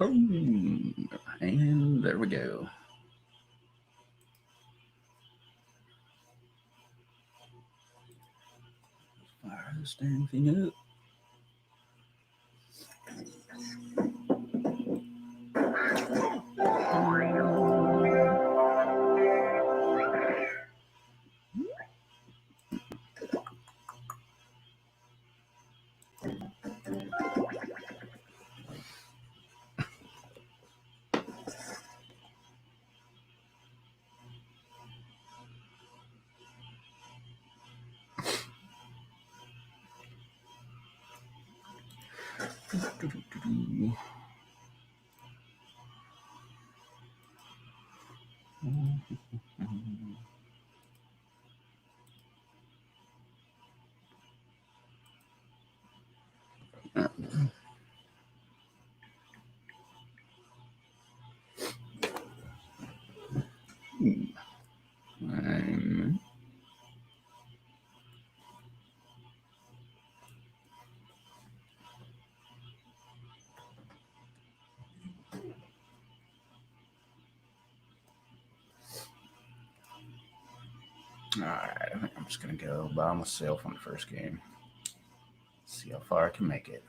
Boom. And there we go. Fire this dang thing up. Alright, I think I'm just going to go by myself on the first game. See how far I can make it.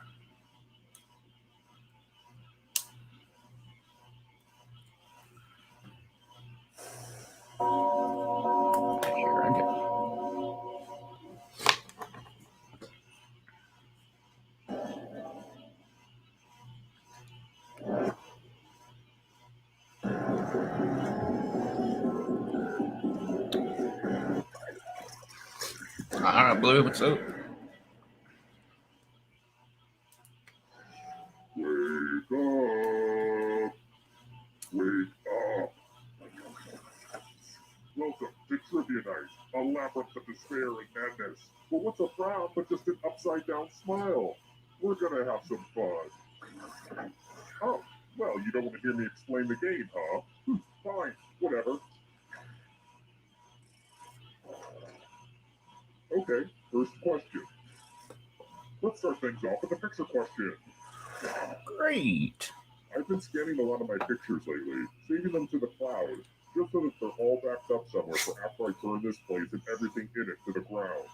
Here I go. Alright, Blue, what's up? Welcome to Trivia Night, a labyrinth of despair and madness. But what's a frown but just an upside-down smile? We're gonna have some fun. Oh, well, you don't want to hear me explain the game, huh? Fine, whatever. Okay, first question. Let's start things off with a picture question. Great. I've been scanning a lot of my pictures lately, saving them to the cloud, just so that they're all backed up somewhere for after I burn this place and everything in it to the ground.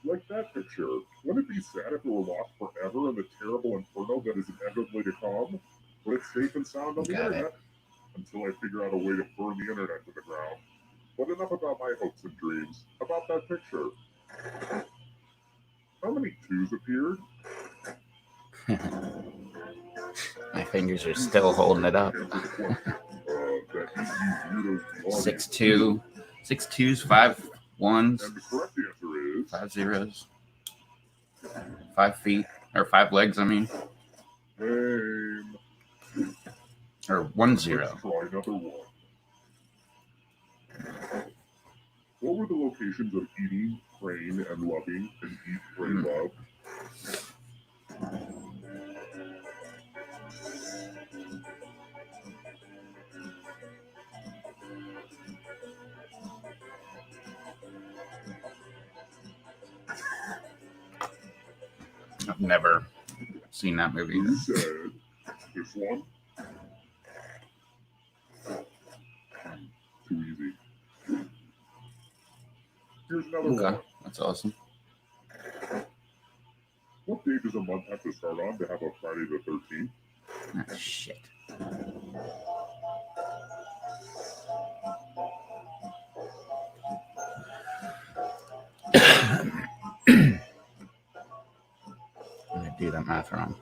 Like that picture, wouldn't it be sad if it were lost forever in the terrible inferno that is inevitably to come? But it's safe and sound on the internet, until I figure out a way to burn the internet to the ground. But enough about my hopes and dreams. About that picture. How many twos appeared? My fingers are still holding it up. 6-2. 6 twos, 5 ones. And the correct answer is 5 zeros. 5 feet. Or 5 legs, I mean. Lame. Or 1 0. Let's try another one. What were the locations of eating, praying, and loving, and eat, pray, love? I've never seen that movie. Who said this one? Too easy. Here's another one. That's awesome. What day does a month have to start on to have a Friday the 13th? Ah, shit. I'm going to do that math wrong.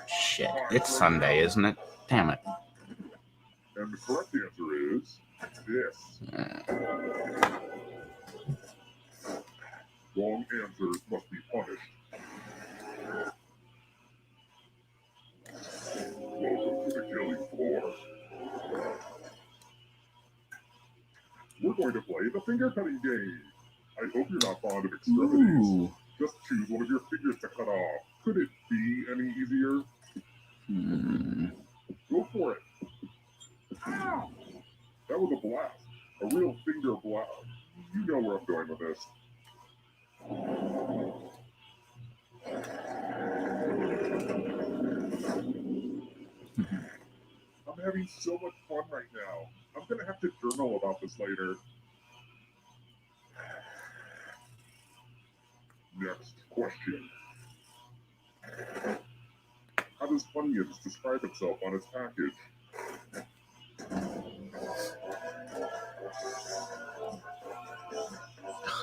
Shit. It's Sunday, isn't it? Damn it. And the correct answer is this. Wrong answers must be punished. Welcome to the killing floor. We're going to play the finger cutting game. I hope you're not fond of extremities. Ooh. Just choose one of your fingers to cut off. Could it be any easier? Go for it. Ow! That was a blast. A real finger blast. You know where I'm going with this. I'm having so much fun right now. I'm gonna have to journal about this later. Next question. How does Funyuns describe itself on its package?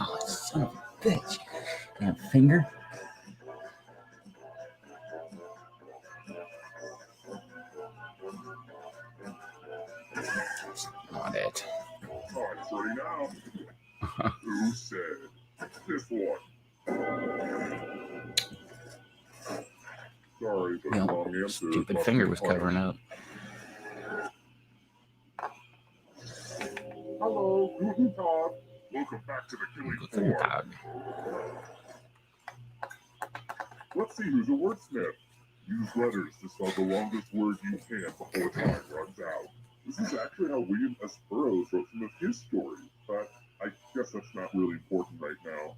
Oh, son of a bitch. Damn finger. That's not it. Oh, it's ready now. Who said? This one. Sorry, but Well, wrong answer. stupid finger was covering up. Hello, Guten Tag. Welcome back to the Killing Guten Floor. Tag. Let's see who's a wordsmith. Use letters to spell the longest word you can before time runs out. This is actually how William S. Burroughs wrote some of his stories, but I guess that's not really important right now.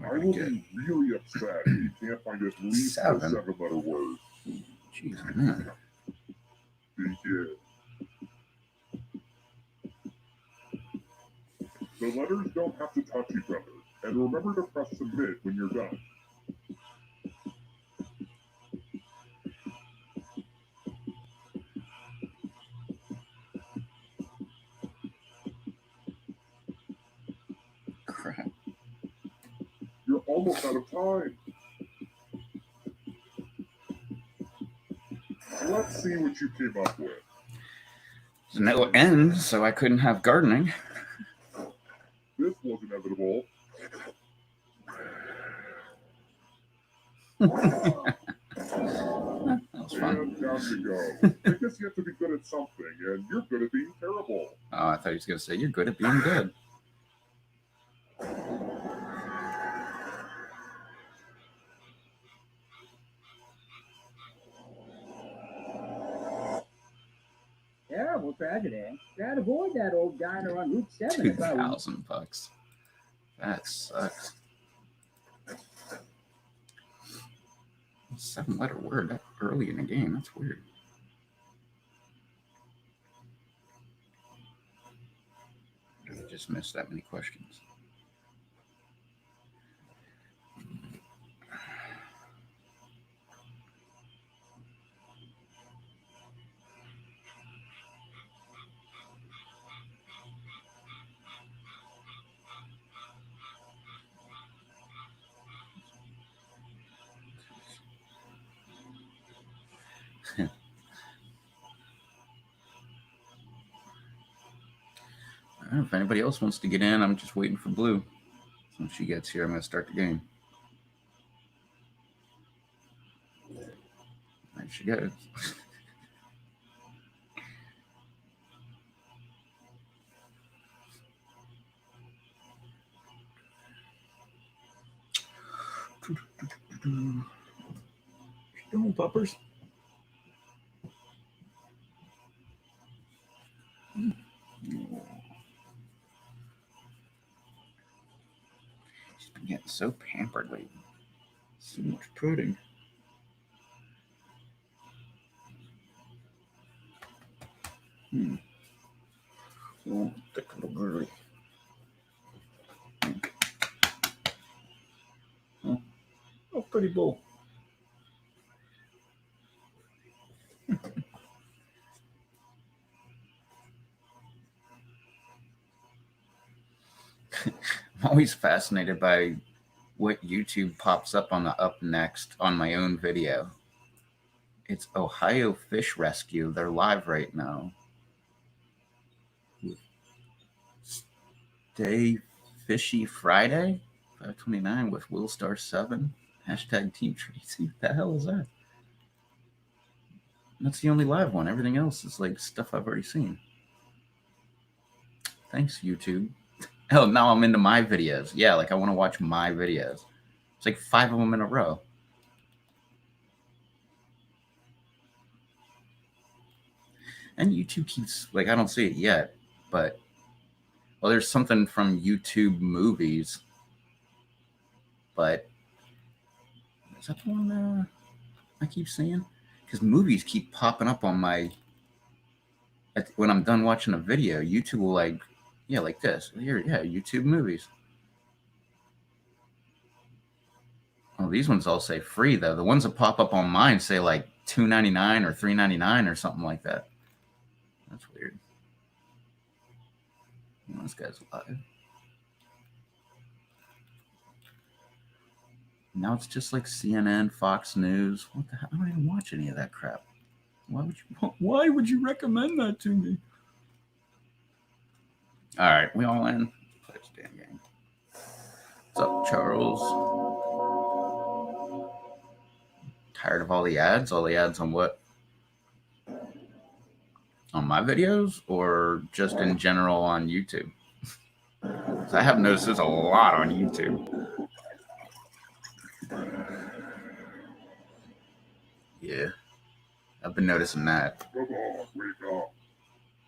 I will be really upset if you can't find at least a 7-letter word. Jeez, man. Begin. The letters don't have to touch each other, and remember to press submit when you're done. Crap. You're almost out of time. Let's see what you came up with. There's no end, so I couldn't have gardening. This was inevitable. That was fun. And down you go. I guess you have to be good at something, and you're good at being terrible. Oh, I thought he was going to say, you're good at being good. Terrible tragedy. Try to avoid that old diner on Route 7 if I were. $2,000. That sucks. 7-letter word that early in the game. That's weird. I just missed that many questions. I don't know if anybody else wants to get in. I'm just waiting for Blue. When she gets here, I'm going to start the game. There she goes. You doing, puppers? She's been getting so pampered lately. So much pudding. Oh, thick little girly. Oh, pretty bull. I'm always fascinated by what YouTube pops up on the up next on my own video. It's Ohio Fish Rescue. They're live right now. Stay Fishy Friday, 529 with Will Star 7. Hashtag Team Tracy. What the hell is that? That's the only live one. Everything else is like stuff I've already seen. Thanks, YouTube. Oh, now I'm into my videos. Yeah, like I want to watch my videos. It's like 5 of them in a row. And YouTube keeps, like, I don't see it yet, but, well, there's something from YouTube Movies, but is that the one I keep seeing? Because movies keep popping up on my when I'm done watching a video, YouTube will like this. Here, YouTube movies. Oh, these ones all say free though. The ones that pop up on mine say like $2.99 or $3.99 or something like that. That's weird. Oh, this guy's live. Now it's just like CNN, Fox News. What the hell? I don't even watch any of that crap. Why would you recommend that to me? All right, we all in. Play this damn game. What's up, Charles? Tired of all the ads? All the ads on what? On my videos or just in general on YouTube? I have noticed there's a lot on YouTube. Yeah, I've been noticing that.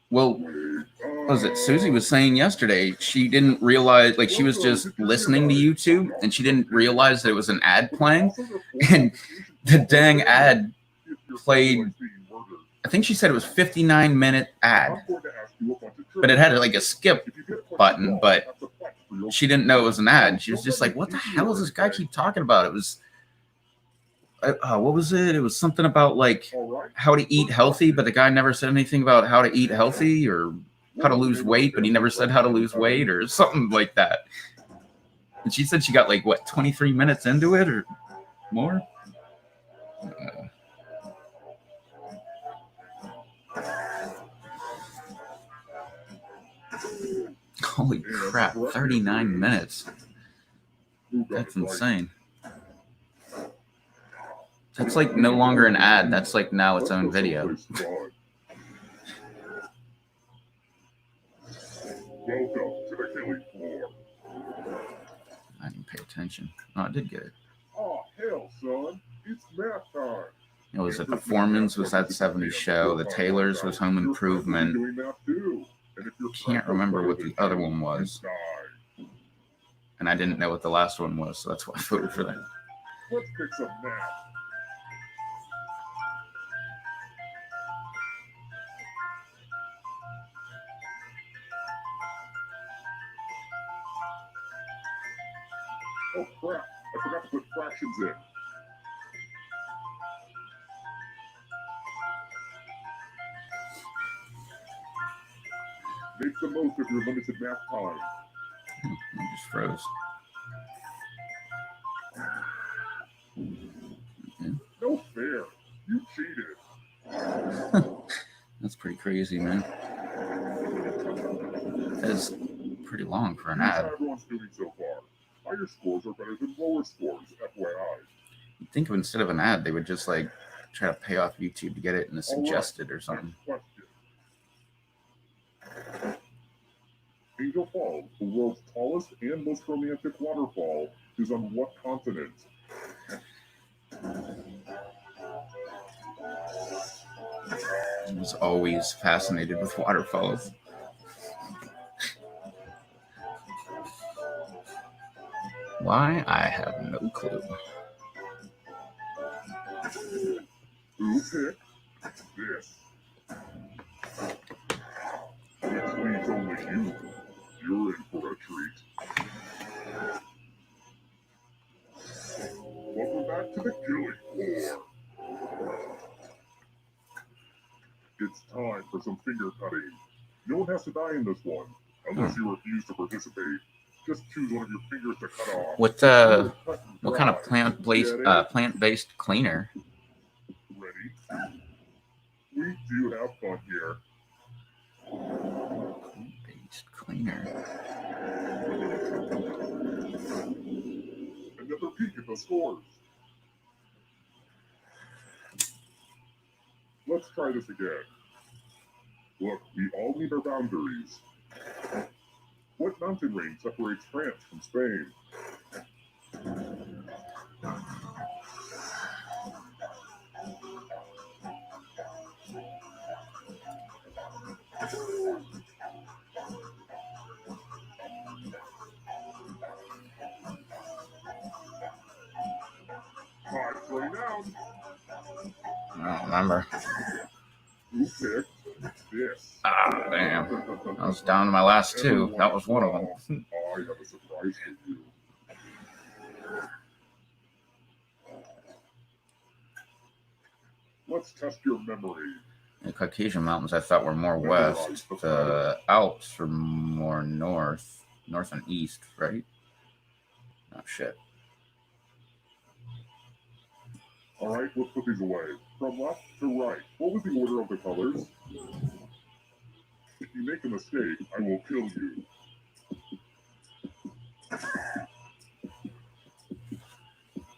Well, what was it? Susie was saying yesterday she didn't realize, like she was just listening to YouTube and she didn't realize that it was an ad playing, and the dang ad played. I think she said it was 59-minute ad, but it had like a skip button, but she didn't know it was an ad. She was just like, what the hell does this guy keep talking about? It was, what was it? It was something about like how to eat healthy, but the guy never said anything about how to eat healthy or how to lose weight, but he never said how to lose weight or something like that. And she said she got like, what, 23 minutes into it or more? Holy crap, 39 minutes. That's insane. That's like no longer an ad. That's like now its own video. I didn't pay attention. Oh, I did get it. Oh, hell, son. It's math time. It was at the Foreman's was that 70s show. The Taylor's was Home Improvement. Can't remember what the other one was. And I didn't know what the last one was, so that's why I voted for that. Let's pick some math. Oh crap, I forgot to put fractions in. Make the most of your limited math time. I just froze. Okay. No fair. You cheated. That's pretty crazy, man. That's pretty long for an ad. How everyone's doing so far. Higher scores are better than lower scores, FYI. You'd think of instead of an ad, they would just like try to pay off YouTube to get it in a suggested or something. Next question. Angel Falls, the world's tallest and most romantic waterfall, is on what continent? I was always fascinated with waterfalls. Why? I have no clue. Who picked this? Which leaves only you. You're in for a treat. Welcome back to the killing floor. It's time for some finger cutting. No one has to die in this one, unless you refuse to participate. Just choose one of your fingers to cut off. What kind of plant-based cleaner? Ready? We do have fun here. Plant-based cleaner. Another peek at the scores. Let's try this again. Look, we all need our boundaries. What mountain range separates France from Spain? Time down. I don't remember. Who picked this? this. Ah, damn. I was down to my last two. That was one of them. I have a surprise for you. Let's test your memory. The Caucasian Mountains I thought were more west. The Alps were more north and east, right? Oh, shit. All right, let's put these away. From left to right, what was the order of the colors? If you make a mistake, I will kill you.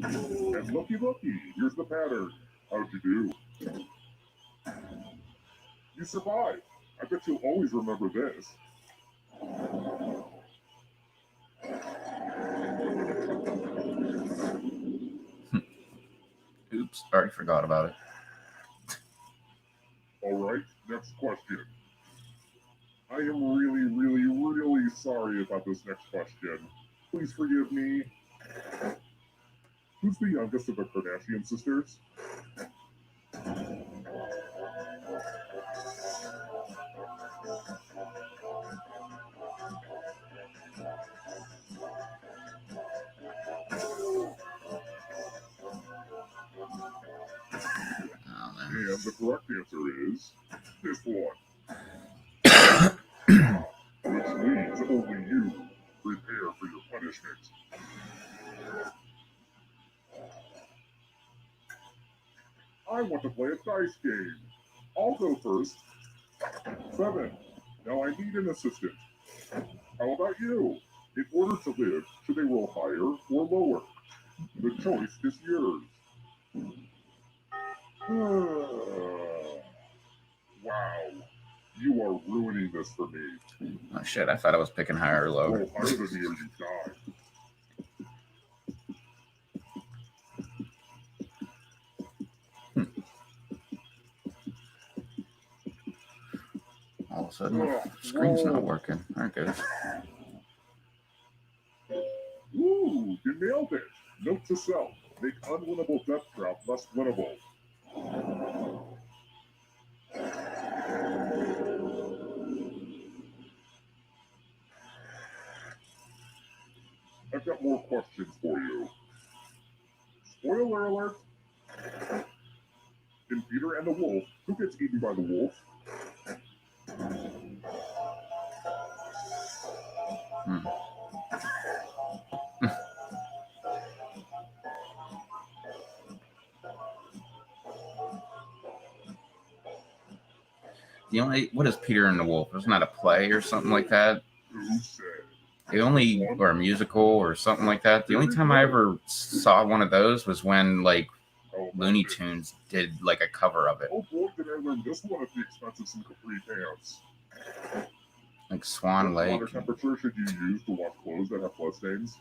And looky, here's the pattern. How'd you do? You survived. I bet you'll always remember this. Oops, already forgot about it. All right, next question. I am really sorry about this next question. Please forgive me. Who's the youngest of the Kardashian sisters? Oh, man. And the correct answer is this one. Which means only you prepare for your punishment. I want to play a dice game. I'll go first. 7. Now I need an assistant. How about you? In order to live, should they roll higher or lower? The choice is yours. Wow. You are ruining this for me. Oh, shit, I thought I was picking higher or lower. Roll higher than me or you die. All of a sudden, my screen's not working. There it goes. Ooh, you nailed it. Note to self. Make unwinnable death trap less winnable. I've got more questions for you. Spoiler alert. In Peter and the Wolf, who gets eaten by the wolf? What is Peter and the Wolf? Isn't that a play or something like that? Who said? Or a musical or something like that. The only time I ever saw one of those was when, like, Looney Tunes did, like, a cover of it. Oh boy, did I learn this one at the expense of some capri pants. Like Swan What Lake. water temperature should you use to wash clothes that have blood stains?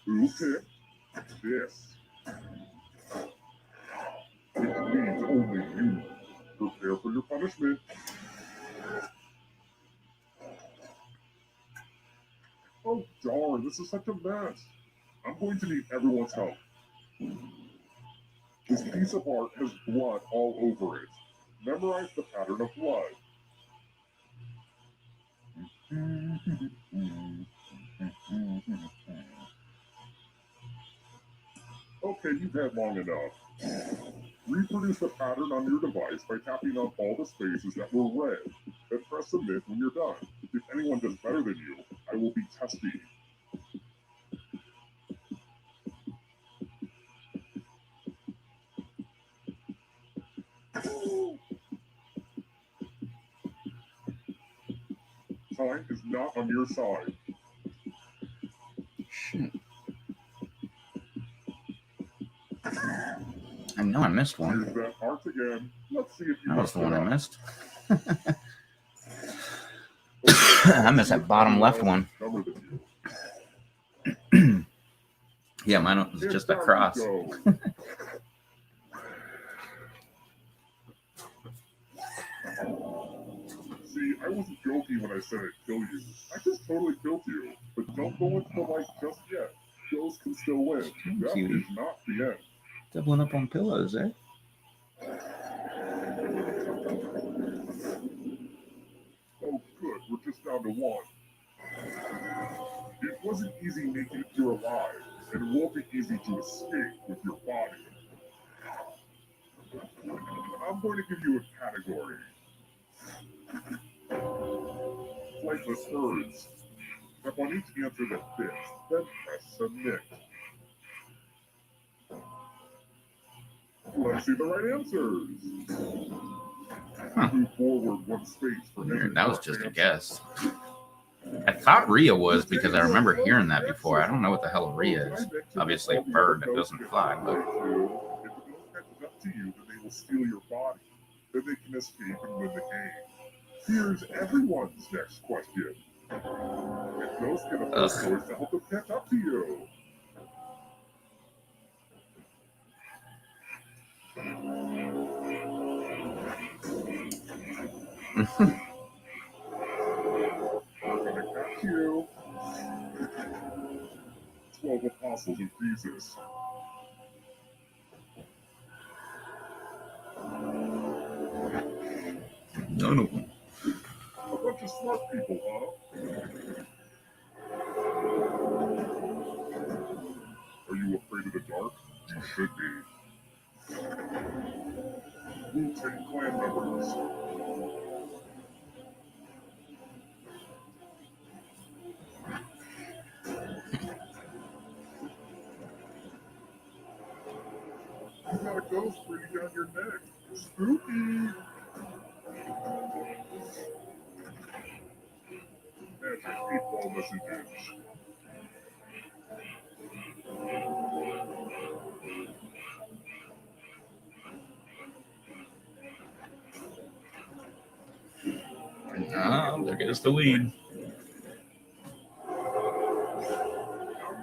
Who picked this? It means only you. Prepare for your punishment. Oh darn, this is such a mess. I'm going to need everyone's help. This piece of art has blood all over it. Memorize the pattern of blood. Okay, you've had long enough. Reproduce the pattern on your device by tapping on all the spaces that were red. Then press submit when you're done. If anyone does better than you, I will be testing. Time is not on your side. Shit. I know I missed one. Here's that art again. Let's see if you That was the one I messed missed. I missed that bottom left one. Yeah, mine was just a cross. See, I wasn't joking when I said I'd kill you. I just totally killed you. But don't go into the light just yet. Ghosts can still win. Death is not the end. Doubling up on pillows, eh? Oh, good. We're just down to one. It wasn't easy making it through alive, and it won't be easy to escape with your body. I'm going to give you a category. Flightless birds. Step on each answer that fits, then press submit. Let's see the right answers. Move forward one space for every That was correct just a answer. guess. I thought Rhea was because I remember hearing that before. I don't know what the hell a Rhea is. Obviously a bird that doesn't fly, but If the ghost catches up to you, then they will steal your body. Then they can escape and win the game. Here's everyone's next question. If ghosts get a first choice to help them catch up to you. We're gonna catch you. 12 apostles of Jesus. no. A bunch of smart people, huh? Are you afraid of the dark? You should be. Wu-Tang Clan members. You got a ghost breathing down your neck. Spooky. Magic 8-ball messages. Ah, there goes the lead. Now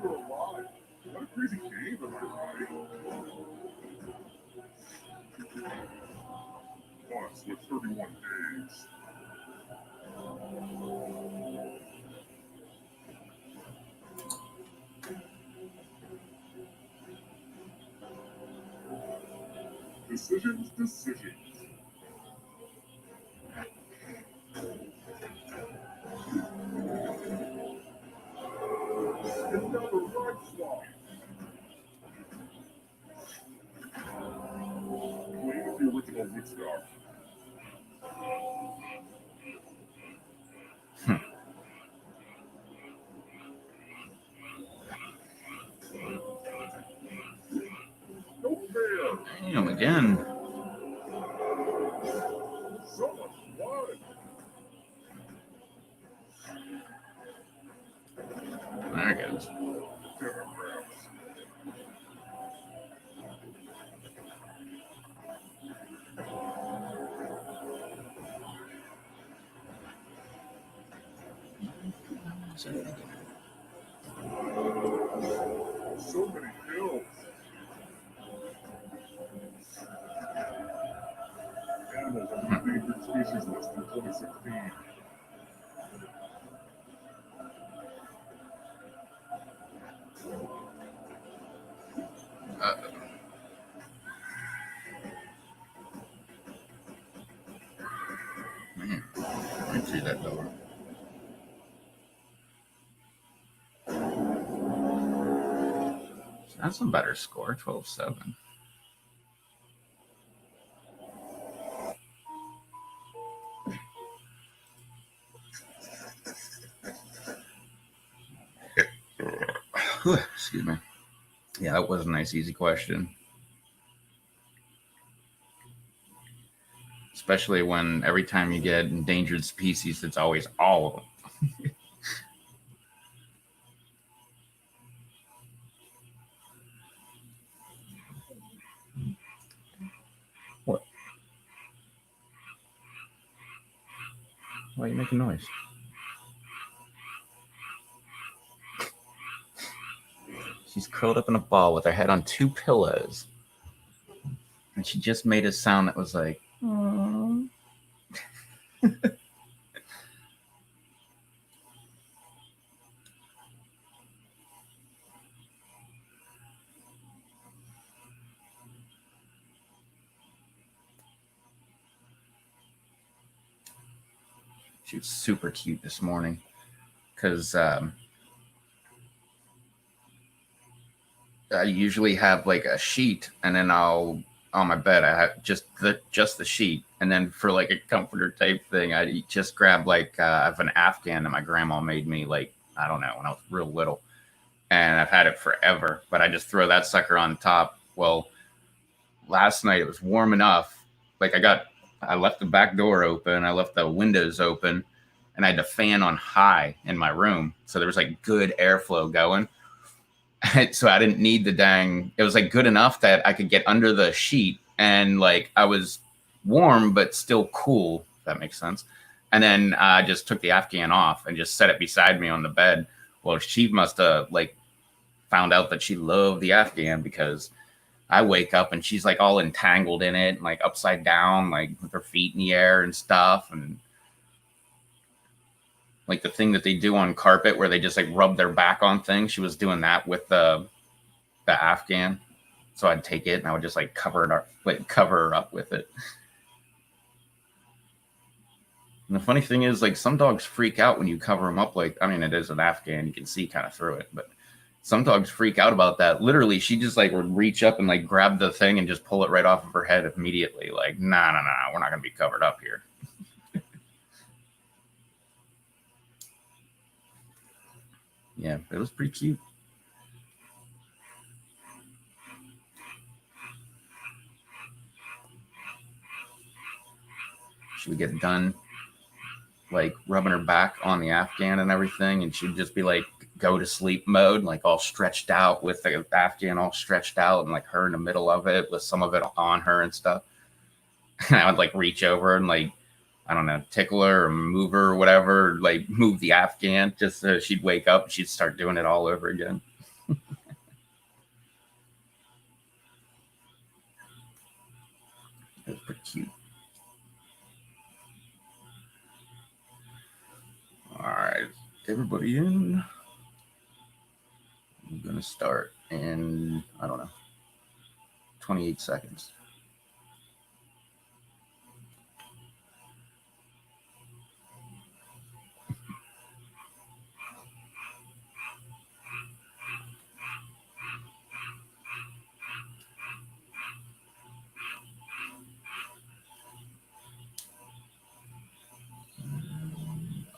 you're alive. What a crazy game, am I right? Once with 31 days. Decisions. Another right slide. Claim the original Woodstock. No fair. Damn, again. So much blood. There it goes. Democrats. So many kills. Animals on the endangered species list in 2016. Man, right through that door. That's a better score, 12-7. Excuse me. Yeah, that was a nice, easy question. Especially when every time you get endangered species, it's always all of them. What? Why are you making noise? She's curled up in a ball with her head on 2 pillows. And she just made a sound that was like, "Aww." She was super cute this morning because I usually have like a sheet, and then on my bed I have just the sheet, and then for like a comforter type thing, I just grab like I have an Afghan that my grandma made me, like, I don't know, when I was real little, and I've had it forever, but I just throw that sucker on top. Well, last night it was warm enough, like I left the back door open, I left the windows open, and I had the fan on high in my room, so there was like good airflow going. So I didn't need the dang. It was like good enough that I could get under the sheet, and like I was warm but still cool. If that makes sense. And then I just took the Afghan off and just set it beside me on the bed. Well, she must have like found out that she loved the Afghan, because I wake up and she's like all entangled in it, and like upside down, like with her feet in the air and stuff, and like the thing that they do on carpet where they just like rub their back on things. She was doing that with the Afghan. So I'd take it and I would just like cover her up with it. And the funny thing is, like, some dogs freak out when you cover them up. Like, I mean, it is an Afghan, you can see kind of through it, but some dogs freak out about that. Literally, she just like would reach up and like grab the thing and just pull it right off of her head immediately. Like, nah, we're not gonna be covered up here. Yeah, it was pretty cute. She would get done like rubbing her back on the Afghan and everything, and she'd just be like go to sleep mode, like all stretched out with the Afghan all stretched out, and like her in the middle of it with some of it on her and stuff. And I would like reach over and like, I don't know, tickle her or move her or whatever, like move the Afghan just so she'd wake up and she'd start doing it all over again. It was pretty cute. All right, everybody in. I'm gonna start in, I don't know, 28 seconds.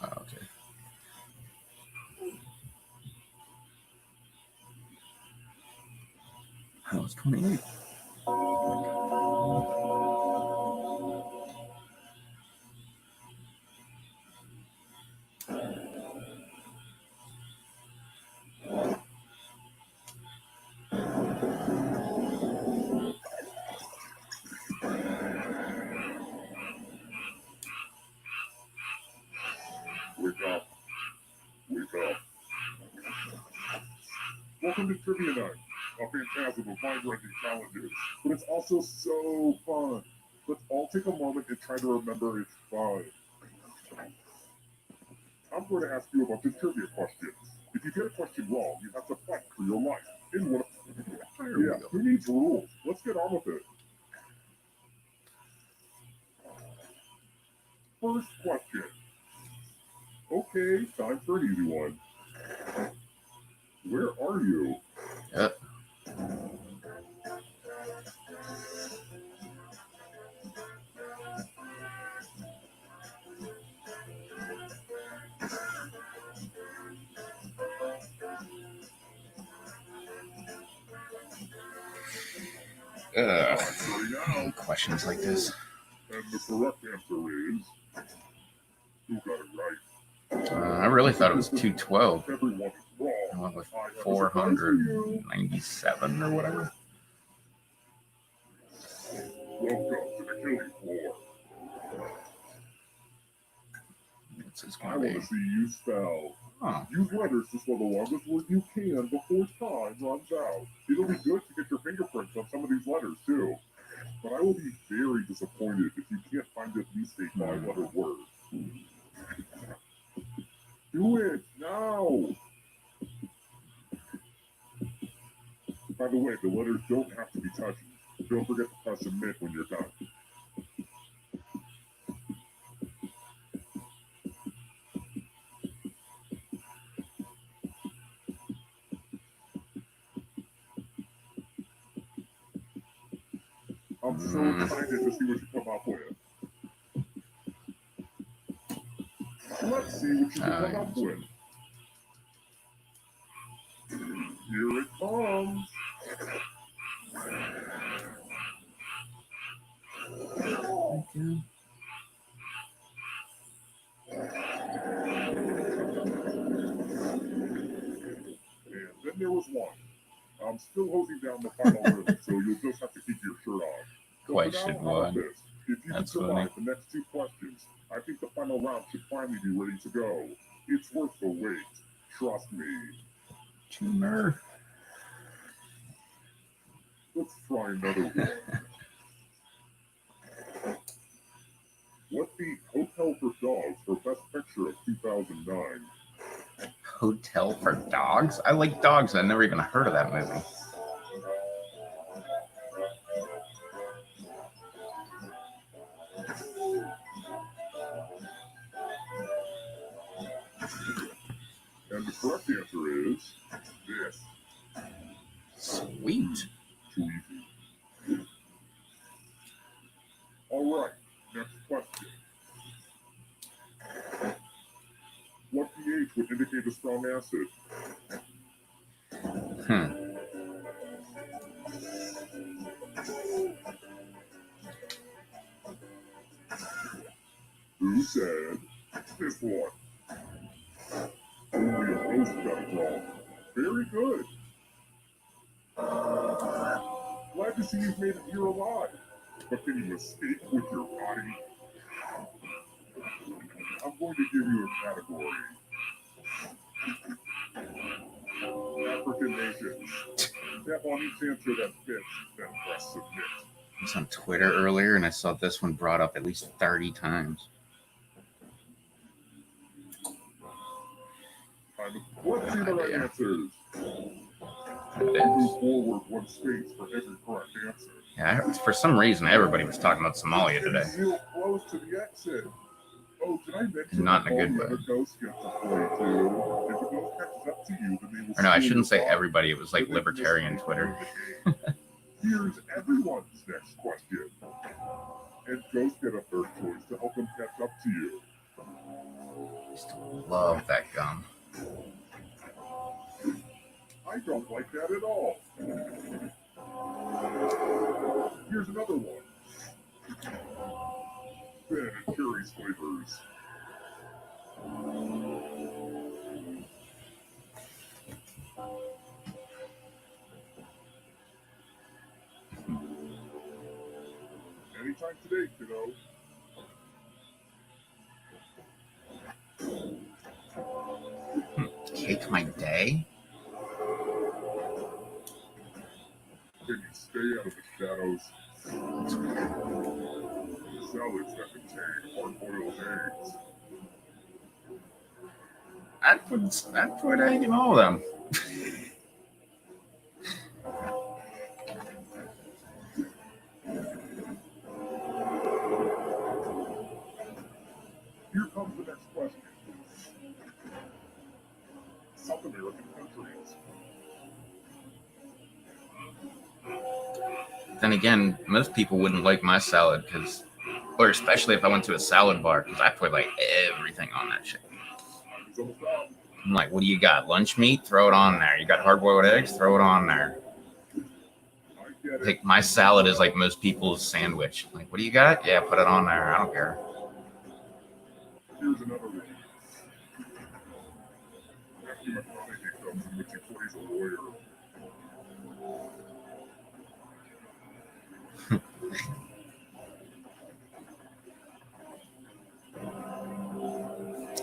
Okay. That was 28. Wake up. Wake up. Welcome to Trivia Night, a phantasm of mind-wrenching challenges. But it's also so fun. Let's all take a moment and try to remember it's fun. I'm going to ask you about the trivia questions. If you get a question wrong, you have to fight for your life. In one yeah, who needs rules? Let's get on with it. First question. Okay, time for an easy one. Where are you? Yep. Questions like this. And the correct answer is, who got it right? I really thought it was 212. Everyone is wrong. I went with 497 or whatever. Welcome to the killing floor. What's this I gonna want be? to see you spell. Oh, Use letters to spell the longest word you can before time runs out. It'll be good to get your fingerprints on some of these letters too. But I will be very disappointed if you can't find at least a 5-letter word. Do it now! By the way, the letters don't have to be touched. Don't forget to press submit when you're done. I'm so excited to see what you come up with. Let's see what you can come up with. Here it comes. Okay. And then there was one. I'm still hosing down the final room, so you'll just have to keep your shirt on. Twice should one. If you can That's survive funny. the next 2 questions, I think the final round should finally be ready to go. It's worth the wait. Trust me. Tumor. Let's try another one. What beat Hotel for Dogs for Best Picture of 2009? Hotel for Dogs? I like dogs. I never even heard of that movie. And the correct answer is this. Sweet. Too easy. All right, next question. What pH would indicate a strong acid? Who said this one? Only a ghost got it wrong. Very good. Glad to see you've made it here alive. But can you escape with your body? I'm going to give you a category. African nations. Tap on each answer that fits, then press submit. I was on Twitter earlier and I saw this one brought up at least 30 times. Time to let's see the right answers. It Move is. forward 1 space for every correct answer. Yeah, for some reason, everybody was talking about Somalia today. Real close to the exit. Oh, did I mention Not in a that good all the way. other ghosts get to play too? If the ghost catches up to you, then they will Or no, I steal shouldn't your say body. everybody. It was like Then they can libertarian escape Twitter. from the game. Here's everyone's next question. And ghosts get a third choice to help them catch up to you. I used to love that gum. I don't like that at all. Here's another one. Ben and Jerry's flavors. Anytime today, kiddo. Cake my day? Can you stay out of the shadows? Salads that contain hard-boiled eggs. I'd put egg in all of them. Here comes the next question. South American countries. Then again, most people wouldn't like my salad because, or especially if I went to a salad bar, because I put like everything on that shit. It's almost out. I'm like, what do you got? Lunch meat? Throw it on there. You got hard-boiled eggs? Throw it on there. I get it. Like my salad is like most people's sandwich. Like, what do you got? Yeah, put it on there. I don't care. Here's another one. Matthew McConaughey comes in which he plays a lawyer.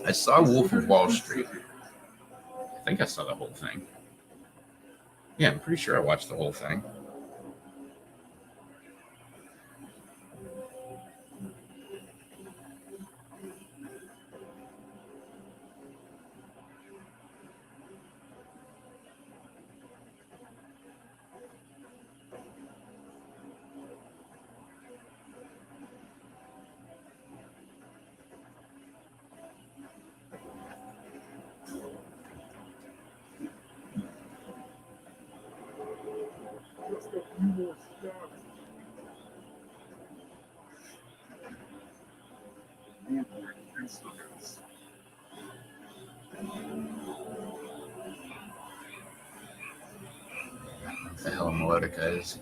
I saw Wolf of Wall Street. I think I saw the whole thing. Yeah, I'm pretty sure I watched the whole thing. The hell melodica is.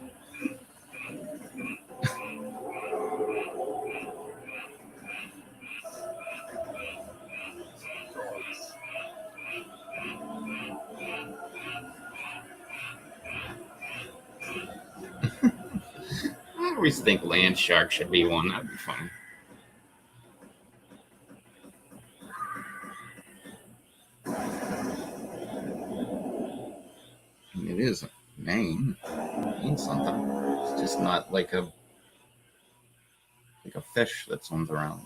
I always think land shark should be one. That'd be fun. It is Maine. It means something. It's just not like a fish that swims around.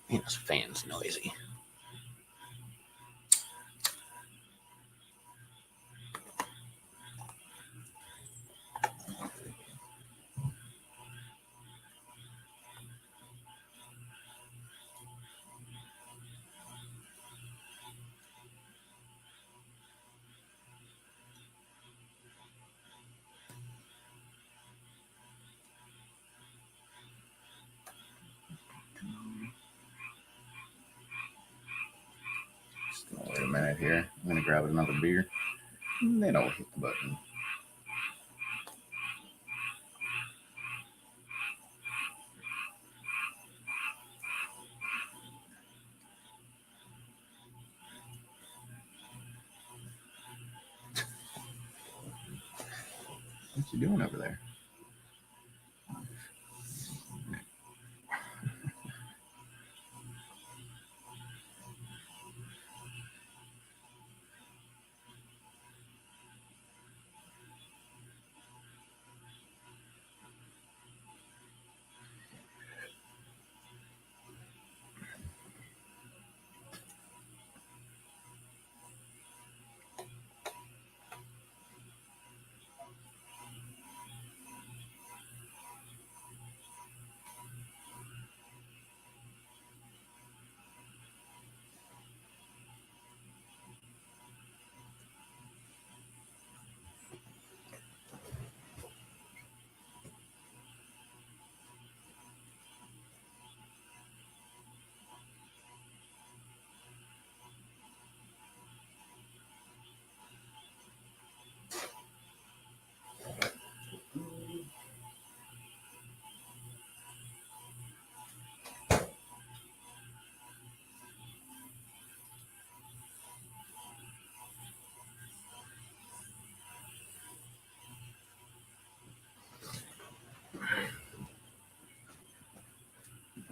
Man, this fan's noisy. Just gonna wait a minute here. I'm gonna grab another beer. Then I'll hit the button. What you doing over there?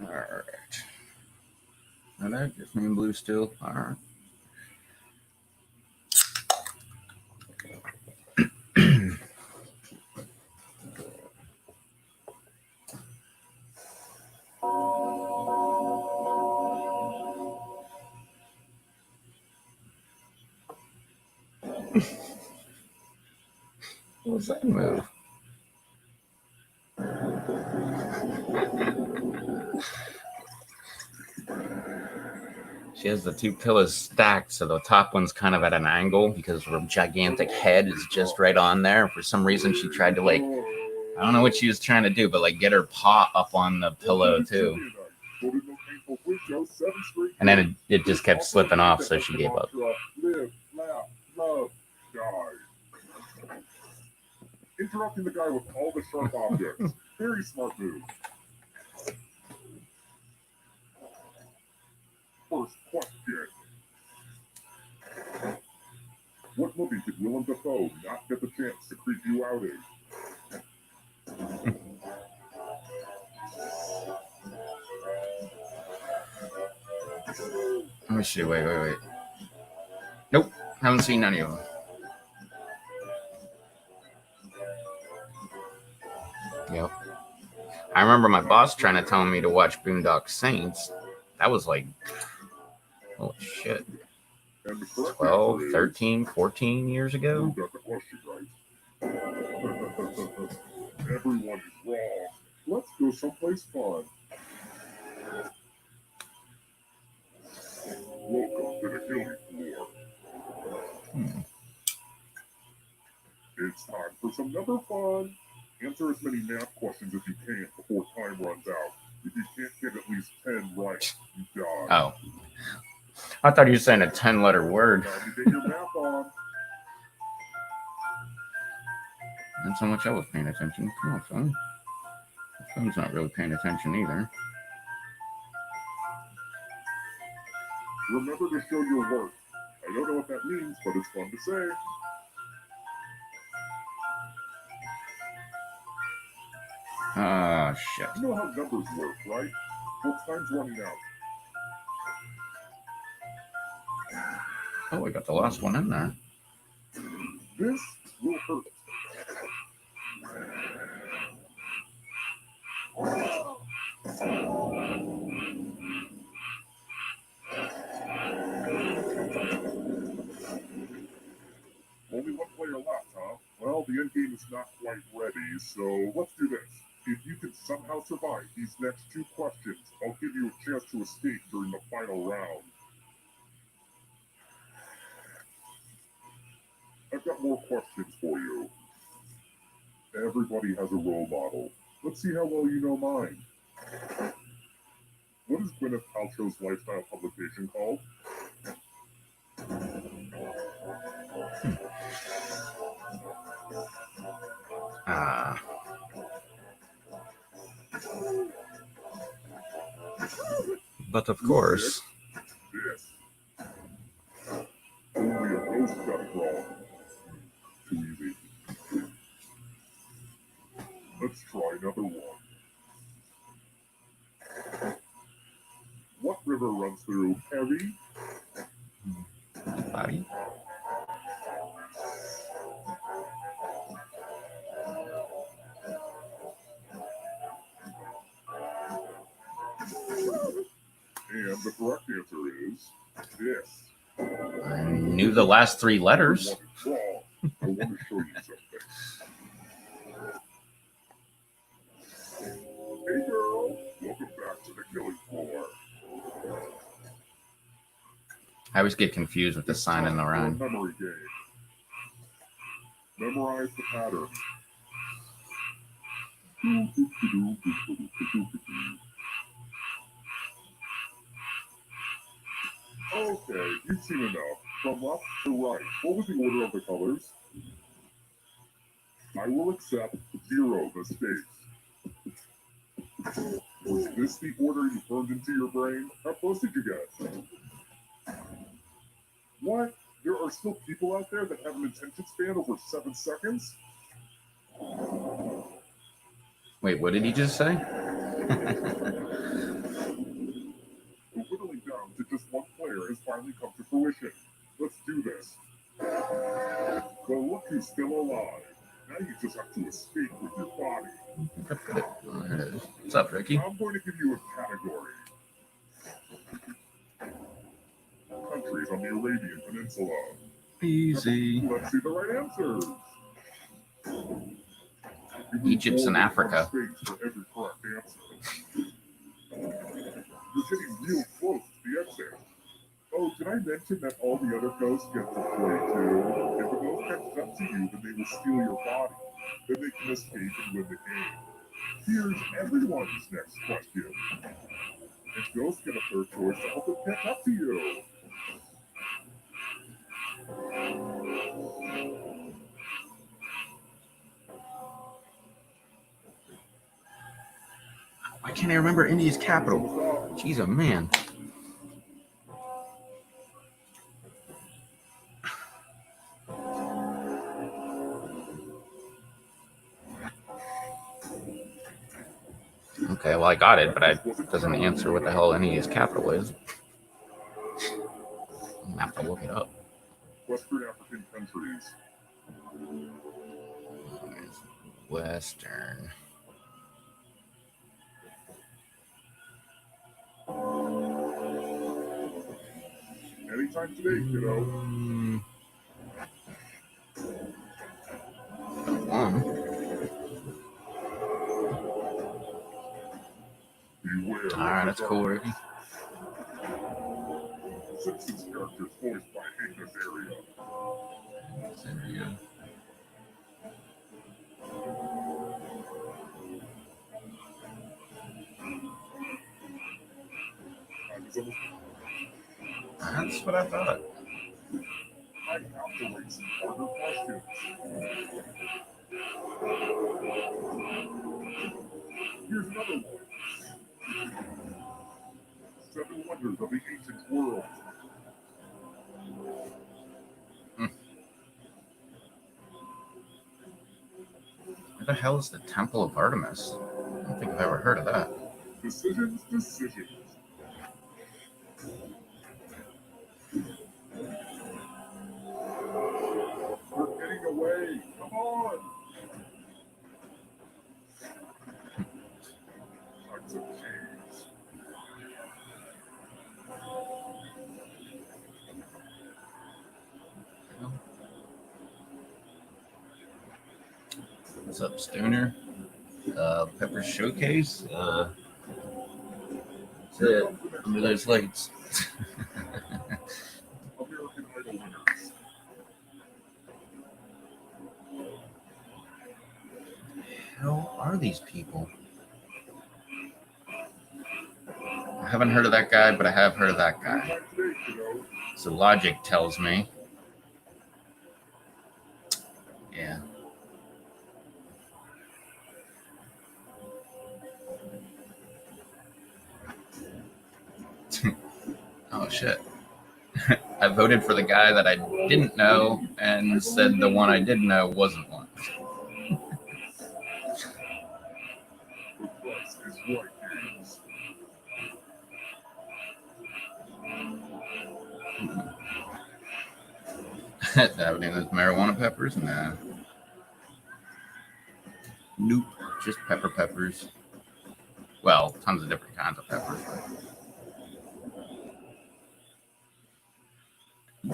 All right. All right, just me and Blue still. All right. What was that move? She has the two pillows stacked, so the top one's kind of at an angle because her gigantic head is just right on there. For some reason, she tried to, like, I don't know what she was trying to do, but, like, get her paw up on the pillow, too. And then it just kept slipping off, so she gave up. Live, laugh, love, die. Interrupting the guy with all the sharp objects. Very smart move. First question. What movie did Willem Dafoe not get the chance to creep you out in? Let me see. Wait. Nope. Haven't seen any of them. Yep. I remember my boss trying to tell me to watch Boondock Saints. That was like, holy shit, 12, 13, 14 years ago. You got the question right. Everyone is wrong. Let's go someplace fun. Welcome to the killing floor. It's time for some number fun. Answer as many math questions as you can before time runs out. If you can't get at least 10 right, you die. Oh. I thought you were saying a 10-letter word. Time to get your math on. Not so much I was paying attention. Come on, phone. The phone's not really paying attention either. Remember to show your work. I don't know what that means, but it's fun to say. Ah, shit. You know how numbers work, right? Well, time's running out. Oh, we got the last one in there. This will hurt. Only one player left, huh? Well, the end game is not quite ready, so let's do this. If you can somehow survive these next two questions, I'll give you a chance to escape during the final round. I've got more questions for you. Everybody has a role model. Let's see how well you know mine. What is Gwyneth Paltrow's lifestyle publication called? Ah. But of course. This. Only a ghost got it wrong. Too easy. Let's try another one. What river runs through Heavy? Body. And the correct answer is this. I knew the last three letters. One is wrong. I want to show you something. Hey girl, welcome back to the killing floor. I always get confused with the sign and the rhyme. Memory game. Memorize the pattern. Okay, you've seen enough. From left to right, what was the order of the colors? I will accept 0 mistakes. Was this the order you burned into your brain? How close did you get? What? There are still people out there that have an attention span over 7 seconds? Wait, what did he just say? Whittling down to just one player has finally come to fruition. Let's do this. Well, look who's still alive. Now you just have to escape with your body. What's up, Ricky? I'm going to give you a category. Countries on the Arabian Peninsula. Easy. Let's see the right answers. Egypt's in Africa. For every correct answer. You're getting real close to the exit. Oh, did I mention that all the other ghosts get to play too? If a ghost catches up to you, then they will steal your body. Then they can escape and win the game. Here's everyone's next question. If ghosts get a third choice to help them catch up to you. Why can't I remember India's capital? Jeez, oh man. Okay, well I got it, but it doesn't answer what the hell India's capital is. I'm gonna have to look it up. Western African countries. Western. Anytime today, kiddo. Beware. Alright, that's cool, Ricky. Simpsons characters voiced by Ignis Area. That's what I thought. I have to raise some harder questions. Here's another one. 7 wonders of the ancient world. Where the hell is the Temple of Artemis? I don't think I've ever heard of that. Decisions. We're getting away. Come on. Tons of caves. What's up, Stoner? Pepper Showcase? That's it. Under those lights. American Idol winners. Who are these people? I haven't heard of that guy, but I have heard of that guy. Anytime today, kiddo. So logic tells me. Yeah. Oh shit. I voted for the guy that I didn't know and said the one I did know wasn't one. The price is right, games. Do I have any of those marijuana peppers? Nah. Nope. Just peppers. Well, tons of different kinds of peppers. Yeah,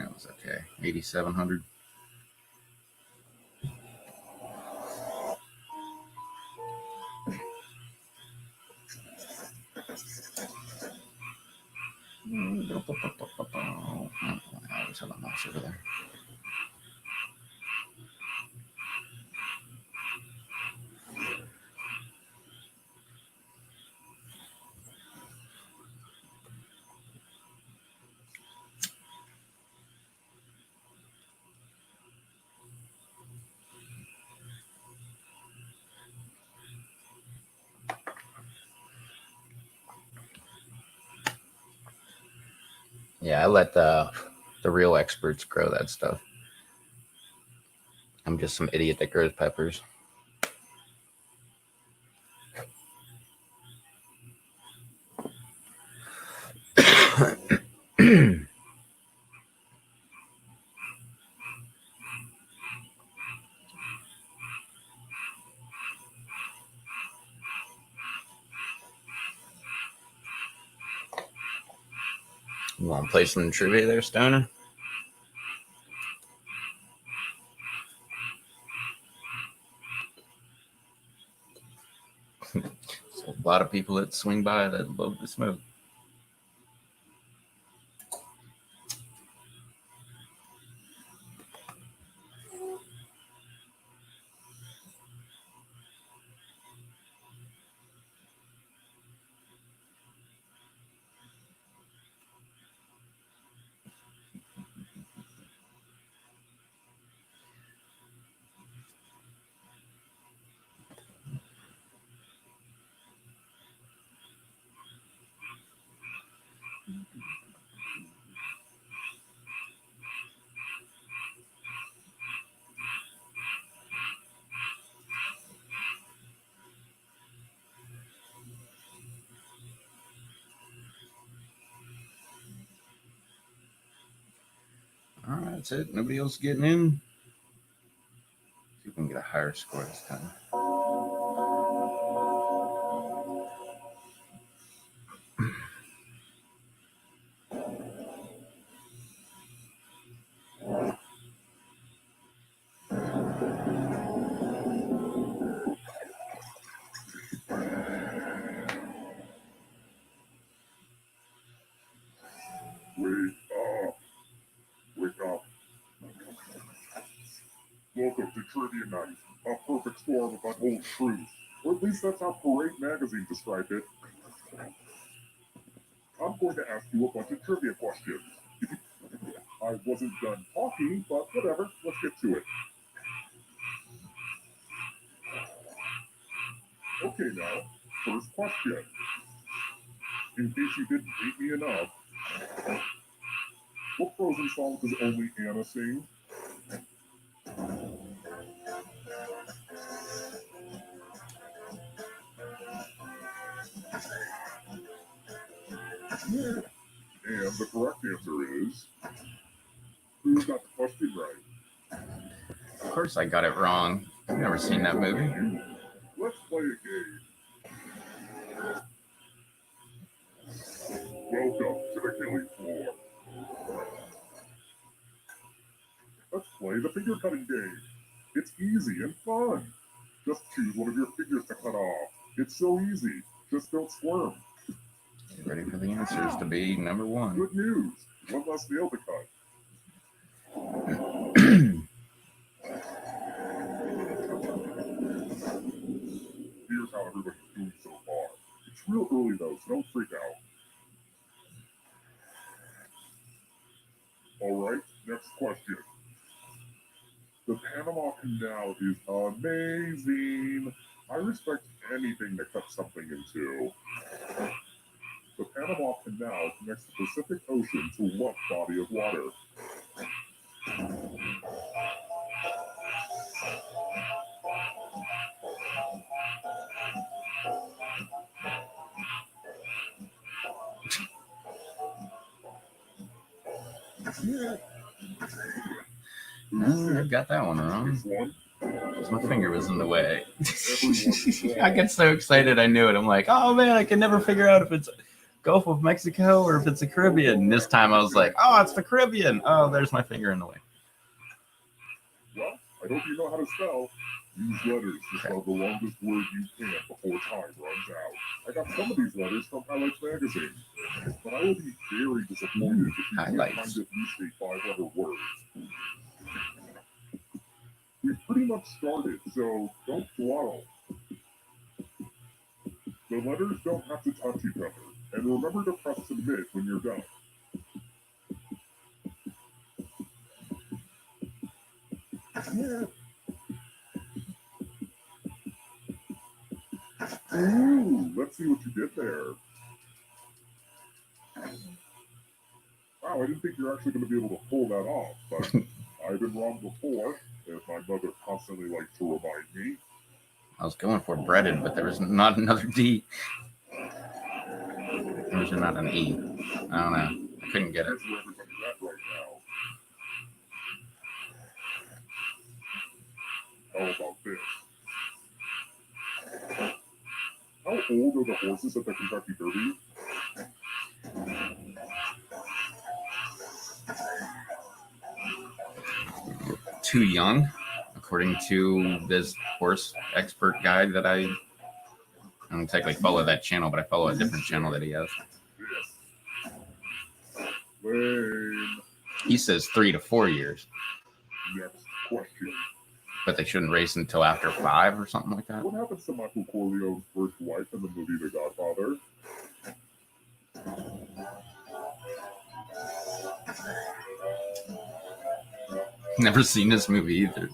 it was okay. 8,700. I always have a mouse over there. Yeah, I let the real experts grow that stuff. I'm just some idiot that grows peppers. You want to play some trivia there, Stoner? So a lot of people that swing by that love to smoke. All right, that's it. Nobody else getting in. See if we can get a higher score this time. Wake up. Wake up. Welcome to Trivia Night, a perfect storm of untold truths. Or at least that's how Parade Magazine described it. I'm going to ask you a bunch of trivia questions. I wasn't done talking, but whatever, let's get to it. Okay now, first question. In case you didn't hate me enough, what Frozen song does only Anna sing? And the correct answer is, who got the question right? Of course, I got it wrong. I've never seen that movie. Let's play a game. Welcome to the killing floor. Let's play the finger cutting game. It's easy and fun. Just choose one of your fingers to cut off. It's so easy. Just don't squirm. Get ready for the answers to be number one. Good news. One less nail to cut. Here's how everybody's doing so far. It's real early though, so don't freak out. Alright, next question. The Panama Canal is amazing. I respect anything that cuts something in two. The Panama Canal connects the Pacific Ocean to what body of water? I got that one wrong. Which one? Because my finger was in the way. I get so excited I knew it. I'm like, oh man, I can never figure out if it's Gulf of Mexico or if it's the Caribbean. And this time I was like, oh, it's the Caribbean. Oh, there's my finger in the way. Well, I hope you know how to spell. Use letters to spell the longest word you can before time runs out. I got some of these letters from Highlights magazine, but I will be very disappointed if you can't find at least a 5-letter word. We've pretty much started, so don't dawdle. The letters don't have to touch each other, and remember to press submit when you're done. Ooh, let's see what you did there. Wow, I didn't think you're actually going to be able to pull that off, but I've been wrong before, as my mother constantly likes to remind me. I was going for breaded, but there was not another D. There was not an E. I don't know. I couldn't get it. That's where everybody's at right now. How about this? How old are the horses at the Kentucky Derby? Too young, according to this horse expert guy that I don't exactly follow that channel, but I follow a different channel that he has. Lame. He says 3 to 4 years, Next question. but they shouldn't race until after 5 or something like that. What happens to Michael Corleone's first wife in the movie The Godfather? Never seen this movie either.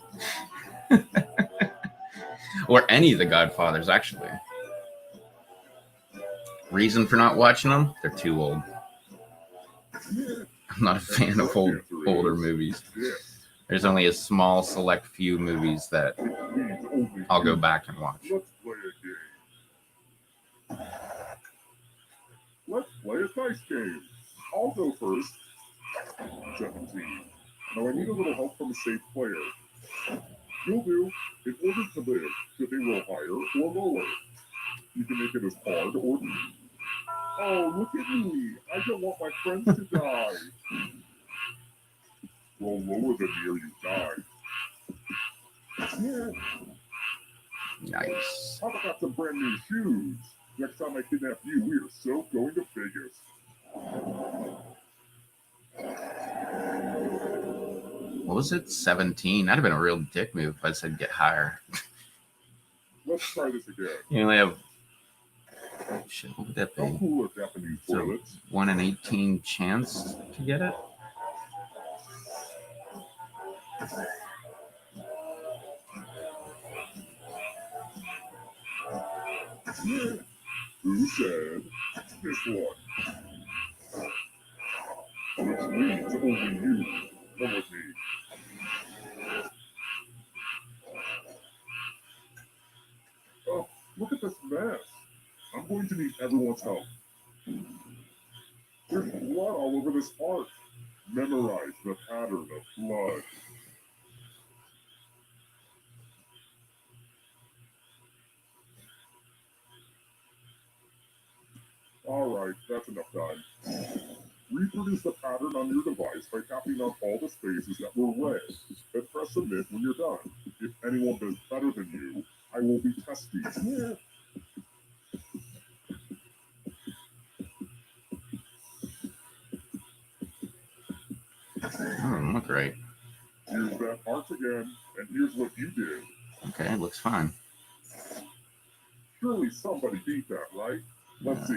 Or any of the Godfathers, actually. Reason for not watching them? They're too old. I'm not a fan of older movies. There's only a small select few movies that I'll go back and watch. Let's play a game. Let's play a dice game. I'll go first. 17. Now I need a little help from a safe player. You'll do. In order to live, should they roll higher or lower? You can make it as hard or... Oh, look at me. I don't want my friends to die. Roll lower than near you die. Nice. Papa got some brand new shoes. Next time I kidnap you, we are so going to Vegas. What was it? 17. That'd have been a real dick move if I said get higher. Let's try this again. You only have... Shit, what would that How be? cool are Japanese So toilets? 1 in 18 chance to get it? Who said this one? Which means only you. Come with me. Oh, look at this mess. I'm going to need everyone's help. There's blood all over this art. Memorize the pattern of blood. Alright, that's enough time. Reproduce the pattern on your device by tapping on all the spaces that were red, and press submit when you're done. If anyone does better than you, I will be testing. Look right. Here's that art again, and here's what you did. Okay, looks fine. Surely somebody beat that, right? Let's see.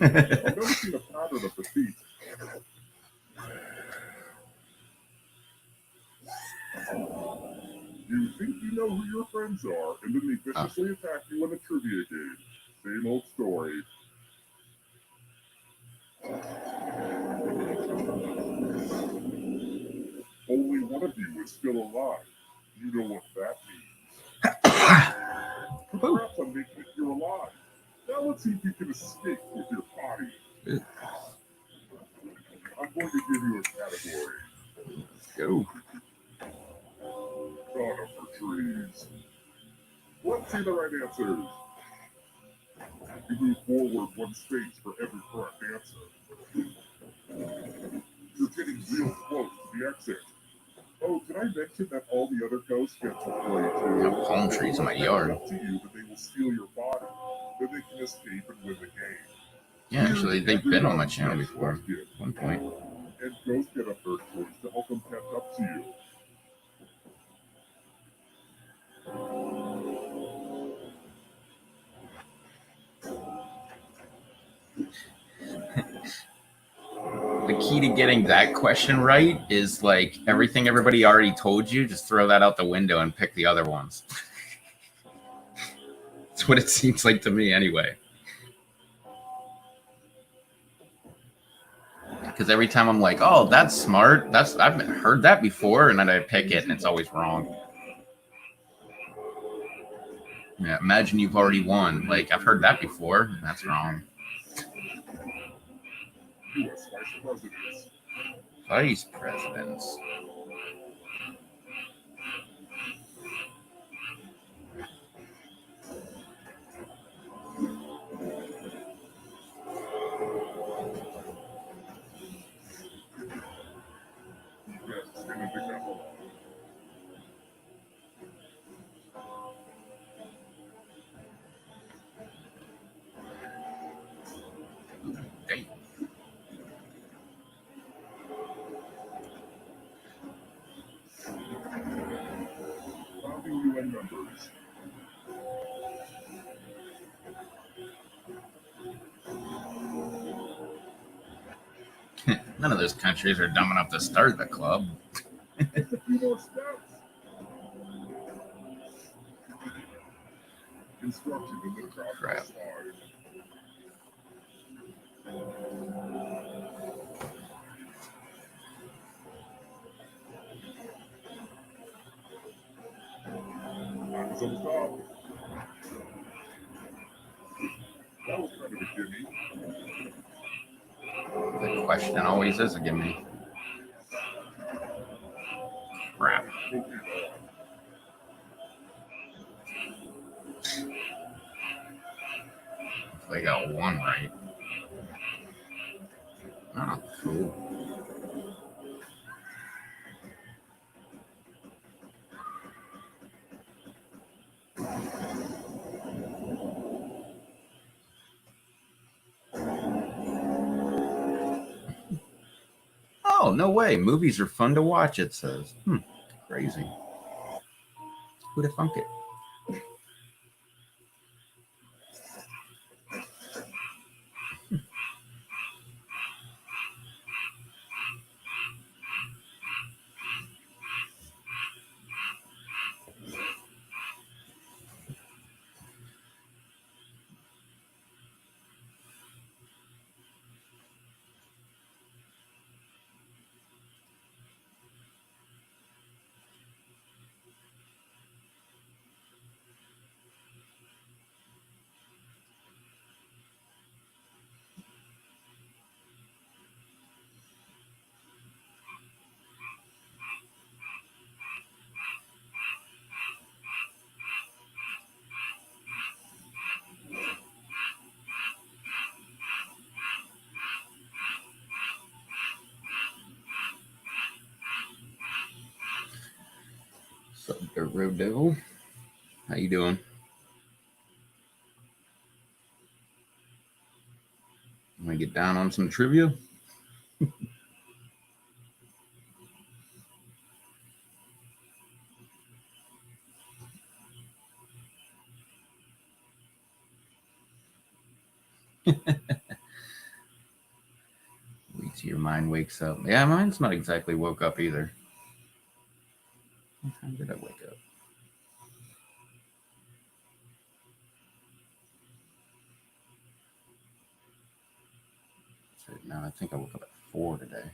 I've never seen a pattern of defeat. You think you know who your friends are, and then they viciously attack you in a trivia game. Same old story. Only one of you is still alive. You know what that means. Perhaps I'm making it you're alive. Now let's see if you can escape with your body. I'm going to give you a category. Go. Conifer trees. Let's see the right answers. You move forward one space for every correct answer. You're getting real close to the exit. Oh, did I mention that all the other ghosts get to play too? I have palm trees in my yard. It's up to you that they will steal your body. Then they can escape and win the game. Yeah, actually, they've been on my channel before at one point. And ghosts get a third choice to help them catch up to you. The key to getting that question right is like everything everybody already told you, just throw that out the window and pick the other ones. That's what it seems like to me anyway. Because every time I'm like, oh, that's smart. I've heard that before, and then I pick it and it's always wrong. Yeah, imagine you've already won. Like, I've heard that before. That's wrong. U.S. Vice Presidents. Vice presidents. Yes, and I think that one. Hey. Founding UN members. None of those countries are dumb enough to start the club. Just a few more steps. Instructions in the crowd Crap. slide. Back on top. That was kind of a gimme. The question That always is a gimme. Crap. They got one right. Oh, cool. Oh, no way. Movies are fun to watch, it says. Crazy. Who'd have thunk it? What's up, Dirt Road Devil? How you doing? Want to get down on some trivia? Wait till your mind wakes up. Yeah, mine's not exactly woke up either. What time did I wake up? No, I think I woke up at 4 today.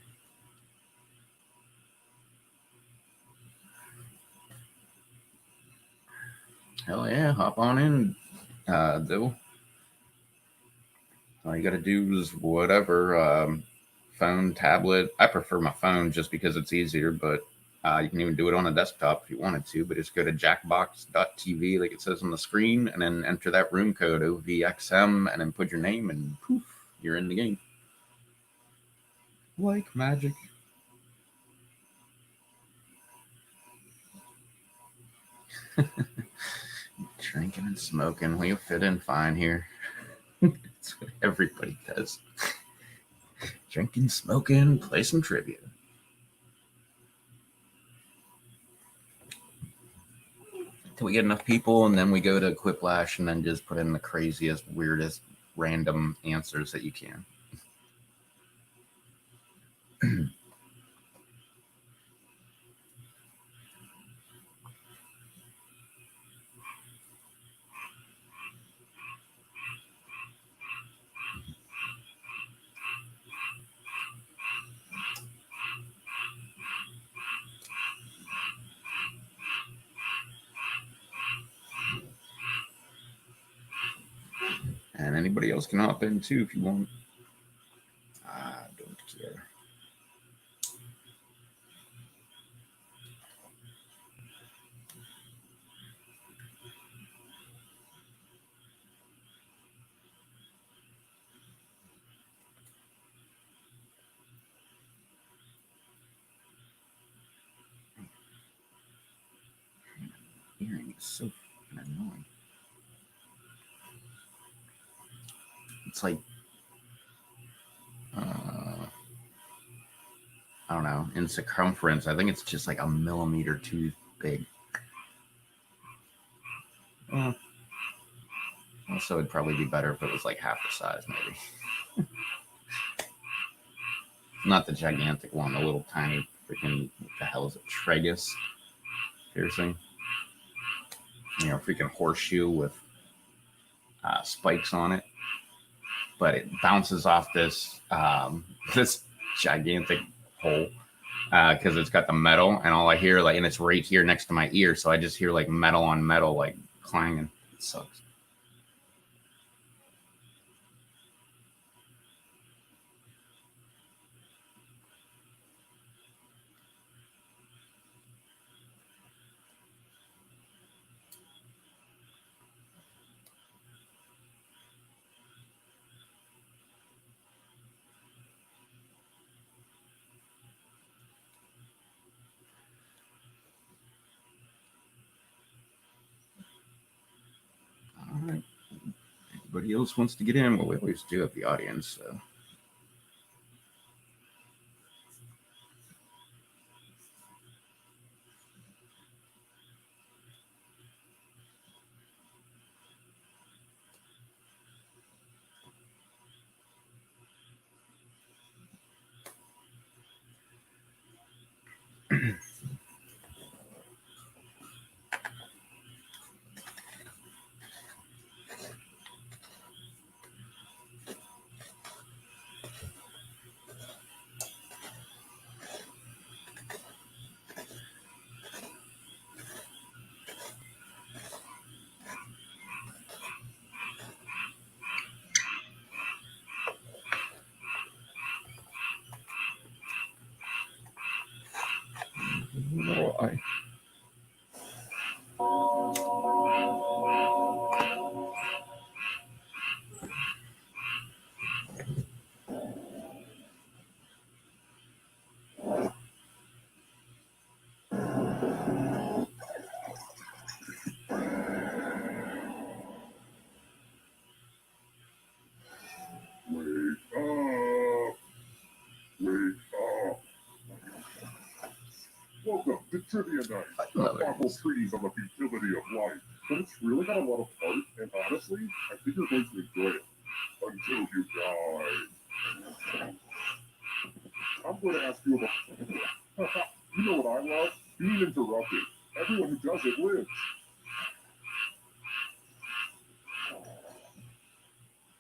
Hell yeah, hop on in, though. All you got to do is whatever, phone, tablet. I prefer my phone just because it's easier, but you can even do it on a desktop if you wanted to. But just go to jackbox.tv, like it says on the screen, and then enter that room code OVXM, and then put your name, and poof, you're in the game. Like magic. Drinking and smoking. We'll fit in fine here. That's what everybody does. Drinking, smoking, play some trivia. Till we get enough people, and then we go to Quiplash and then just put in the craziest, weirdest, random answers that you can. And anybody else can hop in too if you want. I don't care. Hearing is so fucking annoying. It's like, I don't know, in circumference, I think it's just like a millimeter too big. Also, it'd probably be better if it was like half the size, maybe. Not the gigantic one, the little tiny freaking, what the hell is it, tragus piercing? You know, freaking horseshoe with spikes on it. But it bounces off this this gigantic hole because it's got the metal, and all I hear, like, and it's right here next to my ear, so I just hear like metal on metal, like clanging. It sucks. Everybody else wants to get in. Well, we always do have the audience, so. Why? Wake up. Welcome to Trivia Night. Thoughtful treatise on the futility of life. But it's really got a lot of heart, and honestly, I think you're going to enjoy it. Until you die. I'm going to ask you about... You know what I love? Being interrupted. Everyone who does it lives.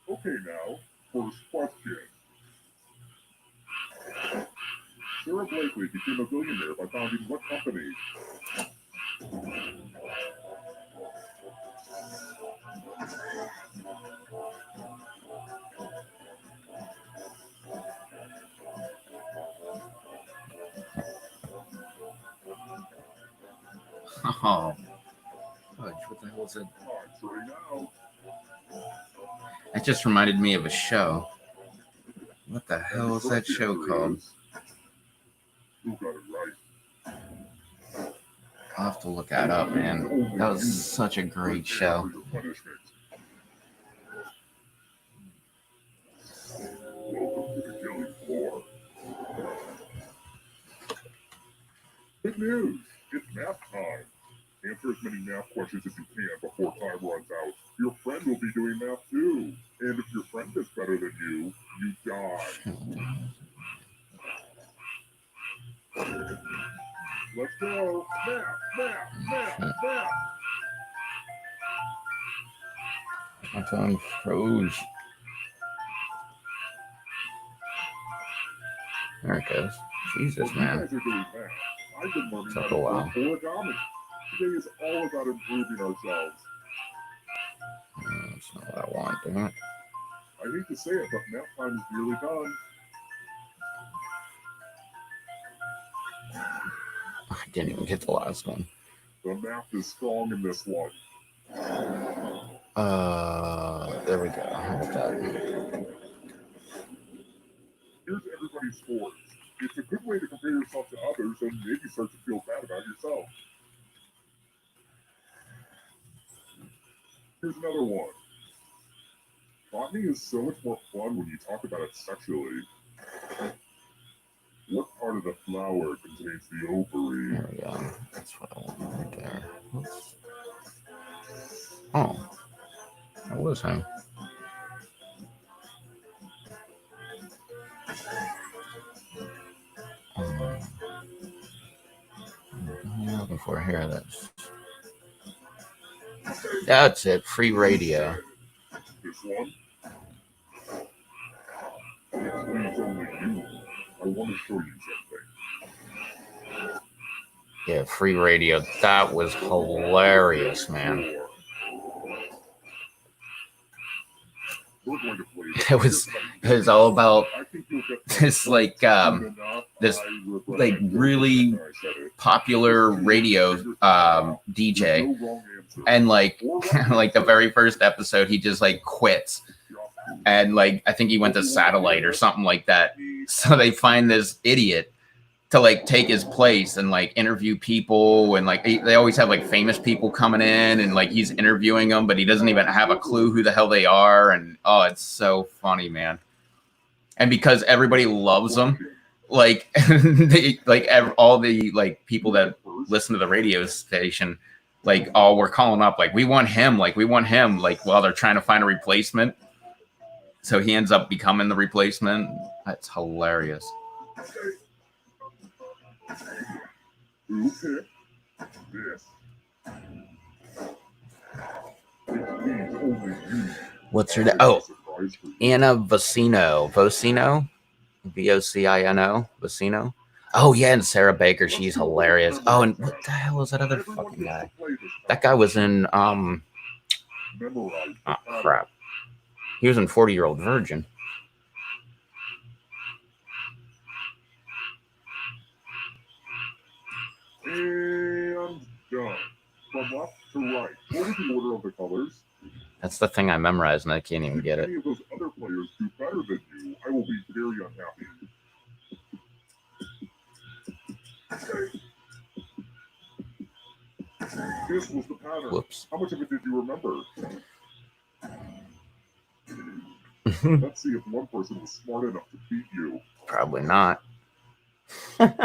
Okay, now, first question. Sarah Blakely became a billionaire by founding what company? Oh. Fudge, what the hell is that? Time's running out. That just reminded me of a show. What the hell is that show called? Who got it right? I'll have to look that up, man. That was such a great show. Welcome to the killing floor. Good news! It's math time. Answer as many math questions as you can before time runs out. Your friend will be doing math too. And if your friend is better than you, you die. Let's go. Math, math, math, math. My phone froze. There it goes. Jesus, Well, man. you guys are doing math. I've been learning Took how a to while. work origami. Today is all about improving ourselves. That's not what I want, damn it. I hate to say it, but math time is nearly done. I didn't even get the last one. The math is strong in this one. There we go. How about that? Here's everybody's scores. It's a good way to compare yourself to others and maybe start to feel bad about yourself. Here's another one. Botany is so much more fun when you talk about it sexually. What part of the flower contains the ovary? There we go. That's what I want right there. Oops. Oh. That was him. What am I looking for here? That's it. Free radio. This one? Please only you. I want to show you something. Yeah, free radio. That was hilarious, man. We're going to play It was all about this this really popular radio DJ, and like the very first episode he just like quits, and like I think he went to satellite or something like that, so they find this idiot to like take his place and like interview people, and like they always have like famous people coming in and like he's interviewing them, but he doesn't even have a clue who the hell they are. And oh, it's so funny, man. And because everybody loves him, like all the like people that listen to the radio station, like, oh, we're calling up, like we want him, like while they're trying to find a replacement. So he ends up becoming the replacement. That's hilarious. Who picked this? What's her name? Oh, Anna Vocino. Vocino? Vocino? Vocino? Oh, yeah, and Sarah Baker. She's hilarious. Oh, and what the hell is that other fucking guy? That guy was in, oh, crap. He was in 40-Year-Old Virgin. And done. From left to right. What was the order of the colors? That's the thing I memorized, and I can't even get it. If any of those other players do better than you, I will be very unhappy. This was the pattern. Whoops. How much of it did you remember? Let's see if one person was smart enough to beat you. Probably not. Gross.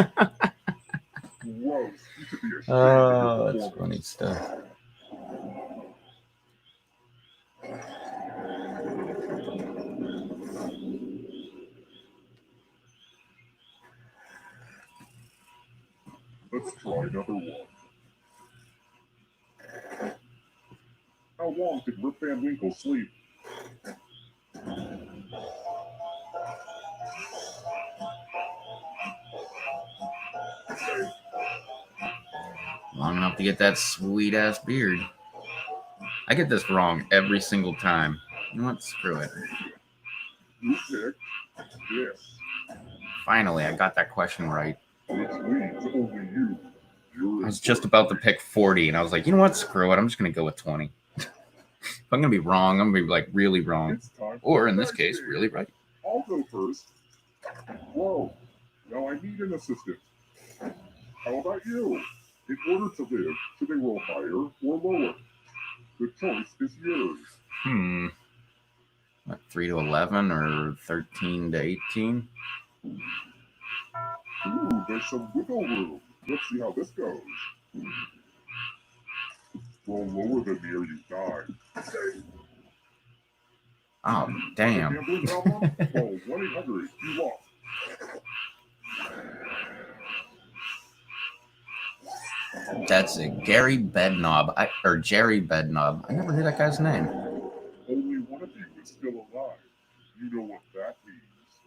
You should be ashamed Oh, of your that's funny stuff. Let's try another one. How long did Rip Van Winkle sleep? Long enough to get that sweet ass beard. I get this wrong every single time. You know what? Screw it. You picked this. Finally, I got that question right. Which leads only you. I was just about to pick 40, and I was like, you know what? Screw it. I'm just going to go with 20. If I'm going to be wrong, I'm going to be like really wrong. Or in this case, really right. I'll go first. Whoa. Now I need an assistant. How about you? In order to live, should they roll higher or lower? The choice is yours. What, 3 to 11 or 13 to 18? Ooh, there's some wiggle room. Let's see how this goes. Roll lower than me or you die. Oh, damn. Gambling problem? Call 1-800. You lost. That's it. Gary Bednob. Or Jerry Bednob. I never heard that guy's name. Only one of you is still alive. You know what that means.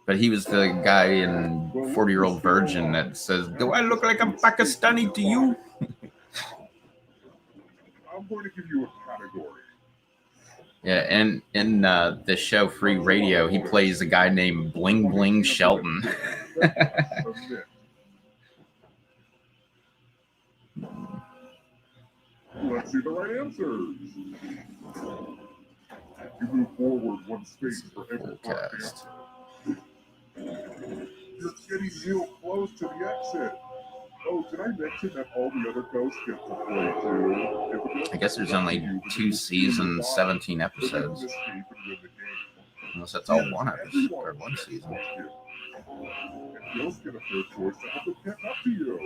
But he was the guy in 40-Year-Old Virgin that says, do I look like I'm Pakistani to you? I'm going to give you a category. Yeah, and in the show Free Radio, he plays a guy named Bling Bling Shelton. Let's see the right answers. You move forward one space for every Cast. You're getting real close to the exit. Oh, did I mention that all the other ghosts get to play too? I guess there's only 2 seasons, 17 episodes. Unless that's all one episode or one season. And ghosts get a fair choice to have them catch up to you.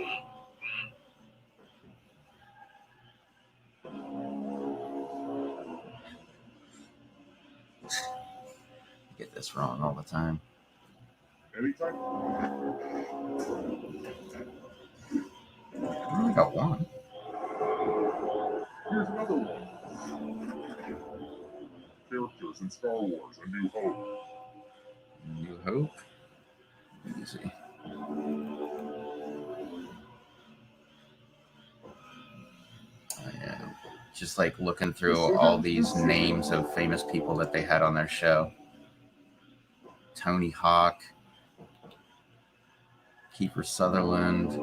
Get this wrong all the time. Anytime. I only got one. Here's another one. Characters in Star Wars: A New Hope. New Hope? Let me see. Oh, yeah. Just like looking through all these names of famous people that they had on their show. Tony Hawk, Kiefer Sutherland. I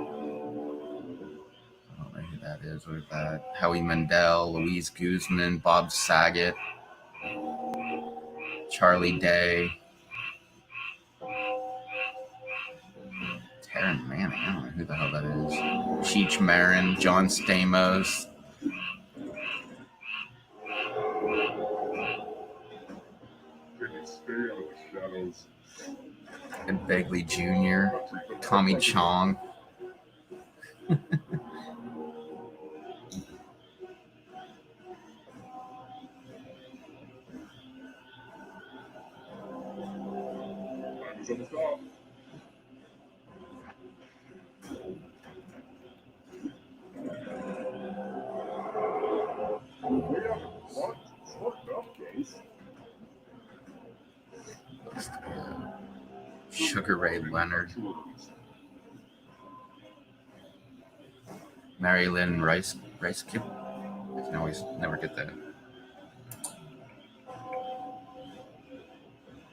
don't know who that is. What is that? Howie Mandel, Louise Guzman, Bob Saget, Charlie Day, Taryn Manning. I don't know who the hell that is. Cheech Marin, John Stamos. Can you stay out of the shadows? Ed Begley Jr., Tommy Chong. Time is almost up. Way out in front. Smart enough, Ghost. Sugar Ray Leonard. Mary Lynn Rice Kip. I can always never get that.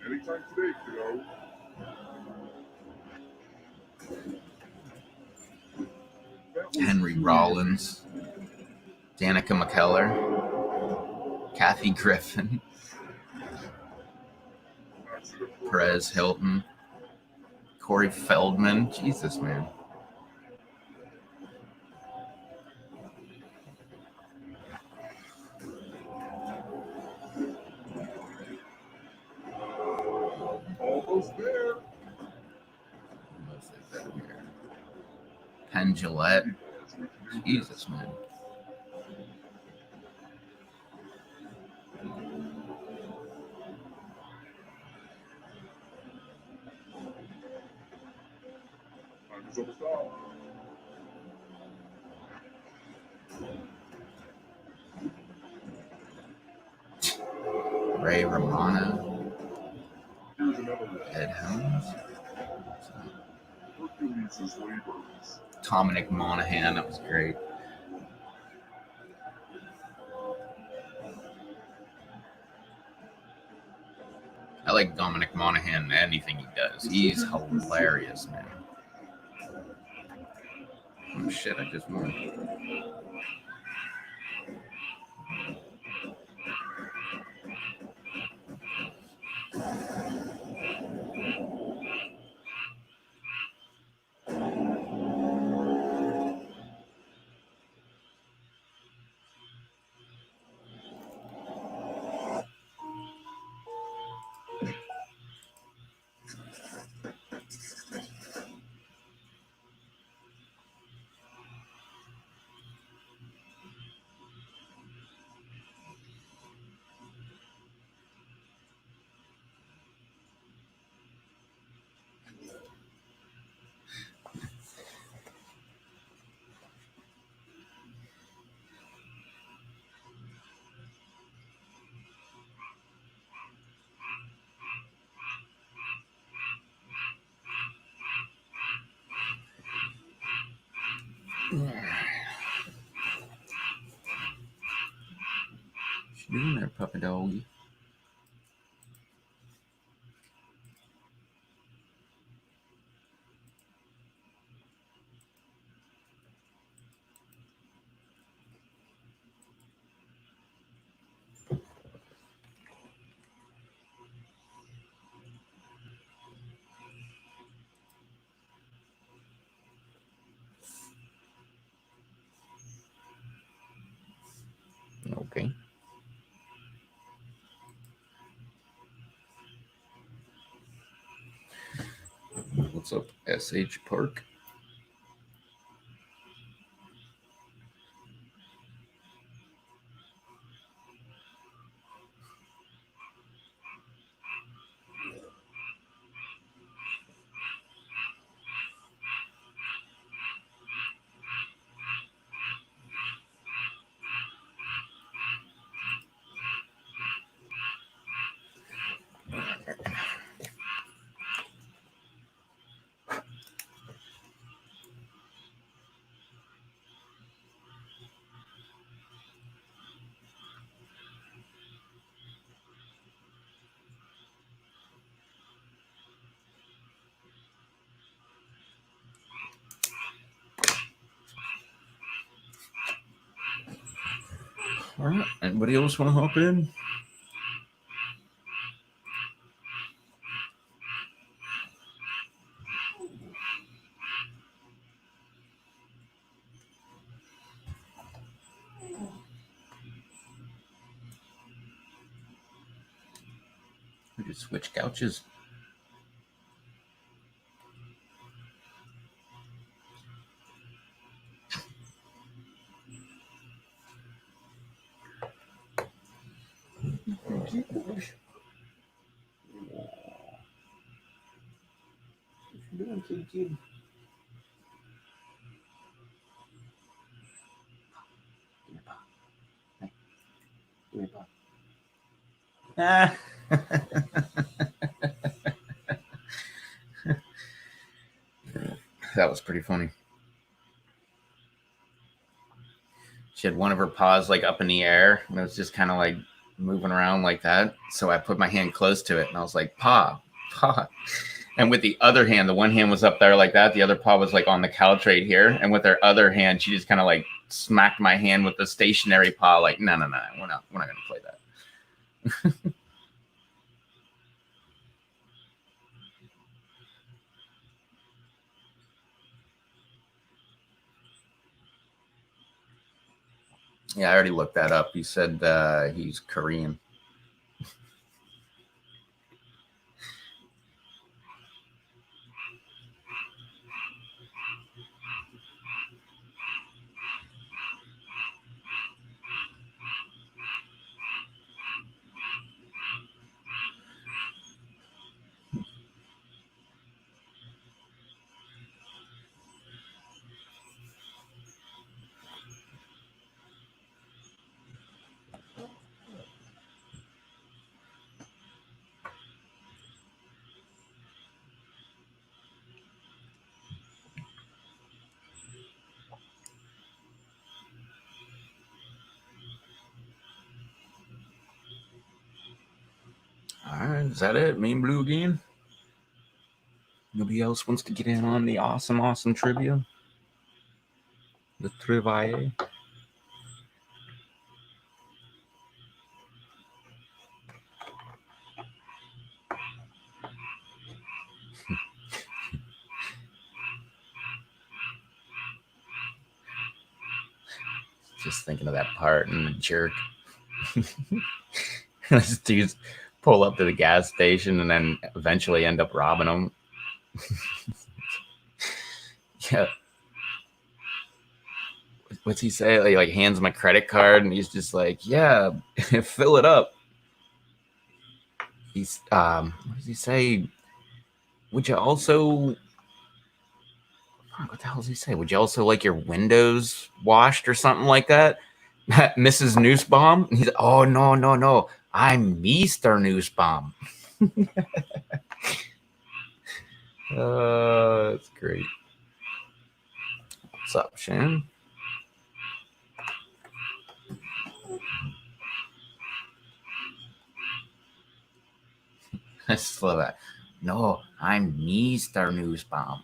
Anytime today, kiddo. Henry Rollins. Danica McKellar. Kathy Griffin. Perez Hilton. Corey Feldman. Jesus, man. Almost there. Penn Jillette. Jesus, man. Time is almost up. Ray Romano. Here's another one. Ed Helms. Hercules' labors. Dominic Monaghan. That was great. I like Dominic Monaghan in anything he does. He's hilarious, man. Oh shit, I just won. What you doing there, puppy doggy? Okay. What's up, SH Park? All right. Anybody else want to hop in? You switch couches. Ah. That was pretty funny. She had one of her paws like up in the air, and it was just kind of like moving around like that. So I put my hand close to it, and I was like, paw, paw. And with the other hand, the one hand was up there like that. The other paw was like on the couch right here. And with her other hand, she just kind of like smacked my hand with the stationary paw. Like, no, we're not going to play that. Yeah, I already looked that up. He said he's Korean. All right, is that it? Me and Blue again? Nobody else wants to get in on the awesome trivia? The trivia? Just thinking of that part and the jerk. These dudes pull up to the gas station and then eventually end up robbing them. Yeah. What's he say? He like hands him a credit card and he's just like, yeah, fill it up. He's what does he say? Would you also, what the hell does he say? Would you also like your windows washed or something like that? Mrs. Nussbaum? And he's like, oh no. I'm Mr. Nussbaum. That's great. What's up, Shannon? I just love that. No, I'm Mr. Nussbaum.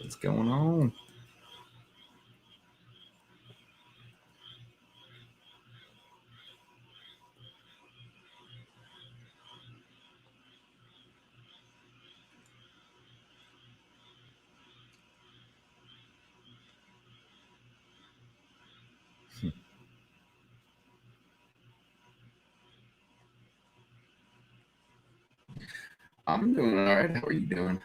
What's going on? I'm doing all right. How are you doing?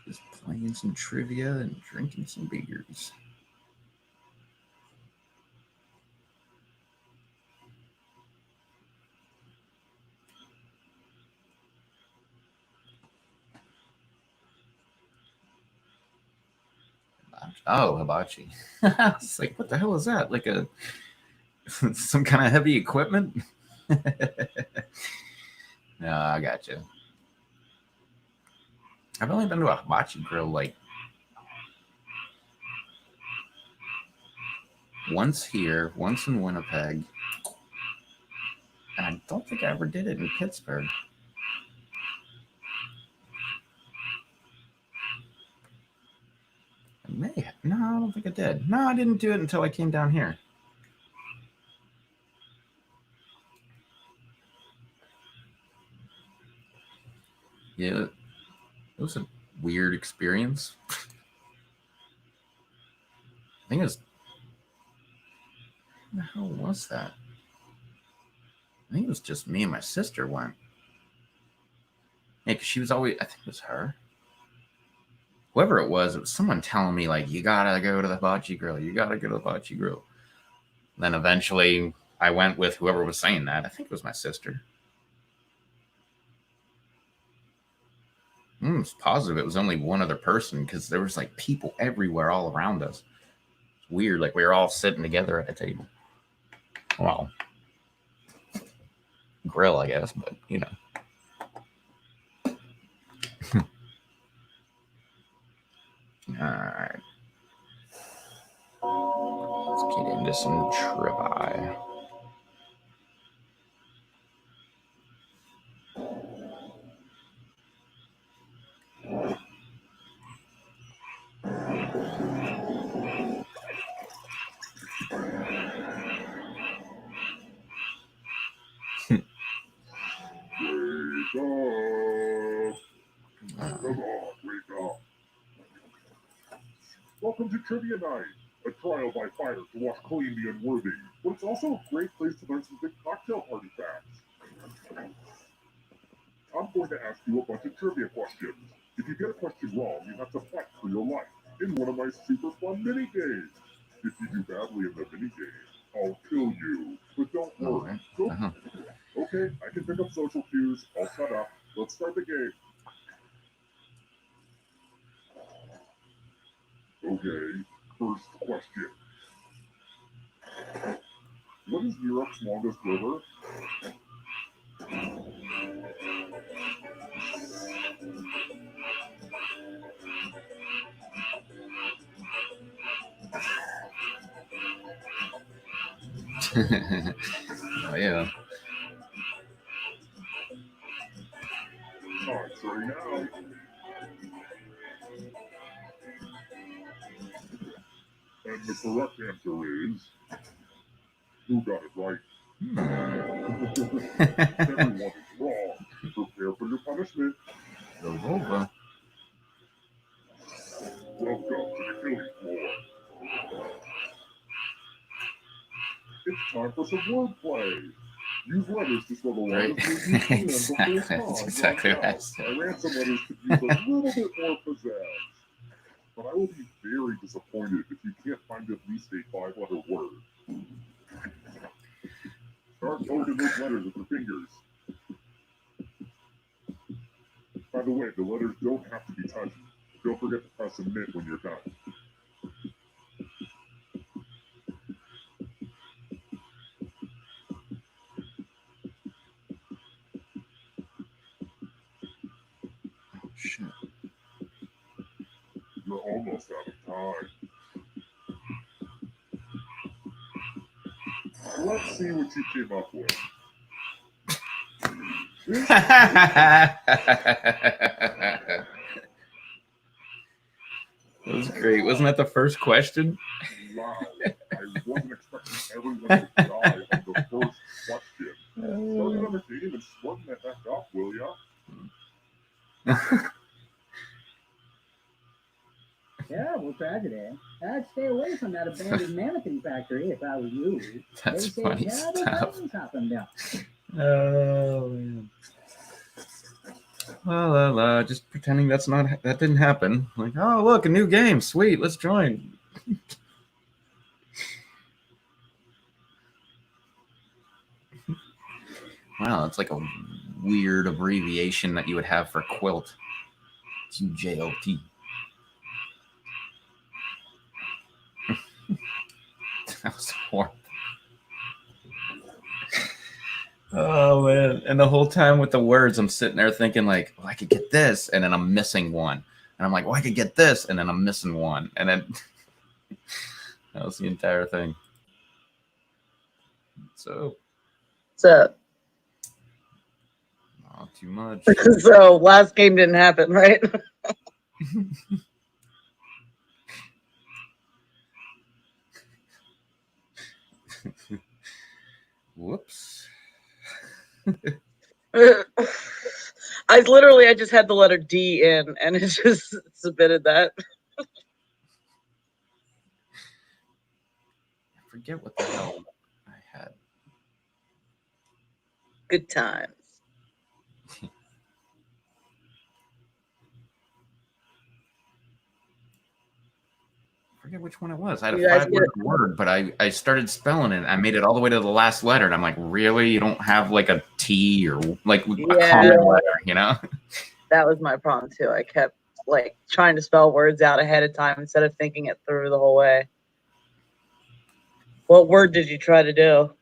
Just playing some trivia and drinking some beers. Oh, hibachi. I was like, what the hell is that? Like a some kind of heavy equipment? No, I got you. I've only been to a hibachi grill like once here, once in Winnipeg, and I don't think I ever did it in Pittsburgh. I may have. No, I don't think I did. No, I didn't do it until I came down here. Yeah, it was a weird experience. I think it was. What the hell was that? I think it was just me and my sister went. Yeah, because she was always. I think it was her. Whoever it was someone telling me, like, you gotta go to the bocce grill. You gotta go to the bocce grill. Then eventually I went with whoever was saying that. I think it was my sister. I was positive it was only one other person because there was like people everywhere all around us. It's weird. Like we were all sitting together at a table. Well, grill, I guess, but you know. All right. Let's get into some trivia. Wake up! Come on, wake up! Welcome to Trivia Night, a trial by fire to watch clean the unworthy, but it's also a great place to learn some big cocktail party facts. I'm going to ask you a bunch of trivia questions. If you get a question wrong, you have to fight for your life in one of my super fun mini games. If you do badly in the mini game, I'll kill you. But don't worry. Uh-huh. Okay, I can pick up social cues. I'll shut up. Let's start the game. Okay, first question. What is Europe's longest river? Oh, yeah. Time's running out. And the correct answer is... Who got it right? Everyone is wrong. Prepare for your punishment. Goes over. Welcome to the killing floor. It's time for some wordplay. Use letters to spell the Right. longest word you can Exactly. before That's time exactly runs what I out. said. My ransom letters could use a little bit more pizzazz. But I will be very disappointed if you can't find at least a 5-letter word. Start coding those letters with your fingers. By the way, the letters don't have to be touched. Don't forget to press submit when you're done. Shit. You're almost out of time. Let's see what you came up with. That was great. Wasn't that the first question? Wow, I wasn't expecting everyone to die on the first question. Start another game and smarten that back up, will ya? Terrible tragedy. I'd stay away from that abandoned mannequin factory if I was you. That's They say funny terrible stuff. things happen down. Oh man. La, just pretending that didn't happen. Like, oh look, a new game, sweet, let's join. Wow, it's like a weird abbreviation that you would have for quilt. It's UJLT. That was horrible. Oh man! And the whole time with the words, I'm sitting there thinking like, well, I could get this, and then I'm missing one, and I'm like, well, I could get this, and then I'm missing one, and then that was the entire thing. So, So, not too much. so last game didn't happen, right? Whoops. I just had the letter D in, and it just submitted that. I forget what the hell I had. Good times. I forget which one it was. I had You a guys 5-word word, but I started spelling it. I made it all the way to the last letter, and I'm like, really? You don't have like a T or like a common letter, you know? That was my problem too. I kept like trying to spell words out ahead of time instead of thinking it through the whole way. What word did you try to do?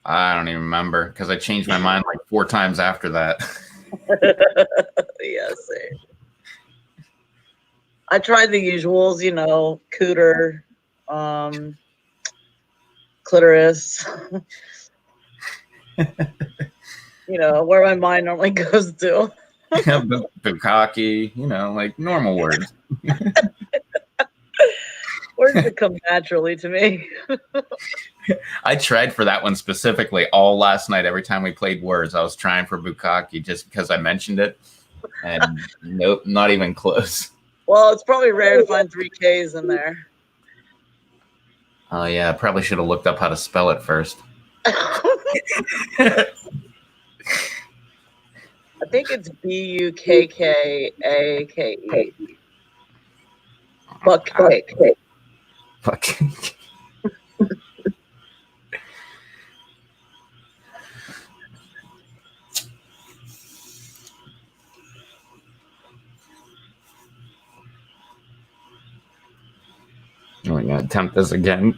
I don't even remember because I changed my mind like 4 times after that. Yeah, same. I tried the usuals, you know, cooter, clitoris. You know, where my mind normally goes to. Bukkake, you know, like normal words. Words that come naturally to me. I tried for that one specifically all last night. Every time we played words, I was trying for bukkake just because I mentioned it. And nope, not even close. Well, it's probably rare to find 3 Ks in there. Oh, yeah. I probably should have looked up how to spell it first. I think it's Bukkake. Bukkake. Fuck. I'm going to attempt this again.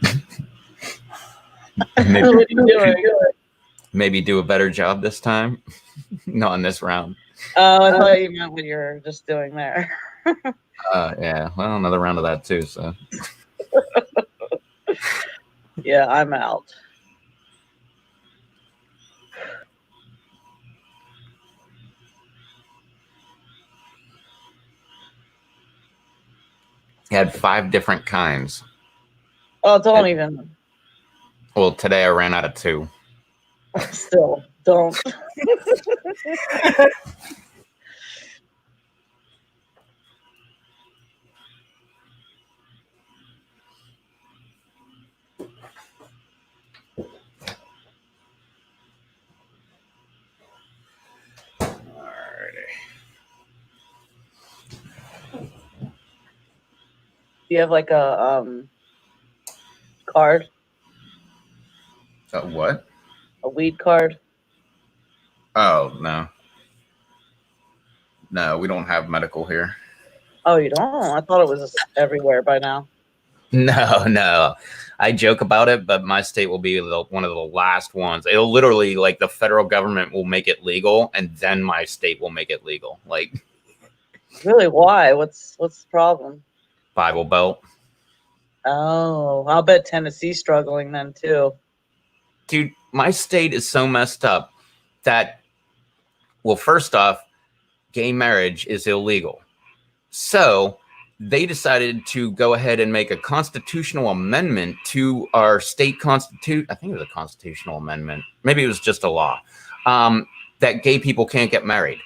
Maybe do a better job this time. Not in this round. Oh, I thought you meant what you were just doing there. Yeah, well, another round of that too, so. Yeah, I'm out. He had 5 different kinds. Oh, don't even. Well, today I ran out of 2. Still, don't. Do you have like a card? What? A weed card? Oh, no. No, we don't have medical here. Oh, you don't? I thought it was everywhere by now. No. I joke about it, but my state will be one of the last ones. It'll literally, like, the federal government will make it legal, and then my state will make it legal. Like, really? Why? What's the problem? Bible Belt. Oh, I'll bet Tennessee's struggling then too. Dude, my state is so messed up that, well, first off, gay marriage is illegal. So they decided to go ahead and make a constitutional amendment to our state constitution. I think it was a constitutional amendment. Maybe it was just a law that gay people can't get married.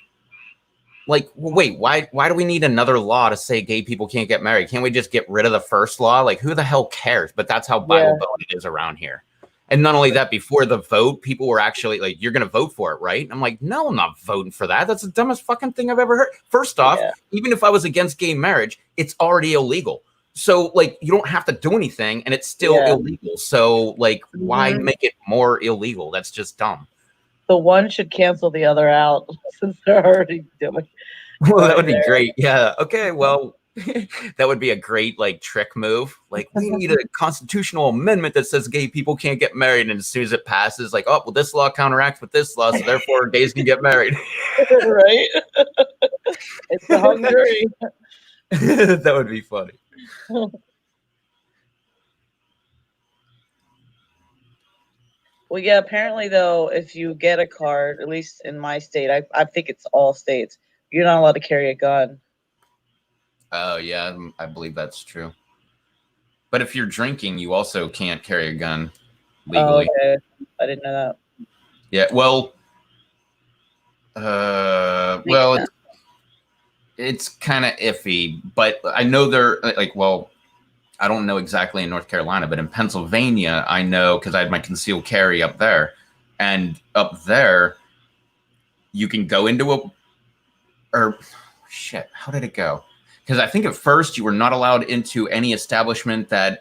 Like, wait, why do we need another law to say gay people can't get married? Can't we just get rid of the first law? Like, who the hell cares? But that's how Bible Belt it is around here. And not only that, before the vote, people were actually like, you're going to vote for it, right? I'm like, no, I'm not voting for that. That's the dumbest fucking thing I've ever heard. First off, even if I was against gay marriage, it's already illegal. So, like, you don't have to do anything, and it's still illegal. So, like, why make it more illegal? That's just dumb. The one should cancel the other out since they're already doing. Well, that would be great. Yeah. Okay. Well, that would be a great like trick move. Like, we need a constitutional amendment that says gay people can't get married, and as soon as it passes, like, oh, well, this law counteracts with this law, so therefore gays can get married. Right? It's the hung jury. That would be funny. Well, yeah, apparently, though, if you get a card, at least in my state, I think it's all states, you're not allowed to carry a gun. Oh, yeah, I believe that's true. But if you're drinking, you also can't carry a gun legally. Oh, okay. I didn't know that. Yeah, well, Well, it's kind of iffy, but I know they're like, well, I don't know exactly in North Carolina, but in Pennsylvania, I know because I had my concealed carry up there, and up there, you can go into or shit, how did it go? Because I think at first you were not allowed into any establishment that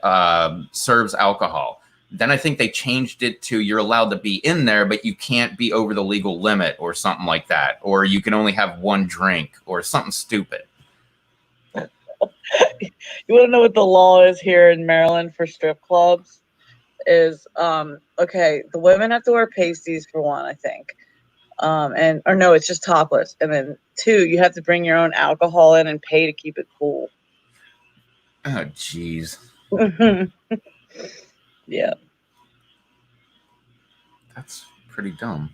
serves alcohol. Then I think they changed it to you're allowed to be in there, but you can't be over the legal limit or something like that. Or you can only have one drink or something stupid. You want to know what the law is here in Maryland for strip clubs? Is okay, the women have to wear pasties for one, I think. Or no, it's just topless. And then 2, you have to bring your own alcohol in and pay to keep it cool. Oh, jeez. Yeah. That's pretty dumb.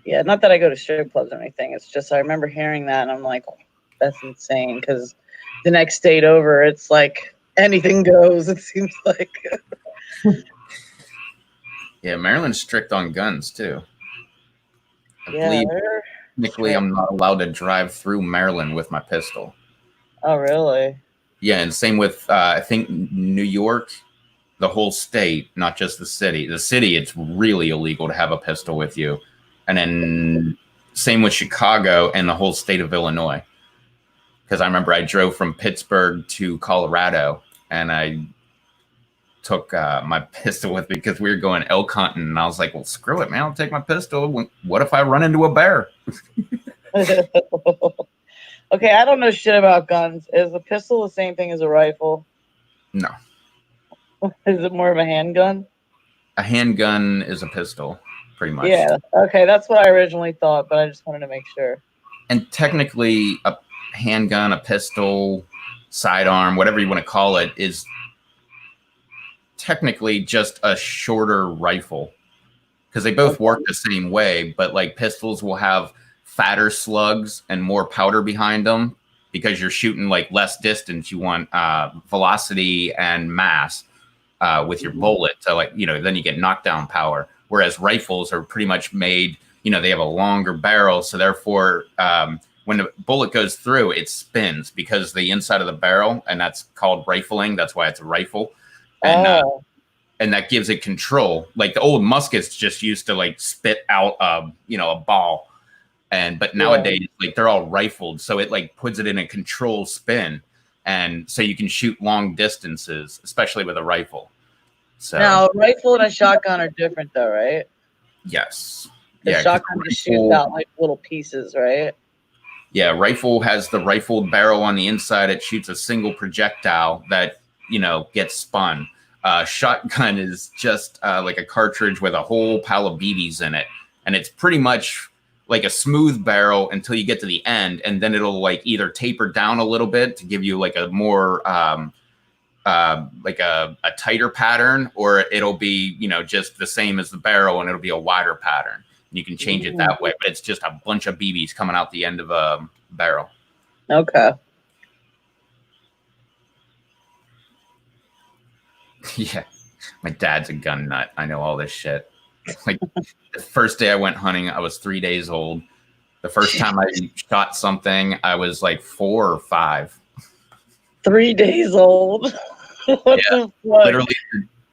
Yeah, not that I go to strip clubs or anything. It's just I remember hearing that and I'm like, that's insane. Because the next state over, it's like anything goes, it seems like. Yeah, Maryland's strict on guns, too. I Yeah, believe they're technically I'm not allowed to drive through Maryland with my pistol. Oh, really? Yeah, and same with, I think, New York, the whole state, not just the city. The city, it's really illegal to have a pistol with you. And then same with Chicago and the whole state of Illinois. Because I remember I drove from Pittsburgh to Colorado, and I took my pistol with me because we were going elk hunting. And I was like, well, screw it, man. I'll take my pistol. What if I run into a bear? Okay, I don't know shit about guns. Is a pistol the same thing as a rifle? No. Is it more of a handgun? A handgun is a pistol, pretty much. Yeah. Okay, that's what I originally thought, but I just wanted to make sure. And technically, a handgun, a pistol, sidearm, whatever you want to call it, is technically just a shorter rifle. Because they both work the same way, but like pistols will have fatter slugs and more powder behind them because you're shooting like less distance. You want velocity and mass with your bullet. So like, then you get knockdown power. Whereas rifles are pretty much made, they have a longer barrel. So therefore, when the bullet goes through, it spins because the inside of the barrel, and that's called rifling. That's why it's a rifle. And that gives it control. Like the old muskets just used to like spit out, a ball. But nowadays, like they're all rifled, so it like puts it in a control spin, and so you can shoot long distances, especially with a rifle. So now, a rifle and a shotgun are different, though, right? Yes. The shotgun just shoots out like little pieces, right? Yeah, rifle has the rifled barrel on the inside. It shoots a single projectile that gets spun. Shotgun is just like a cartridge with a whole pile of BBs in it, and it's pretty much like a smooth barrel until you get to the end, and then it'll like either taper down a little bit to give you like a more like a tighter pattern, or it'll be just the same as the barrel and it'll be a wider pattern. And you can change it that way, but it's just a bunch of BBs coming out the end of a barrel. Okay. Yeah, my dad's a gun nut. I know all this shit. Like the first day I went hunting, I was 3 days old. The first time I shot something, I was like 4 or 5. 3 days old. What the fuck? Literally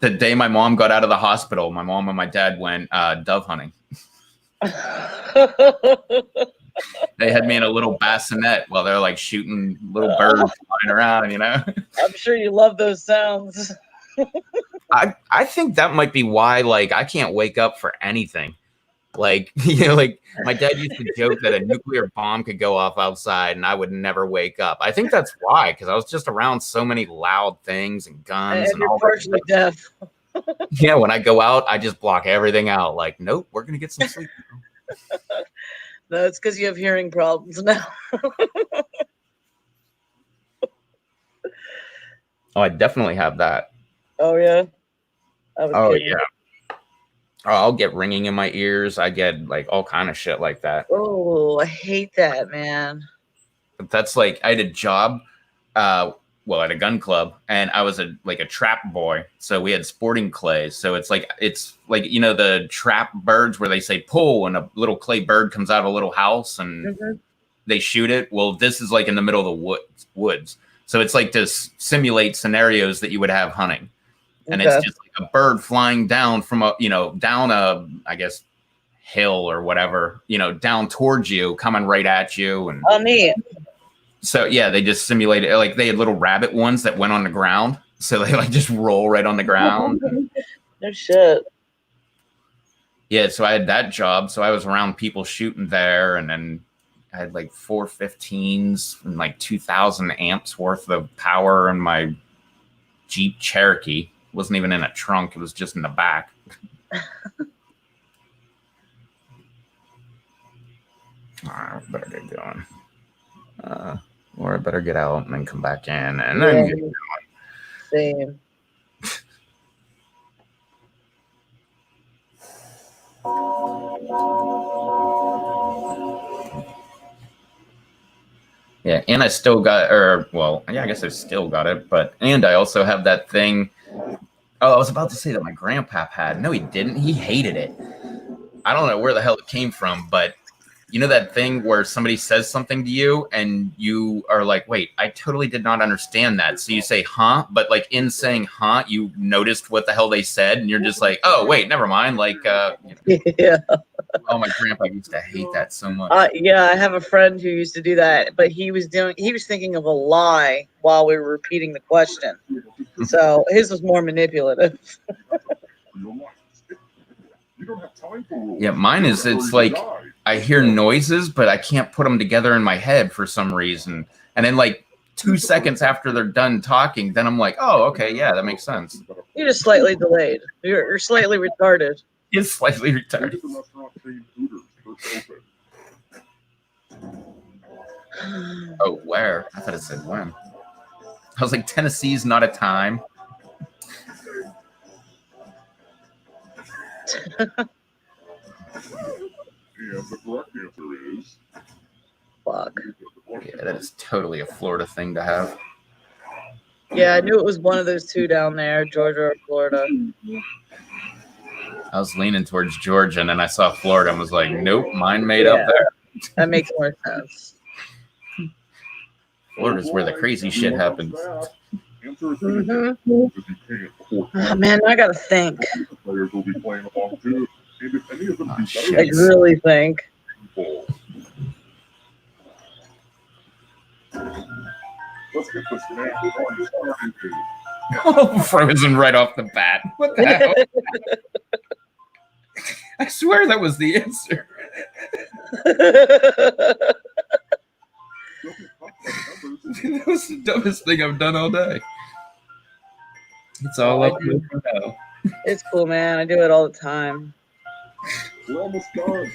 the day my mom got out of the hospital, my mom and my dad went dove hunting. They had me in a little bassinet while they're like shooting little birds flying around, I'm sure you love those sounds. I think that might be why, like, I can't wake up for anything. Like, like my dad used to joke that a nuclear bomb could go off outside and I would never wake up. I think that's why, because I was just around so many loud things and guns and you're all partially deaf. Yeah, when I go out, I just block everything out. Like, nope, we're gonna get some sleep. No, it's because you have hearing problems now. Oh, I definitely have that. Oh yeah. Oh yeah. Oh, I'll get ringing in my ears. I get like all kind of shit like that. Oh, I hate that, man. But that's like I had a job at a gun club, and I was a trap boy. So we had sporting clay. So it's like the trap birds where they say pull and a little clay bird comes out of a little house and they shoot it. Well, this is like in the middle of the woods. So it's like to simulate scenarios that you would have hunting. And it's just like a bird flying down from down a, I guess, hill or whatever, down towards you, coming right at you. And neat. So yeah, they just simulated, like they had little rabbit ones that went on the ground. So they like just roll right on the ground. No shit. Yeah, so I had that job. So I was around people shooting there, and then I had like 415s and like 2,000 amps worth of power in my Jeep Cherokee. It wasn't even in a trunk. It was just in the back. All right, we better get going. Or I better get out and then come back in and then get going. Same. Yeah, and I still got, I guess I still got it, and I also have that thing. Oh, I was about to say that my grandpa had. No, he didn't. He hated it. I don't know where the hell it came from, but you know that thing where somebody says something to you and you are like, wait, I totally did not understand that. So you say, huh? But like in saying, huh, you noticed what the hell they said. And you're just like, oh, wait, never mind. Like, yeah. Oh, my grandpa used to hate that so much. Yeah, I have a friend who used to do that, but he was thinking of a lie while we were repeating the question. So his was more manipulative. Yeah, mine is, it's like I hear noises, but I can't put them together in my head for some reason. And then like 2 seconds after they're done talking, then I'm like, oh, okay, yeah, that makes sense. You're just slightly delayed. You're slightly retarded. It's slightly retarded. Oh, where? I thought it said when. I was like, Tennessee's not a time. And the correct answer is... Fuck. Yeah, that is totally a Florida thing to have. Yeah, I knew it was one of those two down there, Georgia or Florida. I was leaning towards Georgia, and then I saw Florida and was like, nope, mine made up there. That makes more sense. Florida's where the crazy shit happens. Oh, man, I gotta think. Players will be playing along too. And if any of them do shit. better, I really think. Let's get this man started. Oh, frozen right off the bat. What the hell? I swear that was the answer. That was the dumbest thing I've done all day. It's all up to now. It's cool, man. I do it all the time. We're almost done.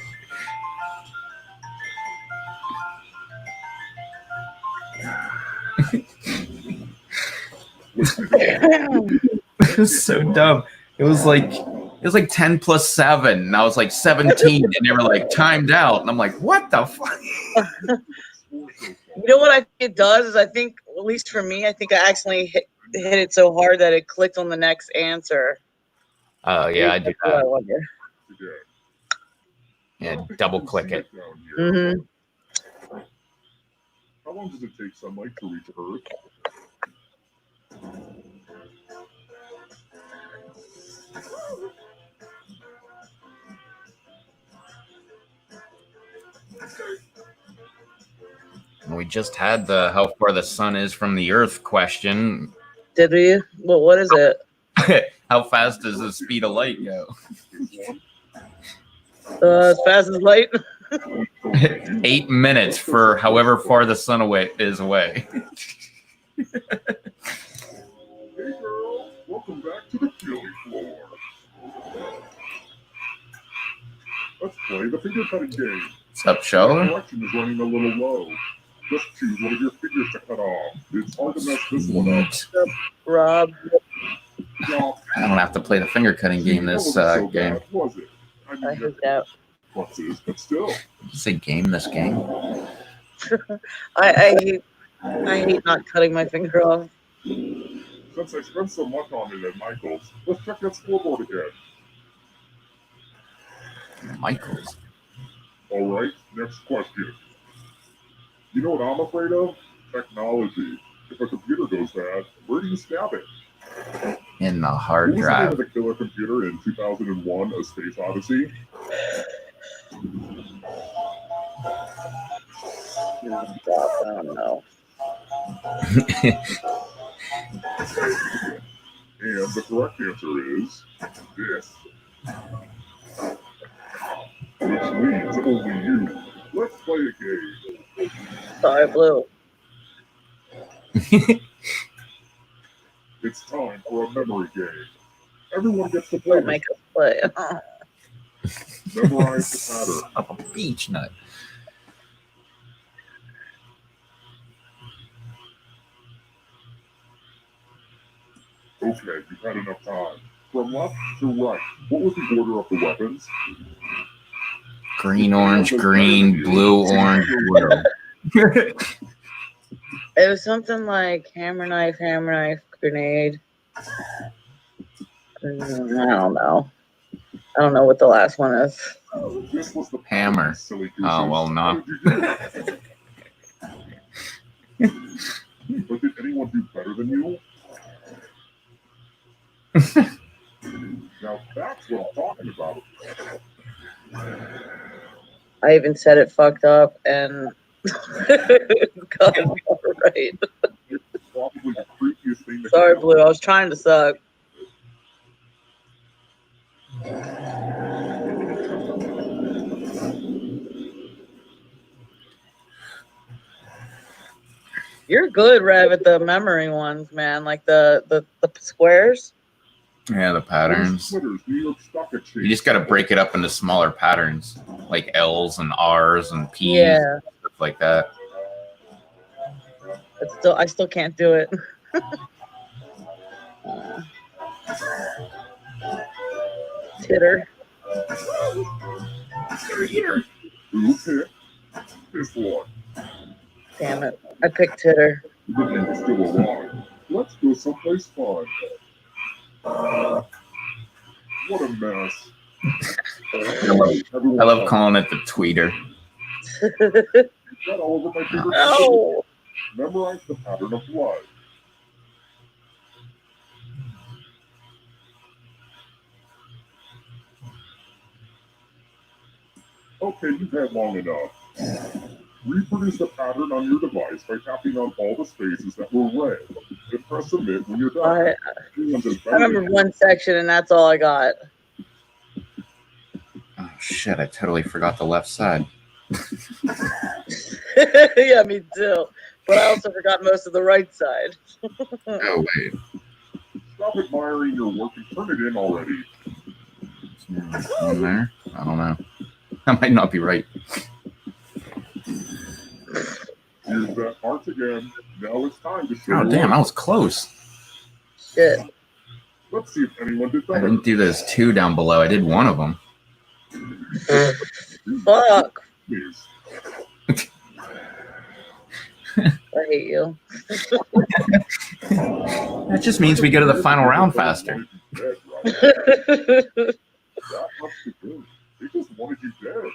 It was so dumb. It was like 10 plus 7, and I was like 17, and they were like timed out, and I'm like, what the fuck? You know what I think it does is I think, at least for me, I think I accidentally hit it so hard that it clicked on the next answer. Oh yeah, I do I that. wonder. Yeah, double click it. Mm-hmm. How long does it take sunlight to reach Earth? We just had the how far the sun is from the Earth question. Did we? Well, what is it? How fast does the speed of light go? As fast as light? 8 minutes for however far the sun is away. Hey girl, welcome back to the killing floor. Let's play the finger cutting game. What's up, The Charlotte? collection is running a little low. Just choose one of your fingers to cut off. It's hard to mess this one up. Rob. Well, I don't have to play the finger cutting game this that wasn't so game. bad, was it? I I mean, hate that. pluses, but still. Did you say game this game? I hate not cutting my finger off. Since I spent so much on it at Michael's, let's check that scoreboard again. Michael's. Alright, next question. You know what I'm afraid of? Technology. If a computer goes bad, where do you stab it? In the hard What was the name drive. of the killer computer in 2001: A Space Odyssey? I don't know. And the correct answer is this. Which means only you. Let's play a game. Sorry, Blue. It's time for a memory game. Everyone gets to play Don't make us play. Memorize the pattern. Son of a beach nut. Okay, you've had enough time. From left to right, what was the order of the weapons? Green, orange, green, blue, orange, blue. It was something like hammer knife, grenade. I don't know. I don't know what the last one is. This was the Hammer. silly gooses. Oh, well, no. How did you do? But did anyone do better than you? Now that's what I'm talking about. I even said it fucked up and got it all right. It's probably the creepiest thing that Sorry, Blue. I was trying to suck. You're good, Rev, at the memory ones, man. Like the squares. Yeah, the patterns. Twitters, New York Stock Exchange. You just got to break it up into smaller patterns, like L's and R's and P's, Yeah, stuff like that. but I still can't do it. Titter. Who picked this one? Damn it. I picked Titter. The name is still alive. Let's go someplace fun. What a mess. I love calling it the tweeter. Got all over my favorite No. Memorize the pattern of blood. Okay, you've had long enough. Reproduce the pattern on your device by tapping on all the spaces that were red. And press submit when you're done. I remember one section and that's all I got. Oh, shit, I totally forgot the left side. Yeah, me too. But I also forgot most of the right side. Oh, wait. Stop admiring your work and turn it in already. One there? I don't know. That might not be right. Here's that part again. Now it's time to show Oh, damn, I was close. Shit. Let's see if anyone did I better. didn't do those two down below. I did one of them. Fuck. Please. I hate you. That just means we go to the final round faster. That much to do. They just wanted you dead.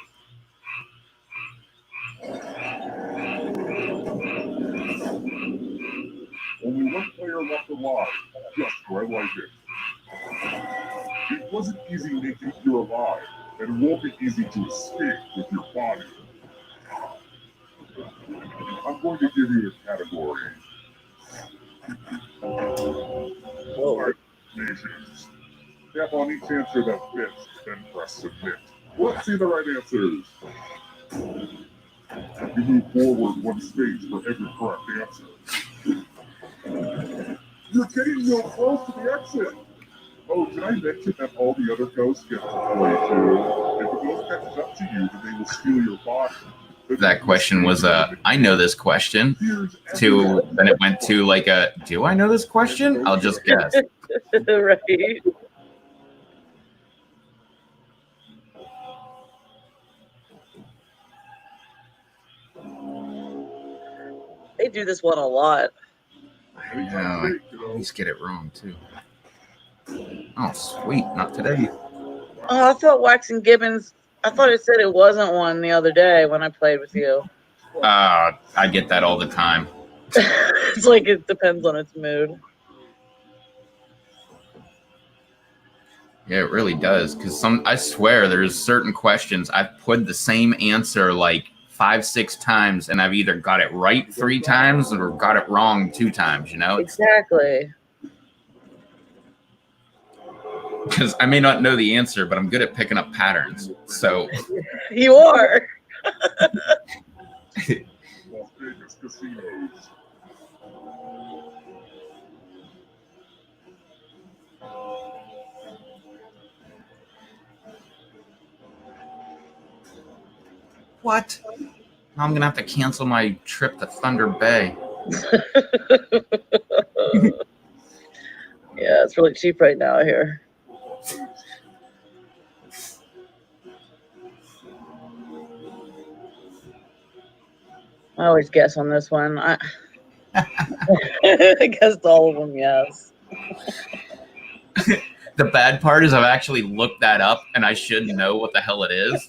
Only one player left alive. Just how I like it. It wasn't easy making you alive, and it won't be easy to escape with your body. I'm going to give you a category. Whoa. Nations. Tap on each answer that fits, then press submit. Let's see the right answers. You move forward one space for every correct answer. You're getting real close to the exit. Oh, did I mention that all the other ghosts get to play too? If a ghost catches up to you, then they will steal your body. That question was I know this question, to then it went to like a do I know this question? I'll just guess. Right. They do this one a lot. I Yeah, I always get it wrong too. Oh, sweet. Not today. Oh, I thought Wax and Gibbons. I thought it said it wasn't one the other day when I played with you. I get that all the time. It's like it depends on its mood. Yeah, it really does. Because I swear there's certain questions I've put the same answer like 5-6 times, and I've either got it right 3 times or got it wrong 2 times. You know, Exactly. because I may not know the answer, but I'm good at picking up patterns. So You are. Las Vegas casinos. what? Now I'm gonna have to cancel my trip to Thunder Bay. Yeah, it's really cheap right now here. I always guess on this one. I guessed all of them, yes. The bad part is I've actually looked that up, and I should know what the hell it is.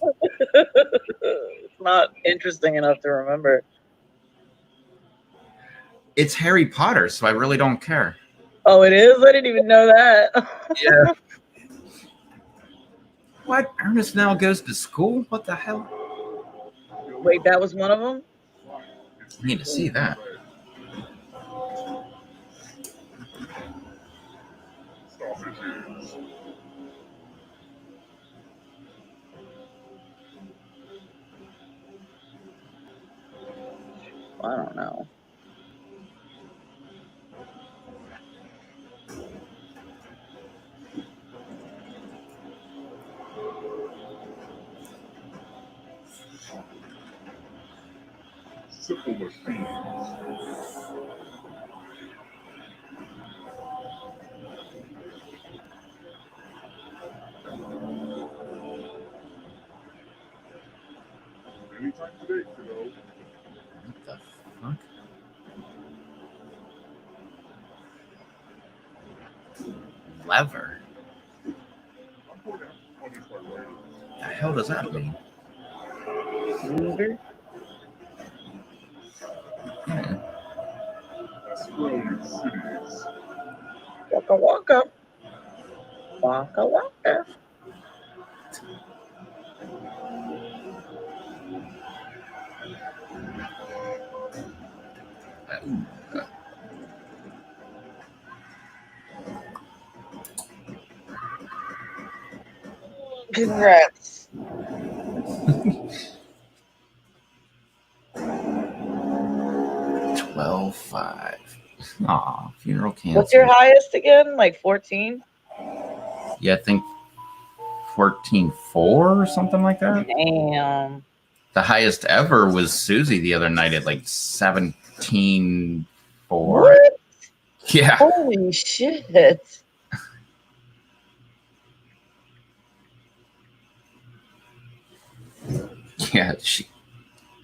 It's not interesting enough to remember. It's Harry Potter, so I really don't care. Oh, it is? I didn't even know that. Yeah. What? Ernest now goes to school? What the hell? Wait, that was one of them? I need to see that. Sausages. I don't know. Simple machines. Anytime today, kiddo. What the fuck? Lever? I'm going to have to punish my writer. The hell does that mean? Loser? Yeah. Australian cities. Waka waka. Waka waka. Congrats. 12-5. Aw, funeral canceled. What's your highest again? Like 14? Yeah, I think 14-4 or something like that. Damn. The highest ever was Susie the other night at like 17-4. What? Yeah. Holy shit. Yeah,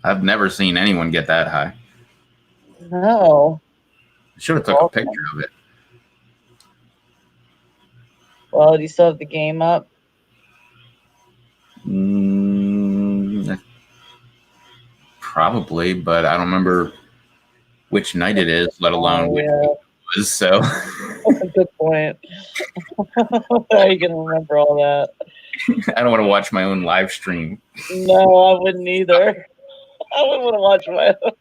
I've never seen anyone get that high. No. I should have took a picture of it. Well, do you still have the game up? Probably, but I don't remember which night it is, let alone which yeah. it was. So That's a good point. How are you gonna remember all that? I don't want to watch my own live stream. No, I wouldn't either. I wouldn't want to watch my own.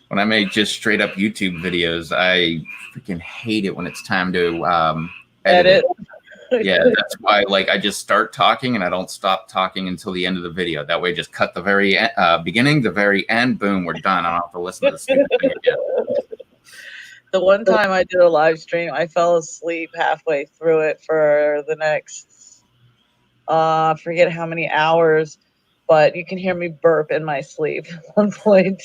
When I make just straight up YouTube videos, I freaking hate it when it's time to edit. Yeah, that's why like I just start talking and I don't stop talking until the end of the video. That way, just cut the very beginning, the very end, boom, we're done. I don't have to listen to the stupid thing again. The one time I did a live stream, I fell asleep halfway through it for the next, I forget how many hours, but you can hear me burp in my sleep at one point.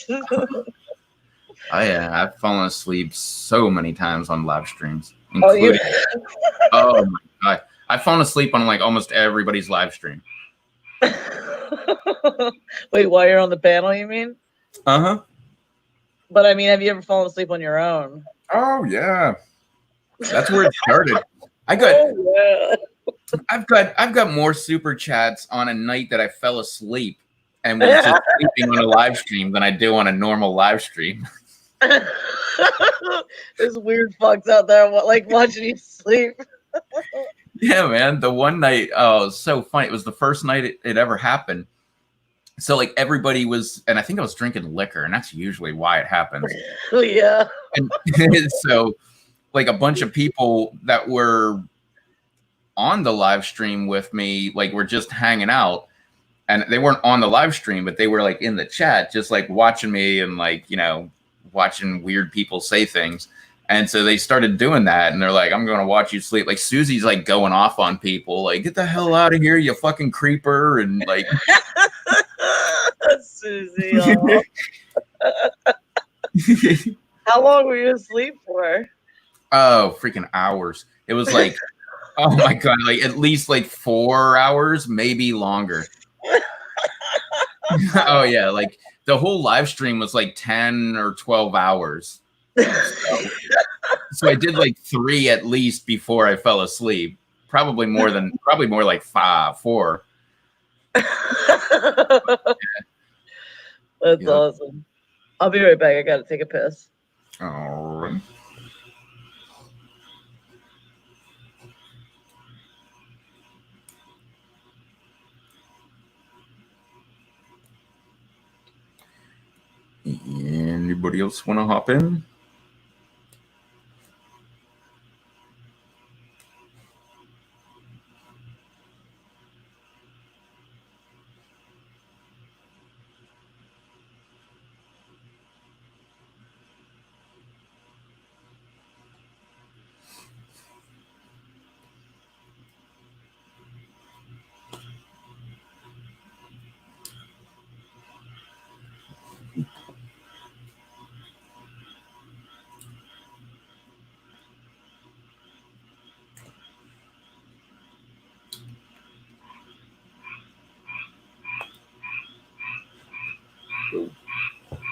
Oh yeah, I've fallen asleep so many times on live streams, Oh, you? including oh my god, I've fallen asleep on like almost everybody's live stream. Wait, while you're on the panel, you mean? Uh-huh. But I mean, have you ever fallen asleep on your own? Oh yeah, that's where it started. I've got more super chats on a night that I fell asleep and was just sleeping on a live stream than I do on a normal live stream. There's weird fucks out there like watching you sleep. Yeah, man. The one night, oh, it was so funny. It was the first night it ever happened. So like everybody was, and I think I was drinking liquor, and that's usually why it happens. Yeah. And so like a bunch of people that were on the live stream with me, like were just hanging out, and they weren't on the live stream, but they were like in the chat, just like watching me and like, you know, watching weird people say things. And so they started doing that, and they're like, I'm going to watch you sleep. Like Susie's like going off on people, like, get the hell out of here, you fucking creeper. And like, Susie. Oh. How long were you asleep for? Oh, freaking hours. It was like, oh my God, like at least like 4 hours, maybe longer. Oh yeah, like the whole live stream was like 10 or 12 hours. So I did like 3 at least before I fell asleep. Probably more like 4. That's Yep. awesome. I'll be right back. I gotta take a piss. All right. Anybody else want to hop in?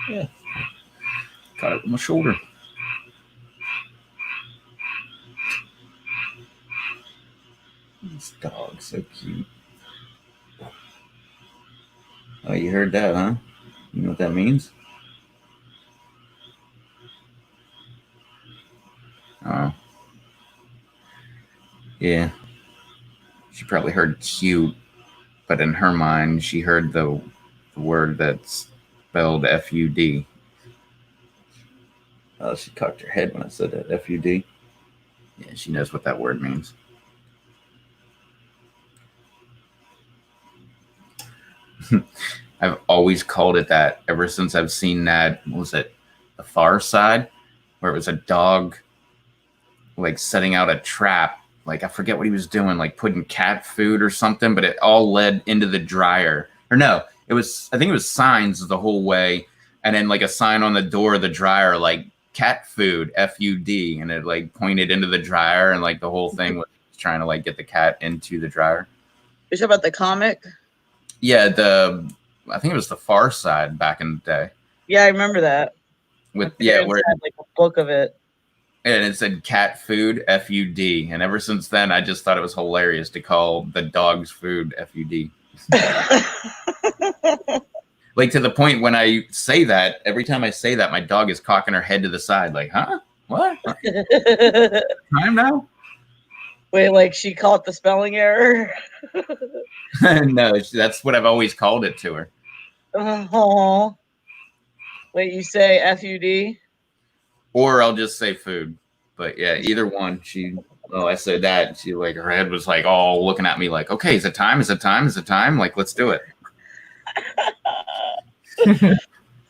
Yeah. Got it on my shoulder. This dog's so cute. Oh, you heard that, huh? You know what that means? Oh. Yeah. She probably heard cute, but in her mind, she heard the word that's spelled F-U-D. Oh, she cocked her head when I said that, F-U-D. Yeah, she knows what that word means. I've always called it that ever since I've seen that, what was it, The Far Side, where it was a dog like setting out a trap. Like I forget what he was doing, like putting cat food or something, but it all led into the dryer. Or no, I think it was signs the whole way, and then like a sign on the door of the dryer, like cat food, F-U-D, and it like pointed into the dryer, and like the whole thing was trying to like get the cat into the dryer. You talking about the comic? Yeah, I think it was The Far Side back in the day. Yeah, I remember that. With where it had, like a book of it. And it said cat food, F-U-D. And ever since then, I just thought it was hilarious to call the dog's food F-U-D. Like to the point when I say that, every time I say that, my dog is cocking her head to the side. Like, huh? What? Time now? Wait, like she caught the spelling error? No, that's what I've always called it to her. Oh. Wait, you say F-U-D? Or I'll just say food. But yeah, either one. I said that. She like her head was like all looking at me like, okay, is it time? Is it time? Is it time? Like, let's do it.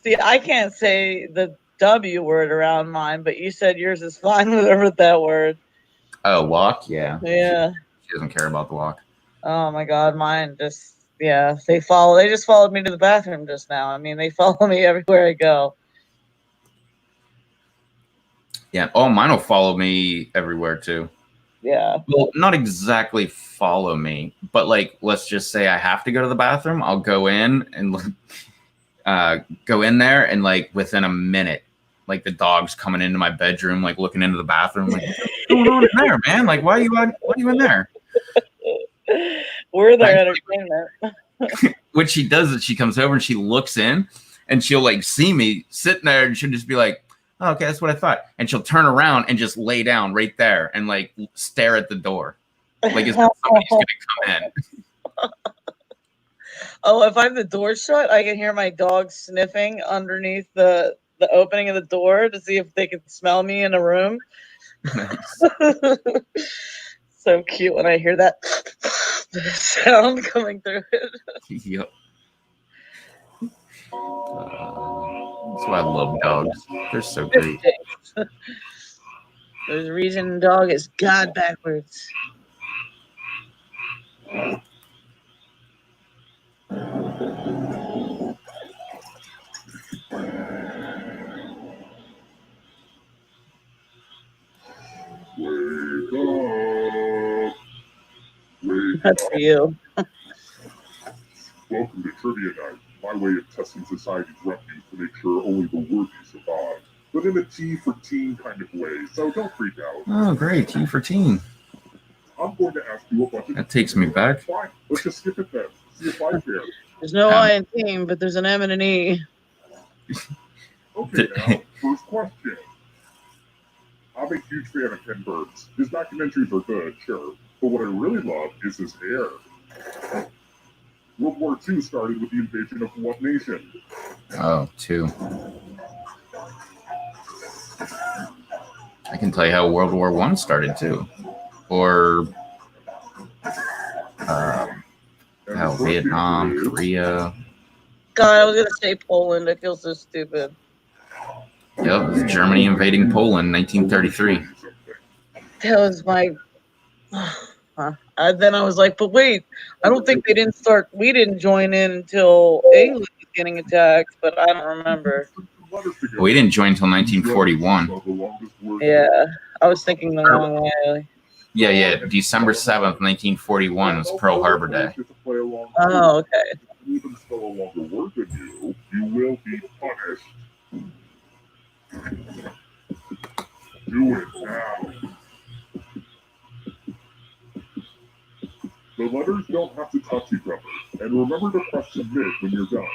See, I can't say the W word around mine, but you said yours is fine with that word. Oh, walk? Yeah. Yeah. She doesn't care about the walk. Oh my God, mine just, yeah, they just followed me to the bathroom just now. I mean, they follow me everywhere I go. Yeah. Oh, mine will follow me everywhere too. Yeah. Well, not exactly follow me, but like, let's just say I have to go to the bathroom. I'll go in and go in there, and like within a minute, like the dog's coming into my bedroom, like looking into the bathroom, like what's going on in there, man? Like why are you in there? We're their entertainment. What she does is she comes over and she looks in, and she'll like see me sitting there, and she'll just be like, oh, okay, that's what I thought. And she'll turn around and just lay down right there and like stare at the door, like as if somebody's gonna come in. Oh, if I have the door shut, I can hear my dog sniffing underneath the opening of the door to see if they can smell me in a room. Nice. So cute when I hear that sound coming through it. Yep. That's why I love dogs. They're so great. There's a reason dog is God backwards. Wake up. Wake That's up. for you. Welcome to Trivia Night, my way of testing society's refuse to make sure only the worthy survive, but in a T for teen kind of way, so don't freak out. Oh, great. T for teen. I'm going to ask you a bunch of... That takes me back. Fine, let's just skip it then. See if I care. There's no I in team, but there's an M and an E. Okay, now, first question. I'm a huge fan of Ken Burns. His documentaries are good, sure, but what I really love is his hair. World War II started with the invasion of what nation? Oh, 2. I can tell you how World War I started too, or how Vietnam, Korea. God, I was gonna say Poland. I feel so stupid. Yep, it was Germany invading Poland, 1933. That was my. Then I was like, but wait, I don't think we didn't join in until England was getting attacked, but I don't remember. We didn't join until 1941. Yeah, I was thinking the wrong way. Yeah. December 7th, 1941 was Pearl Harbor Day. Oh, okay. Even spell a longer word than you will be punished. Do it now. The letters don't have to touch each other, and remember to press submit when you're done.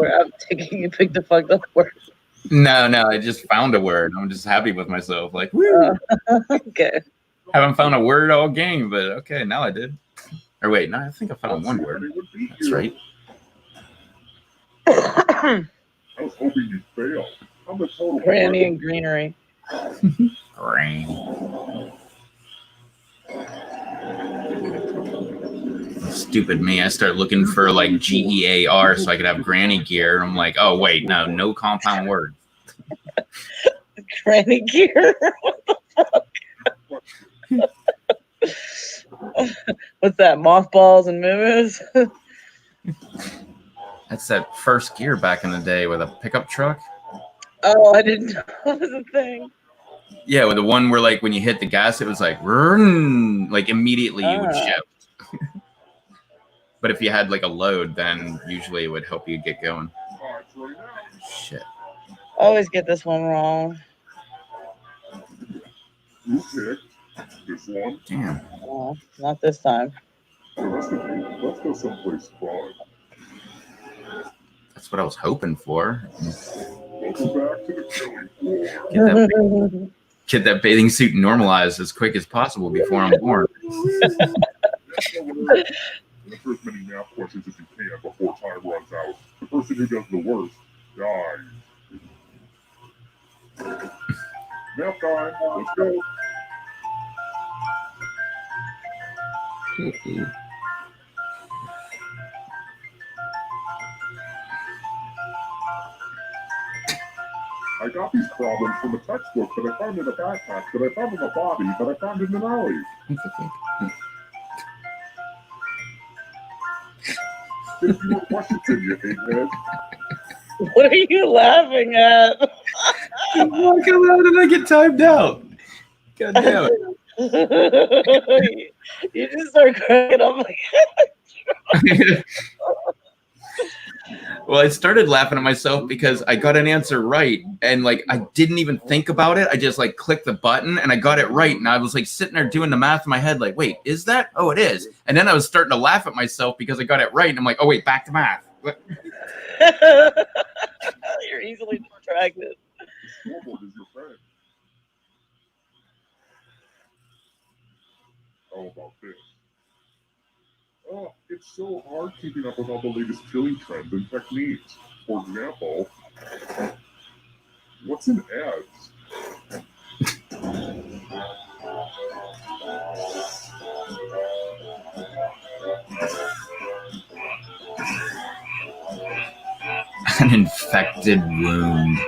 I'm thinking you picked the fucked up word. No, I just found a word. I'm just happy with myself. Like, woo! Okay. Haven't found a word all game, but okay, now I did. Or wait, no, I think I found one word. That's right. I was hoping you'd fail. I'm the total Granny and greenery. Rain. Stupid me. I start looking for like GEAR so I could have granny gear. I'm like, oh wait, no compound word. Granny gear. What the fuck? What's that? Mothballs and moo-moos? That's that first gear back in the day with a pickup truck. Oh, I didn't know it was a thing. Yeah, with the one where like when you hit the gas, it was like, like immediately you would shift. But if you had like a load, then usually it would help you get going. Shit. I always get this one wrong. You picked this one. Damn. Oh, not this time. The rest of you, let's go someplace fun. That's what I was hoping for. Welcome back to the killing floor. Get that bathing suit normalized as quick as possible before I'm born. Answer as many math questions as you can before time runs out. The person who does the worst dies. Math time. Let's go. I got these problems from a textbook that I found in a backpack, that I found in my body, that I found in an alley. There's more questions in you, egghead. What are you laughing at? How did I get timed out? God damn You just start cracking up like, it. Well, I started laughing at myself because I got an answer right, and like I didn't even think about it. I just like clicked the button and I got it right, and I was like sitting there doing the math in my head, like, wait, is that? Oh, it is. And then I was starting to laugh at myself because I got it right, and I'm like, oh wait, back to math. you're easily distracted. Scoreboard is your friend. How about this? Oh, it's so hard keeping up with all the latest chili trends and techniques. For example, what's in ads? An infected wound.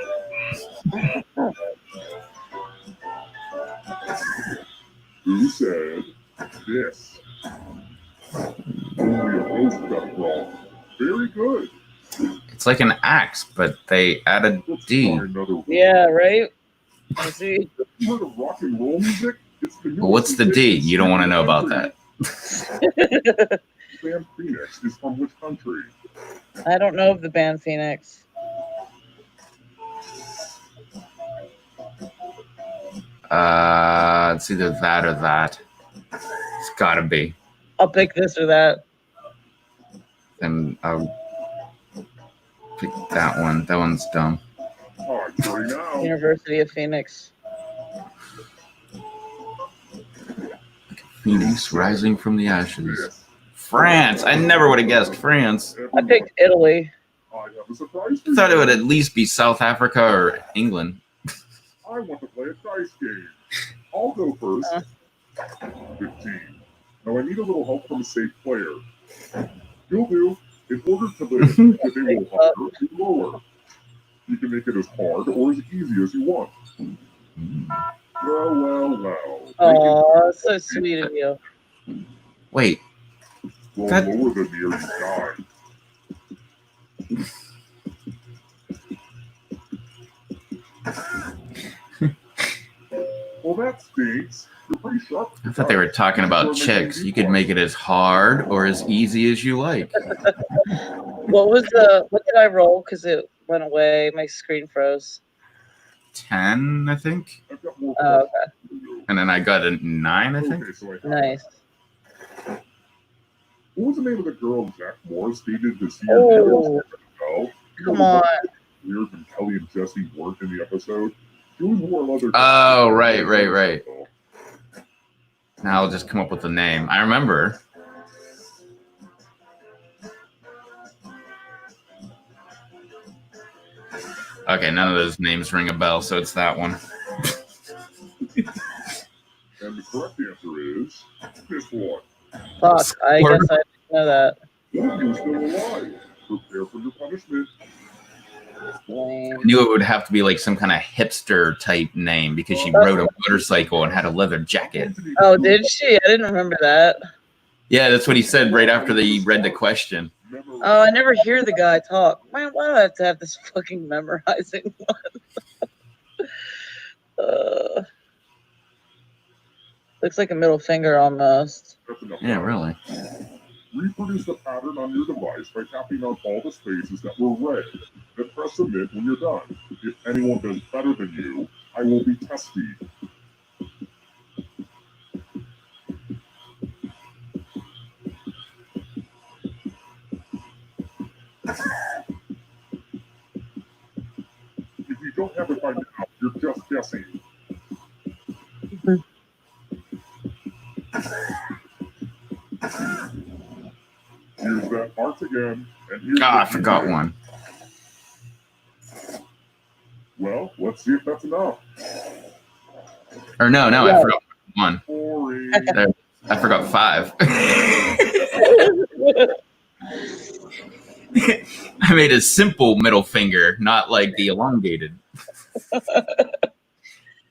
Who said this? Only a host got wrong. Very good. It's like an axe, but they added Let's D. try another one. Yeah, right? I see. Have you heard of rock and roll music? It's the Well, what's the D? You don't want to know about that. Band Phoenix is from which country? I don't know of the band Phoenix. It's either that or that. It's gotta be. I'll pick this or that. Then I'll pick that one. That one's dumb. All right, sorry now. University of Phoenix. Phoenix rising from the ashes. France. I never would have guessed France. I picked Italy. I have a surprise for I thought it you. would at least be South Africa or England. I want to play a dice game. I'll go first. 15. Now I need a little help from a safe player. You'll do. In order to live, the day will higher or lower. You can make it as hard or as easy as you want. Well. Oh, so sweet of you. Wait, Well, that- lower the near you die. Well, that stinks. You're pretty sharp. I thought they were talking about chicks. You could make it as hard or as easy as you like. What did I roll? Because it went away. My screen froze. 10, I think. I've got more Oh, okay. questions for you. And then I got a 9, I think. Okay, so I have Nice. What was the name of the girl Jack Morris dated this year? Oh, No. come on. Weird when Kelly and Jesse weren't in the episode. She was more leather. Oh, right. Now I'll just come up with the name. I remember. Okay, none of those names ring a bell, so it's that one. And the correct answer is this one. Fuck. I guess I didn't know that. You're still alive. Prepare for your punishment. Lame. I knew it would have to be like some kind of hipster type name because she rode a motorcycle and had a leather jacket. Oh, did she? I didn't remember that. Yeah, that's what he said right after he read the question. Oh, I never hear the guy talk. Man, why do I have to have this fucking memorizing one? Looks like a middle finger almost. Yeah, really. Reproduce the pattern on your device by tapping on all the spaces that were red. Then press submit when you're done. If anyone does better than you, I will be testy. If you don't have it by now, you're just guessing. Here's that art again, and here's Ah, I what you forgot did. one. Well, let's see if that's enough. Or no, Yeah. I forgot one. Boring. I forgot 5. I made a simple middle finger, not like the elongated.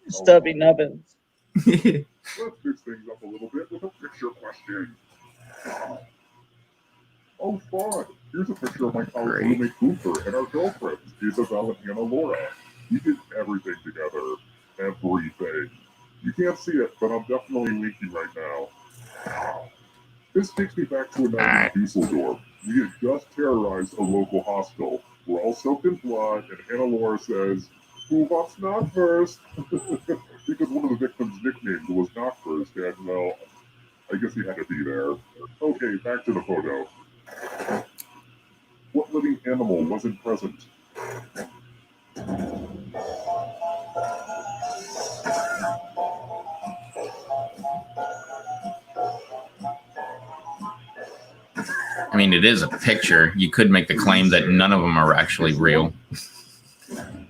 Stubby nubbins. Let's mix things up a little bit with a picture question. Oh, fun. Here's a picture of my college Great. roommate Cooper and our girlfriends, Isabel and Hannah Laura. We did everything together. Everything. You can't see it, but I'm definitely leaking right now. This takes me back to a night in Dusseldorf. We had just terrorized a local hostel. We're all soaked in blood, and Hannah Laura says, "Who wants not first?" Because one of the victims' nicknames was not first, and well, I guess he had to be there. Okay, back to the photo. What living animal wasn't present? I mean, it is a picture. You could make the claim that none of them are actually real.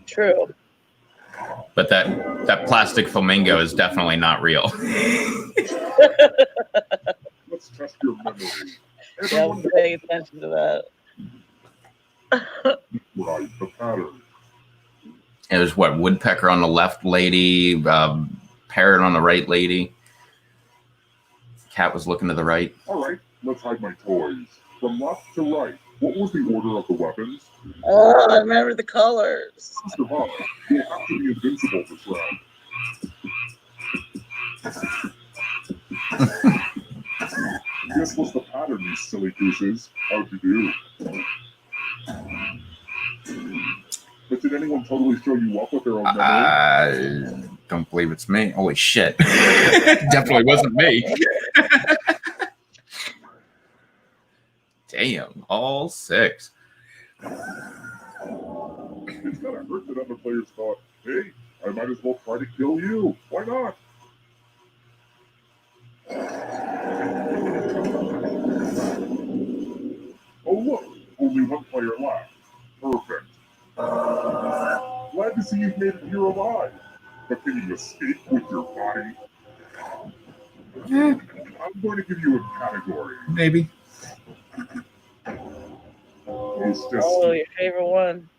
True. But that plastic flamingo is definitely not real. Let's test your memory. Yeah, I'm paying attention to that. Right, the pattern. It was what, woodpecker on the left lady, parrot on the right lady. Cat was looking to the right. All right, let's hide my toys. From left to right, what was the order of the weapons? Oh, I remember the colors. First of all, you'll have to be invincible this round. This was the pattern, you silly gooses. How'd you do? But did anyone totally show you up with their own memory? I don't believe it's me. Holy shit. Definitely wasn't me. Damn, all 6. It's kind of hurt that other players thought, hey, I might as well try to kill you. Why not? Oh, look, only one player left. Perfect. Glad to see you've made it here alive. But can you escape with your body? I'm going to give you a category. Maybe. Hostess. Oh, your favorite one.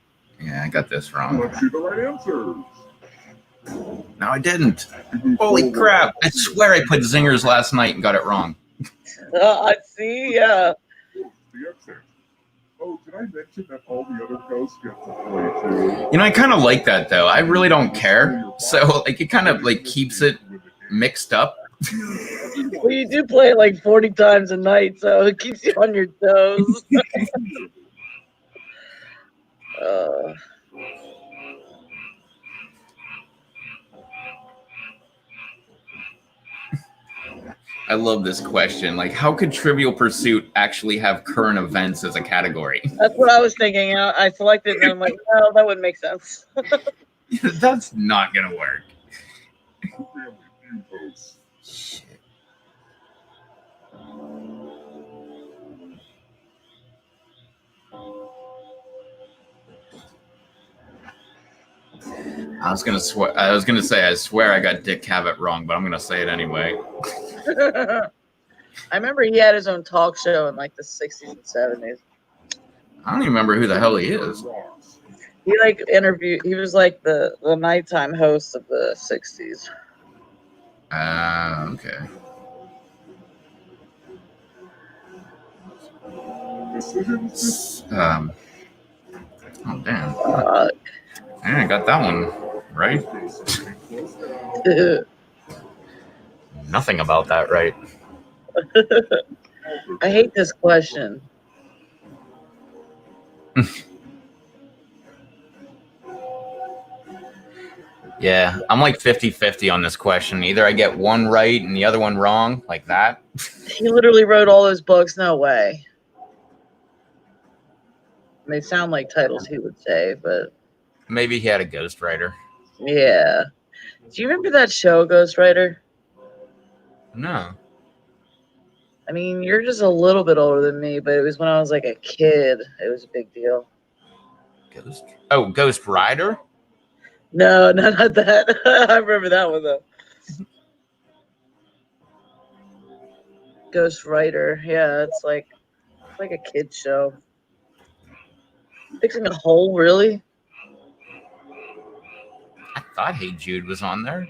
Yeah, I got this wrong. Let's see the right answers. No, I didn't. Holy crap. I swear I put zingers last night and got it wrong. I see, yeah. The exit. Oh, did I mention that all the other ghosts get to play too? You know, I kind of like that, though. I really don't care. So, like, it kind of, like, keeps it mixed up. Well, you do play it like 40 times a night, so it keeps you on your toes. I love this question. Like, how could Trivial Pursuit actually have current events as a category? That's what I was thinking. I selected it, and I'm like, no, that wouldn't make sense. That's not going to work. Shit. I was gonna say I swear I got Dick Cavett wrong, but I'm gonna say it anyway. I remember he had his own talk show in like the 60s and 70s. I don't even remember who the hell he is. He he was like the nighttime host of the 60s. Okay. Oh damn. Yeah, I got that one right. Nothing about that right. I hate this question. Yeah, I'm like 50-50 on this question. Either I get one right and the other one wrong, like that. He literally wrote all those books. No way. They sound like titles he would say, but Maybe he had a ghostwriter. yeah. Do you remember that show, Ghostwriter? No. I mean, you're just a little bit older than me, but it was when I was like a kid. It was a big deal. Ghost Rider? No, not that. I remember that one though. Ghostwriter. Yeah, it's like a kid show. Fixing a hole, really? I thought Hey Jude was on there.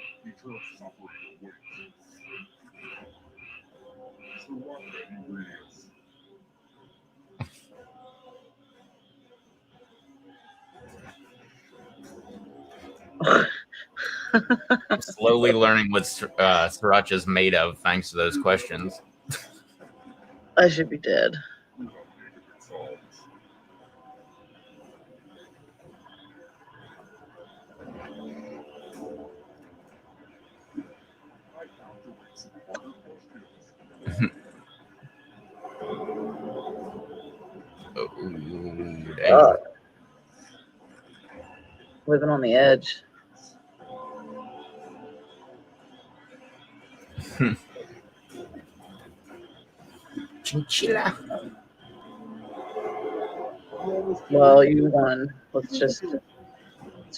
I'm slowly learning what sriracha's made of thanks to those questions. I should be dead. Oh, Living on the edge. Chinchilla. Well, you won. Let's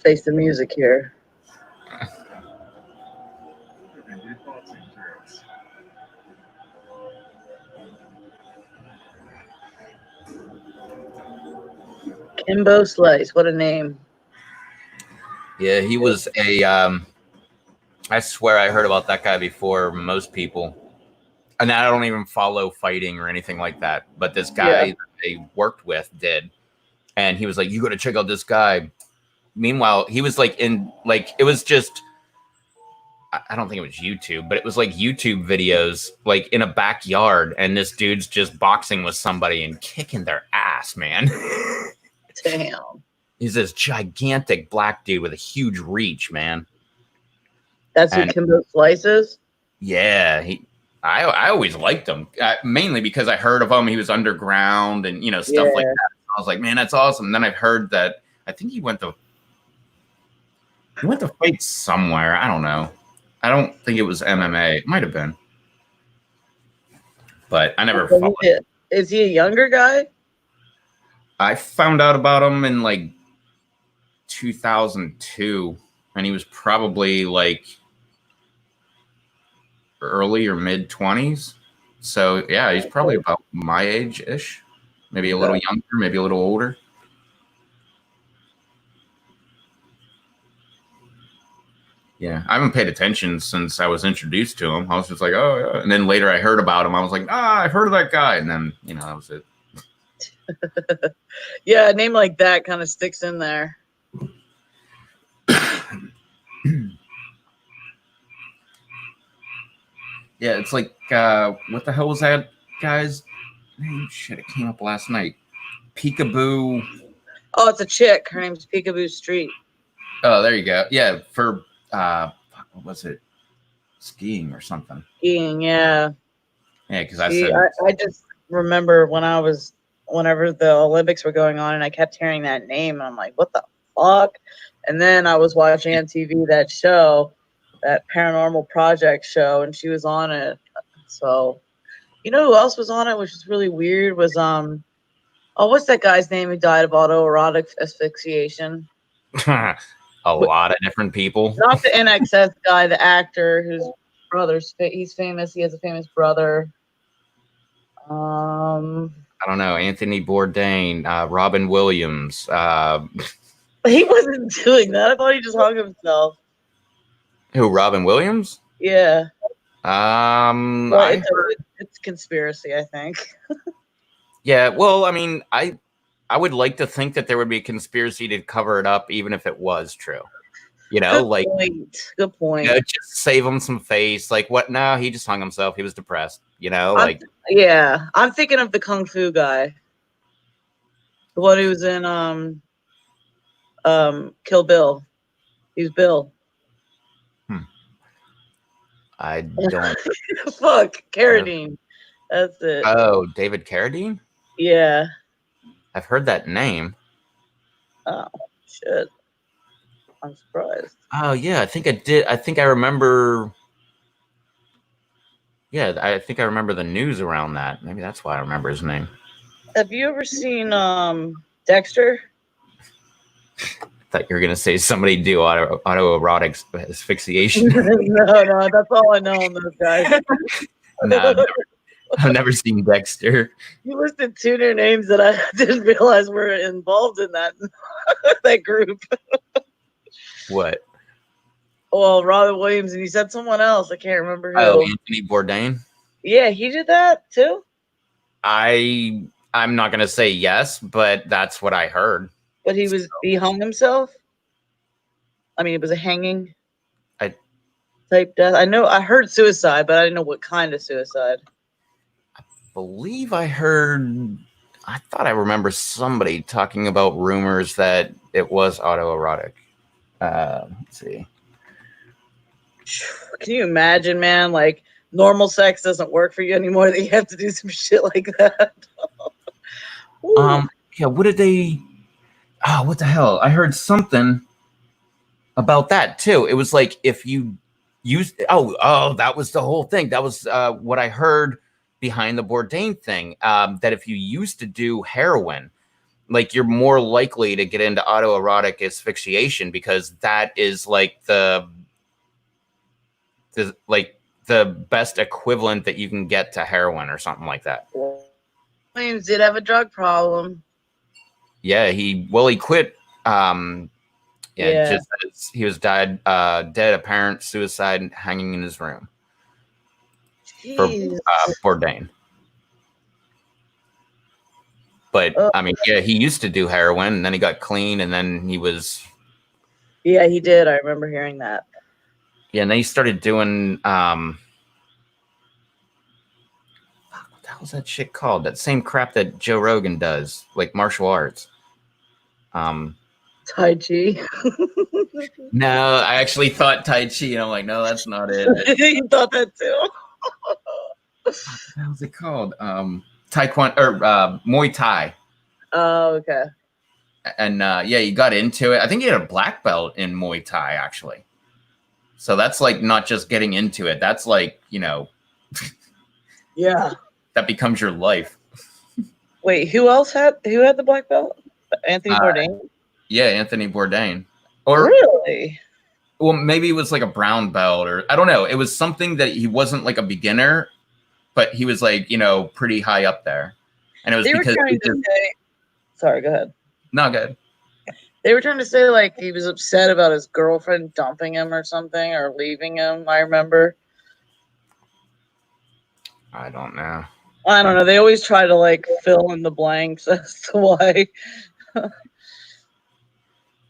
face the music here. Kimbo Slice, what a name. Yeah, he was a. I swear I heard about that guy before most people. And I don't even follow fighting or anything like that. But this guy that they worked with did. And he was like, you got to check out this guy. Meanwhile, he was like in, like, it was just, I don't think it was YouTube, but it was like YouTube videos, like in a backyard. And this dude's just boxing with somebody and kicking their ass, man. Damn. He's this gigantic black dude with a huge reach, man. That's who Kimbo Slice is? Yeah, I always liked him, mainly because I heard of him. He was underground and, you know, stuff like that. I was like, man, that's awesome. And then I've heard that I think he went to fight somewhere. I don't know. I don't think it was MMA. It might have been. But I never followed. Is he a younger guy? I found out about him in like 2002, and he was probably like early or mid 20s. So yeah, he's probably about my age-ish, maybe a little younger, maybe a little older. Yeah, I haven't paid attention since I was introduced to him. I was just like, oh yeah. And then later I heard about him. I was like, I've heard of that guy. And then, you know, that was it. Yeah, a name like that kind of sticks in there. Yeah, it's like, what the hell was that guy's name? Shit, it came up last night. Peekaboo. Oh, it's a chick. Her name's Peekaboo Street. Oh, there you go. Yeah, for, what was it? Skiing or something. Skiing, yeah. Yeah, because I just remember whenever the Olympics were going on and I kept hearing that name. And I'm like, what the fuck? And then I was watching on TV that show, that Paranormal Project show, and she was on it. So, you know who else was on it, which was really weird, was what's that guy's name who died of autoerotic asphyxiation? A lot of different people. Not the NXS guy, the actor whose brother's he's famous. He has a famous brother. I don't know. Anthony Bourdain, Robin Williams. He wasn't doing that. I thought he just hung himself. Who, Robin Williams? Yeah. Well, it's conspiracy, I think. Yeah, well, I mean, I would like to think that there would be a conspiracy to cover it up, even if it was true. You know, Good point. You know, just save him some face. Like, what? No, he just hung himself. He was depressed. You know, I'm thinking of the Kung Fu guy, the one who was in Kill Bill. He's Bill. I don't. Fuck, Carradine. That's it. Oh, David Carradine? Yeah. I've heard that name. Oh, shit. I'm surprised. Oh, yeah, I think I did. I think I remember. Yeah, I think I remember the news around that. Maybe that's why I remember his name. Have you ever seen Dexter? I thought you were going to say somebody do autoerotic asphyxiation. No, that's all I know on those guys. No, I've never seen Dexter. You listed two new names that I didn't realize were involved in that that group. What? Well, Robin Williams, and you said someone else. I can't remember who. Oh, Anthony Bourdain? Yeah, he did that too? I'm not going to say yes, but that's what I heard. But he hung himself? I mean, it was a hanging? type death. I heard suicide, but I didn't know what kind of suicide. Believe I thought I remember somebody talking about rumors that it was autoerotic. Let's see. Can you imagine, man? Like, normal sex doesn't work for you anymore, that you have to do some shit like that. Yeah, what did they... Oh, what the hell? I heard something about that too. It was like if you used... Oh, that was the whole thing. That was what I heard behind the Bourdain thing. That if you used to do heroin, like you're more likely to get into autoerotic asphyxiation because that is like the best equivalent that you can get to heroin or something like that. Williams did have a drug problem. Yeah, he quit. Just as he was dead apparent suicide hanging in his room. Jeez. For Bourdain. But I mean, yeah, he used to do heroin and then he got clean and then he was... Yeah, he did. I remember hearing that. Yeah, and then he started doing what the hell is that shit called? That same crap that Joe Rogan does, like martial arts. Tai Chi. No, I actually thought Tai Chi, and I'm like, no, that's not it. You thought that too? What the hell is it called? Taekwondo or Muay Thai. Oh, okay. And yeah, he got into it. I think he had a black belt in Muay Thai, actually. So that's like not just getting into it. That's like, Yeah. That becomes your life. Wait, who had the black belt? Anthony Bourdain? Yeah, Anthony Bourdain. Or really? Well, maybe it was like a brown belt, or I don't know. It was something that he wasn't like a beginner, but he was like, pretty high up there. And it was because sorry, go ahead. No, good. They were trying to say like he was upset about his girlfriend dumping him or something, or leaving him, I remember. I don't know. I don't know. They always try to like fill in the blanks as to why.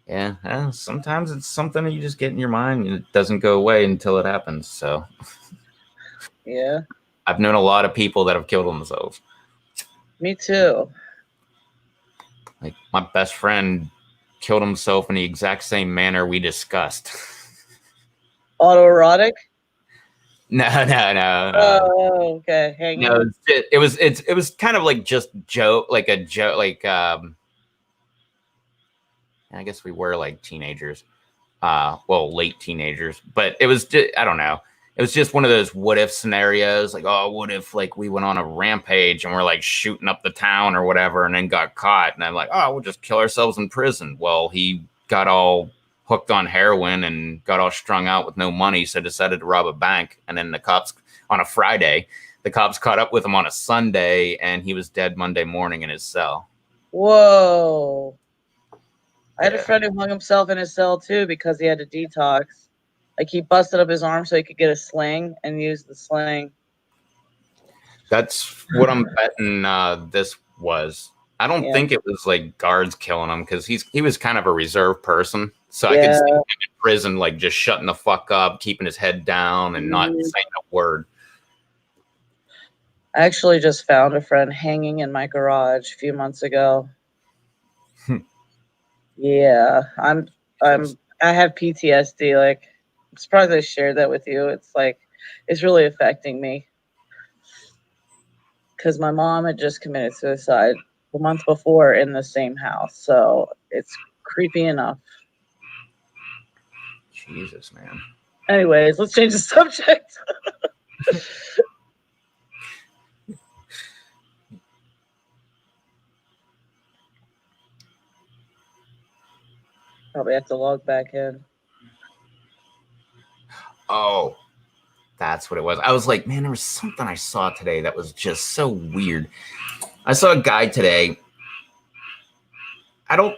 Yeah, sometimes it's something that you just get in your mind and it doesn't go away until it happens. So, yeah. I've known a lot of people that have killed themselves. Me too. Like my best friend killed himself in the exact same manner we discussed. Autoerotic? No. Oh, okay. Hang on. It was kind of like just joke, like a joke, like I guess we were like teenagers, late teenagers, but it was just, I don't know. It was just one of those what if scenarios, like, oh, what if like we went on a rampage and we're like shooting up the town or whatever and then got caught and I'm like, oh, we'll just kill ourselves in prison. Well, he got all hooked on heroin and got all strung out with no money, so decided to rob a bank. And then the cops on a Friday, the cops caught up with him on a Sunday and he was dead Monday morning in his cell. Whoa. I had a friend who hung himself in his cell too because he had to detox. Like he busted up his arm so he could get a sling and use the sling. That's what I'm betting this was. I don't think it was like guards killing him because he was kind of a reserved person. So I could see him in prison like just shutting the fuck up, keeping his head down and not saying a word. I actually just found a friend hanging in my garage a few months ago. Yeah, I have PTSD. Like, I'm surprised I shared that with you. It's like, it's really affecting me. Because my mom had just committed suicide a month before in the same house. So it's creepy enough. Jesus, man. Anyways, let's change the subject. Probably have to log back in. Oh, that's what it was. I was like, man, there was something I saw today that was just so weird. I saw a guy today. I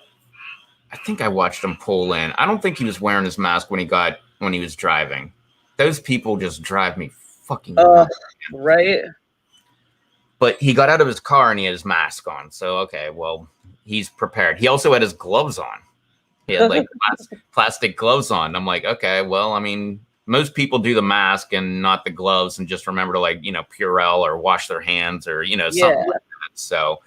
think I watched him pull in. I don't think he was wearing his mask when he was driving. Those people just drive me fucking nuts. Right? But he got out of his car and he had his mask on. So, okay, well, he's prepared. He also had his gloves on. He had like plastic gloves on. I'm like, okay, well, I mean, most people do the mask and not the gloves and just remember to like, Purell or wash their hands or, something like that. So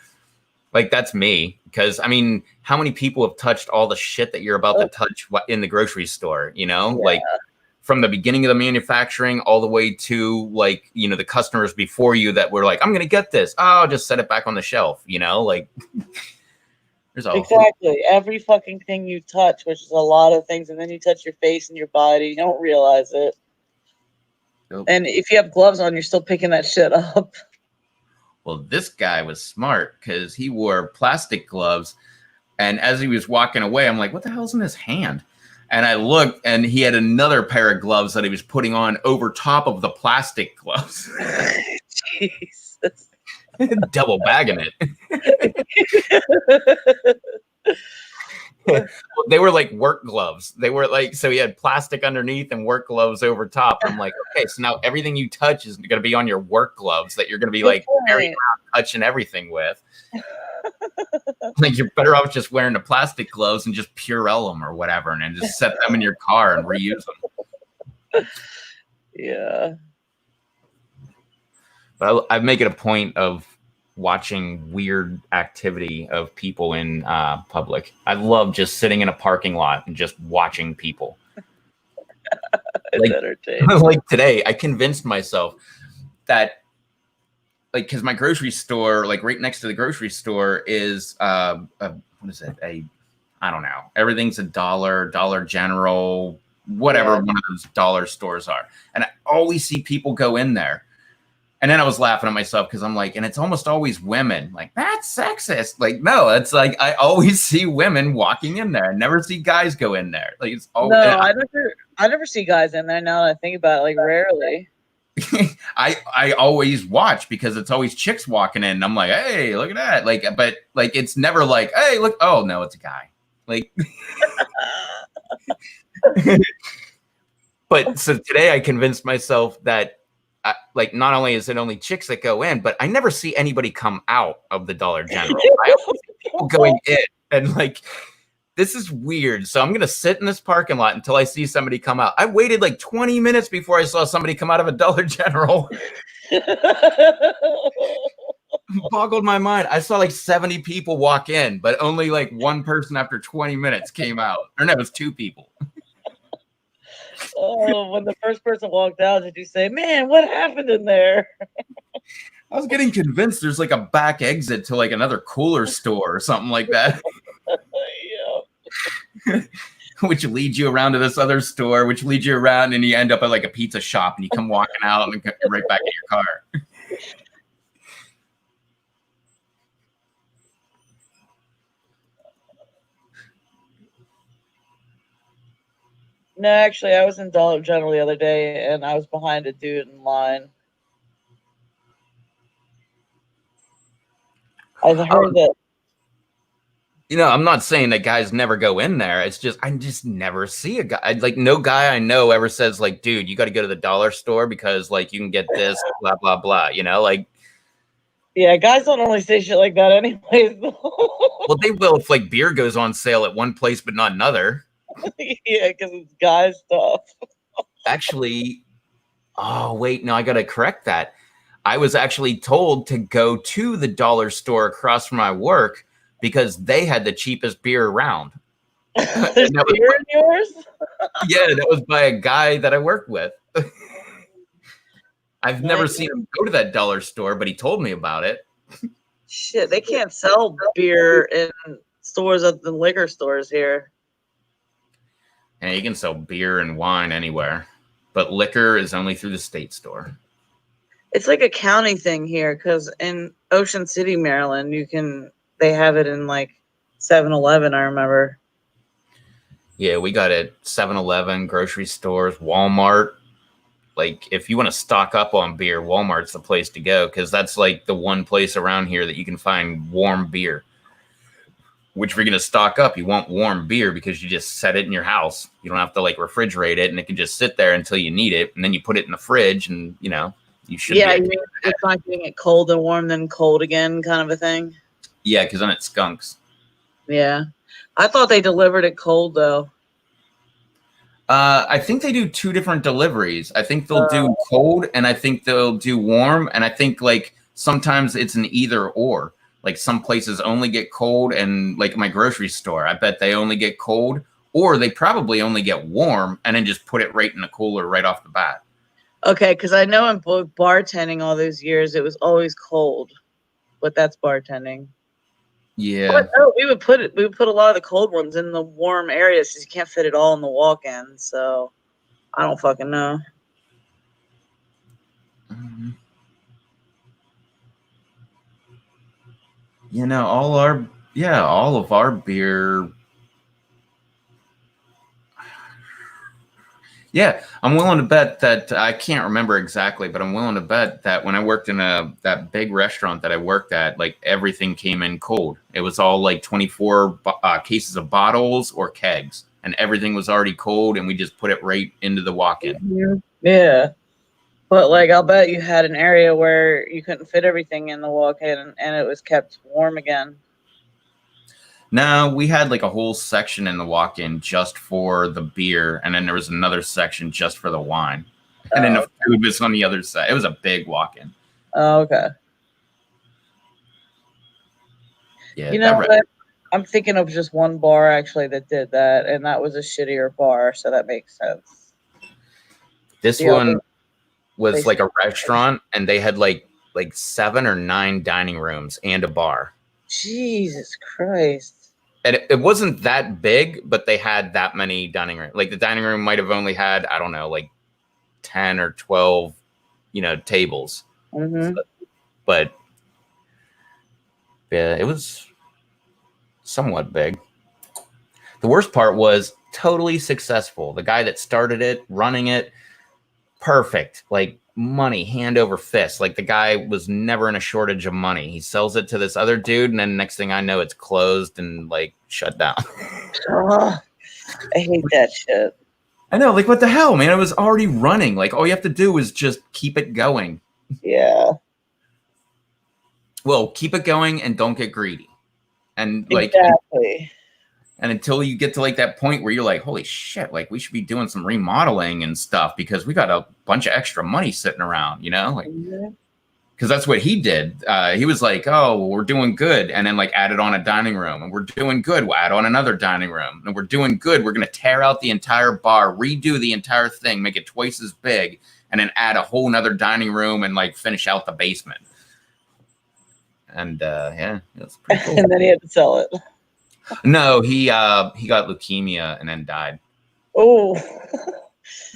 like, that's me. Because I mean, how many people have touched all the shit that you're about to touch in the grocery store, like from the beginning of the manufacturing all the way to like, the customers before you that were like, I'm going to get this. Oh, I'll just set it back on the shelf, like there's exactly every fucking thing you touch, which is a lot of things. And then you touch your face and your body. You don't realize it. Nope. And if you have gloves on, you're still picking that shit up. Well, this guy was smart because he wore plastic gloves. And as he was walking away, I'm like, what the hell's in his hand? And I looked, and he had another pair of gloves that he was putting on over top of the plastic gloves. Jesus. Double bagging it. Well, they were like work gloves. They were like, so he had plastic underneath and work gloves over top. I'm like, okay, so now everything you touch is going to be on your work gloves that you're going to be like carrying around, touching everything with. Like, you're better off just wearing the plastic gloves and just Purell them or whatever, and then just set them in your car and reuse them. Yeah. But I make it a point of watching weird activity of people in public. I love just sitting in a parking lot and just watching people. Like today, I convinced myself that, like, because my grocery store, like right next to the grocery store, is what is it? I don't know. Everything's $1, Dollar General, whatever one of those dollar stores are, and I always see people go in there. And then I was laughing at myself because I'm like, and it's almost always women. Like, that's sexist. Like, no, it's like I always see women walking in there. I never see guys go in there. Like, it's always. No, I never see guys in there. Now that I think about it, like rarely. I always watch because it's always chicks walking in. And I'm like, hey, look at that. Like, but like, it's never like, hey, look. Oh no, it's a guy. Like. But so today I convinced myself that. Like, not only is it only chicks that go in, but I never see anybody come out of the Dollar General. I always see people going in, and like, this is weird. So I'm gonna sit in this parking lot until I see somebody come out. I waited like 20 minutes before I saw somebody come out of a Dollar General. Boggled my mind. I saw like 70 people walk in, but only like one person after 20 minutes came out. Or no, it was 2 people. Oh, when the first person walked out, did you say, man, what happened in there? I was getting convinced there's like a back exit to like another cooler store or something like that. Yeah. Which leads you around to this other store, which leads you around, and you end up at like a pizza shop, and you come walking out and get right back in your car. No, actually, I was in Dollar General the other day, and I was behind a dude in line. I heard that. You know, I'm not saying that guys never go in there. It's just, I just never see a guy. Like, no guy I know ever says, like, dude, you got to go to the dollar store because, like, you can get this, blah, blah, blah. You know, like. Yeah, guys don't only say shit like that anyways. Well, they will if, like, beer goes on sale at one place but not another. Yeah, because it's guy stuff. Actually, oh, wait, no, I got to correct that. I was actually told to go to the dollar store across from my work because they had the cheapest beer around. There's beer in yours? Yeah, that was by a guy that I worked with. I've never seen him go to that dollar store, but he told me about it. Shit, they can't sell beer in stores other than liquor stores here. And you can sell beer and wine anywhere, but liquor is only through the state store. It's like a county thing here, because in Ocean City, Maryland, they have it in like 7-Eleven, I remember. Yeah, we got it 7-Eleven, grocery stores, Walmart. Like, if you want to stock up on beer, Walmart's the place to go, because that's like the one place around here that you can find warm beer. Which, if you're going to stock up, you want warm beer because you just set it in your house. You don't have to like refrigerate it, and it can just sit there until you need it, and then you put it in the fridge, and you know you should. Yeah, you mean it's not getting it cold and warm, then cold again, kind of a thing. Yeah, because then it skunks. Yeah, I thought they delivered it cold though. I think they do 2 different deliveries. I think they'll do cold, and I think they'll do warm, and I think like sometimes it's an either or. Like some places only get cold, and like my grocery store, I bet they only get cold, or they probably only get warm, and then just put it right in the cooler right off the bat. Okay, because I know in bartending all those years, it was always cold, but that's bartending. Yeah. But no, we would put a lot of the cold ones in the warm areas because you can't fit it all in the walk-in. So I don't fucking know. You know, all of our beer. Yeah, I'm willing to bet that I can't remember exactly, but I'm willing to bet that when I worked in that big restaurant that I worked at, like everything came in cold. It was all like 24 cases of bottles or kegs, and everything was already cold, and we just put it right into the walk-in. Yeah, but like I'll bet you had an area where you couldn't fit everything in the walk-in, and it was kept warm again. No, we had like a whole section in the walk-in just for the beer, and then there was another section just for the wine, and then the food was on the other side. It was a big walk-in. Oh, okay. Yeah, you know what? I'm thinking of just one bar actually that did that, and that was a shittier bar, so that makes sense. This one was like a restaurant, and they had like 7 or 9 dining rooms and a bar. Jesus Christ. And it wasn't that big, but they had that many dining rooms. Like the dining room might have only had, I don't know, like 10 or 12, tables. Mm-hmm. But yeah, it was somewhat big. The worst part was totally successful. The guy that started it, running it, perfect. Like money hand over fist. Like the guy was never in a shortage of money. He sells it to this other dude, and then next thing I know, it's closed and like shut down. Oh, I hate that shit. I know, like what the hell, man? It was already running. Like all you have to do is just keep it going. Yeah. Well, keep it going and don't get greedy. And like exactly. And until you get to like that point where you're like, holy shit, like we should be doing some remodeling and stuff because we got a bunch of extra money sitting around, like, because that's what he did. He was like, oh, we're doing good. And then like added on a dining room, and we're doing good. We'll add on another dining room, and we're doing good. We're going to tear out the entire bar, redo the entire thing, make it twice as big, and then add a whole nother dining room and like finish out the basement. And yeah, it was pretty cool. And then he had to sell it. No, he got leukemia and then died. Oh,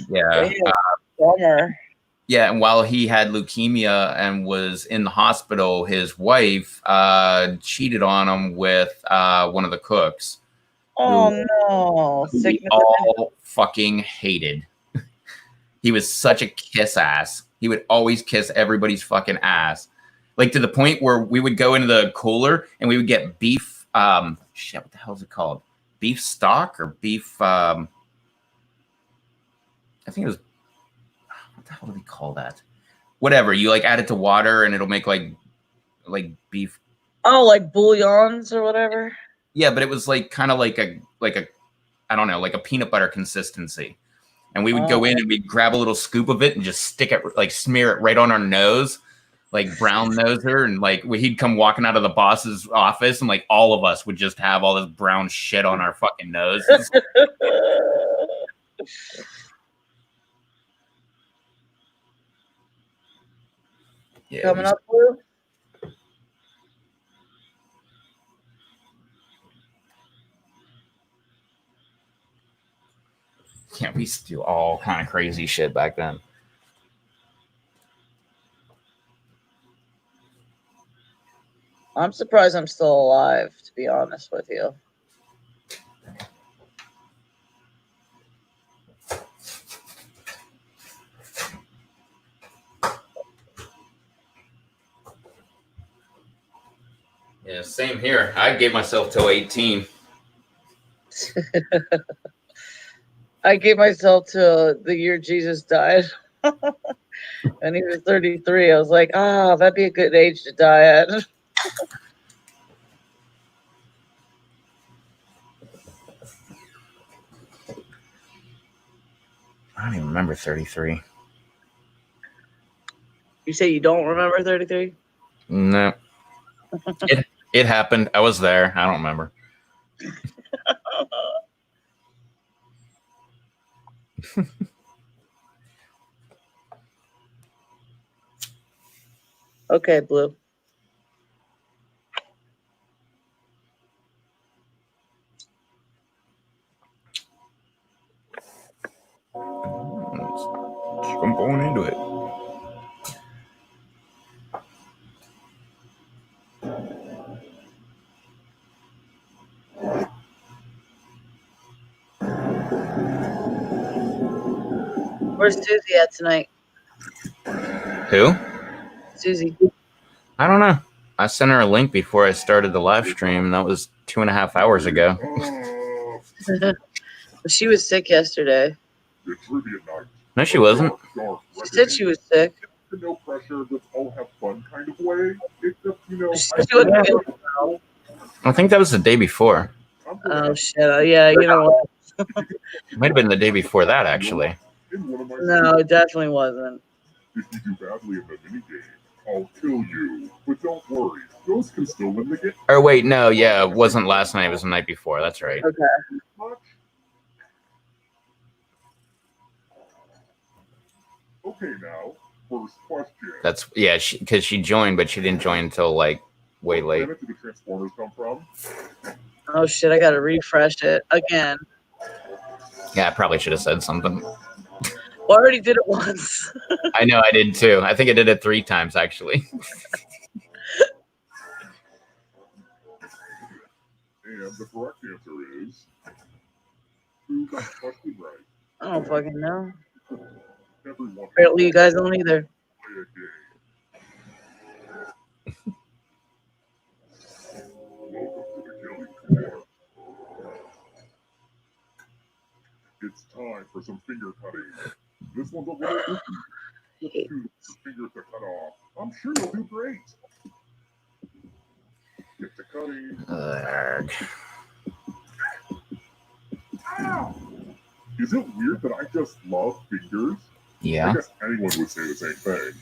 yeah. Bummer. Yeah, and while he had leukemia and was in the hospital, his wife cheated on him with one of the cooks. Oh no! We all fucking hated. He was such a kiss ass. He would always kiss everybody's fucking ass, like to the point where we would go into the cooler and we would get beef. Shit, what the hell is it called? Beef stock or beef? I think it was. What the hell do we call that? Whatever, you like add it to water and it'll make like beef. Oh, like bouillons or whatever. Yeah, but it was like kind of like a I don't know, like a peanut butter consistency. And we would go in and we'd grab a little scoop of it and just stick it, like smear it right on our nose, like brown noser, and like he'd come walking out of the boss's office, and like all of us would just have all this brown shit on our fucking noses. Yeah, coming up, Blue. Yeah, we used to do all kind of crazy shit back then. I'm surprised I'm still alive, to be honest with you. Yeah, same here. I gave myself till 18. I gave myself to the year Jesus died. And he was 33. I was like, that'd be a good age to die at. don't even remember 33. You say you don't remember 33? No. It happened. I was there. I don't remember. Okay, Blue. I'm going into it. Where's Susie at tonight? Who? Susie. I don't know. I sent her a link before I started the live stream, and that was 2.5 hours ago. She was sick yesterday. The trivia night. No, she wasn't. She said she was sick. No pressure, let's all have fun kind of way. It's just, you know, She wasn't feeling well. I think that was the day before. Oh shit! Yeah, you know what? It might have been the day before that, actually. No, it definitely wasn't. If you do badly in the minigame, I'll kill you. But don't worry, those can still win the game. Or wait, no, yeah, it wasn't last night. It was the night before. That's right. Okay. Okay, now, first question. That's yeah, because she joined, but she didn't join until like way late. Where did the Transformers come from? Oh shit! I gotta refresh it again. Yeah, I probably should have said something. Well, I already did it once. I know I did too. I think I did it 3 times actually. And the correct answer is who got the question right? I don't fucking know. Everyone. Apparently, you guys don't either. Play a game. Welcome to the killing floor. It's time for some finger cutting. This one's a little iffy. Just choose the fingers to cut off. I'm sure you'll do great. Get to cutting. Ow! Is it weird that I just love fingers? Yeah. I guess anyone would say the same thing.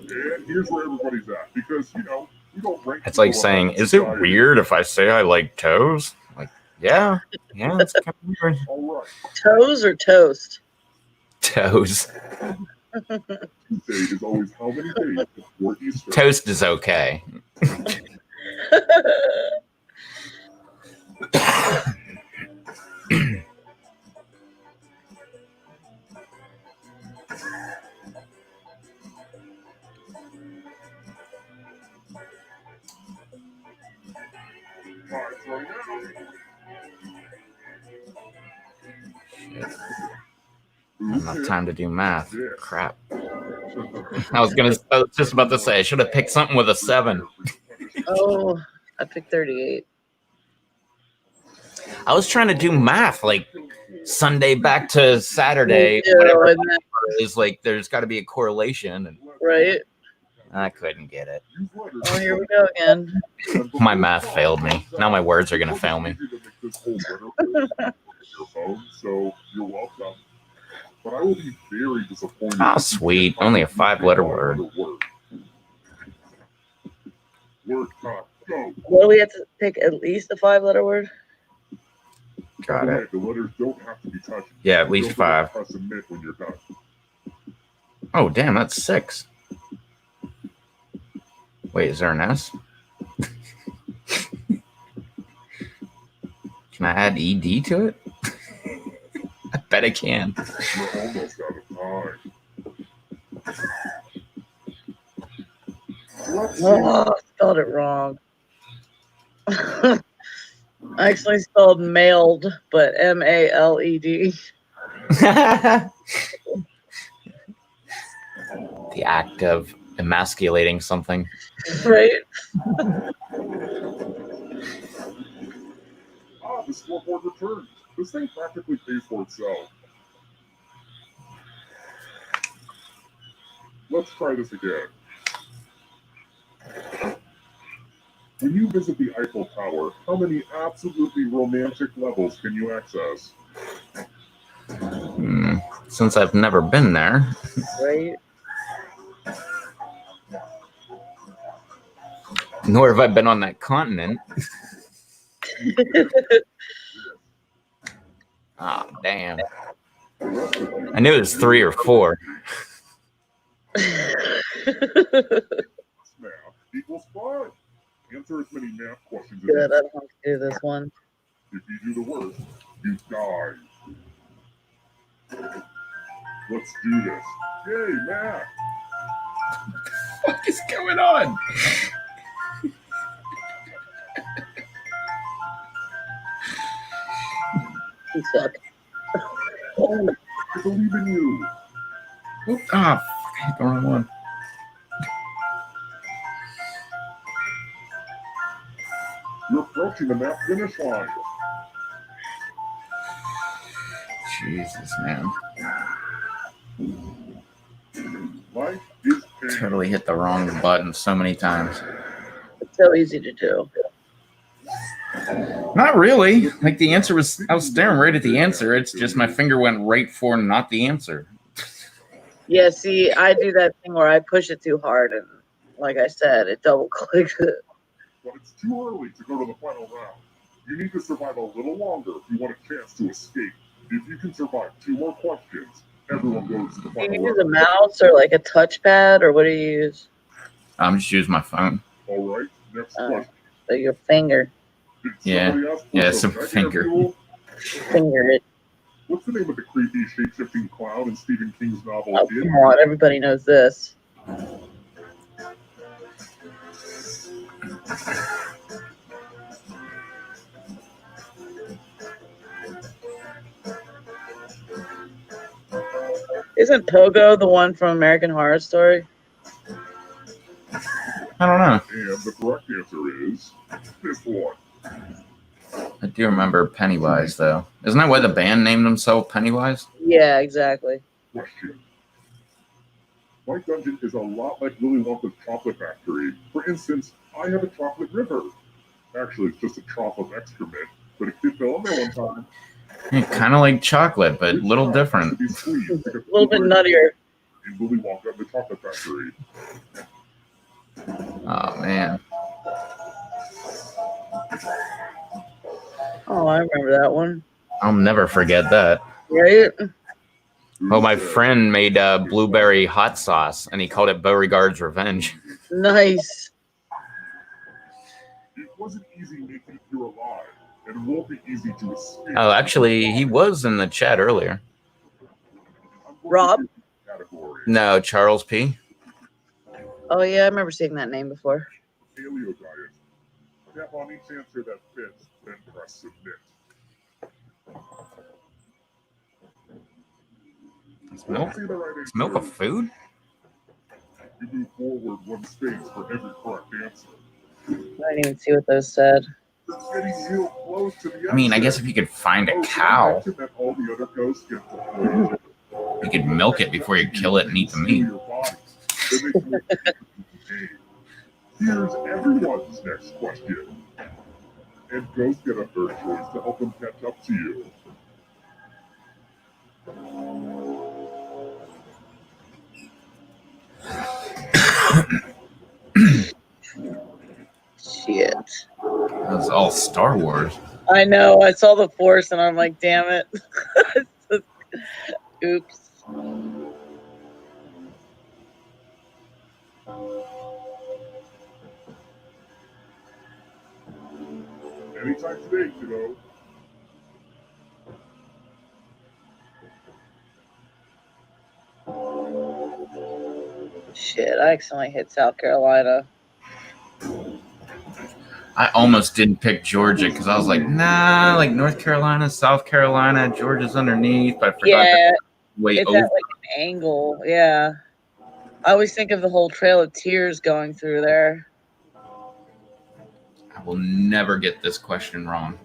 And here's where everybody's at, because, you know, we don't rank. It's like saying, is it weird if I say I like toes? Like, yeah, it's kind of weird. All right. Toes or toast? Toes. Tuesday is always how many days before Easter? Toast is okay. Enough time to do math. Crap. I was just about to say I should have picked something with a 7. Oh, I picked 38. I was trying to do math like Sunday back to Saturday. Yeah, whatever and is like there's got to be a correlation, and right? I couldn't get it. Oh, here we go again. My math failed me. Now my words are gonna fail me. So you're welcome. But I will be very disappointed. Oh, sweet. Only a 5-letter word. Word time. Go. Well, we have to pick at least a 5-letter word. Got it. The letters don't have to be touched. Yeah, at least 5. Press submit when you're done. Oh, damn, that's 6. Wait, is there an S? Can I add ED to it? I bet I can. We're almost out of time. Oh, I spelled it wrong. I actually spelled mailed, but MALED. The act of emasculating something. Right? The scoreboard returns. This thing practically pays for itself. Let's try this again. When you visit the Eiffel Tower, how many absolutely romantic levels can you access? Since I've never been there. Right? Nor have I been on that continent. Ah, damn. I knew it was 3 or 4. Math equals 5. Answer as many math questions as Good, I you don't have to do this one. If you do the work, you die. Let's do this. Yay, math! What is going on? You suck. Oh, I believe in you. Ah, I hit the wrong one. You're approaching the math finish line. Jesus, man. Life is pain. Totally hit the wrong button so many times. It's so easy to do. Not really. Like the answer was, I was staring right at the answer. It's just my finger went right for not the answer. Yeah, see, I do that thing where I push it too hard, and like I said, it double clicks it. But it's too early to go to the final round. You need to survive a little longer if you want a chance to escape. If you can survive 2 more questions, everyone goes to the Do you final use a round. mouse or like a touchpad, or what do you use? I'm just using my phone. All right, next question. So your finger. Did Yeah. somebody ask for Yeah, some some negative finger. fuel? Finger it. What's the name of the creepy shape-shifting clown in Stephen King's novel? Oh, It? come on, everybody knows this. Isn't Pogo the one from American Horror Story? I don't know. And the correct answer is this one. I do remember Pennywise, though. Isn't that why the band named themselves Pennywise? Yeah, exactly. Question. My dungeon is a lot like Willy Wonka's chocolate factory. For instance, I have a chocolate river. Actually, it's just a trough of excrement, but a kid fell in there one time. Kind of like chocolate, but a little Which different. has to be squeezed to get A little bit nuttier. in Willy Wonka and the Chocolate Factory. Oh, man. Oh, I remember that one. I'll never forget that. Right? Oh, my friend made blueberry hot sauce, and he called it Beauregard's Revenge. Nice. It wasn't easy making it through alive, and it won't be easy to escape. Oh, actually, he was in the chat earlier. I'm going Rob? to category. No, Charles P. Oh, yeah, I remember seeing that name before. Paleo diet. Tap on each answer that fits, then press submit. Is milk? Let's see the right Is milk a answer. food? You move forward 1 space for every correct answer. I didn't even see what those said. It's getting real close to the I mean, I answer. guess if you could find a Oh, cow, you mentioned that all the other ghosts get the you could milk it before you kill it and eat the meat. Your body. That makes more sense. Here's everyone's next question. And ghosts get a third choice to help them catch up to you. Shit. That was all Star Wars. I know. I saw the Force, and I'm like, damn it. Oops. Anytime today, kiddo. Shit, I accidentally hit South Carolina. I almost didn't pick Georgia because I was like, nah, like North Carolina, South Carolina, Georgia's underneath. But I forgot Yeah, that way it's over. at like an angle. Yeah. I always think of the whole Trail of Tears going through there. I will never get this question wrong.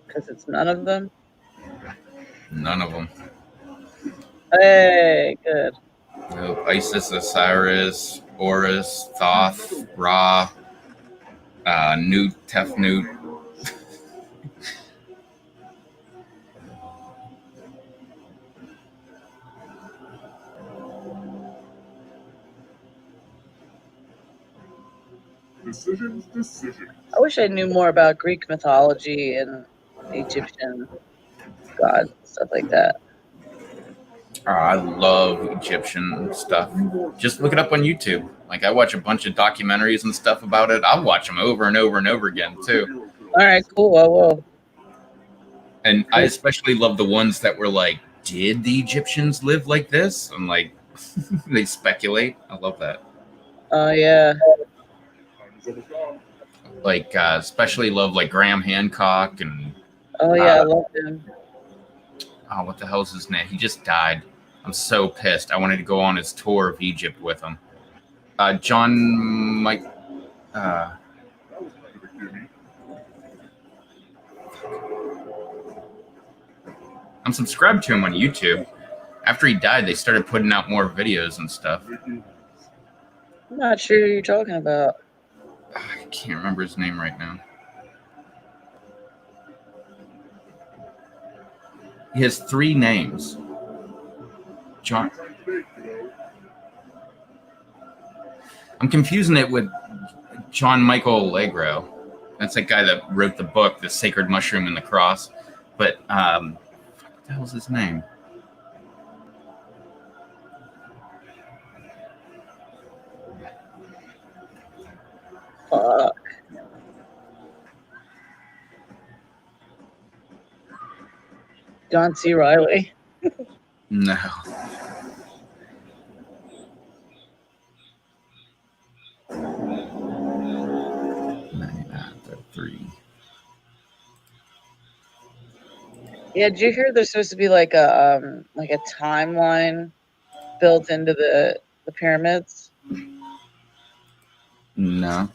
Because it's none of them. None of them. Hey, good. Nope. Isis, Osiris, Horus, Thoth, Ra, Newt, Tefnut. Decisions. I wish I knew more about Greek mythology and Egyptian gods, stuff like that. I love Egyptian stuff. Just look it up on YouTube. Like, I watch a bunch of documentaries and stuff about it. I'll watch them over and over and over again, too. All right, cool. I will. And I especially love the ones that were like, did the Egyptians live like this? And like, they speculate. I love that. Oh, yeah. Like, especially love like Graham Hancock and. Oh, yeah, I love him. Oh, what the hell's his name? He just died. I'm so pissed. I wanted to go on his tour of Egypt with him. John Mike. I'm subscribed to him on YouTube. After he died, they started putting out more videos and stuff. I'm not sure who you're talking about. I can't remember his name right now. He has 3 names. John. I'm confusing it with John Michael Allegro. That's that guy that wrote the book, The Sacred Mushroom and the Cross. But what the hell's his name? Fuck. John C. Riley. No. Yeah, did you hear there's supposed to be like a timeline built into the pyramids? No.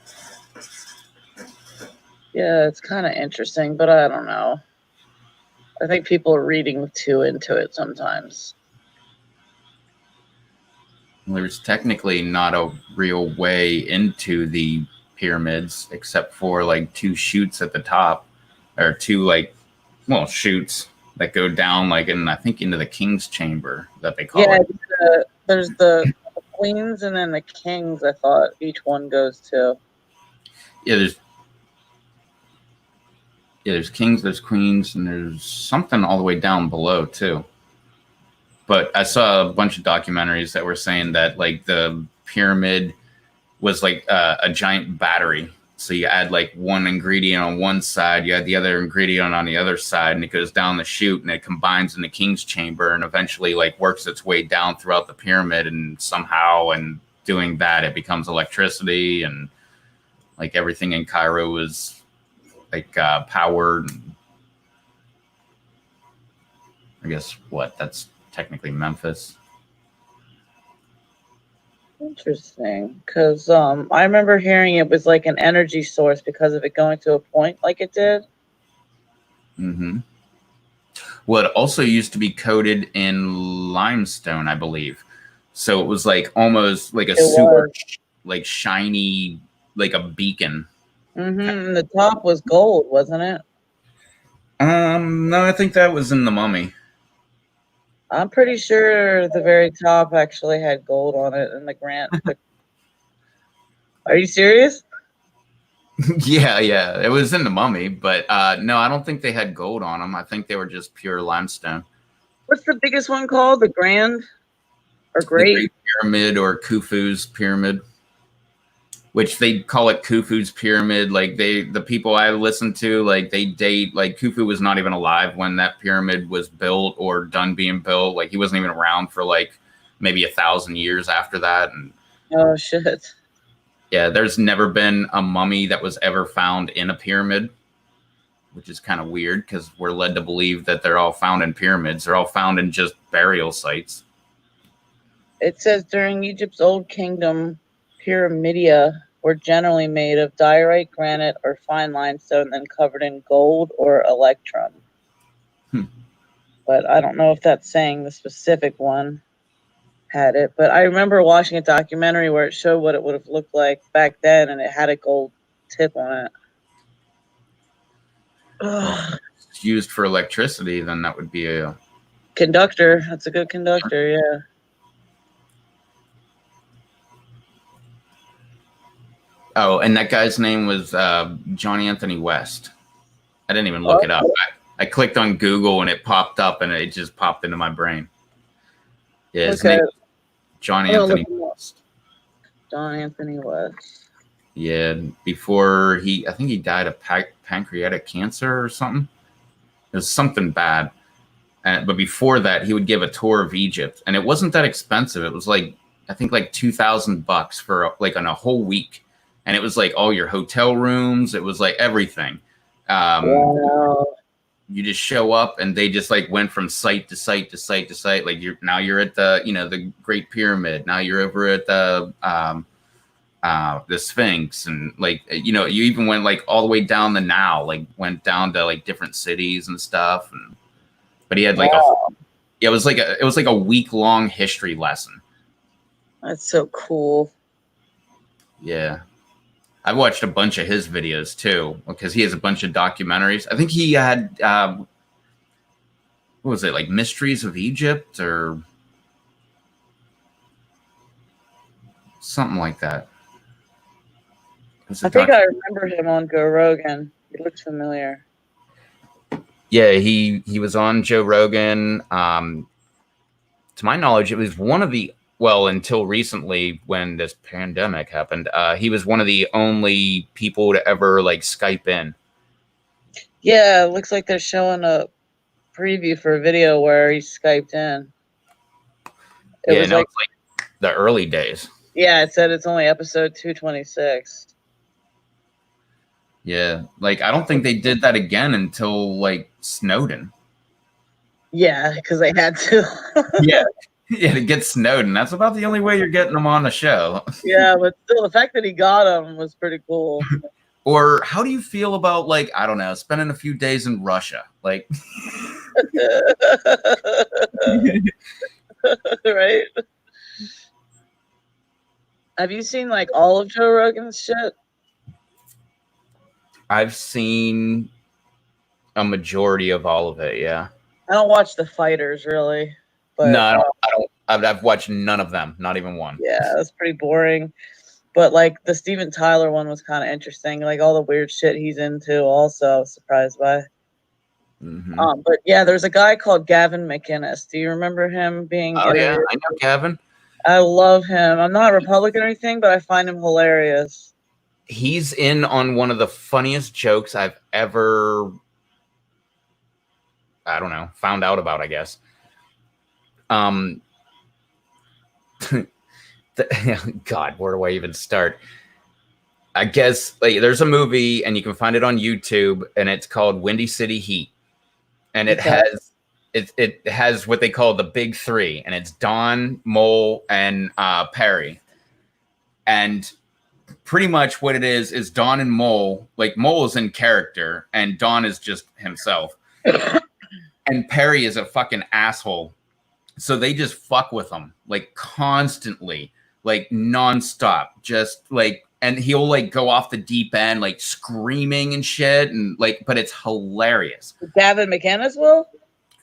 Yeah, it's kind of interesting, but I don't know. I think people are reading too into it sometimes. There's technically not a real way into the pyramids except for like 2 chutes at the top, or 2 chutes that go down I think into the king's chamber that they call it. There's the queens and then the kings. I thought each one goes to. Yeah, there's kings, there's queens, and there's something all the way down below too. But I saw a bunch of documentaries that were saying that like the pyramid was like a giant battery. So you add like one ingredient on one side, you add the other ingredient on the other side, and it goes down the chute and it combines in the king's chamber and eventually like works its way down throughout the pyramid, and somehow in doing that it becomes electricity, and like everything in Cairo is like powered. I guess that's technically Memphis. Interesting, because I remember hearing it was like an energy source because of it going to a point like it did. Mm-hmm. Well, it also used to be coated in limestone, I believe. So it was like almost like a super like shiny, like a beacon. Mm-hmm. And the top was gold, wasn't it? No, I think that was in the Mummy. I'm pretty sure the very top actually had gold on it in the grant. Are you serious? Yeah, it was in the Mummy, but no, I don't think they had gold on them. I think they were just pure limestone. What's the biggest one called? The Grand or Great? The Great Pyramid, or Khufu's Pyramid, which they call it Khufu's Pyramid. Like the people I listen to, like they date, like Khufu was not even alive when that pyramid was built or done being built. Like he wasn't even around for like maybe 1,000 years after that. And oh shit. Yeah, there's never been a mummy that was ever found in a pyramid, which is kind of weird because we're led to believe that they're all found in pyramids. They're all found in just burial sites. It says during Egypt's Old Kingdom, pyramidia were generally made of diorite, granite, or fine limestone, then covered in gold or electrum. But I don't know if that's saying the specific one. had it. But I remember watching a documentary where it showed what it would have looked like back then, and it had a gold tip on it. Well, if it's used for electricity, then that would be a Conductor. That's a good conductor, yeah. Oh, and that guy's name was Johnny Anthony West. I didn't even look it up. I clicked on Google and it popped up, and it just popped into my brain. Yeah, his name is Johnny Anthony West. John Anthony West. Yeah, before I think he died of pancreatic cancer or something. It was something bad. But before that, he would give a tour of Egypt, and it wasn't that expensive. It was like, I think like $2,000 for like on a whole week. And it was like all your hotel rooms. It was like everything. Wow. You just show up, and they just like went from site to site to site to site. Like you're at the, the Great Pyramid. Now you're over at the Sphinx, and like, you even went like all the way down the Nile, like went down to like different cities and stuff. But he had like it was like a week-long history lesson. That's so cool. Yeah. I've watched a bunch of his videos too, because he has a bunch of documentaries. I think he had, what was it, like Mysteries of Egypt or something like that. I think I remember him on Joe Rogan. He looks familiar. Yeah, he was on Joe Rogan. To my knowledge, it was one of the, well, until recently when this pandemic happened, he was one of the only people to ever like Skype in. Yeah, it looks like they're showing a preview for a video where he Skyped in. It was like the early days. Yeah, it said it's only episode 226. Yeah, like I don't think they did that again until like Snowden. Yeah, because they had to. Yeah, to get Snowden. That's about the only way you're getting them on the show. Yeah, but still, the fact that he got him was pretty cool. Or how do you feel about, like, I don't know, spending a few days in Russia? Like, right? Have you seen like all of Joe Rogan's shit? I've seen a majority of all of it. Yeah. I don't watch the fighters really. But, no, I don't. I've watched none of them, not even one. Yeah, that's pretty boring. But like the Steven Tyler one was kind of interesting. Like all the weird shit he's into, also I was surprised by. Mm-hmm. But yeah, there's a guy called Gavin McInnes. Do you remember him being? Oh yeah, I know Gavin. I love him. I'm not a Republican or anything, but I find him hilarious. He's in on one of the funniest jokes I've ever, I don't know, found out about, I guess. God, where do I even start? I guess like there's a movie and you can find it on YouTube and it's called Windy City Heat. And it has what they call the big three, and it's Don, Mole, and Perry. And pretty much what it is Don and Mole, like Mole is in character and Don is just himself. And Perry is a fucking asshole. So they just fuck with him like constantly, like nonstop, just like, and he'll like go off the deep end, like screaming and shit. And like, but it's hilarious. Gavin McInnes will?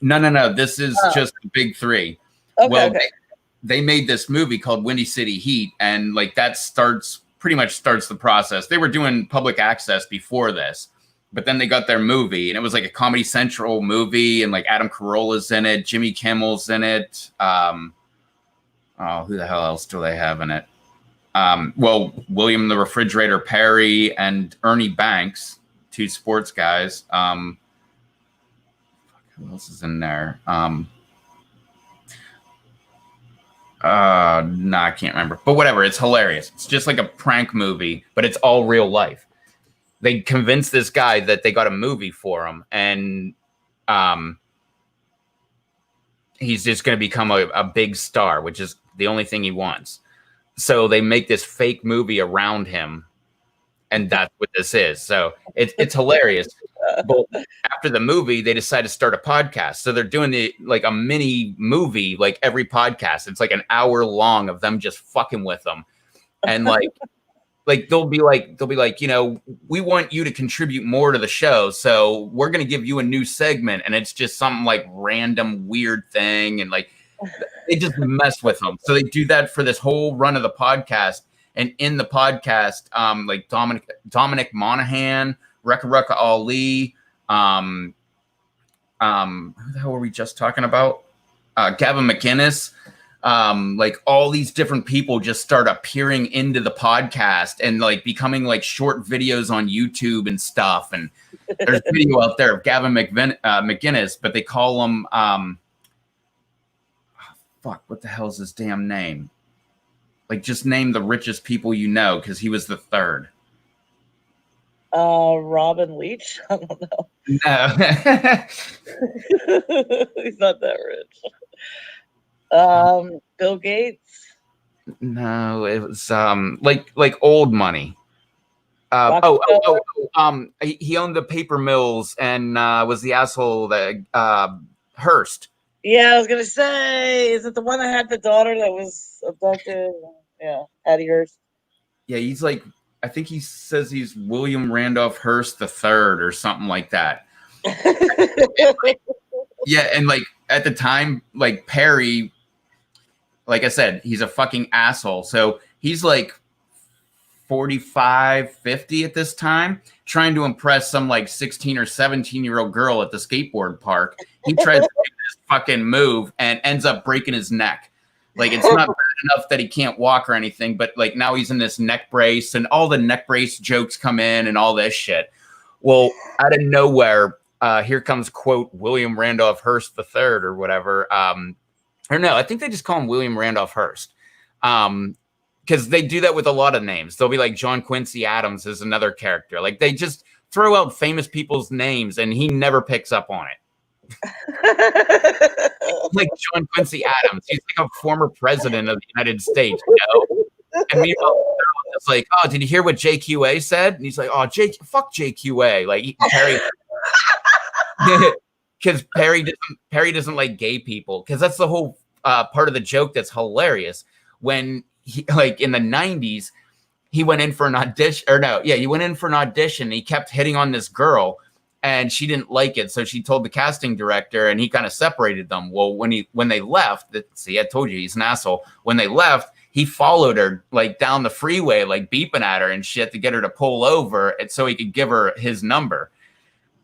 No. This is just the big three. Okay, okay. They made this movie called Windy City Heat. And like that pretty much starts the process. They were doing public access before this. But then they got their movie, and it was like a Comedy Central movie, and like Adam Carolla's in it, Jimmy Kimmel's in it. Who the hell else do they have in it? Well, William the Refrigerator Perry and Ernie Banks, two sports guys. Who else is in there? No, I can't remember. But whatever, it's hilarious. It's just like a prank movie, but it's all real life. They convinced this guy that they got a movie for him, and he's just going to become a big star, which is the only thing he wants. So they make this fake movie around him, and that's what this is. So it's hilarious. But after the movie, they decided to start a podcast. So they're doing a mini movie, like every podcast. It's like an hour long of them just fucking with them. And like they'll be like, we want you to contribute more to the show. So we're going to give you a new segment. And it's just some like random weird thing. And like, they just mess with them. So they do that for this whole run of the podcast. And in the podcast, like Dominic Monaghan, Rekka Ali, who the hell were we just talking about? Gavin McInnes. Like all these different people just start appearing into the podcast and like becoming like short videos on YouTube and stuff. And there's a video out there of Gavin McInnes, but they call him, what the hell's his damn name? Like, just name the richest people you know, because he was the third. Robin Leach? I don't know. No. He's not that rich. Bill Gates? No, it was like old money. He owned the paper mills and was the asshole that Hearst. Yeah, I was gonna say, is it the one that had the daughter that was abducted? Yeah, Addie Hearst. Yeah, he's like, I think he says he's William Randolph Hearst the Third or something like that. Yeah, and like at the time, like Perry, like I said, he's a fucking asshole. So he's like 45, 50 at this time, trying to impress some like 16 or 17-year-old girl at the skateboard park. He tries to do this fucking move and ends up breaking his neck. Like, it's not bad enough that he can't walk or anything, but like now he's in this neck brace and all the neck brace jokes come in and all this shit. Well, out of nowhere, here comes, quote, William Randolph Hearst III or whatever. Or no, I think they just call him William Randolph Hearst. Because they do that with a lot of names. They'll be like John Quincy Adams is another character. Like, they just throw out famous people's names and he never picks up on it. Like John Quincy Adams. He's like a former president of the United States, you know? And meanwhile, it's like, oh, did you hear what JQA said? And he's like, oh, fuck JQA. Like, Perry, because Perry doesn't like gay people. Because that's the whole part of the joke that's hilarious. When he, like in the 90s, he went in for an audition, he went in for an audition. He kept hitting on this girl. And she didn't like it, so she told the casting director, and he kind of separated them. Well, when they left, see, I told you he's an asshole. When they left, he followed her like down the freeway, like beeping at her and shit to get her to pull over, and so he could give her his number.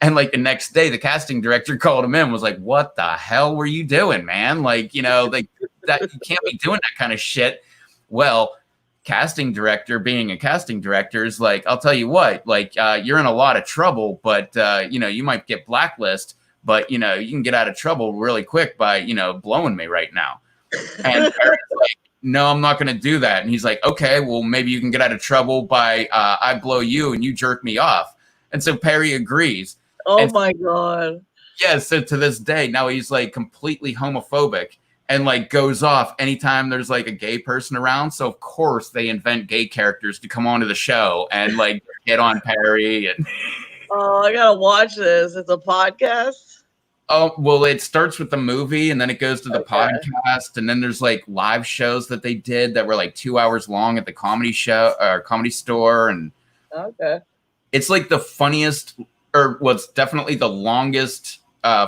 And like the next day, the casting director called him in, was like, "What the hell were you doing, man? Like, you know, like that you can't be doing that kind of shit." Well, casting director being a casting director is like, I'll tell you what, like you're in a lot of trouble, but you know, you might get blacklisted, but you know, you can get out of trouble really quick by, you know, blowing me right now. And Perry's like, no, I'm not going to do that. And he's like, okay, well, maybe you can get out of trouble by I blow you and you jerk me off. And so Perry agrees. Oh my God. Yeah. So to this day, now he's like completely homophobic. And like goes off anytime there's like a gay person around. So of course they invent gay characters to come onto the show and like get on Perry. And oh, I gotta watch this. It's a podcast. Oh well, it starts with the movie and then it goes to the podcast, and then there's like live shows that they did that were like 2 hours long at the comedy show or comedy store, and it's like the funniest, or what's definitely the longest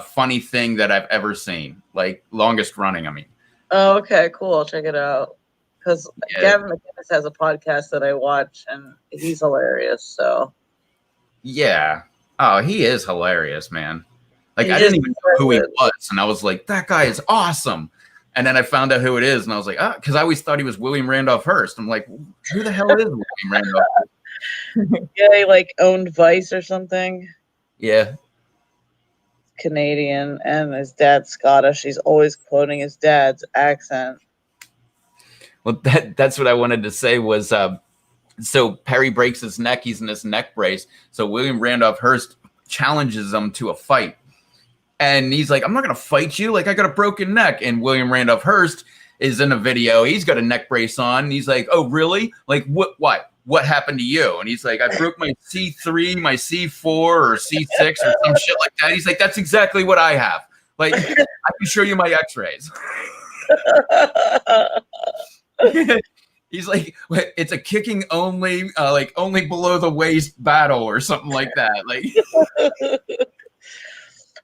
funny thing that I've ever seen, like longest running. I mean, oh, okay, cool. I'll check it out because Gavin McInnes has a podcast that I watch, and he's hilarious. So, yeah, oh, he is hilarious, man. Like I didn't even know who he was, and I was like, that guy is awesome. And then I found out who it is, and I was like, oh, because I always thought he was William Randolph Hearst. I'm like, who the hell is William Randolph Hearst? Yeah, he like owned Vice or something. Yeah. Canadian, and his dad's Scottish. He's always quoting his dad's accent. Well, that's what I wanted to say was, so Perry breaks his neck. He's in this neck brace. So William Randolph Hearst challenges him to a fight. And he's like, I'm not going to fight you. Like, I got a broken neck. And William Randolph Hearst is in a video. He's got a neck brace on. And he's like, oh, really? Like, what? what happened to you? And he's like, I broke my C3, my C4, or C6, or some shit like that. He's like, that's exactly what I have. Like, I can show you my X-rays. He's like, it's a kicking only, like only below the waist battle or something like that. Like,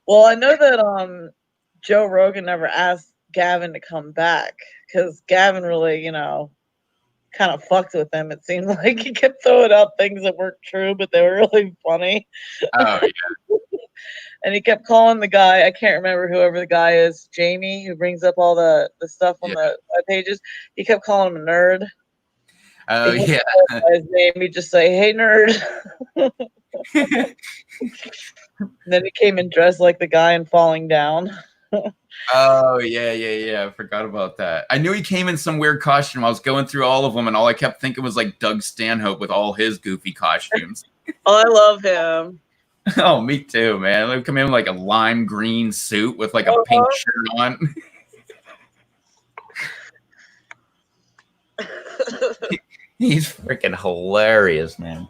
well, I know that Joe Rogan never asked Gavin to come back because Gavin really, kind of fucked with him. It seemed like he kept throwing out things that weren't true, but they were really funny. oh yeah. And he kept calling the guy, I can't remember whoever the guy is, Jamie, who brings up all the stuff on the web pages. He kept calling him a nerd. Oh yeah. His name, he'd just say, "Hey nerd." And then he came in dressed like the guy in Falling Down. Oh yeah. I forgot about that. I knew he came in some weird costume. I was going through all of them, and all I kept thinking was like Doug Stanhope with all his goofy costumes. Oh, I love him. Oh, me too, man. They come in like a lime green suit with like a pink shirt on. He's freaking hilarious, man.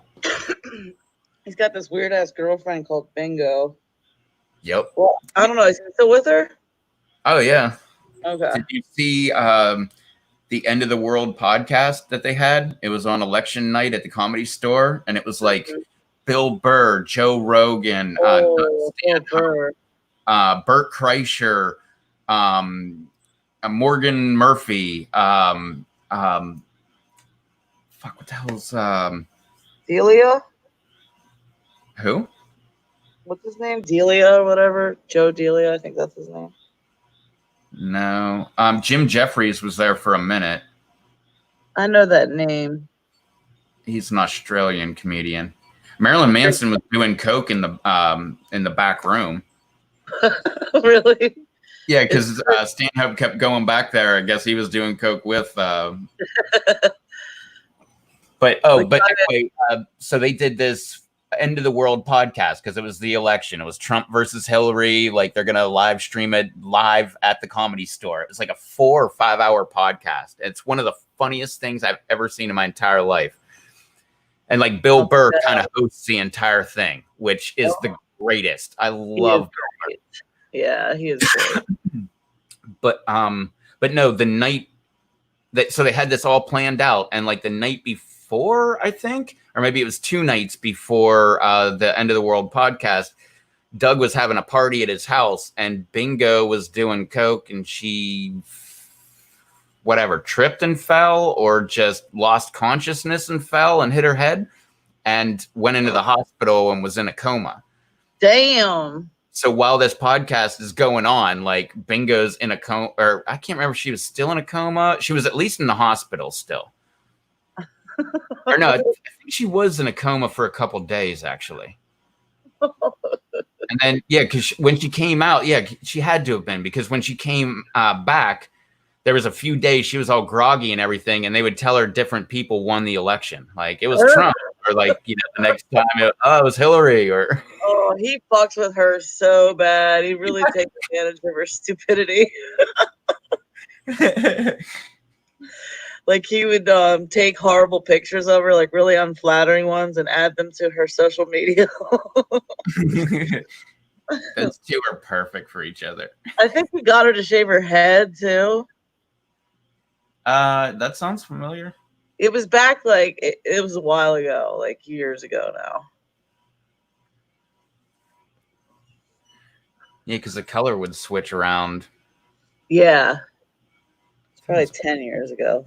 He's got this weird ass girlfriend called Bingo. Yep. Well, I don't know. Is he still with her? Oh yeah. Okay. Did you see the End of the World podcast that they had? It was on election night at the Comedy Store, and it was like Bill Burr, Joe Rogan, Burr. Bert Kreischer, Morgan Murphy. Fuck, what the hell's Delia? who? What's his name? Delia or whatever. Joe Delia, I think that's his name. No. Jim Jeffries was there for a minute. I know that name. He's an Australian comedian. Marilyn Manson was doing coke in the back room. Really? Yeah, because Stanhope kept going back there. I guess he was doing coke with. But anyway, so they did this End of the World podcast because it was the election. It was Trump versus Hillary. Like they're gonna live stream it live at the Comedy Store. It's like a 4 or 5 hour podcast. It's one of the funniest things I've ever seen in my entire life. And like Bill Burr kind of hosts the entire thing, which is the greatest. I love Bill Burr. Yeah, he is great. But no, the night that so they had this all planned out, and like the night before, I think, or maybe it was 2 nights before the End of the World podcast, Doug was having a party at his house, and Bingo was doing coke, and she tripped and fell, or just lost consciousness and fell and hit her head, and went into the hospital and was in a coma. Damn. So while this podcast is going on, like Bingo's in a coma, or I can't remember if she was still in a coma. She was at least in the hospital still. Or no, I think she was in a coma for a couple days, actually. And then, yeah, because when she came out, yeah, she had to have been, because when she came back, there was a few days she was all groggy and everything, and they would tell her different people won the election. Like, it was Trump, or like, the next time, it was Hillary, or... Oh, he fucks with her so bad. He really takes advantage of her stupidity. Like, he would take horrible pictures of her, like really unflattering ones, and add them to her social media. Those two are perfect for each other. I think he got her to shave her head, too. That sounds familiar. It was back, like, it was a while ago, like years ago now. Yeah, because the color would switch around. Yeah. It's probably 10 years ago.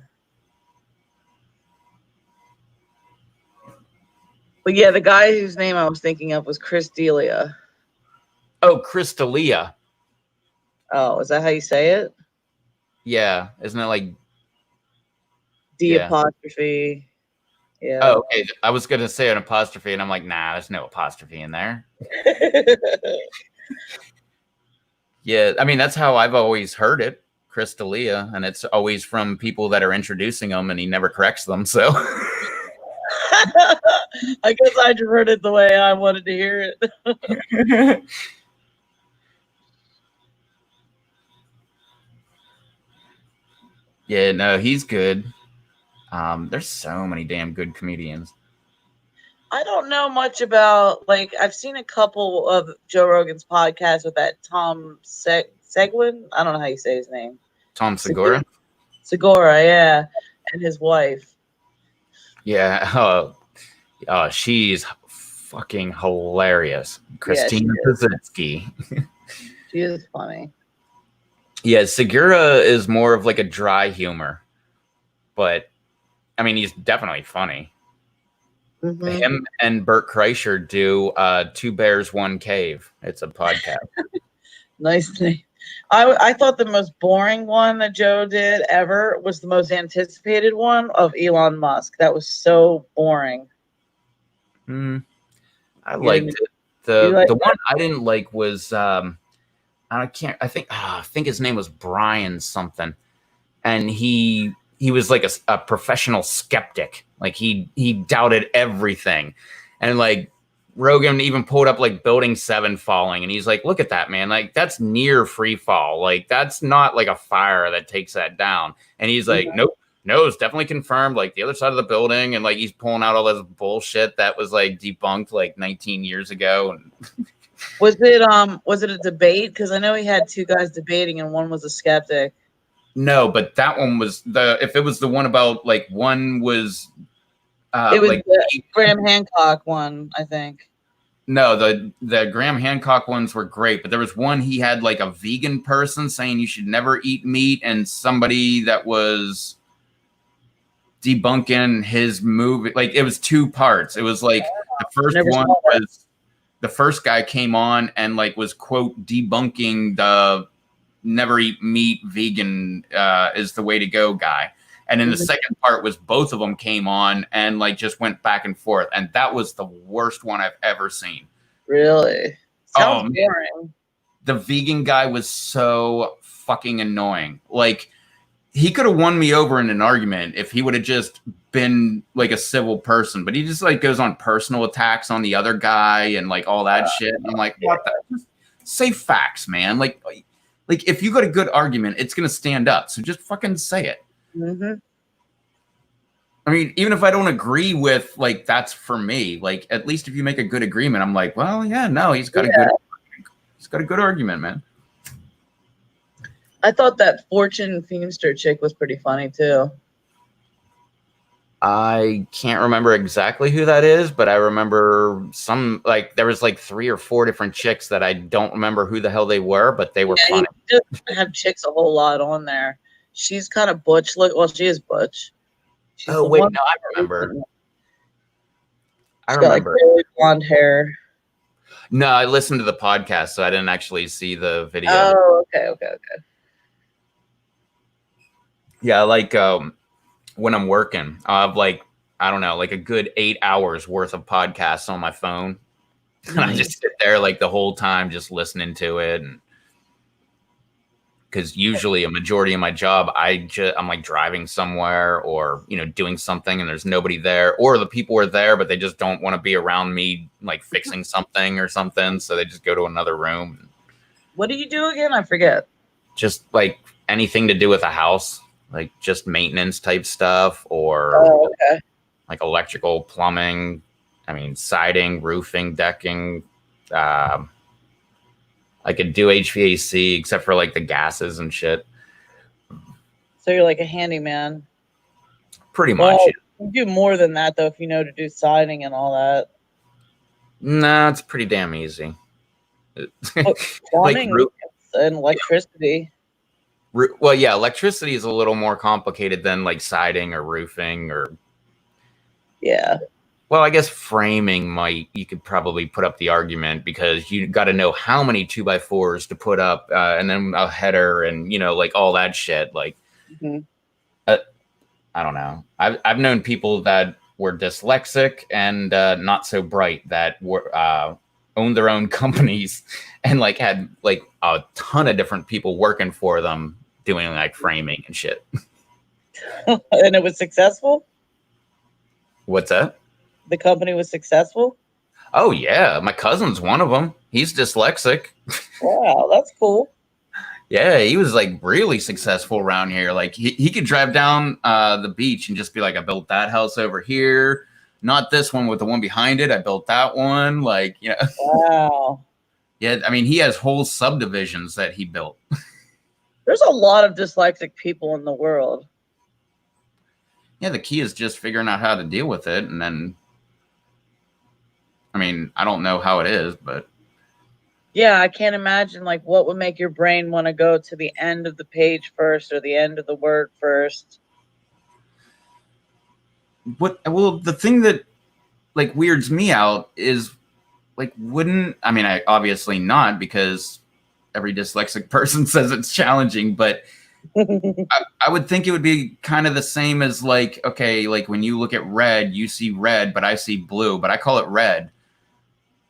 But yeah, the guy whose name I was thinking of was Chris D'Elia. Oh, Chris D'Elia. Oh, is that how you say it? Yeah, isn't it like D apostrophe. Yeah. Oh, okay. I was gonna say an apostrophe, and I'm like, nah, there's no apostrophe in there. Yeah, I mean that's how I've always heard it, Chris D'Elia, and it's always from people that are introducing him, and he never corrects them. So I guess I just heard it the way I wanted to hear it. Yeah, no, he's good. There's so many damn good comedians. I don't know much about, like, I've seen a couple of Joe Rogan's podcasts with that Tom Seguin. I don't know how you say his name. Tom Segura? Segura, yeah. And his wife. Yeah. She's fucking hilarious. Christina Pazitsky. She is funny. Yeah, Segura is more of like a dry humor. But, I mean, he's definitely funny. Mm-hmm. Him and Bert Kreischer do Two Bears, One Cave. It's a podcast. Nice name. I thought the most boring one that Joe did ever was the most anticipated one of Elon Musk. That was so boring. I liked it. The one I didn't like was I think his name was Brian something, and he was like a professional skeptic. Like he doubted everything, and like Rogan even pulled up like Building 7 falling, and he's like, "Look at that, man! Like that's near free fall. Like that's not like a fire that takes that down." And he's like, "Nope, no, it's definitely confirmed. Like the other side of the building," and like he's pulling out all this bullshit that was like debunked like 19 years ago. And was it a debate? Because I know he had two guys debating, and one was a skeptic. No, but that one was if it was the one about like one was. It was like, the Graham Hancock one, I think. No, the Graham Hancock ones were great, but there was one he had like a vegan person saying you should never eat meat, and somebody that was debunking his movie. Like it was two parts. It was like the first one was the first guy came on and like was quote debunking the never eat meat vegan is the way to go guy. And then the second part was both of them came on and like just went back and forth. And that was the worst one I've ever seen. Really? Sounds boring. The vegan guy was so fucking annoying. Like he could have won me over in an argument if he would have just been like a civil person, but he just like goes on personal attacks on the other guy and like all that shit. And I'm like, what the? Just say facts, man. Like if you got a good argument, it's going to stand up. So just fucking say it. Mm-hmm. I mean, even if I don't agree with like that's for me, like at least if you make a good agreement, I'm like, well, yeah, no, he's got a good argument, man. I thought that Fortune Feimster chick was pretty funny too. I can't remember exactly who that is, but I remember some like there was like 3 or 4 different chicks that I don't remember who the hell they were, but they were funny. You just have chicks a whole lot on there. She's kind of butch. Well, she is butch. She's no, I remember. She's got like really blonde hair. No, I listened to the podcast, so I didn't actually see the video. Oh, okay. Yeah, like when I'm working, I have like I don't know, like a good 8 hours worth of podcasts on my phone, and I just sit there like the whole time just listening to it. And because usually a majority of my job, I'm like driving somewhere or, you know, doing something and there's nobody there, or the people are there, but they just don't want to be around me, like fixing something or something. So they just go to another room. What do you do again? I forget. Just like anything to do with a house, like just maintenance type stuff or like electrical, plumbing. I mean, siding, roofing, decking, I could do HVAC except for like the gases and shit. So you're like a handyman. Pretty much. You do more than that though if you know to do siding and all that. Nah, it's pretty damn easy. Plumbing and electricity. Well, yeah, electricity is a little more complicated than like siding or roofing or. Yeah. Well, I guess framing you could probably put up the argument because you got to know how many 2x4s to put up and then a header and, you know, like all that shit. Like, I don't know. I've known people that were dyslexic and not so bright that were owned their own companies and like had like a ton of different people working for them doing like framing and shit. And it was successful? What's that? The company was successful? Oh, yeah. My cousin's one of them. He's dyslexic. Wow, that's cool. Yeah, he was like really successful around here. Like he could drive down the beach and just be like, I built that house over here, not this one with the one behind it. I built that one. Like, you know, Wow. yeah. I mean, he has whole subdivisions that he built. There's a lot of dyslexic people in the world. Yeah, the key is just figuring out how to deal with it, and then, I mean, I don't know how it is, but Yeah, I can't imagine like what would make your brain want to go to the end of the page first or the end of the word first. well, the thing that like weirds me out is like, wouldn't, I mean, I obviously not, because every dyslexic person says it's challenging, but I would think it would be kind of the same as like, okay, like when you look at red, you see red, but I see blue, but I call it red,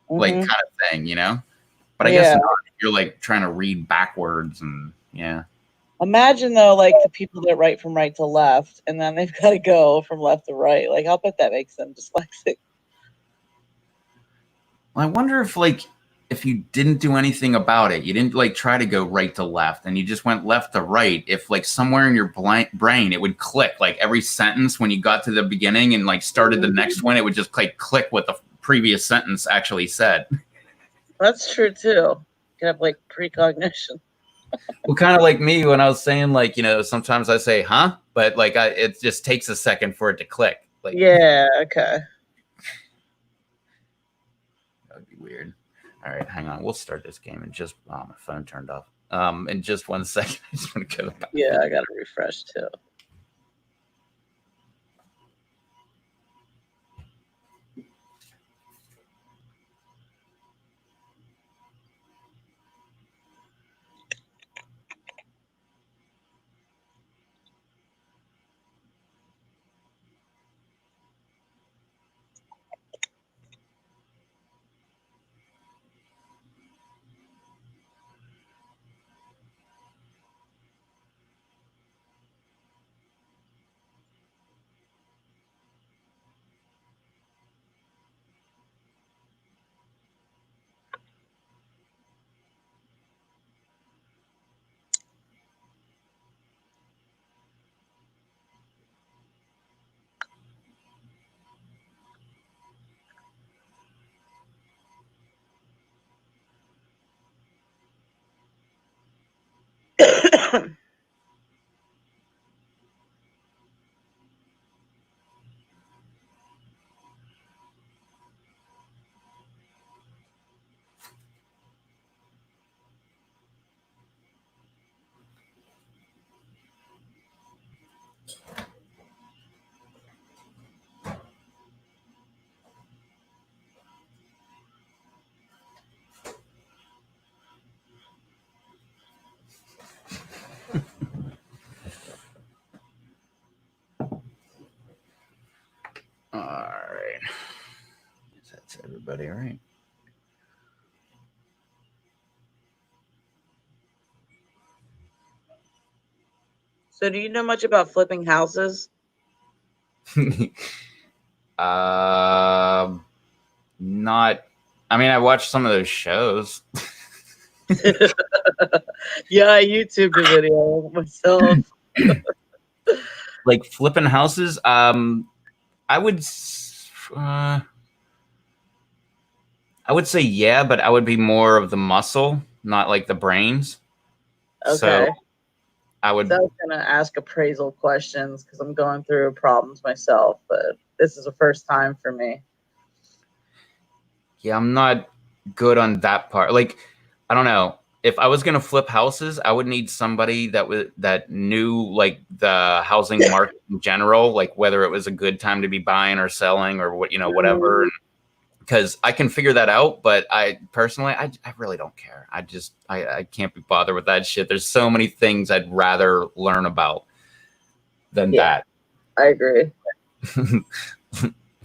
like kind of thing, you know? But I guess not, if you're like trying to read backwards and yeah. Imagine though, like the people that write from right to left, and then they've got to go from left to right. Like, I'll bet that makes them dyslexic. Well, I wonder if like if you didn't do anything about it, you didn't like try to go right to left, and you just went left to right. If like somewhere in your brain it would click, like every sentence when you got to the beginning and like started the next one, it would just like click what the previous sentence actually said. That's true too. You can have like precognition. Well, kind of like me when I was saying, like, you know, sometimes I say, huh? But like, it just takes a second for it to click. Like, Yeah, okay. That would be weird. All right, hang on. We'll start this game in just, oh, my phone turned off. In just 1 second. I just want to go back. Yeah, I got to refresh too. All right. That's everybody, all right? So, do you know much about flipping houses? Not. I mean, I watched some of those shows. Yeah, I YouTubed a video myself. Like flipping houses. I would say yeah, but I would be more of the muscle, not like the brains. Okay. So I would. So I was gonna ask appraisal questions because I'm going through problems myself, but this is the first time for me. Yeah, I'm not good on that part. Like, I don't know. If I was gonna flip houses, I would need somebody that knew like the housing market in general, like whether it was a good time to be buying or selling or what, you know, whatever. Because I can figure that out, but I personally, I really don't care. I can't be bothered with that shit. There's so many things I'd rather learn about than that. I agree.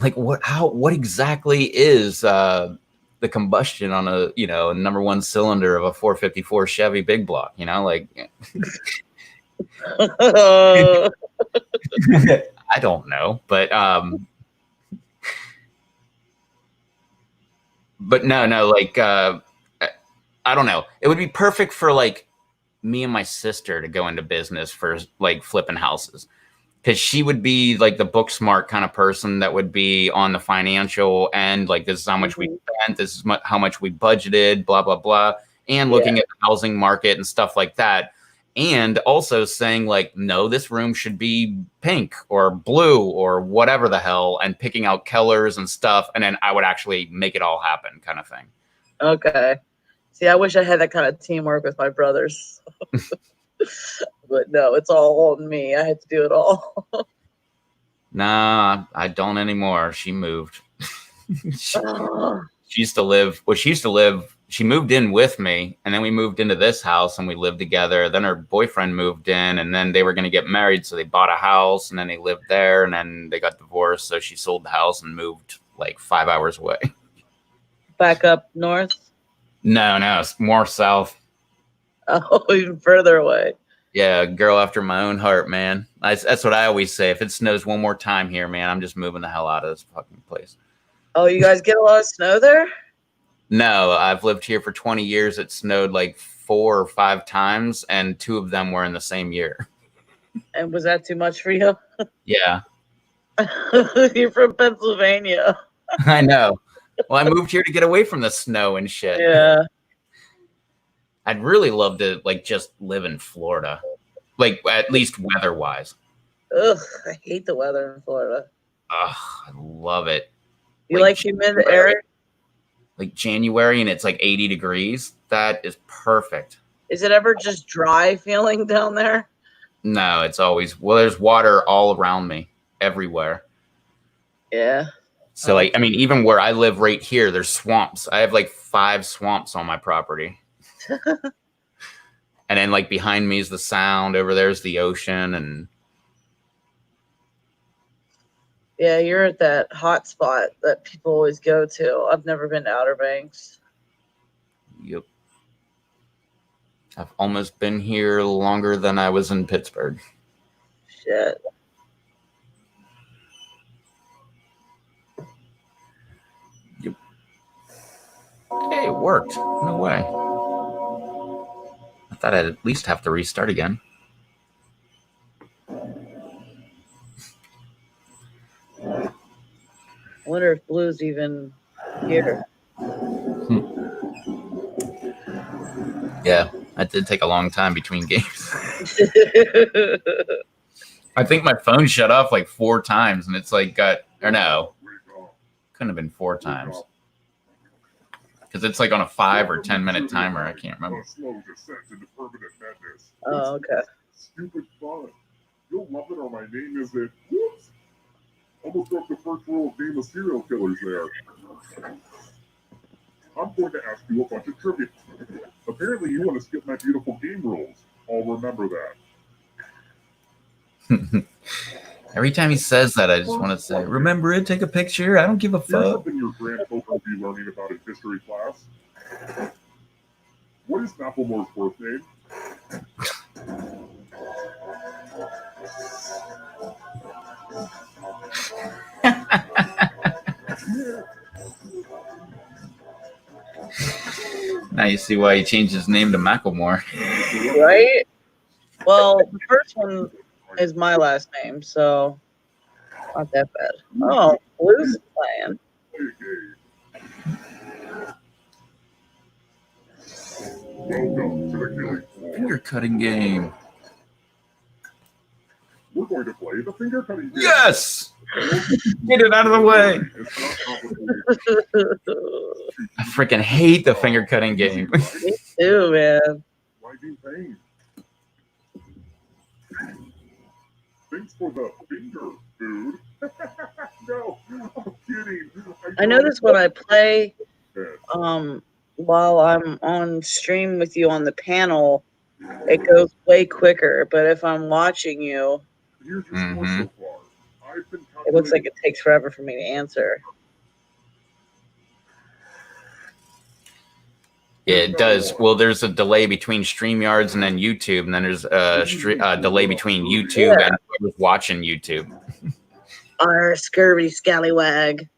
Like what exactly is the combustion on a, you know, number one cylinder of a 454 Chevy big block, you know, like I don't know, but no, like I don't know. It would be perfect for like me and my sister to go into business for like flipping houses. Because she would be like the book smart kind of person that would be on the financial end. Like, this is how much we spent. This is how much we budgeted, blah, blah, blah. And looking at the housing market and stuff like that. And also saying like, no, this room should be pink or blue or whatever the hell, and picking out colors and stuff. And then I would actually make it all happen, kind of thing. Okay. See, I wish I had that kind of teamwork with my brothers. But no, it's all on me. I had to do it all. Nah, I don't anymore. She moved. she used to live, she moved in with me, and then we moved into this house and we lived together. Then her boyfriend moved in, and then they were going to get married. So they bought a house, and then they lived there, and then they got divorced. So she sold the house and moved like 5 hours away. Back up north? No, it's more south. Oh, even further away. Yeah, girl after my own heart, man. That's what I always say. If it snows one more time here, man, I'm just moving the hell out of this fucking place. Oh, you guys get a lot of snow there? No, I've lived here for 20 years. It snowed like 4 or 5 times, and 2 of them were in the same year. And was that too much for you? Yeah. You're from Pennsylvania. I know. Well, I moved here to get away from the snow and shit. Yeah. I'd really love to like just live in Florida, like at least weather-wise. Ugh, I hate the weather in Florida. Ugh, I love it. You like humid air? Like January and it's like 80 degrees. That is perfect. Is it ever just dry feeling down there? No, it's always, well, there's water all around me, everywhere. Yeah. So like, I mean, even where I live right here, there's swamps. I have like 5 swamps on my property. And then like behind me is the Sound, over there's the ocean. And yeah, you're at that hot spot that people always go to. I've never been to Outer Banks. Yep. I've almost been here longer than I was in Pittsburgh. Shit. Yep. Hey, it worked. No way. I thought I'd at least have to restart again. I wonder if Blue's even here. Yeah, that did take a long time between games. I think my phone shut off like 4 times, and it's like couldn't have been 4 times. Because it's like on a 5 or 10 minute timer. I can't remember. Oh, okay. Stupid fun. You'll love it, or my name is it. Whoops. Almost broke the first rule of Game of Serial Killers there. I'm going to ask you a bunch of trivia. Apparently, you want to skip my beautiful game rules. I'll remember that. Every time he says that, I just want to say, remember it, take a picture. I don't give a Here's fuck. something your grandchildren will be learning about in history class. What is Macklemore's birth name? Now you see why he changed his name to Macklemore. Right? Well, the first one is my last name, so not that bad. Oh, Blue's playing. Welcome to the killing floor. Finger cutting game. We're going to play the finger cutting game. Yes! Get it out of the way. It's not complicated. I freaking hate the finger cutting game. Me too, man. Why do pain? Thanks for the finger, dude. No, I'm kidding. I notice when I play Yeah. while I'm on stream with you on the panel, it goes way quicker. But if I'm watching you, Here's your score so far. I've been it looks like it takes forever for me to answer. Yeah, it does. Well, there's a delay between StreamYards and then YouTube, and then there's a delay between YouTube and whoever's watching YouTube. Our scurvy scallywag.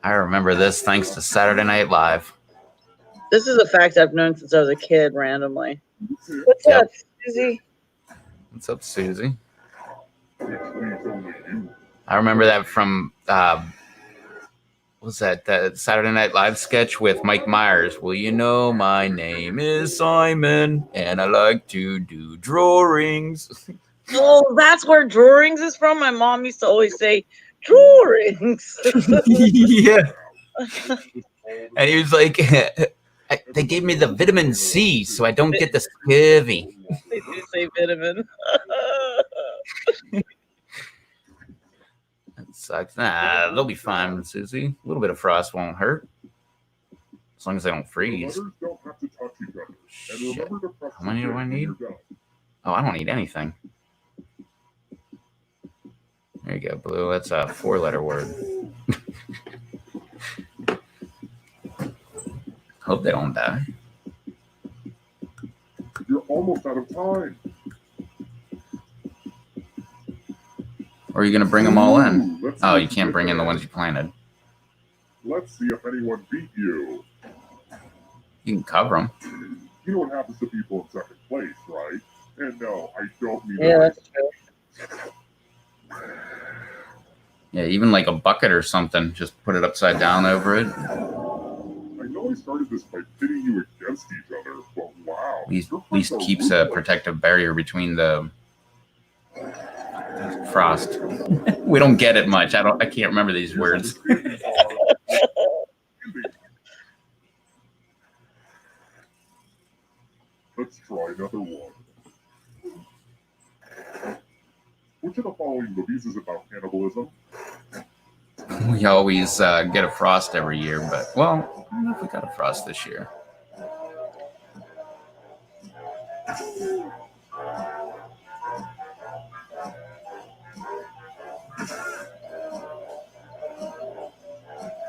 I remember this thanks to Saturday Night Live. This is a fact I've known since I was a kid, randomly. Okay. What's Yep. up, Susie? What's up, Susie? Which leaves only you. I remember that from what was that Saturday Night Live sketch with Mike Myers? Well, you know, my name is Simon, and I like to do drawings. Oh, that's where drawings is from. My mom used to always say drawings. Yeah, and he was like, they gave me the vitamin C, so I don't get the scurvy. They do say vitamin. That sucks. Nah, they'll be fine, Susie. A little bit of frost won't hurt, as long as they don't The freeze. letters don't have to touch each other. And Shit. remember to press How many the do I when need? you're done. Oh, I don't need anything. There you go, Blue. That's a 4-letter word. Hope they don't die. You're almost out of time. Or are you going to bring them all in? Ooh, let's Oh, see you if can't you bring get in the there. ones you planted. Let's see if anyone beat you. You can cover them. You know what happens to people in second place, right? And no, I don't mean Yeah, that. that's true. Yeah, even like a bucket or something. Just put it upside down over it. I know I started this by pitting you against each other, but wow. At least your friends are keeps a ruthless. protective barrier between the frost. We don't get it much. I can't remember these Your words. understandings are ending. Let's try another one. Which of the following movies is about cannibalism? We always get a frost every year, but well, I don't know if we got a frost this year.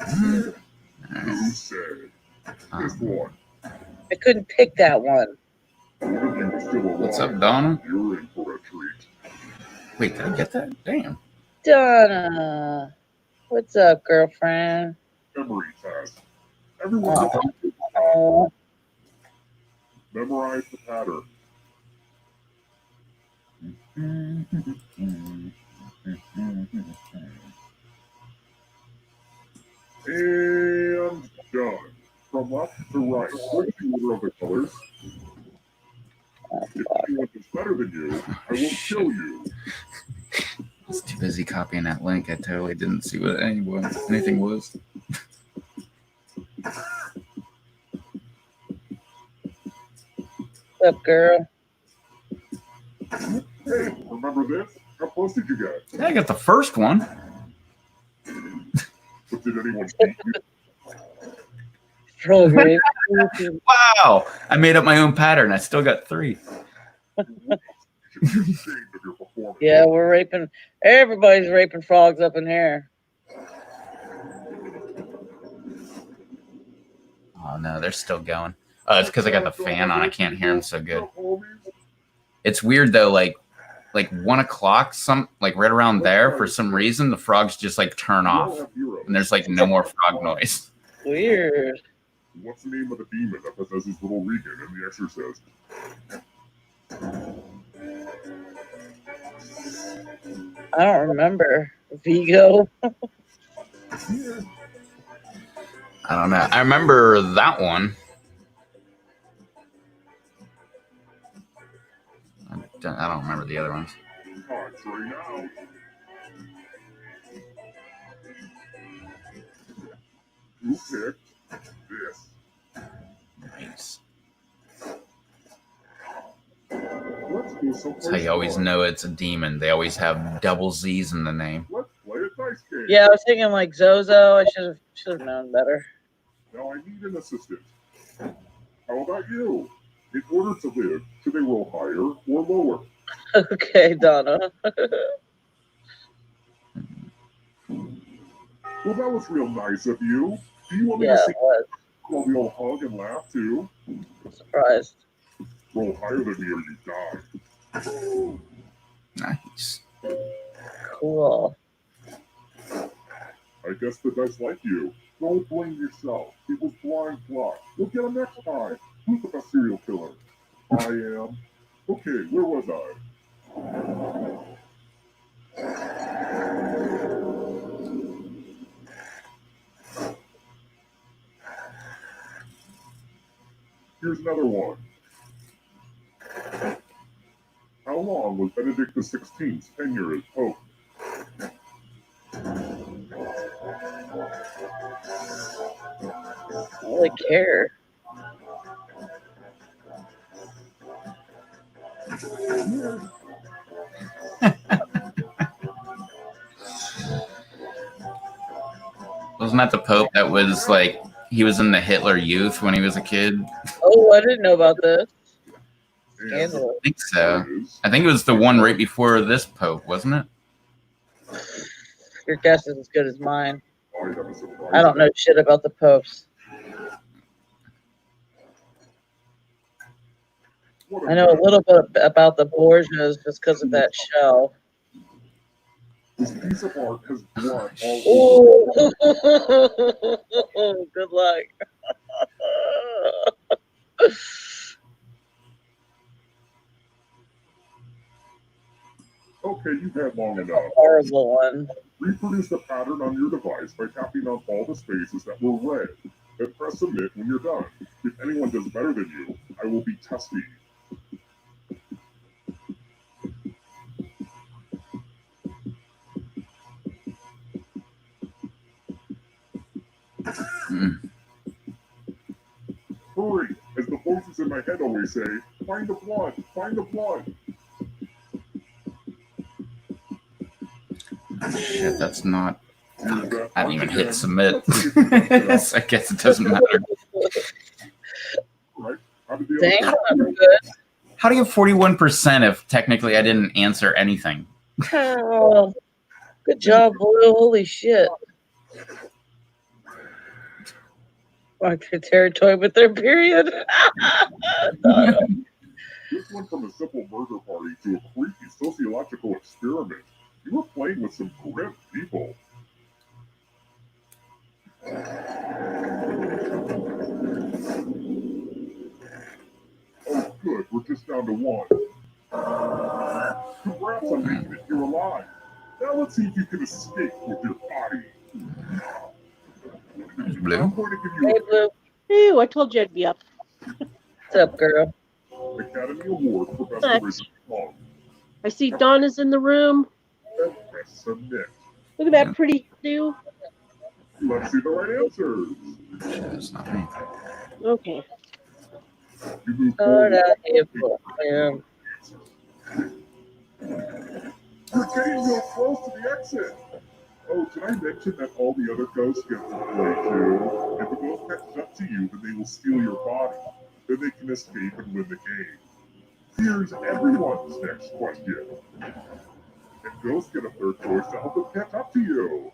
Who said? This one. I couldn't pick that one. One of you is still alive. What's up, Donna? You're in for a treat. Wait, did I get that? Damn. Donna. What's up, girlfriend? Memory test. Everyone Oh, memorize the pattern. And done. From left to right. What's the order of the colors? If anyone is better than you, I will kill you. I was too busy copying that link. I totally didn't see what anything was. what's up, girl? Hey, remember this? How close did you get? Yeah, I got the first one. But did anyone beat you? Program. Wow! I made up my own pattern. I still got 3. You should be ashamed of your performance. Yeah, we're raping. Everybody's raping frogs up in here. Oh no, they're still going. Oh, it's because I got the fan on. I can't hear them so good. It's weird though. Like 1 o'clock, right around there, for some reason, the frogs just like turn off, and there's like no more frog noise. Weird. What's the name of the demon that possesses little Regan in The Exorcist? I don't remember. Vigo. I don't know. I remember that one. I don't remember the other ones. Time's running out. Who picked this? Nice. Let's go someplace That's how you always fun. know it's a demon. They always have double Z's in the name. Let's play a dice game. Yeah, I was thinking like Zozo. I should have known better. Now I need an assistant. How about you? In order to live, should they roll higher or lower? Okay, Donna. Well, that was real nice of you. Do you want me Yeah, to it see was. while we all hug and laugh too? Surprised. Roll higher than me or you die. Nice. Cool. I guess the dice like you. Don't blame yourself. It was blind luck. You'll get him next time. Who's the best serial killer? I am. Okay, where was I? Here's another one. How long was Benedict XVI's tenure as Pope? I don't really care. Wasn't that the Pope that was like he was in the Hitler Youth when he was a kid? Oh, I didn't know about this. And Scandalous. I think so. here it is. I think it was the one right before this Pope, wasn't it? Your guess is as good as mine. I have a surprise. I don't know shit about the popes. What I know a little bit about the Borgias just because of that show. This piece of art has blood all over. Oh, good luck. Okay, you've had long enough. Horrible one. Reproduce the pattern on your device by tapping on all the spaces that were red. Then press submit when you're done. If anyone does better than you, I will be testy. Mm. Hurry! As the voices in my head always say, find the blood! Find the blood! Shit, that's not. Here's that I didn't even hit again. submit. Let's see if you can get I guess it doesn't matter. Right? How did the Dang, other I'm good. How do you have 41% if technically I didn't answer anything? Oh, good job, Blue. Holy shit. Mark their territory with their period. This went from a simple murder party to a creepy sociological experiment. You were playing with some grim people. Oh, good. We're just down to one. Congrats on making it here alive. Now let's see if you can escape with your body. Blue? I'm going to give you Hey, Blue. Ew, I told you I'd be up. What's up, girl? an Academy Award for Best Thanks. Original Song. I see Donna's in the room. And press submit. Look at that pretty do. Let's see the right answers. That's not me. Okay. You move Oh, forward. that evil. Yeah. You're getting real close to the exit. Oh, did I mention that all the other ghosts get to play too? If the ghost catches up to you, then they will steal your body. Then they can escape and win the game. Here's everyone's next question. And ghosts get a third choice to help them catch up to you.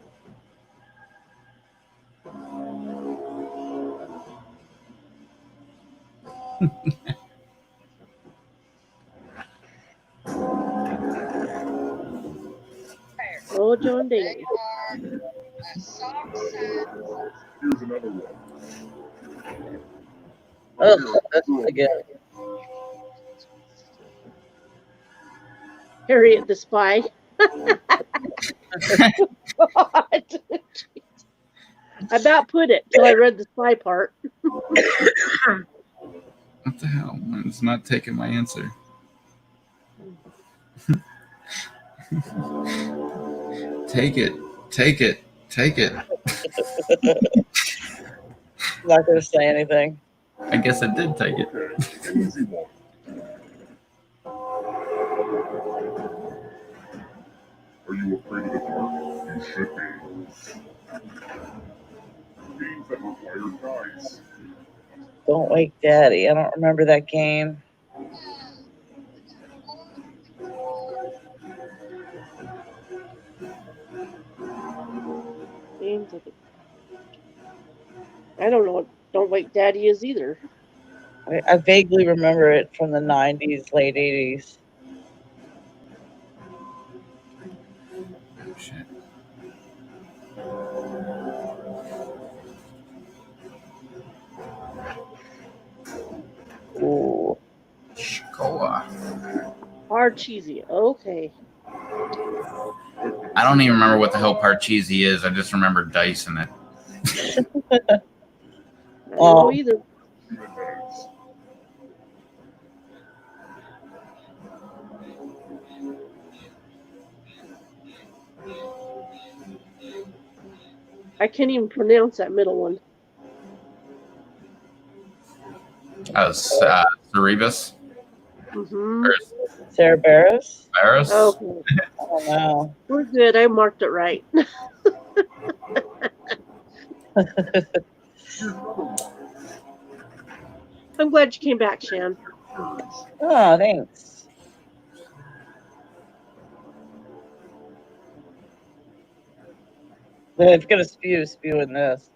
Oh, John Davy. Here's another one. Oh, that's again. Harriet the Spy. God. I about put it till I read the spy part. What the hell? It's not taking my answer. Take it. Take it. Take it. I'm not going to say anything. I guess I did take it. Okay, an easy one. Are you afraid of the dark? You should be. Games that require dice. Don't Wake Daddy. I don't remember that game. Games of it. I don't know what Don't Wake Daddy is either. I vaguely remember it from the 90s, late 80s. Shit. Hard cheesy. Okay. I don't even remember what the hell Parcheesi is. I just remember dice in it. I don't Oh. know either. I can't even pronounce that middle one. Cerebus? Mm-hmm. Or Cerberus? Cerebus? Okay. I don't know. We're good. I marked it right. I'm glad you came back, Shan. Oh, thanks. If you're gonna spew in this.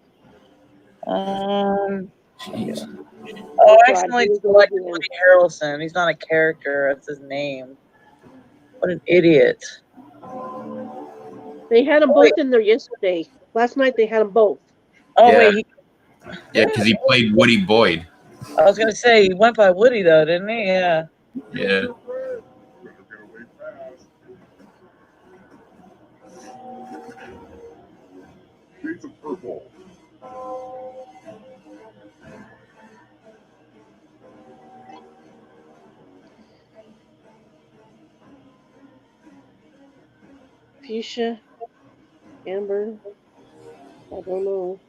Jeez. Oh, I God, accidentally here we go selected again. Woody Harrelson. He's not a character. That's his name. What an idiot. They had them both in there yesterday. Last night they had them both. Oh, Yeah. wait. Yeah, because he played Woody Boyd. I was going to say, he went by Woody, though, didn't he? Yeah. Yeah. Better get away fast. Shades of purple. Fuchsia. Amber. I don't know.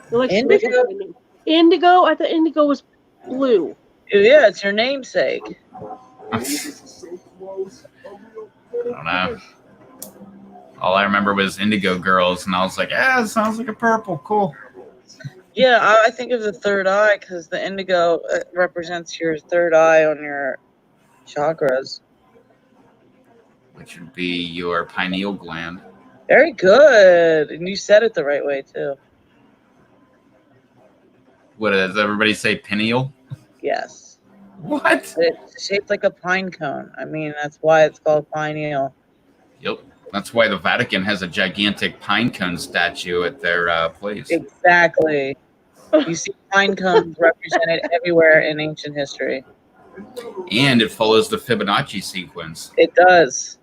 They're like Indigo? Smith. Indigo? I thought indigo was blue. Yeah, it's your namesake. This is so close. A real I don't know. All I remember was Indigo Girls, and I was like, yeah, it sounds like a purple. Cool. Yeah, I think of the third eye because the indigo represents your third eye on your chakras. Which would be your pineal gland. Very good. And you said it the right way, too. What does everybody say, pineal? Yes. What? It's shaped like a pine cone. I mean, that's why it's called pineal. Yep. That's why the Vatican has a gigantic pine cone statue at their place. Exactly. You see pine cones represented everywhere in ancient history. And it follows the Fibonacci sequence. It does.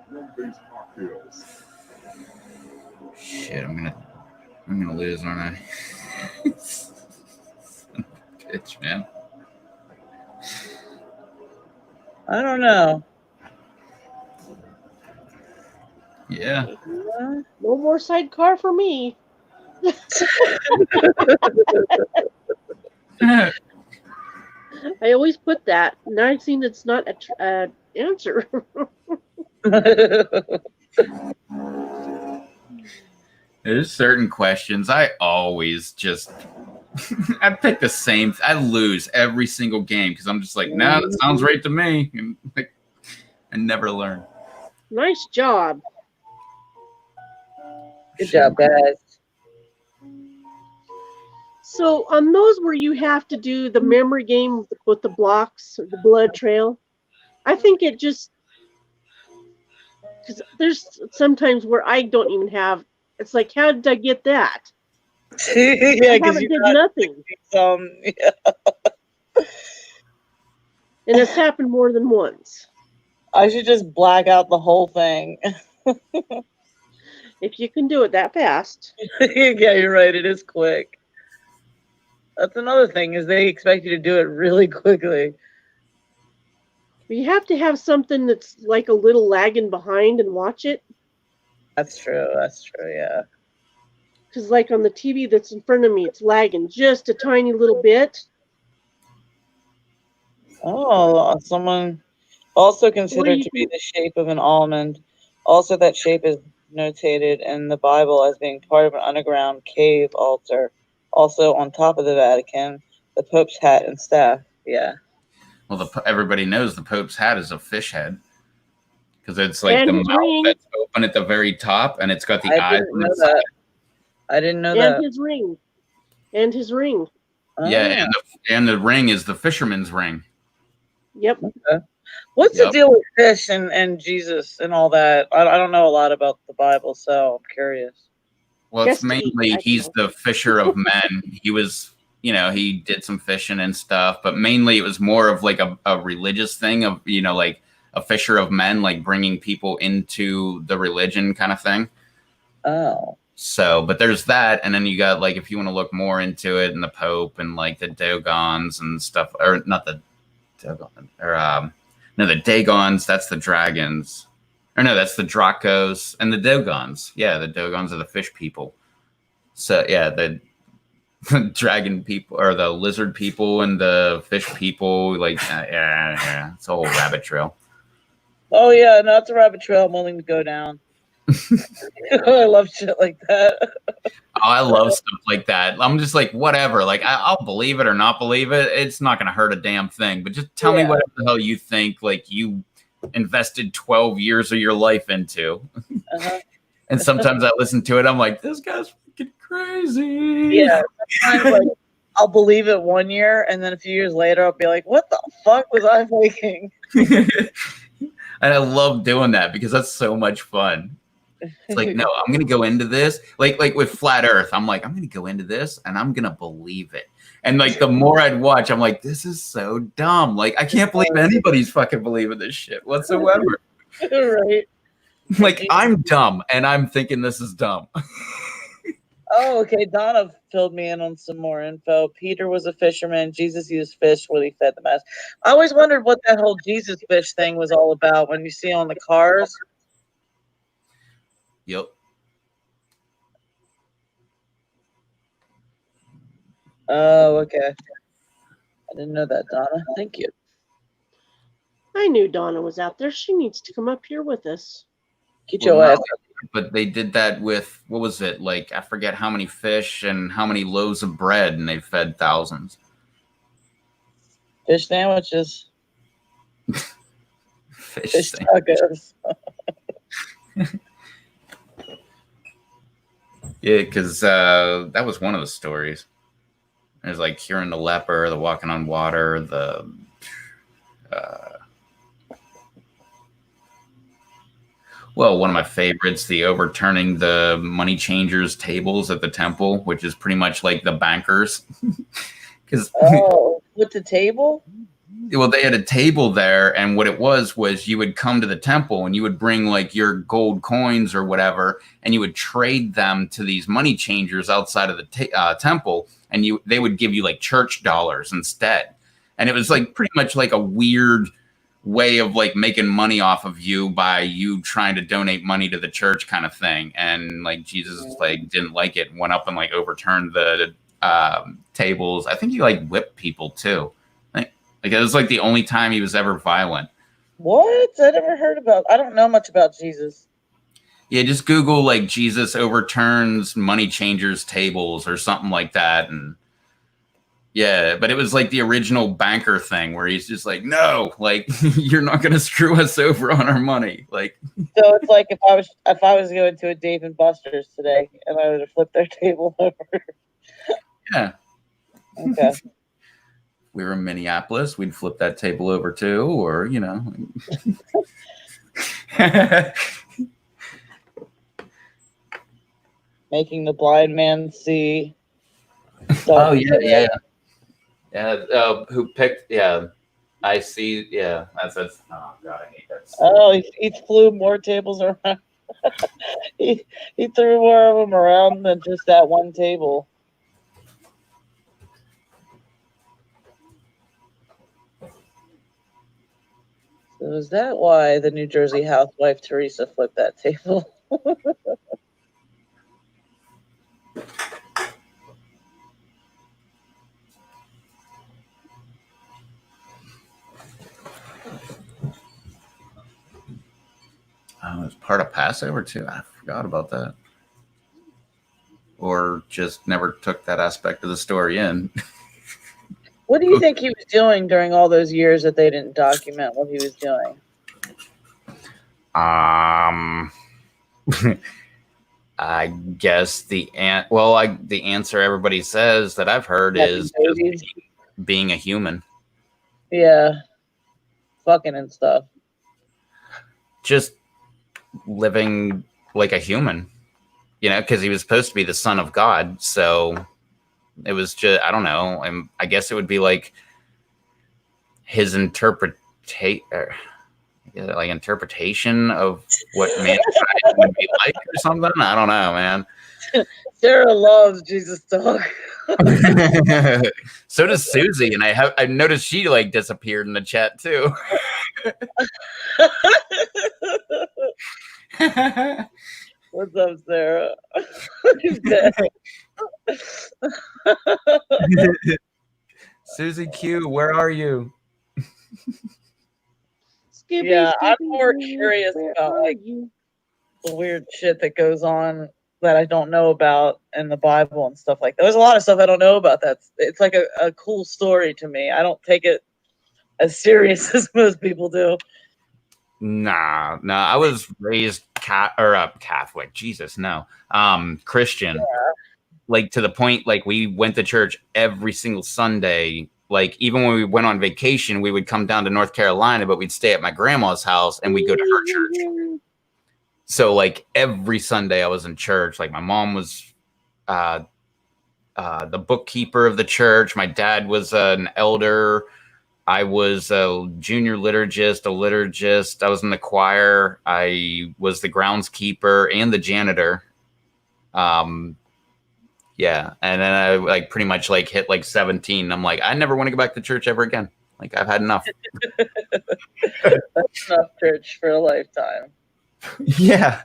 rum-based cocktails. Shit, I'm gonna lose, aren't I? Bitch, man. I don't know. Yeah. No more sidecar for me. I always put that. Now I've seen it's not an answer. There's certain questions I always just I pick the same. I lose every single game because I'm just like, nah, that sounds right to me, and like, I never learn. Nice job. Good job, guys. So on those where you have to do the memory game with the blocks, or the blood trail, I think it just, because there's sometimes where I don't even have, it's like, how did I get that? Yeah, I because haven't you did got nothing. yeah. And it's happened more than once. I should just black out the whole thing. If you can do it that fast. Yeah, you're right. It is quick. That's another thing is they expect you to do it really quickly. But you have to have something that's like a little lagging behind and watch it. That's true. That's true. Yeah. Because like on the TV that's in front of me, it's lagging just a tiny little bit. Oh, someone also considered you to be the shape of an almond. Also, that shape is notated in the Bible as being part of an underground cave altar. Also, on top of the Vatican, the Pope's hat and staff. Yeah. Well, everybody knows the Pope's hat is a fish head because it's like And the his mouth ring. that's open at the very top, and it's got the I eyes didn't on know the side. that. I didn't know And that. his ring. And his ring. Yeah, Oh. and the ring is the fisherman's ring. Yep. What's the Yep. deal with fish and Jesus and all that? I don't know a lot about the Bible, so I'm curious. Well, it's Just to eat, mainly I he's know. the fisher of men. He was he did some fishing and stuff, but mainly it was more of like a religious thing of, like a fisher of men, like bringing people into the religion kind of thing. Oh. So, but there's that. And then you got like, if you want to look more into it, and the Pope and like the Dogons and stuff, or not the Dogon, or no, the Dagons, that's the dragons. Or no, that's the Dracos and the Dogons. Yeah, the Dogons are the fish people. So yeah, the dragon people or the lizard people and the fish people, like yeah, it's a whole rabbit trail. Oh yeah, no, it's a rabbit trail I'm willing to go down. I love shit like that. Oh, I love stuff like that. I'm just like, whatever. Like, I'll believe it or not believe it. It's not going to hurt a damn thing. But just tell me what the hell you think, like, you invested 12 years of your life into. And sometimes I listen to it. I'm like, this guy's freaking crazy. Yeah. Like, I'll believe it 1 year. And then a few years later, I'll be like, what the fuck was I thinking? And I love doing that because that's so much fun. It's like, no, I'm going to go into this. Like with Flat Earth, I'm like, I'm going to go into this and I'm going to believe it. And like, the more I'd watch, I'm like, this is so dumb. Like, I can't believe anybody's fucking believing this shit whatsoever. Right. Like, I'm dumb and I'm thinking this is dumb. Oh, okay. Donna filled me in on some more info. Peter was a fisherman. Jesus used fish when he fed the mass. I always wondered what that whole Jesus fish thing was all about when you see on the cars. Yep. Oh, okay. I didn't know that, Donna. Thank you. I knew Donna was out there. She needs to come up here with us. Get your ass. But they did that with, what was it? Like, I forget how many fish and how many loaves of bread, and they fed thousands. Fish sandwiches. Fish tacos. Yeah, because that was one of the stories. There's like curing the leper, the walking on water, the well, one of my favorites, the overturning the money changers' tables at the temple, which is pretty much like the bankers. Because with the table? Well, they had a table there, and what it was you would come to the temple and you would bring like your gold coins or whatever, and you would trade them to these money changers outside of the temple, and they would give you like church dollars instead. And it was like pretty much like a weird way of like making money off of you by you trying to donate money to the church kind of thing. And like Jesus like didn't like it, went up and like overturned the tables. I think he like whipped people too. Like, it was like the only time he was ever violent. What? I never heard about. I don't know much about Jesus. Yeah, just Google like Jesus overturns money changers' tables or something like that. And yeah, but it was like the original banker thing where he's just like, no, like, you're not going to screw us over on our money. Like, so it's like if I was going to a Dave and Buster's today and I would have flipped their table over. Yeah. Okay. We were in Minneapolis, we'd flip that table over too, or, you know. Making the blind man see. Oh, yeah. Who picked, I see, that's, oh, God, I hate that stuff. Oh, he flew more tables around. he threw more of them around than just that one table. So is that why the New Jersey housewife Teresa flipped that table? Oh, it was part of Passover too. I forgot about that. Or just never took that aspect of the story in. What do you think he was doing during all those years that they didn't document what he was doing? I guess the answer everybody says that I've heard is just being a human. Yeah. Fucking and stuff. Just living like a human, you know, because he was supposed to be the son of God. So It was just, I don't know. And I guess it would be like his interpretation of what mankind would be like or something. I don't know, man. Sarah loves Jesus talk. So does Susie, and I noticed she like disappeared in the chat too. What's up, Sarah? She's dead. Susie Q, where are you? Yeah, I'm more curious about like the weird shit that goes on that I don't know about in the Bible and stuff like that. There's a lot of stuff I don't know about. It's like a cool story to me. I don't take it as serious as most people do. Nah. I was raised Catholic. Jesus, no. Christian. Yeah. Like to the point, like we went to church every single Sunday. Like even when we went on vacation, we would come down to North Carolina, but we'd stay at my grandma's house and we'd go to her church. So like every Sunday I was in church. Like my mom was the bookkeeper of the church. My dad was an elder. I was a junior liturgist, a liturgist. I was in the choir. I was the groundskeeper and the janitor. Yeah. And then I like pretty much like hit like 17. I'm like, I never want to go back to church ever again. Like I've had enough. That's enough church for a lifetime. Yeah.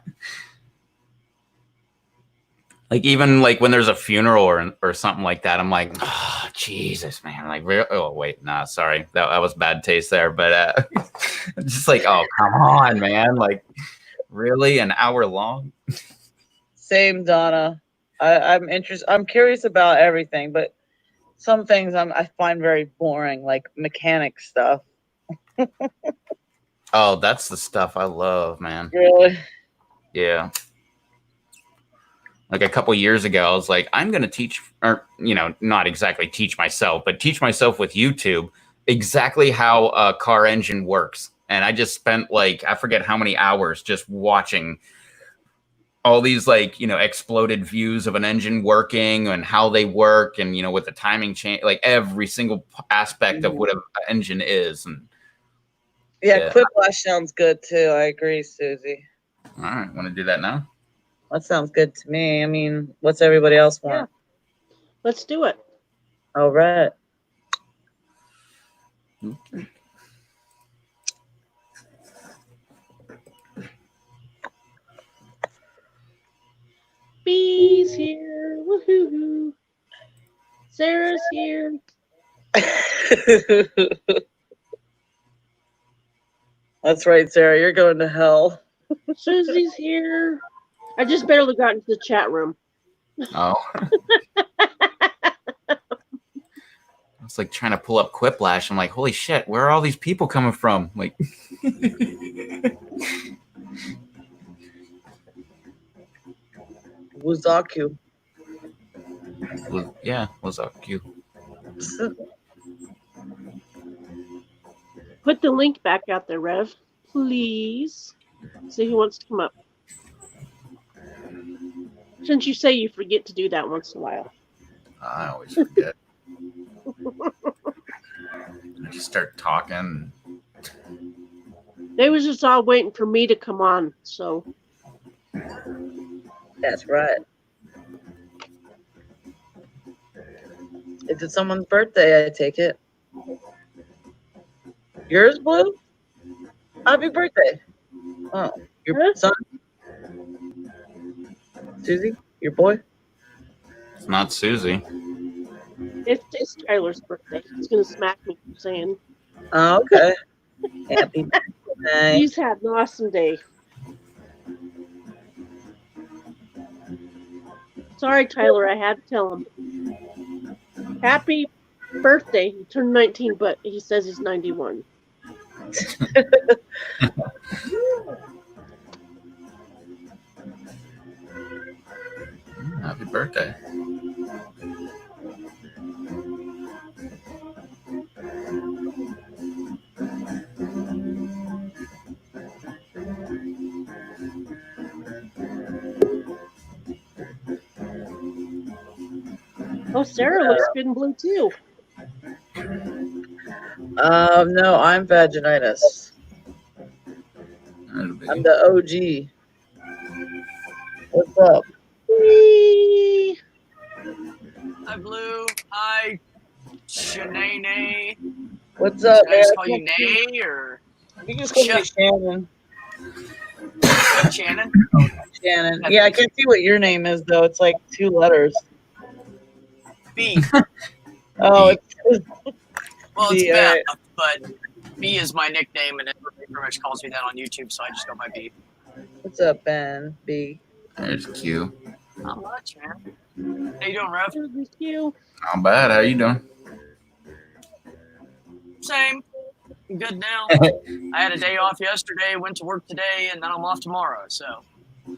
Like even like when there's a funeral or something like that, I'm like, oh, Jesus, man. Like, oh wait, nah, sorry, that was bad taste there. But just like, oh come on, man. Like, really, an hour long? Same, Donna. I'm interested. I'm curious about everything, but some things I find very boring, like mechanic stuff. Oh, that's the stuff I love, man. Really? Yeah. Like a couple years ago, I was like, I'm going to teach, or, not exactly teach myself, but teach myself with YouTube exactly how a car engine works. And I just spent like, I forget how many hours just watching all these like, exploded views of an engine working and how they work and, with the timing change, like every single aspect of what an engine is. And yeah. Quiplash sounds good too. I agree, Susie. All right. Want to do that now? That sounds good to me. I mean, what's everybody else want? Yeah. Let's do it. All right. Okay. Bee's here. Woohoo. Sarah's here. That's right, Sarah. You're going to hell. Susie's here. I just barely got into the chat room. Oh. I was like trying to pull up Quiplash. I'm like, holy shit, where are all these people coming from? Like, Wuzaku. yeah, Wuzaku. Put the link back out there, Rev. Please. See who wants to come up. Since you say you forget to do that once in a while. I always forget. I just start talking. They was just all waiting for me to come on, so. That's right. If it's someone's birthday, I take it. Yours, Blue? Happy birthday. Oh, your son? Susie? Your boy? It's not Susie. It's Tyler's birthday. He's going to smack me for saying. Oh, okay. Happy birthday. He's had an awesome day. Sorry, Tyler, I had to tell him. Happy birthday. He turned 19, but he says he's 91. Happy birthday. Oh, Sarah looks good in blue too. No, I'm vaginitis. I'm the OG. What's up? Whee! Hi, Blue. Hi, Shanae. What's up, Should I man? just call you Nay or You can just call me Shannon. Shannon? Shannon. Yeah, I can't see what your name is though. It's like 2 letters. B. Oh, it's Well, it's B, Beth, alright. but B is my nickname, and everybody pretty much calls me that on YouTube, so I just go by B. What's up, Ben? B. There's Q. Not much, man. How you doing, Rev? There's you. Not bad. How you doing? Same. I'm good now. I had a day off yesterday, went to work today, and then I'm off tomorrow, so. Oh,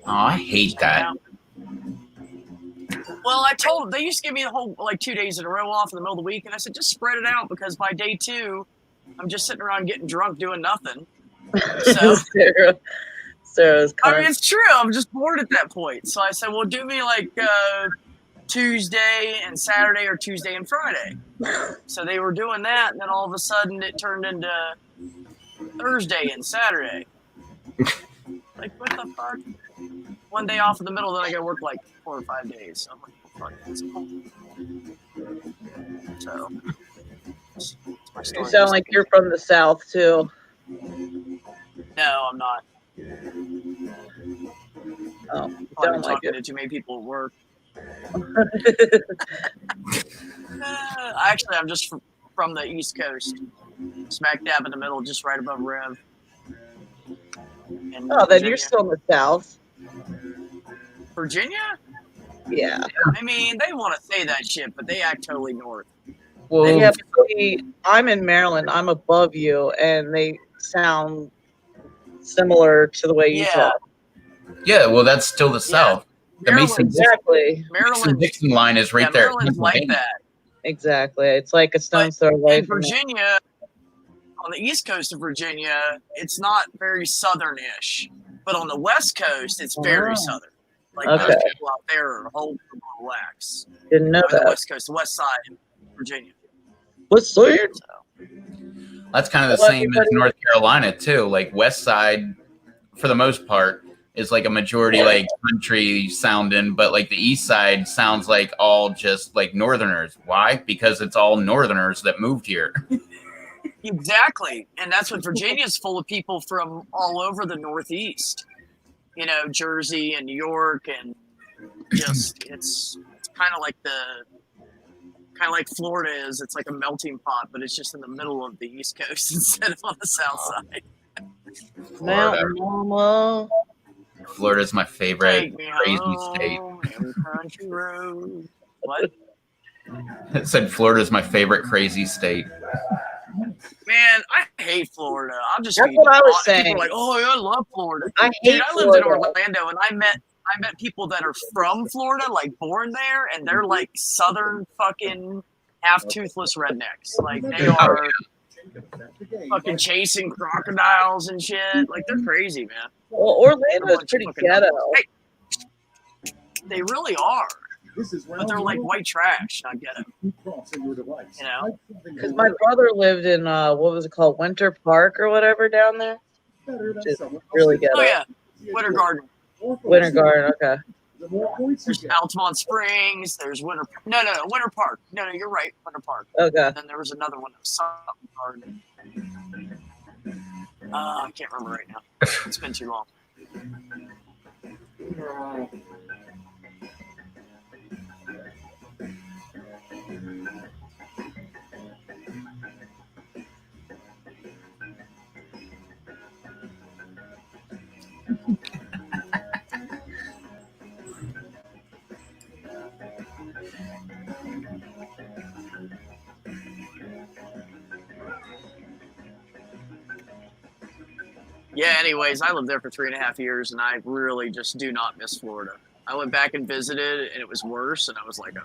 I hate that. Well, I told them, they used to give me a whole, 2 days in a row off in the middle of the week, and I said, just spread it out, because by day 2, I'm just sitting around getting drunk doing nothing. So, Sarah's I mean, it's true. I'm just bored at that point. So I said, well, do me Tuesday and Saturday or Tuesday and Friday. So they were doing that, and then all of a sudden it turned into Thursday and Saturday. Like, what the fuck? One day off in the middle, then I got to work 4 or 5 days. So I'm like, well, fuck, that's cool. So, that's my You story. sound like you're from the South too. No, I'm not. Oh, you I've been sound like talking it. to too many people at work. Actually, I'm just from the East Coast, smack dab in the middle, just right above Rev. In Oh, then Virginia. you're still in the South. Virginia? Yeah. I mean, they want to say that shit, but they act totally north. Well, Yeah, but see, I'm in Maryland. I'm above you, and they sound similar to the way you Yeah. talk. yeah, well, that's still the South. The Maryland, Exactly. Maryland, Dixon line is right yeah, there. Maryland's like that. Exactly. It's like a stone's throw away In from it. Virginia, on the east coast of Virginia, it's not very southern-ish, but on the west coast, it's very southern. Like Okay. most people out there are whole relax. Didn't know The that. west coast, the west side of Virginia. What's weird? So, That's kind of the Well, same as everybody- North Carolina too. Like West Side, for the most part, is like a majority like country sounding, but like the East Side sounds like all just like Northerners. Why? Because it's all Northerners that moved here. exactly. And that's what Virginia's full of people from all over the Northeast. You know, Jersey and New York, and just it's kind of like Florida is. It's like a melting pot, but it's just in the middle of the East Coast instead of on the South side. Mountain Mama. Florida's my favorite Take me crazy state. home, every country road. What? It said Florida's my favorite crazy state. Man, I hate Florida. I'm just That's being what I was honest. saying. People are like, oh, I love Florida. I Dude, hate I lived in Florida. Orlando, and I met people that are from Florida, like born there, and they're like southern fucking half-toothless rednecks. Like they are fucking chasing crocodiles and shit. Like they're crazy, man. Well, Orlando's pretty ghetto. Hey, they really are. But they're like white trash, not ghetto. You know? Because my brother lived in what was it called, Winter Park or whatever down there. Just really ghetto. Oh yeah, Winter Garden. Winter Garden. Okay. There's Altamont Springs. There's Winter Park. No, you're right, Winter Park. Okay. And then there was another one that was something garden. I can't remember right now. It's been too long. Yeah, anyways, I lived there for 3.5 years, and I really just do not miss Florida. I went back and visited, and it was worse, and I was like, oh.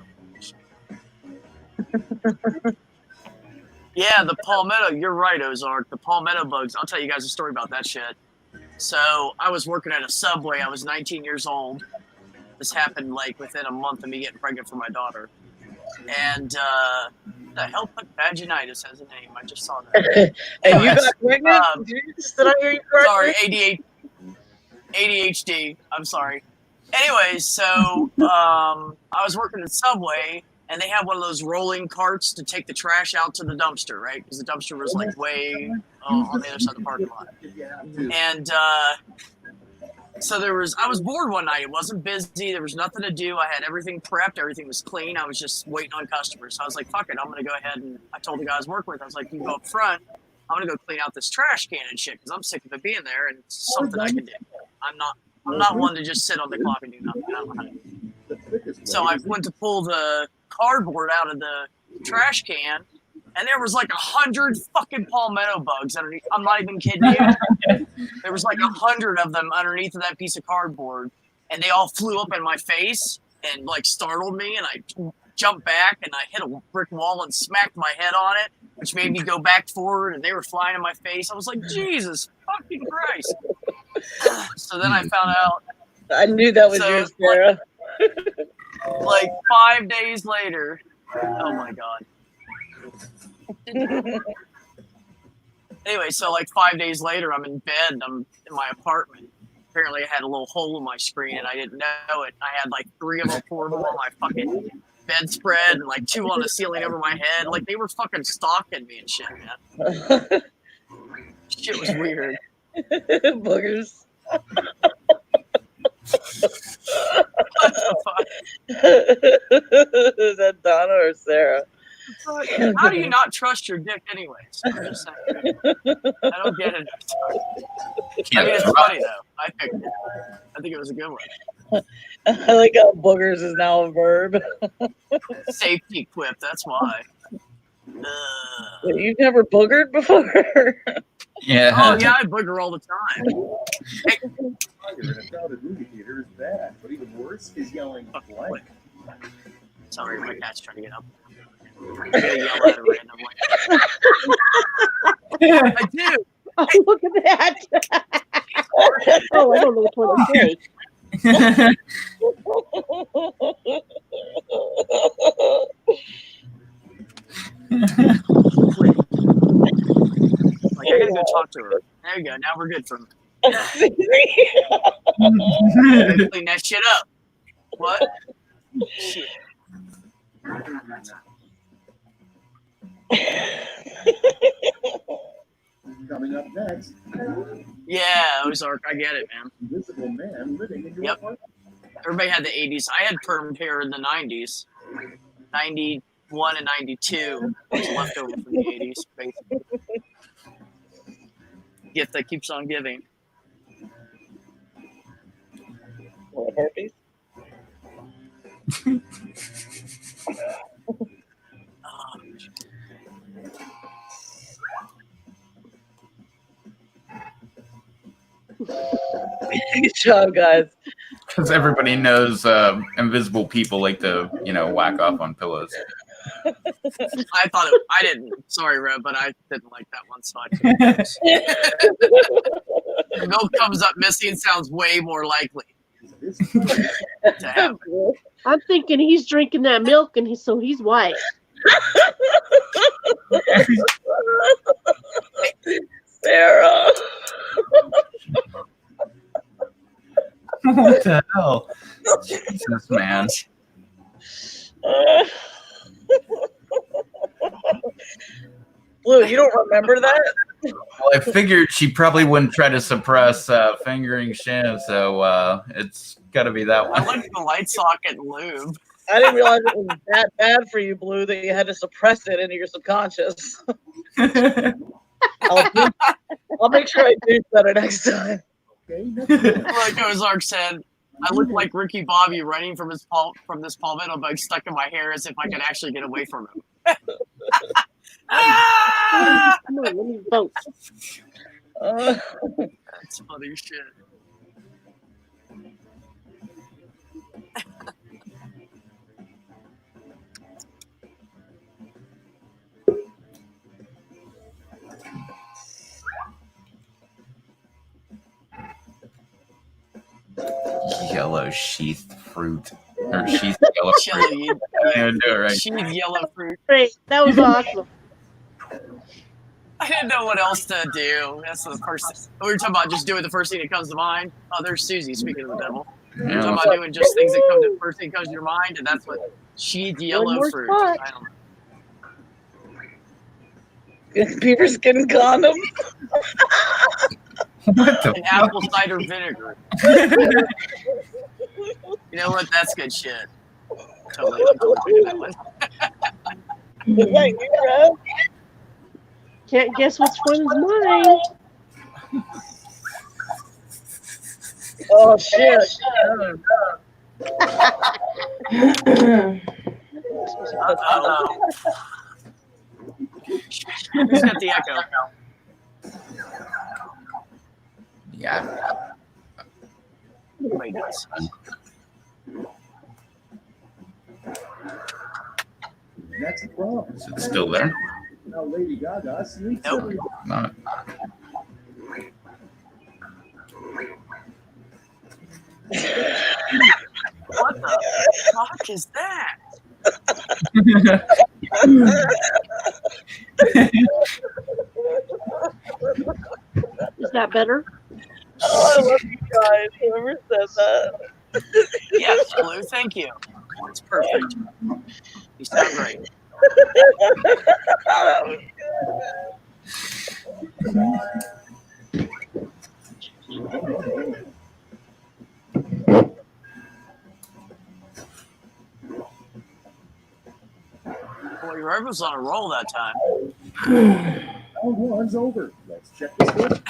Yeah, the palmetto, you're right, Ozark. The palmetto bugs, I'll tell you guys a story about that shit. So I was working at a Subway. I was 19 years old. This happened like within a month of me getting pregnant for my daughter. And the hell put vaginitis as a name? I just saw that. And you Anyways, got pregnant? Did I hear you correctly? Sorry, ADHD. I'm sorry. Anyways, so I was working at Subway, and they have one of those rolling carts to take the trash out to the dumpster, right? Because the dumpster was like way on the other side of the parking lot. And so I was bored one night. It wasn't busy. There was nothing to do. I had everything prepped. Everything was clean. I was just waiting on customers. So I was like, fuck it. I'm going to go ahead and I told the guy I was working with, I was like, you can go up front. I'm going to go clean out this trash can and shit because I'm sick of it being there and it's something I can do. I'm not one to just sit on the clock and do nothing. I don't know how to. So I went to pull the cardboard out of the trash can, and there was like 100 fucking palmetto bugs underneath. I'm not even kidding you. There was like 100 of them underneath of that piece of cardboard, and they all flew up in my face and like startled me, and I jumped back and I hit a brick wall and smacked my head on it, which made me go back forward, and they were flying in my face. I was like, Jesus fucking Christ. So then I found out. I knew that was yours, Sarah. Like 5 days later. Oh my God. Anyway, so like 5 days later, I'm in bed. I'm in my apartment. Apparently, I had a little hole in my screen, and I didn't know it. I had like 3 of them, 4 of them on my fucking bedspread, and like 2 on the ceiling over my head. Like they were fucking stalking me and shit, man. Shit was weird. Boogers. What the fuck? Is that Donna or Sarah? How do you not trust your dick anyways? I'm just saying. I don't get it. I mean, it's funny though. I picked it. I think it was a good one. I like how boogers is now a verb. Safety quip, that's why. You've never boogered before? Yeah. Oh yeah, I booger all the time. Hey. In a crowded movie theater is bad, but even worse is yelling blank. Sorry, my cat's trying to get up. I'm gonna yell at her randomly. I do. Oh, look at that. Oh, I don't know which one to say. Like, I gotta go talk to her. There you go. Now we're good from. Clean that shit up. What? Shit. Coming up next, Yeah, Ozark. I get it, man. Invisible Man living in your Yep. apartment. Everybody had the 80s. I had permed hair in the 90s. 91 and 92 was left over from the 80s, basically. Gift that keeps on giving. What, herpes? Good job, guys. Because everybody knows invisible people like to, whack off on pillows. I thought it. I didn't. Sorry, Rev, but I didn't like that one, so I couldn't. Milk comes up missing sounds way more likely to happen. I'm thinking he's drinking that milk, and so he's white. Sarah. What the hell? Jesus, man. Blue, you don't remember that? Well, I figured she probably wouldn't try to suppress fingering Shin, so it's got to be that I one. like the light socket lube. I didn't realize it was that bad for you, Blue, that you had to suppress it into your subconscious. I'll make sure I do better next time. Okay, Like Ozark said, I look like Ricky Bobby running from this palmetto bug stuck in my hair as if I could actually get away from him. Ah! No, let me vote. That's funny shit. Yellow sheathed fruit. Or she's yellow fruit. Chili. Yeah, do it right. She's yellow fruit. Great. That was awesome. I didn't know what else to do. That's the first. We were talking about just doing the first thing that comes to mind. Oh, there's Susie. Speaking of the devil, we're Yeah, talking about doing just things that come to first thing that comes to your mind, and that's what she's yellow more fruit. spot. I don't know. Beaver skin condom. what the And apple cider vinegar. You know what? That's good shit. Totally thinking that one. Is that you, Rob? Can't guess which one's mine. Oh shit. Uh-oh. Who's got the echo? Yeah. Nobody does. That's the problem. Is it still there? Now Lady Gaga sneaks Nope. every Not. What the fuck is that? Is that better? Oh, I love you guys. Whoever said that. Yes, Khloe, thank you. It's perfect. You sound great. Boy, your was on a roll that time. round one's over. Let's check this one.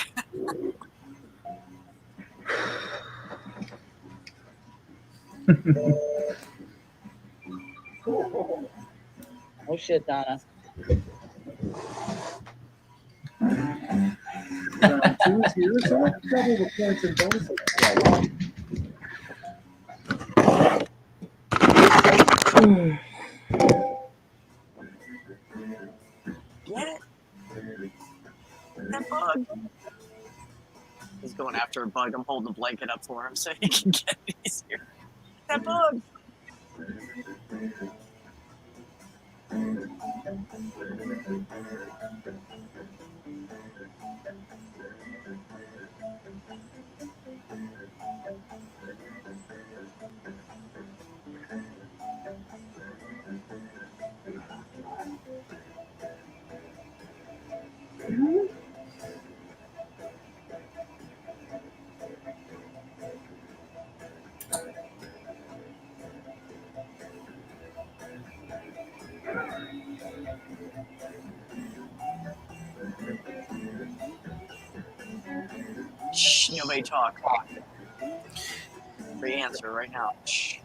Oh shit, Donna. Round two is here, so let's double the points and bonuses. Get it? That bug. He's going after a bug. I'm holding a blanket up for him so he can get it easier. That bug. Shh, nobody talk. Free answer right now. Shh.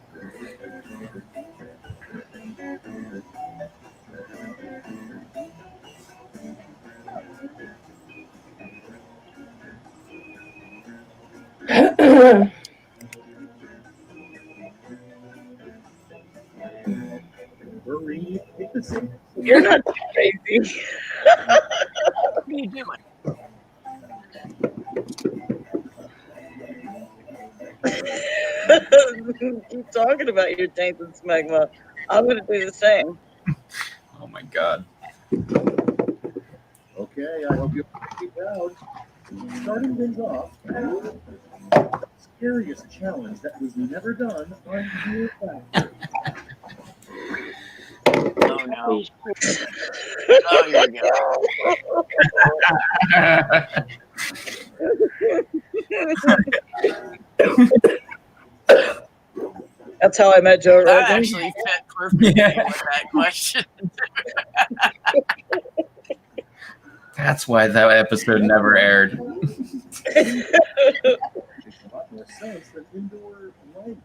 Hurry, take the safe. You're not crazy. What are you doing? Keep talking about your tainted smegma. I'm gonna do the same. Oh my god. Okay, I hope you're pretty proud. Starting things off, scariest challenge that was never done on Fear Factor. Oh no. Oh, here we go. That's how I met Joe That Rogan. actually fit perfectly Yeah. with that question. That's why that episode never aired. Makes a lot more sense than indoor light.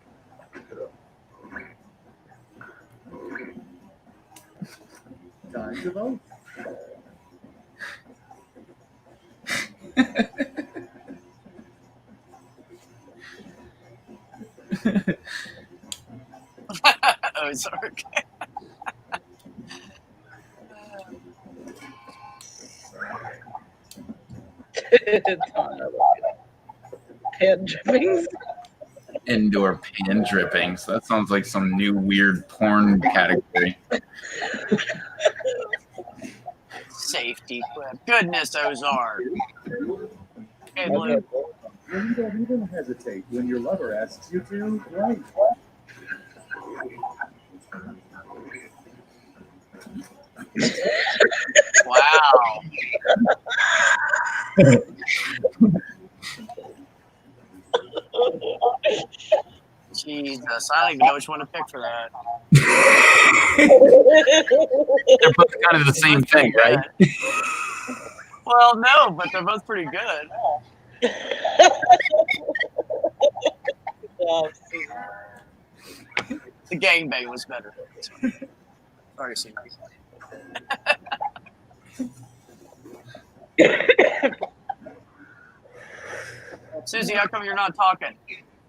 Time to vote. Oh, sorry. Donna, look at it. Hand drippings. Indoor pan dripping. So that sounds like some new weird porn category. Safety quip. Goodness, Ozark. Hey, Blue. When you don't even hesitate when your lover asks you to, right? Wow. Jesus, I don't even know which one to pick for that. They're both kind of the same thing, right? Well, no, but they're both pretty good. The gangbang was better. Sorry, see. Susie, how come you're not talking?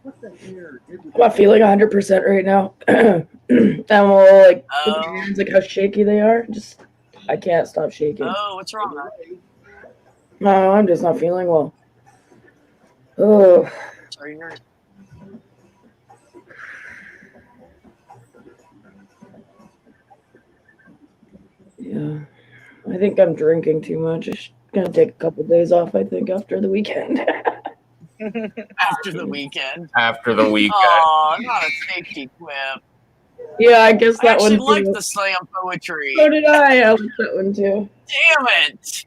What the hair did with I'm not feeling 100% right now. I'm all like, with my hands, like how shaky they are. Just, I can't stop shaking. Oh, what's wrong? No, I'm just not feeling well. Oh, Sorry, you're. yeah. I think I'm drinking too much. I'm gonna take a couple days off, I think, after the weekend. After the weekend. After the weekend. Oh, not a safety quip. Yeah, I guess I that one actually too. like the slam poetry. So did I. I like that one too. Damn it!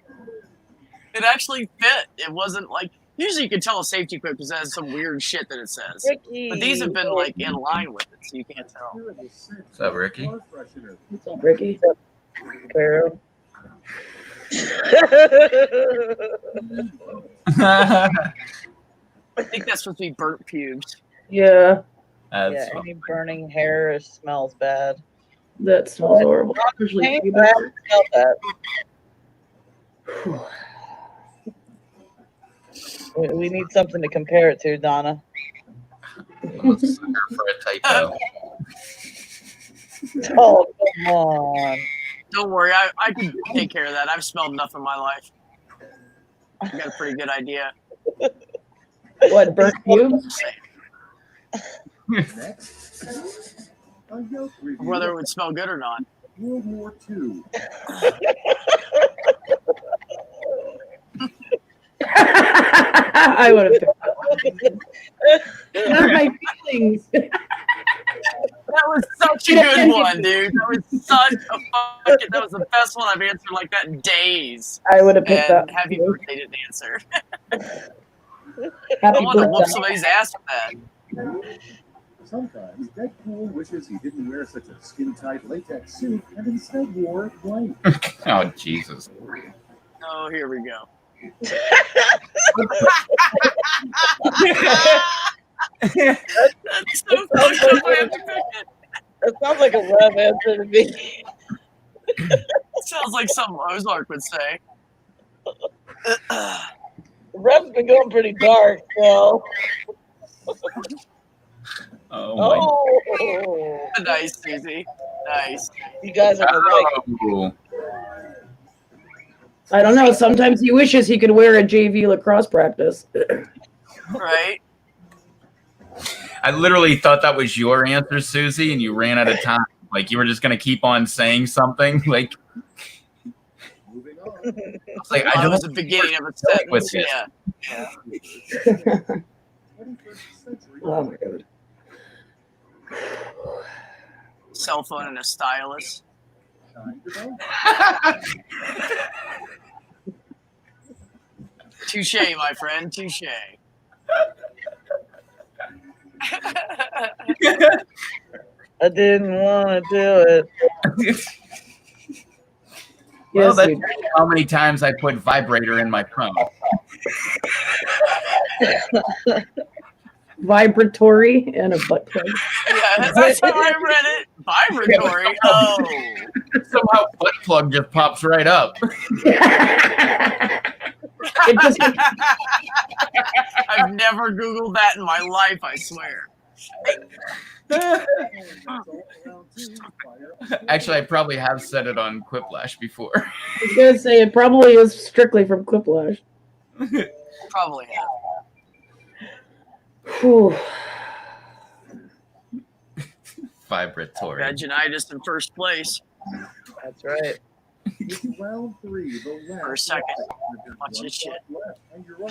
It actually fit. It wasn't like usually you can tell a safety quip because it has some weird shit that it says. Ricky. But these have been like in line with it, so you can't tell. What's up, Ricky? What's up, Ricky? Pharaoh. I think that's supposed to be burnt pubes. Yeah, That's Yeah, fine. any burning hair smells bad. that smells horrible. Especially Hey, pubic. I haven't smelled that. We need something to compare it to, Donna. I'm a sucker for a typo. Oh, come on. Don't worry, I can take care of that. I've smelled enough in my life. I got a pretty good idea. What, burnt pubes? Next, a Yelp review Whether it of would smell good or not. World War II. I would have picked that one. Not my feelings. That was such a good one, dude. That was such a fucking. That was the best one I've answered like that in days. I would have picked And that. happy one. birthday didn't answer. I Happy want to whoop birthday. somebody's ass with that. Sometimes Deadpool wishes he didn't wear such a skin-tight latex suit and instead wore white. Oh, Jesus. Oh, here we go. That's so fucked up. I have to pick it. That sounds like a love answer to me. Sounds like something Ozark would say. The rep's been going pretty dark, so. Oh, my Oh, Nice, Susie. Nice. you guys are alike. Oh. I don't know. Sometimes he wishes he could wear a JV lacrosse practice. Right? I literally thought that was your answer, Susie, and you ran out of time. Like you were just gonna keep on saying something. Like, Moving on. I was like, That I was don't the beginning of a with sentence. this. Yeah. 21st century. Oh my god. Cell phone and a stylus. Time to go. Touche, my friend. Touche. I didn't want to do it. Well, Yes, that's you- how many times I put vibrator in my phone. vibratory and a butt plug. Yeah, that's how I read it. Vibratory. Oh. Somehow butt plug just pops right up. It just, I've never Googled that in my life, I swear. Actually, I probably have said it on Quiplash before. I was gonna say it probably is strictly from Quiplash. Probably have. Whew. Vibratory. Vaginitis in first place. That's right. It's round 3, the last. For a second. There's Watch one this shit. spot left, and you're all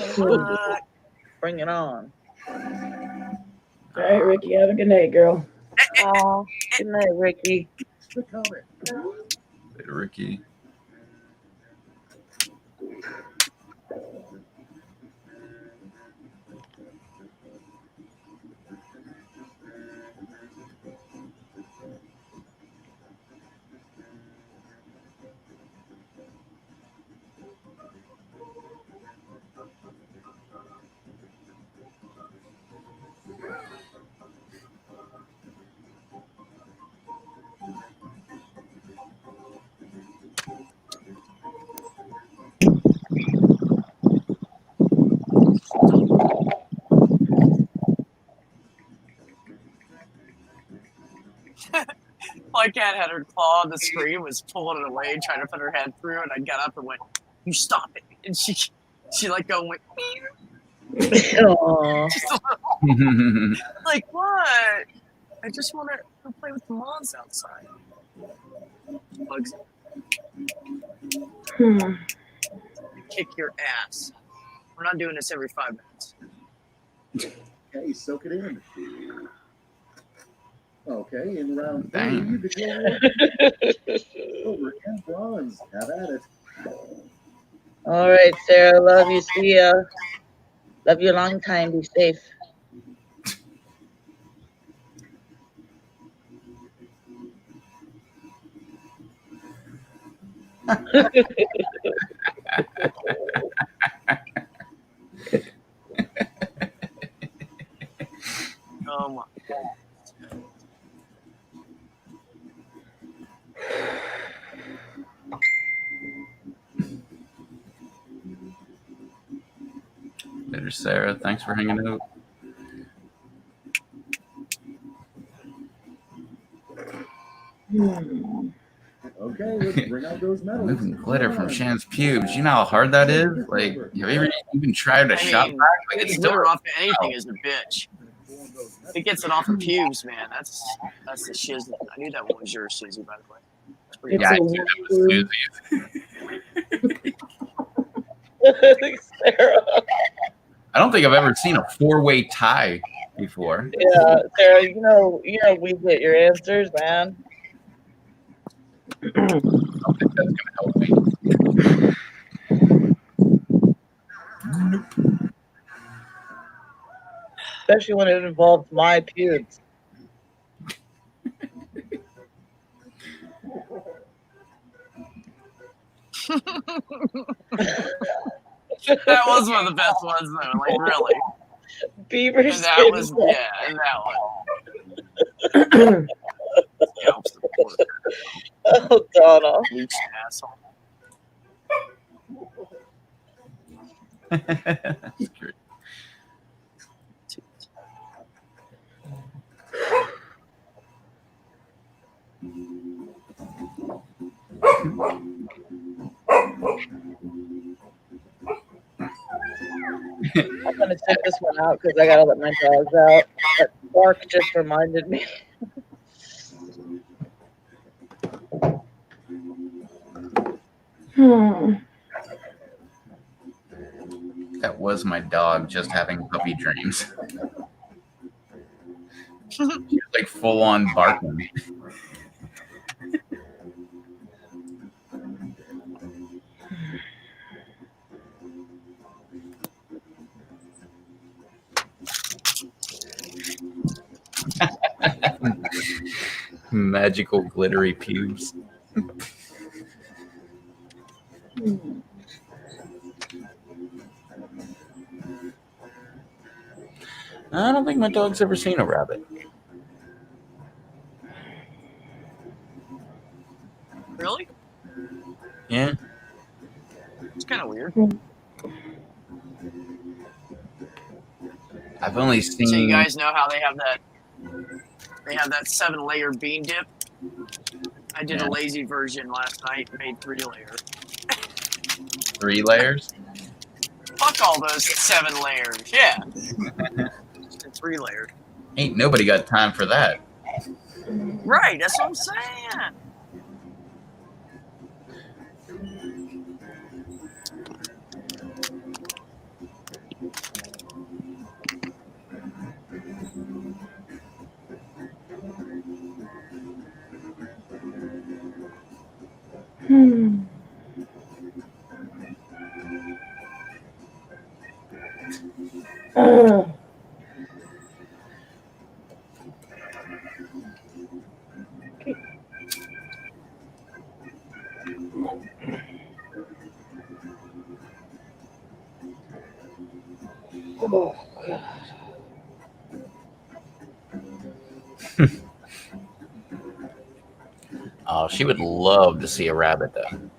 What? Bring it on. All right, Ricky, have a good night, girl. Oh, good night, Ricky. the comic. Later, Ricky. My cat had her claw on the screen, was pulling it away, trying to put her head through, and I got up and went, "You stop it!" And she like go and went, Aw. like what? I just want to go play with the moths outside. Bugs, kick your ass. We're not doing this every 5 minutes. Okay, soak it in. Okay, in round 3, Dang. the silver and bronze. Have at it. All right, Sarah. Love you. See ya. Love you a long time. Be safe. Oh my god. Later, Sarah. Thanks for hanging out. Okay, let's bring out those medals. Moving glitter from Shan's pubes. You know how hard that is? Like, have you ever even tried a I shop mean, vac? Like, it's glitter still off of anything is a bitch. If it gets it off of pubes, man, that's the shiznit. I knew that one was yours, Susie, by the way. That's pretty Yeah, I awesome. knew that was Susie's. Sarah. I don't think I've ever seen a 4-way tie before. Yeah, Sarah. You know, we get your answers, man. I don't think that's gonna help me. Especially when it involves my pubes. That was one of the best ones, though. Like, really. Beaver And that skin. was, yeah, and that one. Scalps the poor Oh, Donna. bleached asshole. That's great. I'm gonna sit this one out because I gotta let my dogs out. That bark just reminded me. That was my dog just having puppy dreams. She was like full on barking. Magical glittery pubes. I don't think my dog's ever seen a rabbit. Really? Yeah. It's kind of weird. I've only seen. So you guys know how they have that 7-layer bean dip? I did Yeah. a lazy version last night, made 3-layer. 3 layers? Fuck all those 7 layers. Yeah. Just a 3-layer. Ain't nobody got time for that. Right, that's what I'm saying. Hmm. Uh, oh, God. Oh, she would love to see a rabbit, though.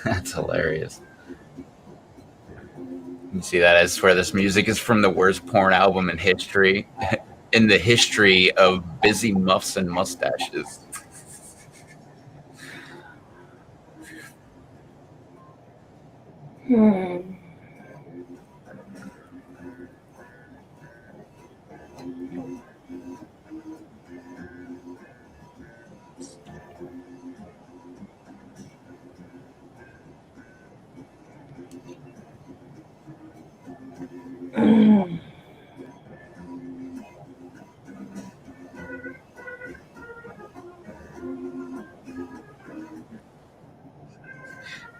That's hilarious. You see that? I swear this music is from the worst porn album in history. In the history of busy muffs and mustaches. Hmm.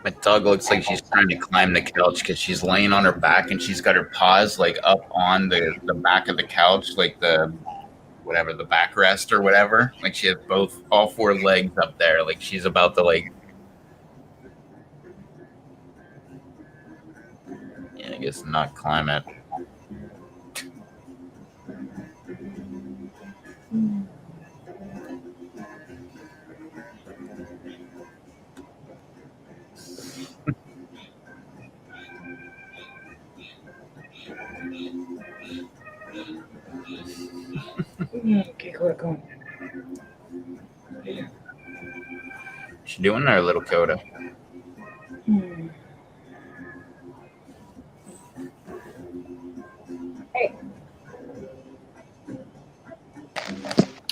My dog looks like she's trying to climb the couch because she's laying on her back and she's got her paws like up on the back of the couch, like the whatever, the backrest or whatever. Like she has all four legs up there. Like she's about to I guess not climb it. Okay, go on. She's doing there, little Coda. Hmm. Hey.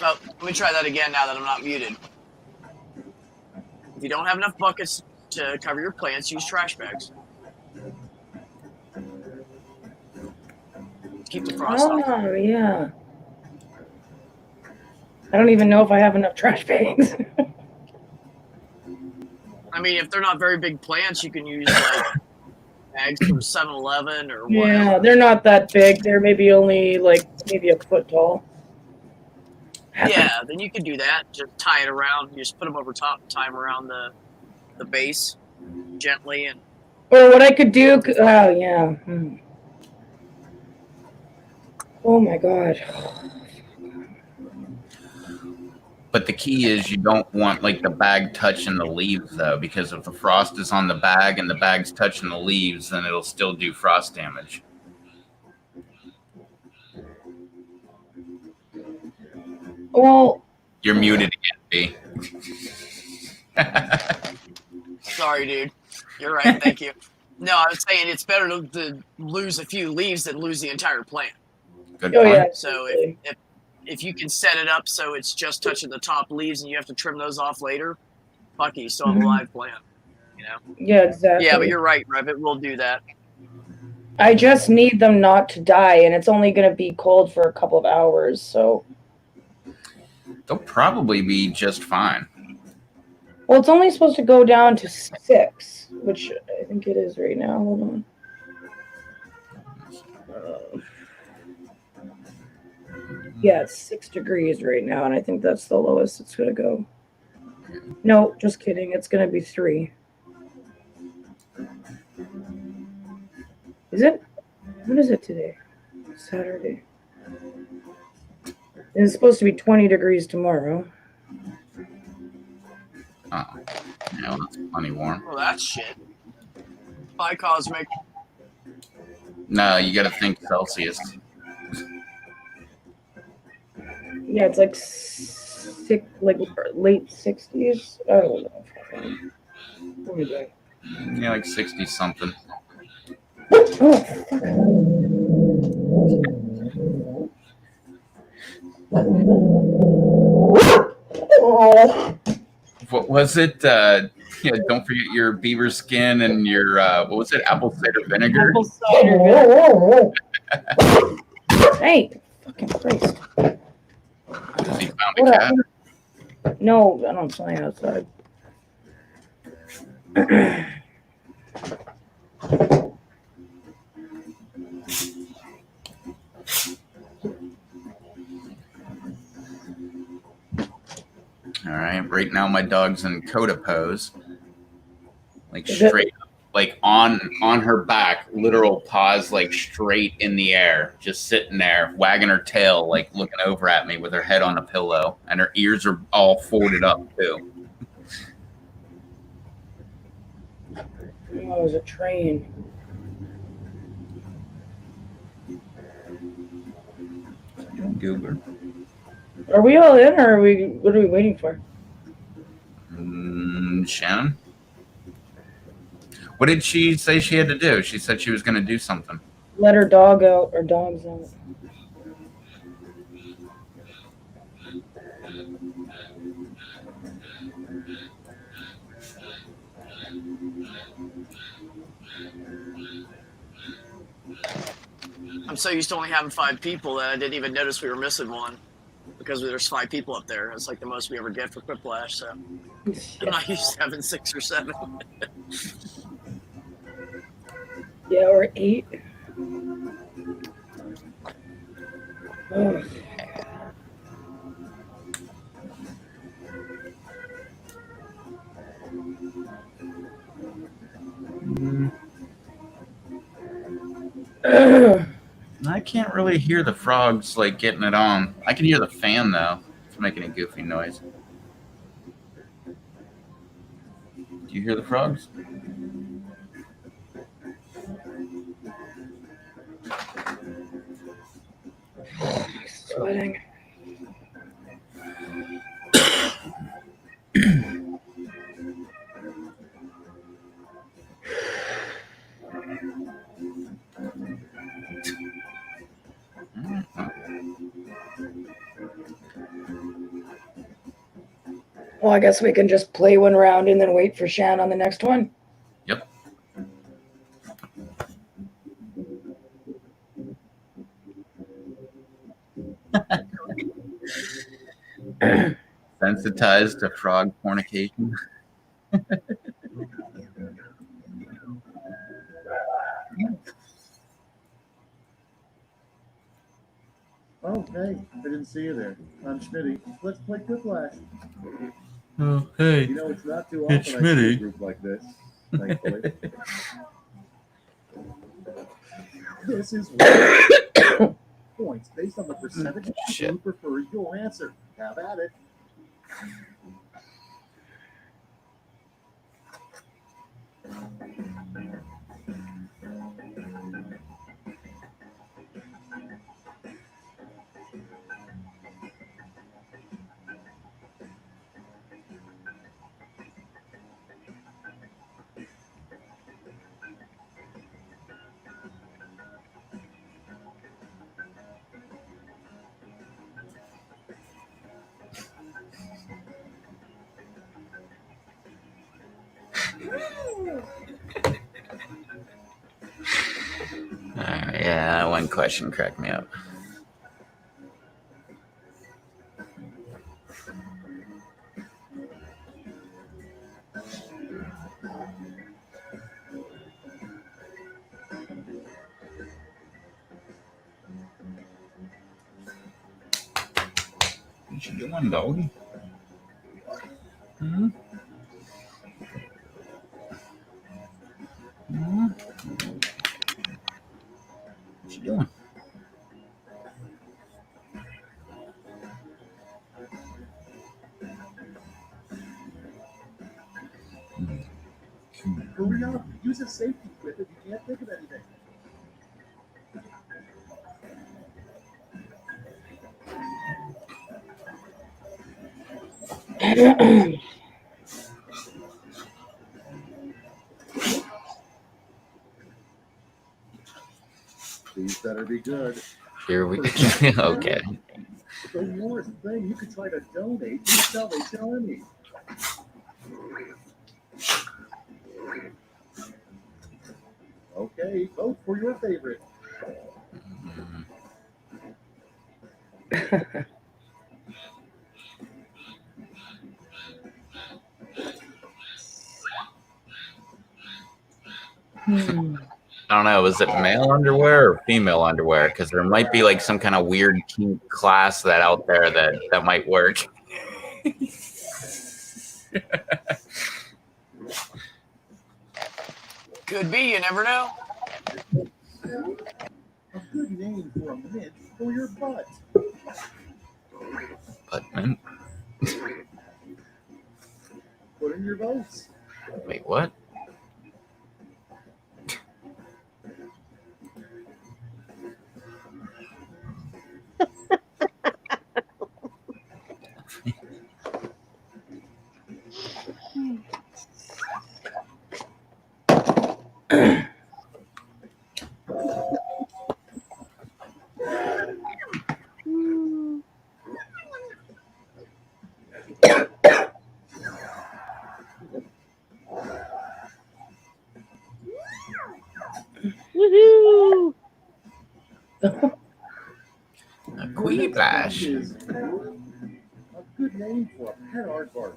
Oh, let me try that again now that I'm not muted. If you don't have enough buckets to cover your plants, use trash bags. Keep the frost off. Oh, yeah. I don't even know if I have enough trash bags. I mean, if they're not very big plants, you can use like bags from 7-Eleven or whatever. Yeah, they're not that big. They're maybe only maybe a foot tall. Yeah, then you could do that. Just tie it around. You just put them over top, tie them around the base gently, and. Or what I could do. Oh yeah. Oh my God. But the key is you don't want like the bag touching the leaves though, because if the frost is on the bag and the bag's touching the leaves, then it'll still do frost damage. Well, you're muted again, B. Sorry, dude. You're right. Thank you. No, I was saying it's better to lose a few leaves than lose the entire plant. Good point. Yeah. So if you can set it up so it's just touching the top leaves and you have to trim those off later, fuck it, you still have a live plant. You know? Yeah, exactly. Yeah, but you're right, Rev. It will do that. I just need them not to die, and it's only going to be cold for a couple of hours, so. They'll probably be just fine. Well, it's only supposed to go down to 6, which I think it is right now. Hold on. Yeah, it's 6 degrees right now, and I think that's the lowest it's gonna go. No, just kidding. It's gonna be 3. Is it? What is it today? Saturday. And it's supposed to be 20 degrees tomorrow. Oh, yeah, well, that's plenty warm. Well, that's shit. Bye, Cosmic. No, you got to think Celsius. Yeah, it's like late 60s. I don't know. What are we doing? Yeah, like 60 something. Oh, fuck. Oh. What was it? Yeah, don't forget your beaver skin and your what was it? Apple cider vinegar. Apple cider vinegar. Hey, fucking Christ! Because he found a cat. No, I don't play outside. All right. Right now, my dog's in Coda pose, like straight up, like on her back, literal paws like straight in the air, just sitting there, wagging her tail, like looking over at me with her head on a pillow, and her ears are all folded up too. Oh, it was a train. Goober. Are we all in, or what are we waiting for? Shannon? What did she say she had to do? She said she was going to do something. Let her dog out, or dogs out. I'm so used to only having 5 people that I didn't even notice we were missing one. Because there's 5 people up there. It's like the most we ever get for Quiplash, so I'm not used to having 6 or 7. Yeah, or 8. Oh. I can't really hear the frogs like getting it on. I can hear the fan though. It's making a goofy noise. Do you hear the frogs? Sweating. Well, I guess we can just play one round and then wait for Shan on the next one. Yep. Sensitized to frog fornication. Oh, hey, I didn't see you there. I'm Schmitty. Let's play Quiplash. Oh, hey. You know, it's not too often I see a group like this, thankfully. This is points based on the percentage of people who prefer your answer. Have at it. Yeah, that one question cracked me up. What you doing, doggy? Hmm? Hmm? What you doing? Hurry up. Use a safety quip if you can't think of anything. These better be good. Here we okay. The worst thing, you could try to donate to the Salvation Army. Okay, vote for your favorite. I don't know. Is it male underwear or female underwear? Because there might be like some kind of weird kink class that out there that might work. Could be, you never know. A good name for a mint for your butt. But Put in your votes. wait, what? Woohoo! A queebash. Is a good name for a pet aardvark.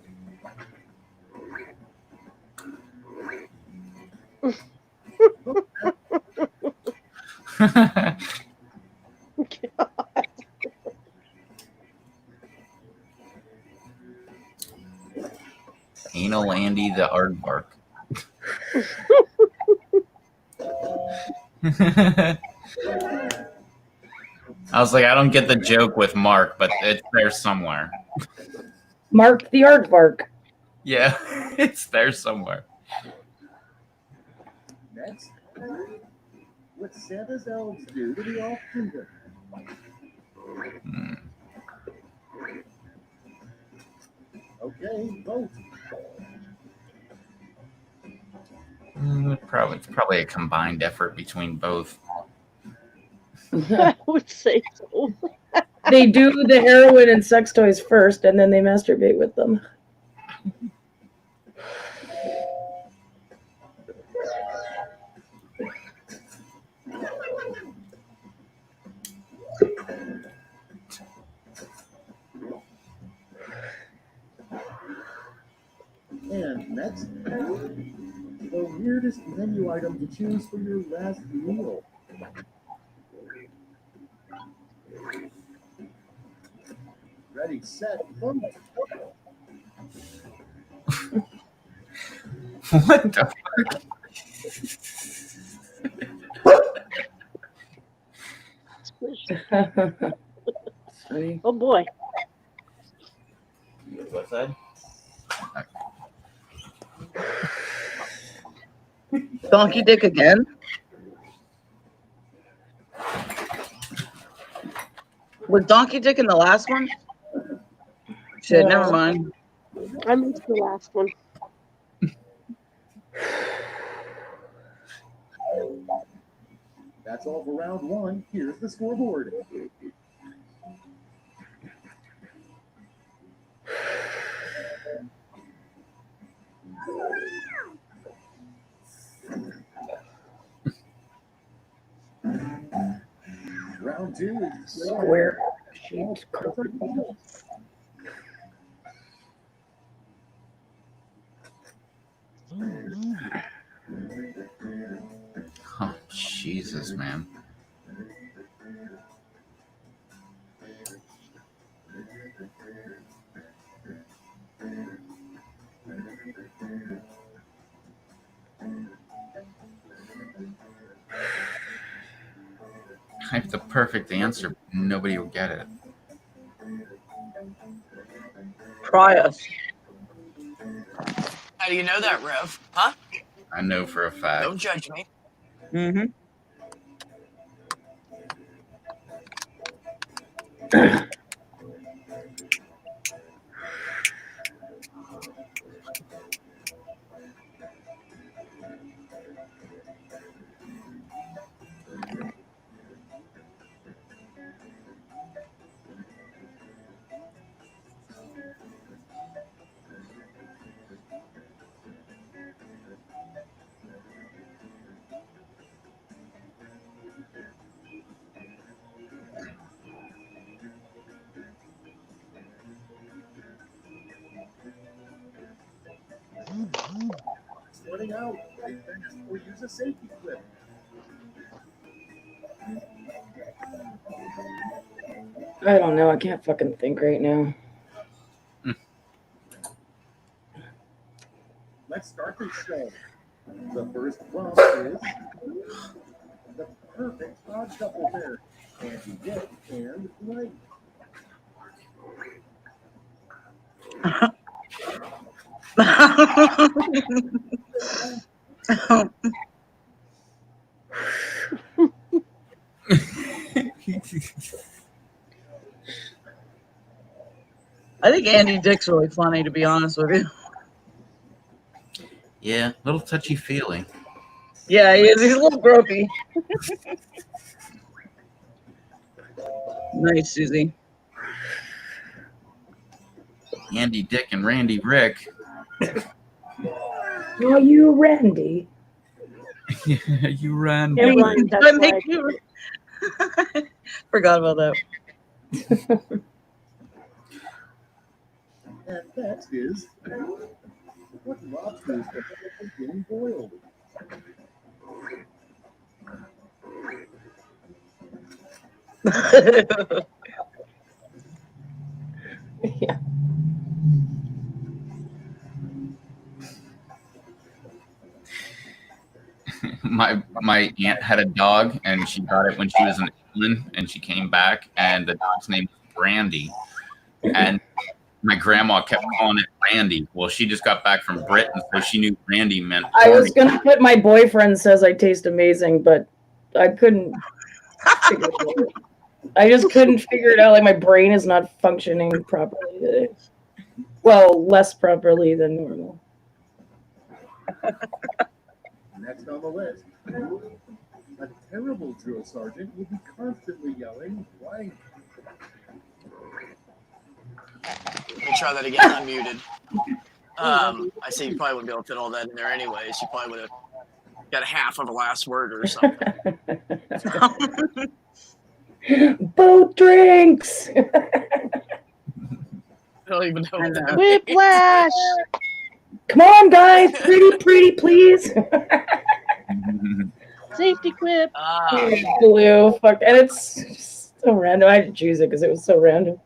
Anal Andy the aardvark. I was like, I don't get the joke with Mark, but it's there somewhere. Mark the aardvark. Yeah, it's there somewhere. Next, what Santa's elves do to the off-season. Okay, vote. It's probably a combined effort between both. I would say so. They do the heroin and sex toys first, and then they masturbate with them. And next, the weirdest menu item to choose for your last meal. Ready, set, vote. What the fuck? Oh boy. What's that? Donkey dick again? Was donkey dick in the last one? Shit, never mind. I missed the last one. That's all for round one. Here's the scoreboard. Round two is Square shaped card. Oh, Jesus, man. perfect answer. Nobody will get it. Try us. How do you know that, Rev? Huh? I know for a fact. Don't judge me. Mm-hmm. Starting out, they fence or use a safety clip. I don't know. I can't fucking think right now. Let's start the show. The first romp is the perfect odd couple pair. Andy Dick and Khloe. I think Andy Dick's really funny, to be honest with you. Yeah, little touchy feely. Yeah, he is. He's a little gropey. Nice, Susie. Andy Dick and Randy Rick. Oh, you Randy. Yeah, you ran. It rhymes, that's I why. make you... Forgot about that. And next is what lobster is being boiled? Yeah. My aunt had a dog, and she got it when she was in England, and she came back, and the dog's name was Brandy, and my grandma kept calling it Randy. Well, she just got back from Britain, so she knew Randy meant. I was gonna put my boyfriend says I taste amazing, but I couldn't. Figure it out. I just couldn't figure it out. Like my brain is not functioning properly today. Well, less properly than normal. Next on the list, a terrible drill sergeant will be constantly yelling, "Blank." We'll try that again, unmuted. I say you probably wouldn't be able to fit all that in there anyways. You probably would have got half of the last word or something. Boat drinks. I don't even know what that Whiplash! Come on, guys. Pretty, please. Safety clip. Blue. Fuck. And it's just so random. I had to choose it because it was so random.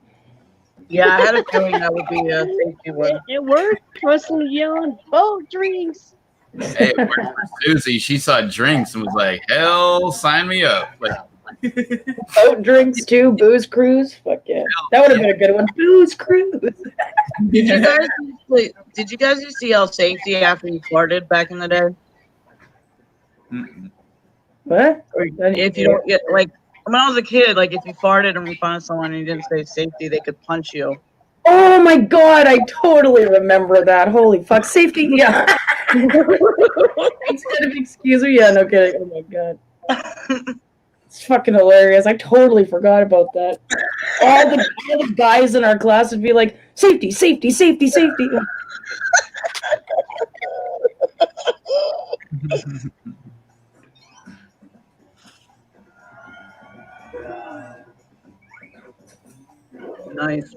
Yeah, I had a feeling that would be a safety one. It worked. Constantly yelling, boat drinks. Hey, it worked for Susie. She saw drinks and was like, "Hell, sign me up!" Like, Boat drinks too. Booze cruise. Fuck yeah. That would have been a good one. Booze cruise. Did you guys used to yell safety after you farted back in the day? What? Or if you don't get like when I was a kid, like if you farted in front of someone and you didn't say safety, they could punch you. Oh my god, I totally remember that. Holy fuck. Safety, yeah. Instead of excuse me, yeah, no kidding. Oh my god. It's fucking hilarious. I totally forgot about that. All the guys in our class would be like, safety. Nice.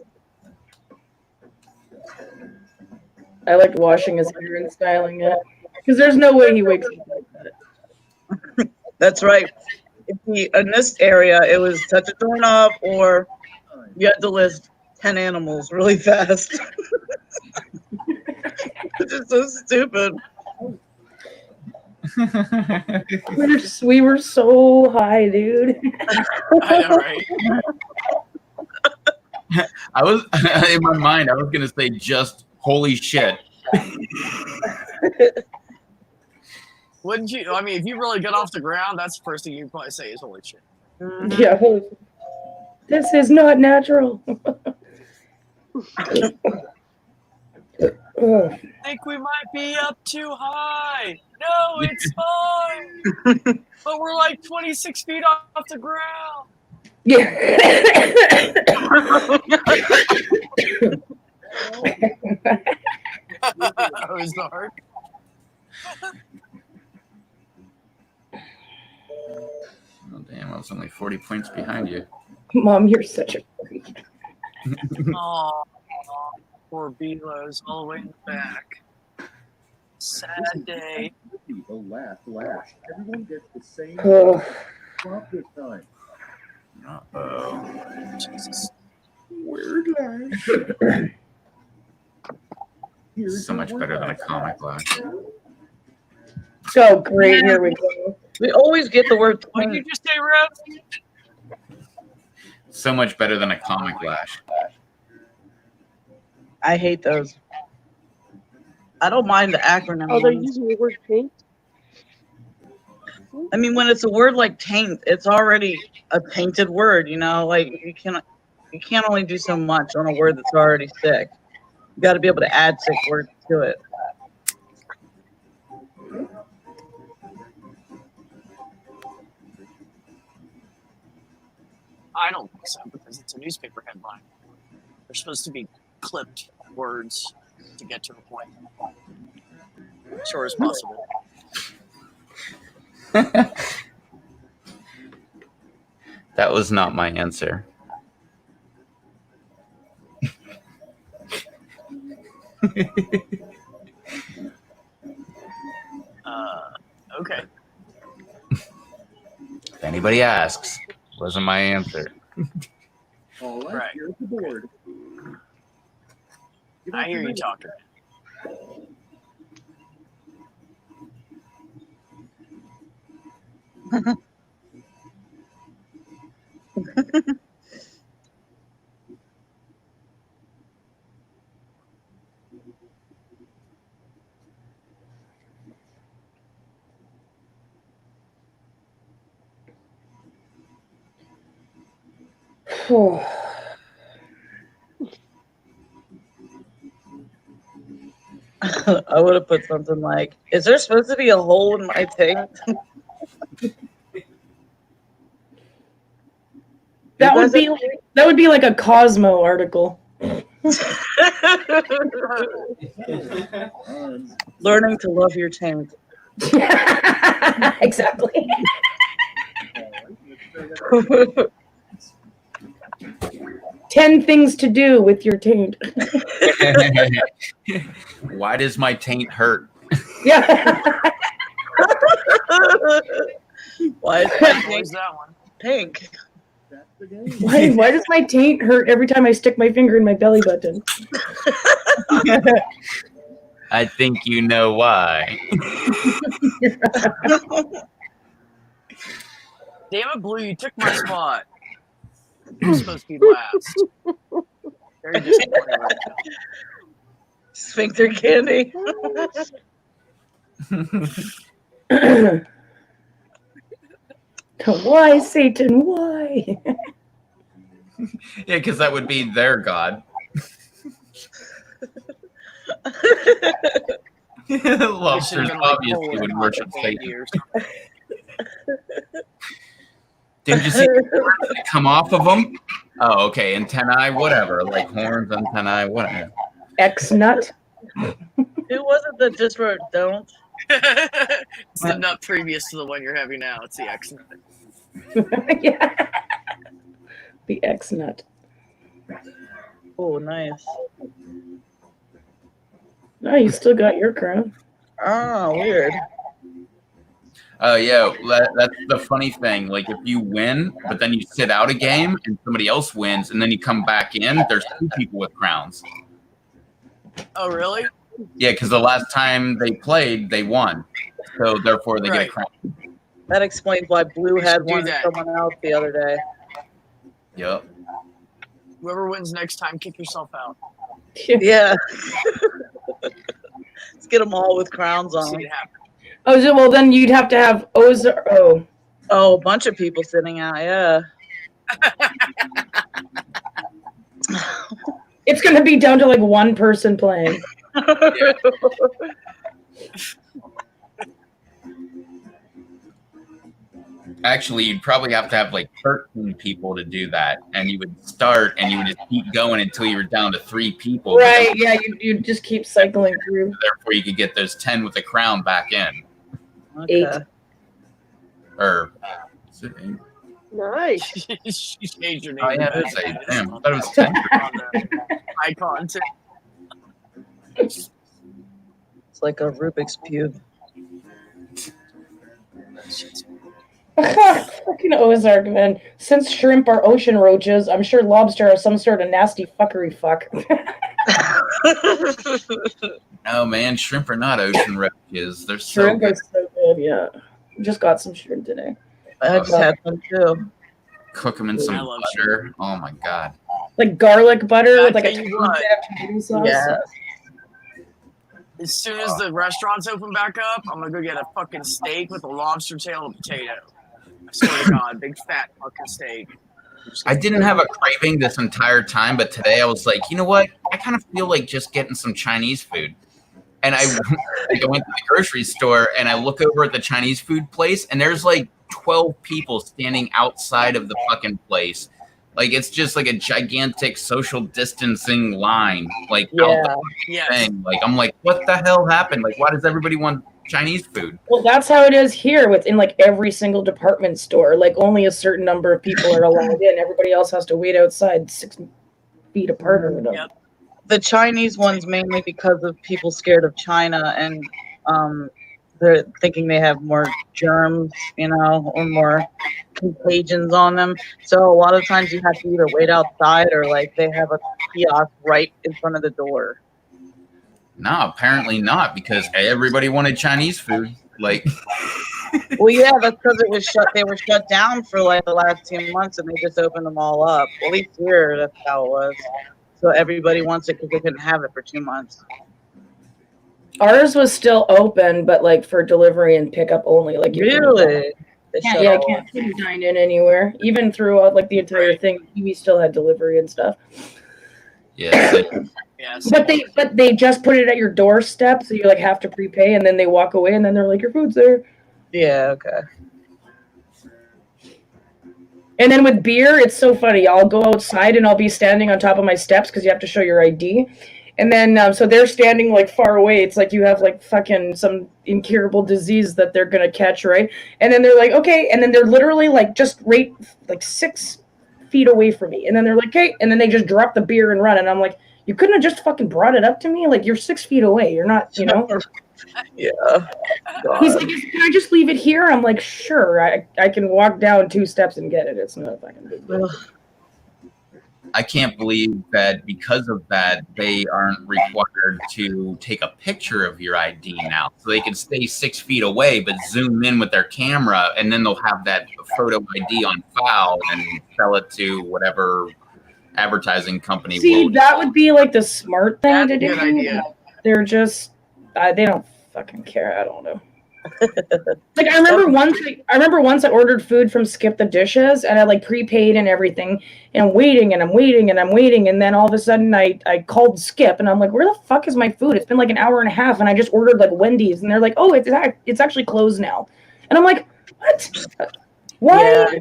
I liked washing his hair and styling it. Because there's no way he wakes up like that. That's right. In this area, it was touch a doorknob or you had to list 10 animals really fast. It's just so stupid. We were so high, dude. I know, right? I was in my mind. I was gonna say just holy shit. Wouldn't you? I mean, if you really get off the ground, that's the first thing you'd probably say is holy shit. Yeah, this is not natural. Think we might be up too high. No, it's fine. But we're like 26 feet off the ground. Yeah. That was dark. Oh damn! I was only 40 points behind you. Mom, you're such a freak. Oh, poor Belos all the way in the back. Sad day. The last lash. Everyone gets the same Oh. prompt this time. Uh-oh. Jesus. Weird lash. Here's So much your better than a lash. comic lash. So great. Here we go. We always get the word What did you twink. just say, Rev? So much better than a comic lash. I hate those. I don't mind the acronym. Oh, they're ones. using the word paint? I mean, when it's a word like taint, it's already a tainted word. You know, like you can't only do so much on a word that's already sick. You got to be able to add sick words to it. I don't think so, because it's a newspaper headline. They're supposed to be clipped words to get to a point. Sure as possible. That was not my answer. Okay. If anybody asks, wasn't my answer. All right, Right. here's the board. Give I us hear a you minute. talking. I would have put something like, "Is there supposed to be a hole in my taint?" That would be like a Cosmo article. Learning to love your taint. Exactly. All right, let's try that. 10 things to do with your taint. Why does my taint hurt? Yeah. Why is my What taint was that one? pink? That's the game. Why does my taint hurt every time I stick my finger in my belly button? I think you know why. Damn it, Blue, you took my spot. I'm supposed to be last. Very disappointed right now. Sphincter candy. Why, Satan? Why? Yeah, because that would be their god. Lobsters obviously would worship Satan. Didn't you see the come off of them? Oh, okay. Antennae, whatever. Like horns, antennae, whatever. X nut. Who was it that just wrote "don't"? It's the nut previous to the one you're having now. It's the X nut. Yeah. The X nut. Oh, nice. Oh, you still got your crown. Oh, weird. Oh, yeah. That's the funny thing. Like, if you win, but then you sit out a game and somebody else wins, and then you come back in, there's two people with crowns. Oh, really? Yeah, because the last time they played, they won. So therefore, they get a Right. crown. That explains why Blue We had should do one and that. someone else the other day. Yep. Whoever wins next time, kick yourself out. Yeah. Let's get them all with crowns See on. it happen. Oh, so, well, then you'd have to have Ozark. Oh, Oh, a bunch of people sitting out, yeah. it's going to be down to like one person playing. Actually, you'd probably have to have like 13 people to do that, and you would start and you would just keep going until you were down to 3 people. but then Right, yeah, you just keep cycling through. Therefore, you could get those 10 with the crown back in. Okay. 8. Or is it 8? Nice. She changed her name. Oh yeah, it is 8. Damn, I thought it was 10. Icon too. It's like a Rubik's Cube. Fucking Ozark, man. Since shrimp are ocean roaches, I'm sure lobster are some sort of nasty fuckery fuck. No, man, shrimp are not ocean roaches. They're so Shrimp good. are so good, yeah. Just got some shrimp today. I just had some too. Cook them in I some love butter. Oh my god. Like garlic butter with like a tell you tiny what. bit of tomato sauce. Yeah. As soon as the restaurants open back up, I'm gonna go get a fucking steak with a lobster tail and potato. I swear to God, big fat fucking steak. I didn't have a craving this entire time, but today I was like, you know what? I kind of feel like just getting some Chinese food. And I went to the grocery store and I look over at the Chinese food place and there's like 12 people standing outside of the fucking place. Like it's just like a gigantic social distancing line, like out the Yes. thing. Like I'm like, what the hell happened? Like, why does everybody want Chinese food? Well, that's how it is here within like every single department store. Like only a certain number of people are allowed in. Everybody else has to wait outside 6 feet apart or whatever. Yep. The Chinese ones mainly because of people scared of China and they're thinking they have more germs, you know, or more contagions on them. So a lot of times you have to either wait outside or like they have a kiosk right in front of the door. No, apparently not, because everybody wanted Chinese food. Like, Well, yeah, that's because it was shut. They were shut down for like the last 2 months, and they just opened them all up. At least here, that's how it was. So everybody wants it because they couldn't have it for 2 months. Ours was still open, but like for delivery and pickup only. Like you Really? They can't, shut yeah, all can't dine in anywhere. Even throughout like the entire thing, we still had delivery and stuff. yeah, like, Yes. But they just put it at your doorstep, so you like have to prepay, and then they walk away, and then they're like, your food's there. Yeah. Okay. And then with beer, it's so funny. I'll go outside and I'll be standing on top of my steps because you have to show your ID. And then, so they're standing like far away. It's like you have like fucking some incurable disease that they're going to catch, right? And then they're like, okay. And then they're literally like just right like 6 feet away from me. And then they're like, okay. And then they just drop the beer and run. And I'm like, you couldn't have just fucking brought it up to me? Like, you're 6 feet away. You're not, you know? Yeah. He's like, can I just leave it here? I'm like, sure. I can walk down 2 steps and get it. It's not a fucking big deal. I can't believe that because of that, they aren't required to take a picture of your ID now. So they can stay 6 feet away, but zoom in with their camera, and then they'll have that photo ID on file and sell it to whatever advertising company. See, that would be like the smart thing That's to a do. good idea. They're just, they don't fucking care. I don't know. Like I remember once I ordered food from Skip the Dishes and I like prepaid and everything, and I'm waiting and then all of a sudden I called Skip and I'm like, where the fuck is my food? It's been like an hour and a half and I just ordered like Wendy's, and they're like, oh, it's actually closed now. And I'm like, what? Why? Yeah,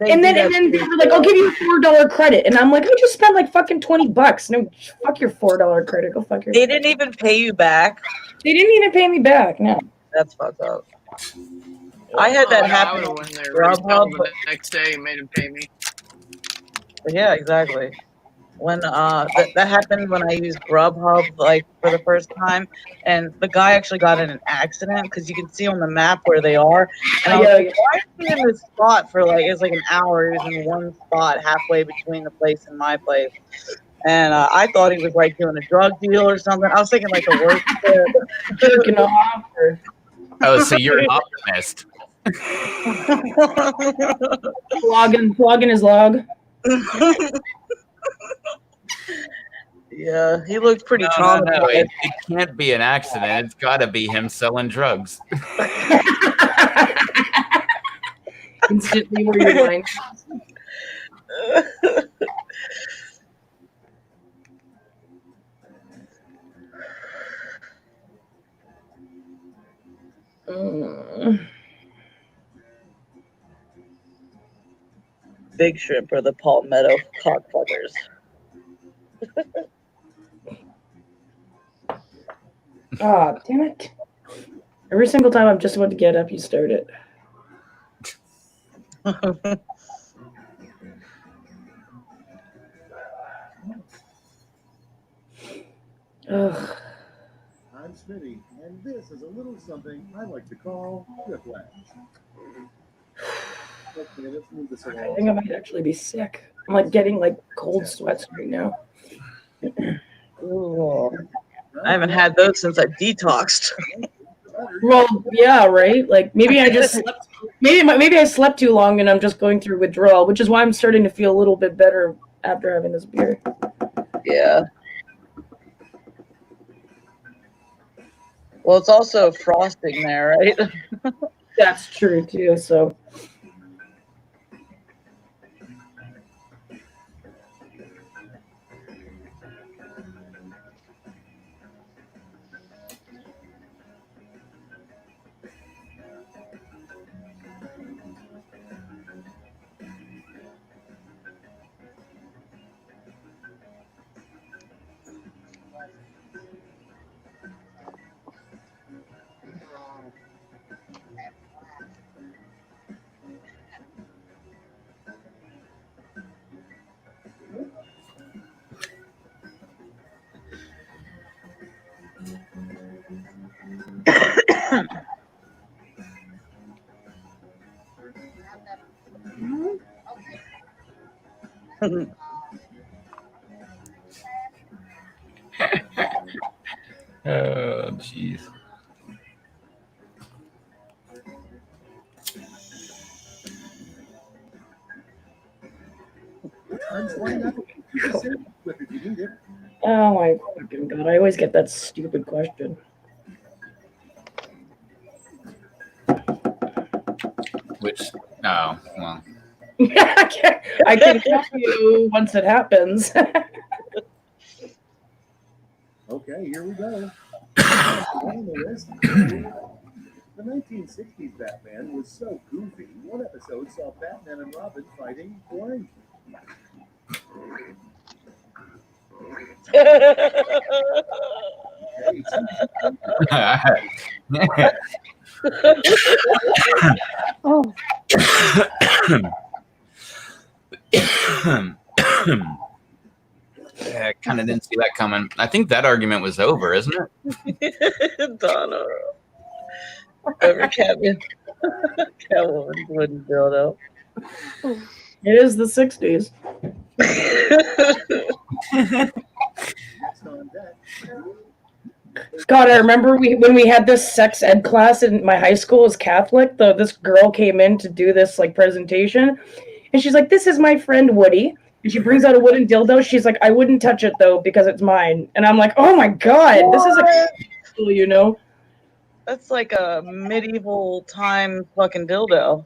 And then they were like, I'll give you a $4 credit. And I'm like, I just spent like fucking $20. No, fuck your $4 credit. Go fuck yourself. They didn't even pay you back. They didn't even pay me back. No. That's fucked up. I had that I happen. would have went there Grubhub, the next day and made him pay me. Yeah, exactly. When that happened when I used Grubhub like for the first time, and the guy actually got in an accident because you can see on the map where they are. And I was like, why is he in this spot for like it's like an hour? He was in one spot halfway between the place and my place, And I thought he was like doing a drug deal or something. I was thinking like the worst. Jerking off. Or... Oh, so you're an optimist. Flogging his log. Yeah, he looked pretty No, traumatized. it can't be an accident. It's got to be him selling drugs. Instantly rewind. Big Shrimp or the Palmetto cockfuckers. Oh, damn it. Every single time I'm just about to get up, you start it. Ugh. I'm Smitty, and this is a little something I like to call whiplash. Okay, let's move this I along. think I might actually be sick. I'm like getting like cold sweats right now. Ooh. I haven't had those since I detoxed. Well, yeah, right. Like maybe I just slept. Maybe I slept too long and I'm just going through withdrawal, which is why I'm starting to feel a little bit better after having this beer. Yeah. Well, it's also frosting there, right? That's true too. So. Oh, jeez. I'm 29. You can save it if you need it. Oh my fucking god! I always get that stupid question. Which, oh, well. I can tell you once it happens. Okay, here we go. On the list, the 1960s Batman was so goofy, one episode saw Batman and Robin fighting blank. Oh, I kind of didn't see that coming. I think that argument was over, isn't it? Donna. Over Catwoman's wooden dildo. It is the 60s. Next on deck, God, I remember when we had this sex ed class in my high school was Catholic. This girl came in to do this like presentation, and she's like, "This is my friend Woody," and she brings out a wooden dildo. She's like, "I wouldn't touch it though because it's mine," and I'm like, "Oh my god, this is like, you know." That's like a medieval time fucking dildo.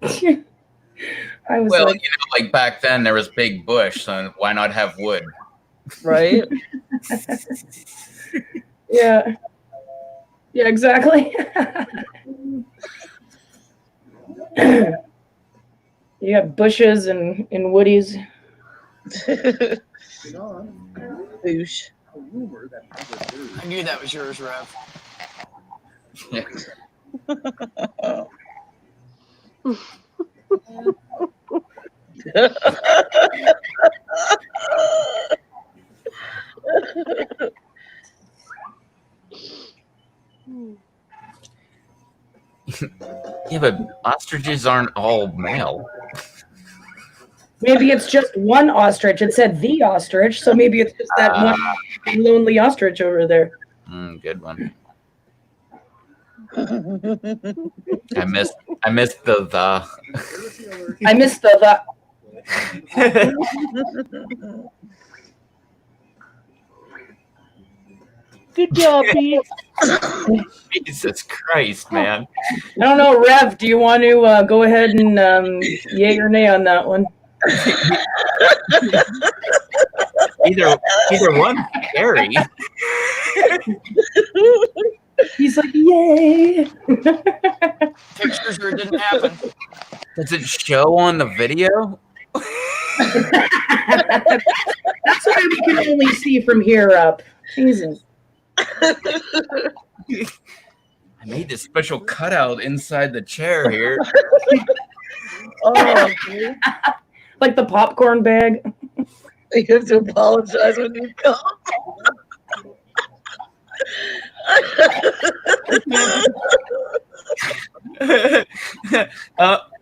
I was Well, like, you know, like back then there was big bush, so why not have wood? Right? yeah, exactly. You have bushes and woodies. moving on, Boosh. a rumor that Albert Bird I knew that was yours, Rev. Yeah. Yeah, but ostriches aren't all male. Maybe it's just one ostrich. It said the ostrich, so maybe it's just that one lonely ostrich over there. Good one. I missed the. I missed the. Good job, Pete. Jesus Christ, man. I don't know, Rev. Do you want to go ahead and yay or nay on that one? Either one, scary. He's like, yay. Pictures or it didn't happen. Does it show on the video? That's why we can only see from here up. Jesus. I made this special cutout inside the chair here. Oh, Like the popcorn bag. you have to apologize when you come.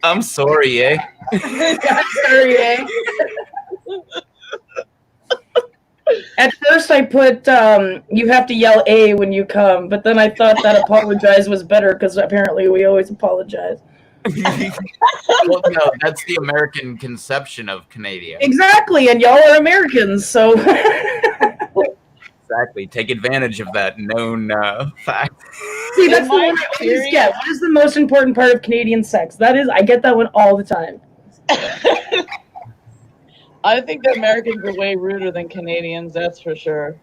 I'm sorry, eh? Sorry, eh? At first I put you have to yell A when you come, but then I thought that apologize was better because apparently we always apologize. Well, no, that's the American conception of Canadian. Exactly, and y'all are Americans, so Exactly. Take advantage of that known fact. see that's the one I always get. What is the most important part of Canadian sex? That is, I get that one all the time. I think the Americans are way ruder than Canadians, that's for sure.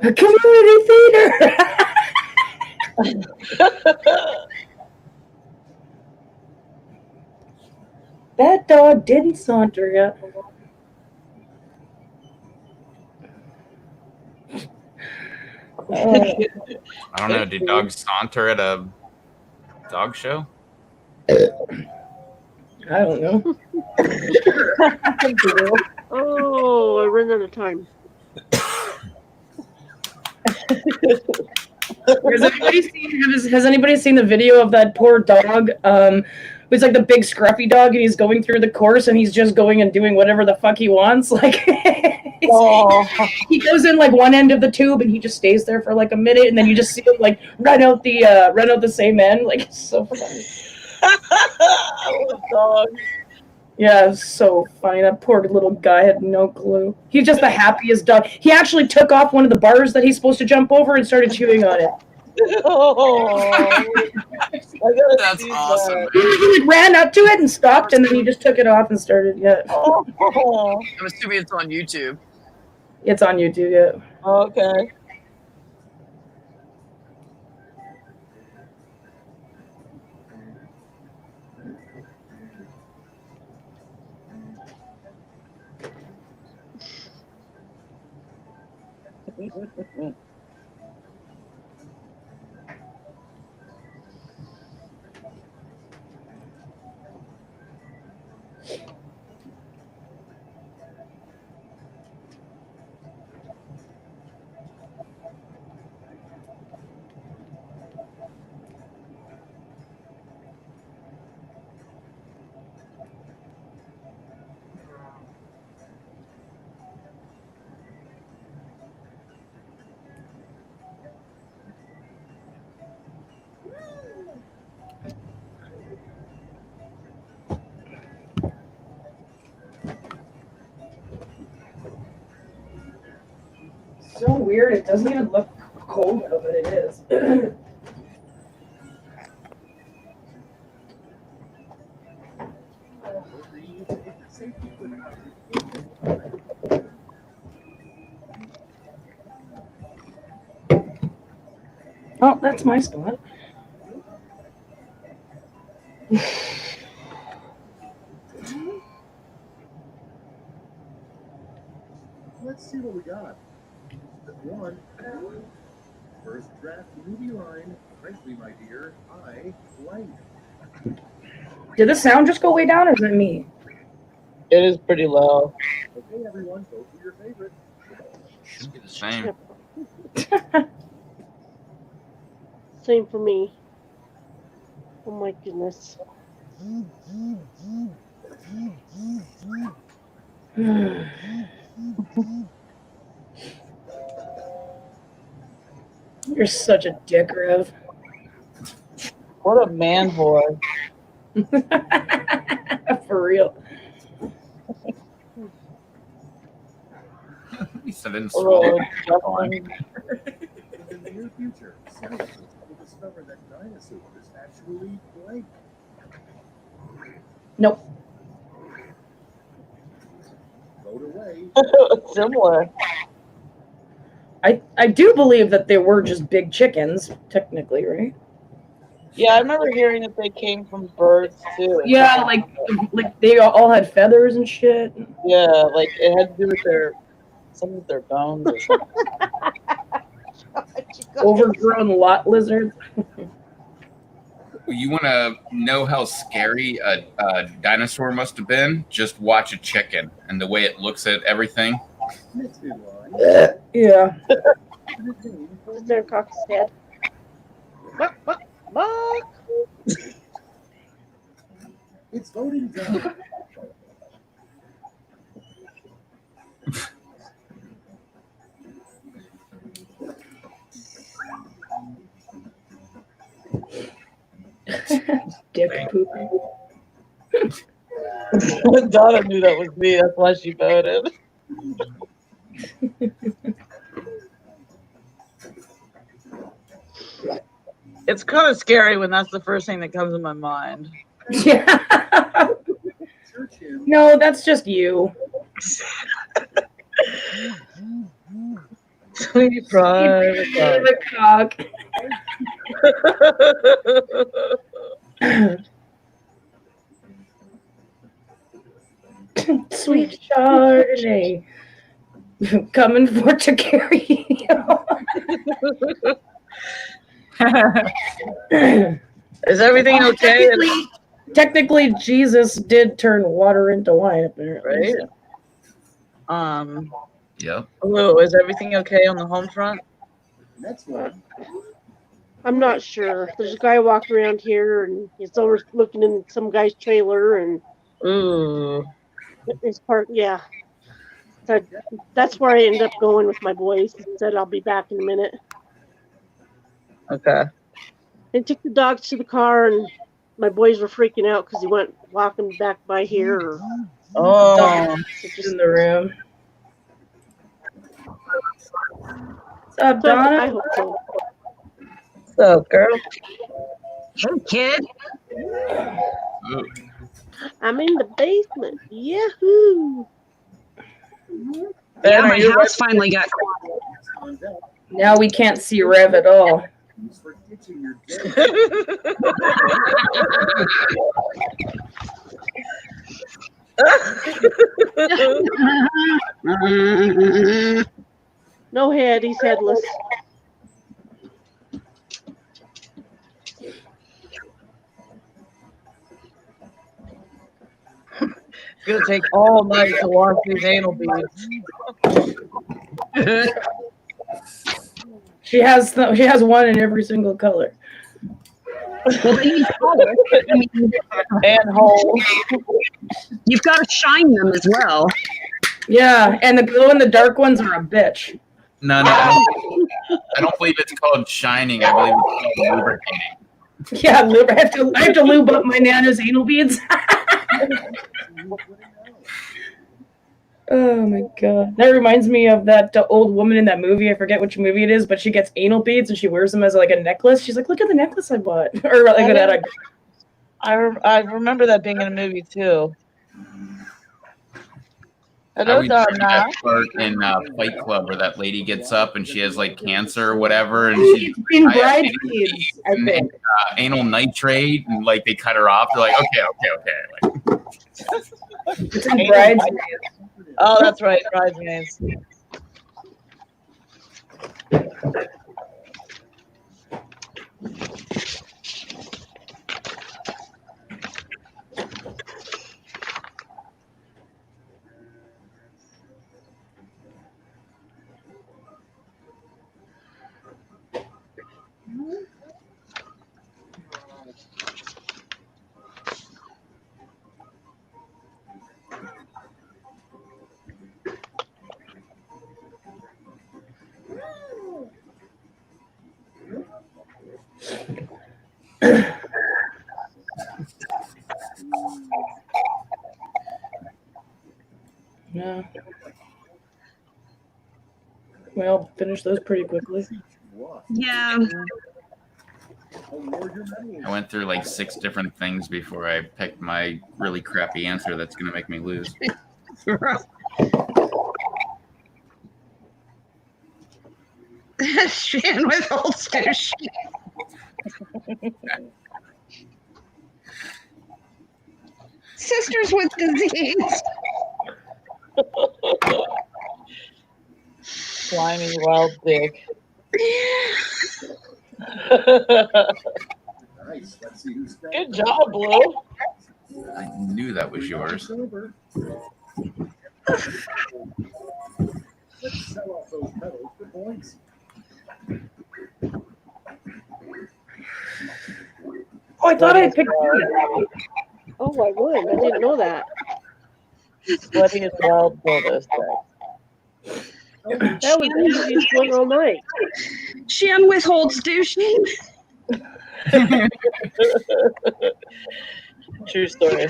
Community theater. That dog didn't saunter yet. I don't know. Do dogs saunter at a dog show? I don't know. Oh, I ran out of time. Has anybody seen the video of that poor dog? It's like the big scruffy dog, and he's going through the course, and he's just going and doing whatever the fuck he wants. Like, he goes in like one end of the tube, and he just stays there for like a minute, and then you just see him like run out the same end. Like, it's so funny. Oh, dog. Yeah, it was so funny. That poor little guy had no clue. He's just the happiest dog. He actually took off one of the bars that he's supposed to jump over and started chewing on it. Oh, That's awesome. He like ran up to it and stopped, and then he just took it off and started. Yeah, Oh, I'm assuming it's on YouTube. it's on YouTube. Yeah. okay. So weird. It doesn't even look cold out, but it is. Oh, that's my spot. Let's see what we got. One. First draft movie line. Frankly, my dear, I like. Did the sound just go way down, or is it me? It is pretty low. Okay, everyone, vote for your favorite. Should be the same. Same for me. Oh my goodness. You're such a dick, Rev. What a man boy. For real. He said in swallow. Oh, In the near future, scientists will discover that dinosaurs actually blink. Nope. Vote away. similar. I do believe that they were just big chickens, technically, right? Yeah, I remember hearing that they came from birds too. Yeah, like they all had feathers and shit. Yeah, like it had to do with some of their bones or something. Overgrown lot lizards. You want to know how scary a dinosaur must have been? Just watch a chicken and the way it looks at everything. Next in line, Yeah. Is there a cock's head? it's voting time. Dick poop. Donna knew that was me. That's why she voted. It's kind of scary when that's the first thing that comes to my mind. Yeah. No, that's just you. Sweet private The cock. Sweet Chardonnay. Coming for to carry you. Is everything okay? Technically, Jesus did turn water into wine, apparently. Right. Yep. Hello, is everything okay on the home front? Next one. I'm not sure. There's a guy walking around here, and he's over looking in some guy's trailer, and Ooh. his part. Yeah, so that's where I ended up going with my boys. Said I'll be back in a minute. Okay. They took the dogs to the car, and my boys were freaking out because he went walking back by here. Oh. Just in the room. What's up, So Donna? I hope so. What's up, girl? Hey, kid. Ooh. I'm in the basement. Yahoo! Yeah, Ben, my are you house finally got quiet. Now we can't see Rev at all. Who's for ditching your date? No head. He's headless. It's gonna take all night to wash these anal beads. She has one in every single color. Well, they need color. I mean, And holes. you've got to shine them as well. Yeah, and the glow in the dark ones are a bitch. No, I don't believe it's called shining. I believe it's called lubricating. Yeah, I have to lube up my Nana's anal beads. Oh my god. That reminds me of that old woman in that movie. I forget which movie it is, but she gets anal beads and she wears them as like a necklace. She's like, look at the necklace I bought. Or like that. I remember that being in a movie too. I Hello, would do Donna. that part in Fight Club where that lady gets up and she has like cancer or whatever, and she's in I have Bridesmaids, I and, think. anal nitrate, and like they cut her off. They're like, okay. Like, It's in Bridesmaids. Oh, that's right, Bridesmaids. Yeah. Well, finish those pretty quickly. Yeah. I went through like 6 different things before I picked my really crappy answer that's going to make me lose. Shan with old douche. Sisters with disease. Slimy wild dick. Nice. Let's see who's got Good job, Blue. I knew that was yours. silver. Let's sell off those petals for points. Oh, I thought I picked you. Oh, I would. I didn't know that. Sweaty as wild bull. That was the easiest one all night. Shan withholds douching. True story.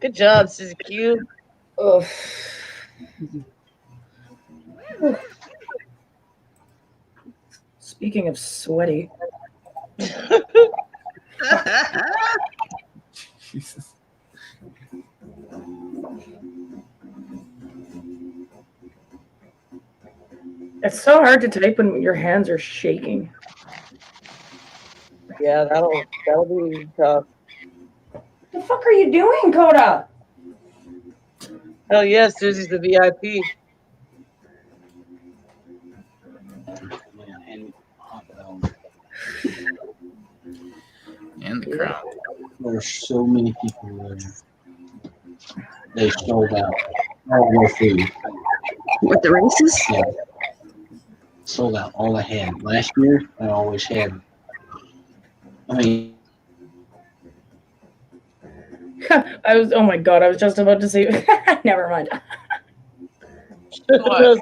Good job, Suzuki. Ugh. Speaking of sweaty. Jesus. It's so hard to type when your hands are shaking. Yeah, that'll be tough. What the fuck are you doing, Coda? Hell yeah, Susie's the VIP. And the crowd. There's so many people there. They sold out all their food. With the races? Yeah. Sold out all they had. Last year, I always had. I mean, oh my god, I was just about to say, never mind. What?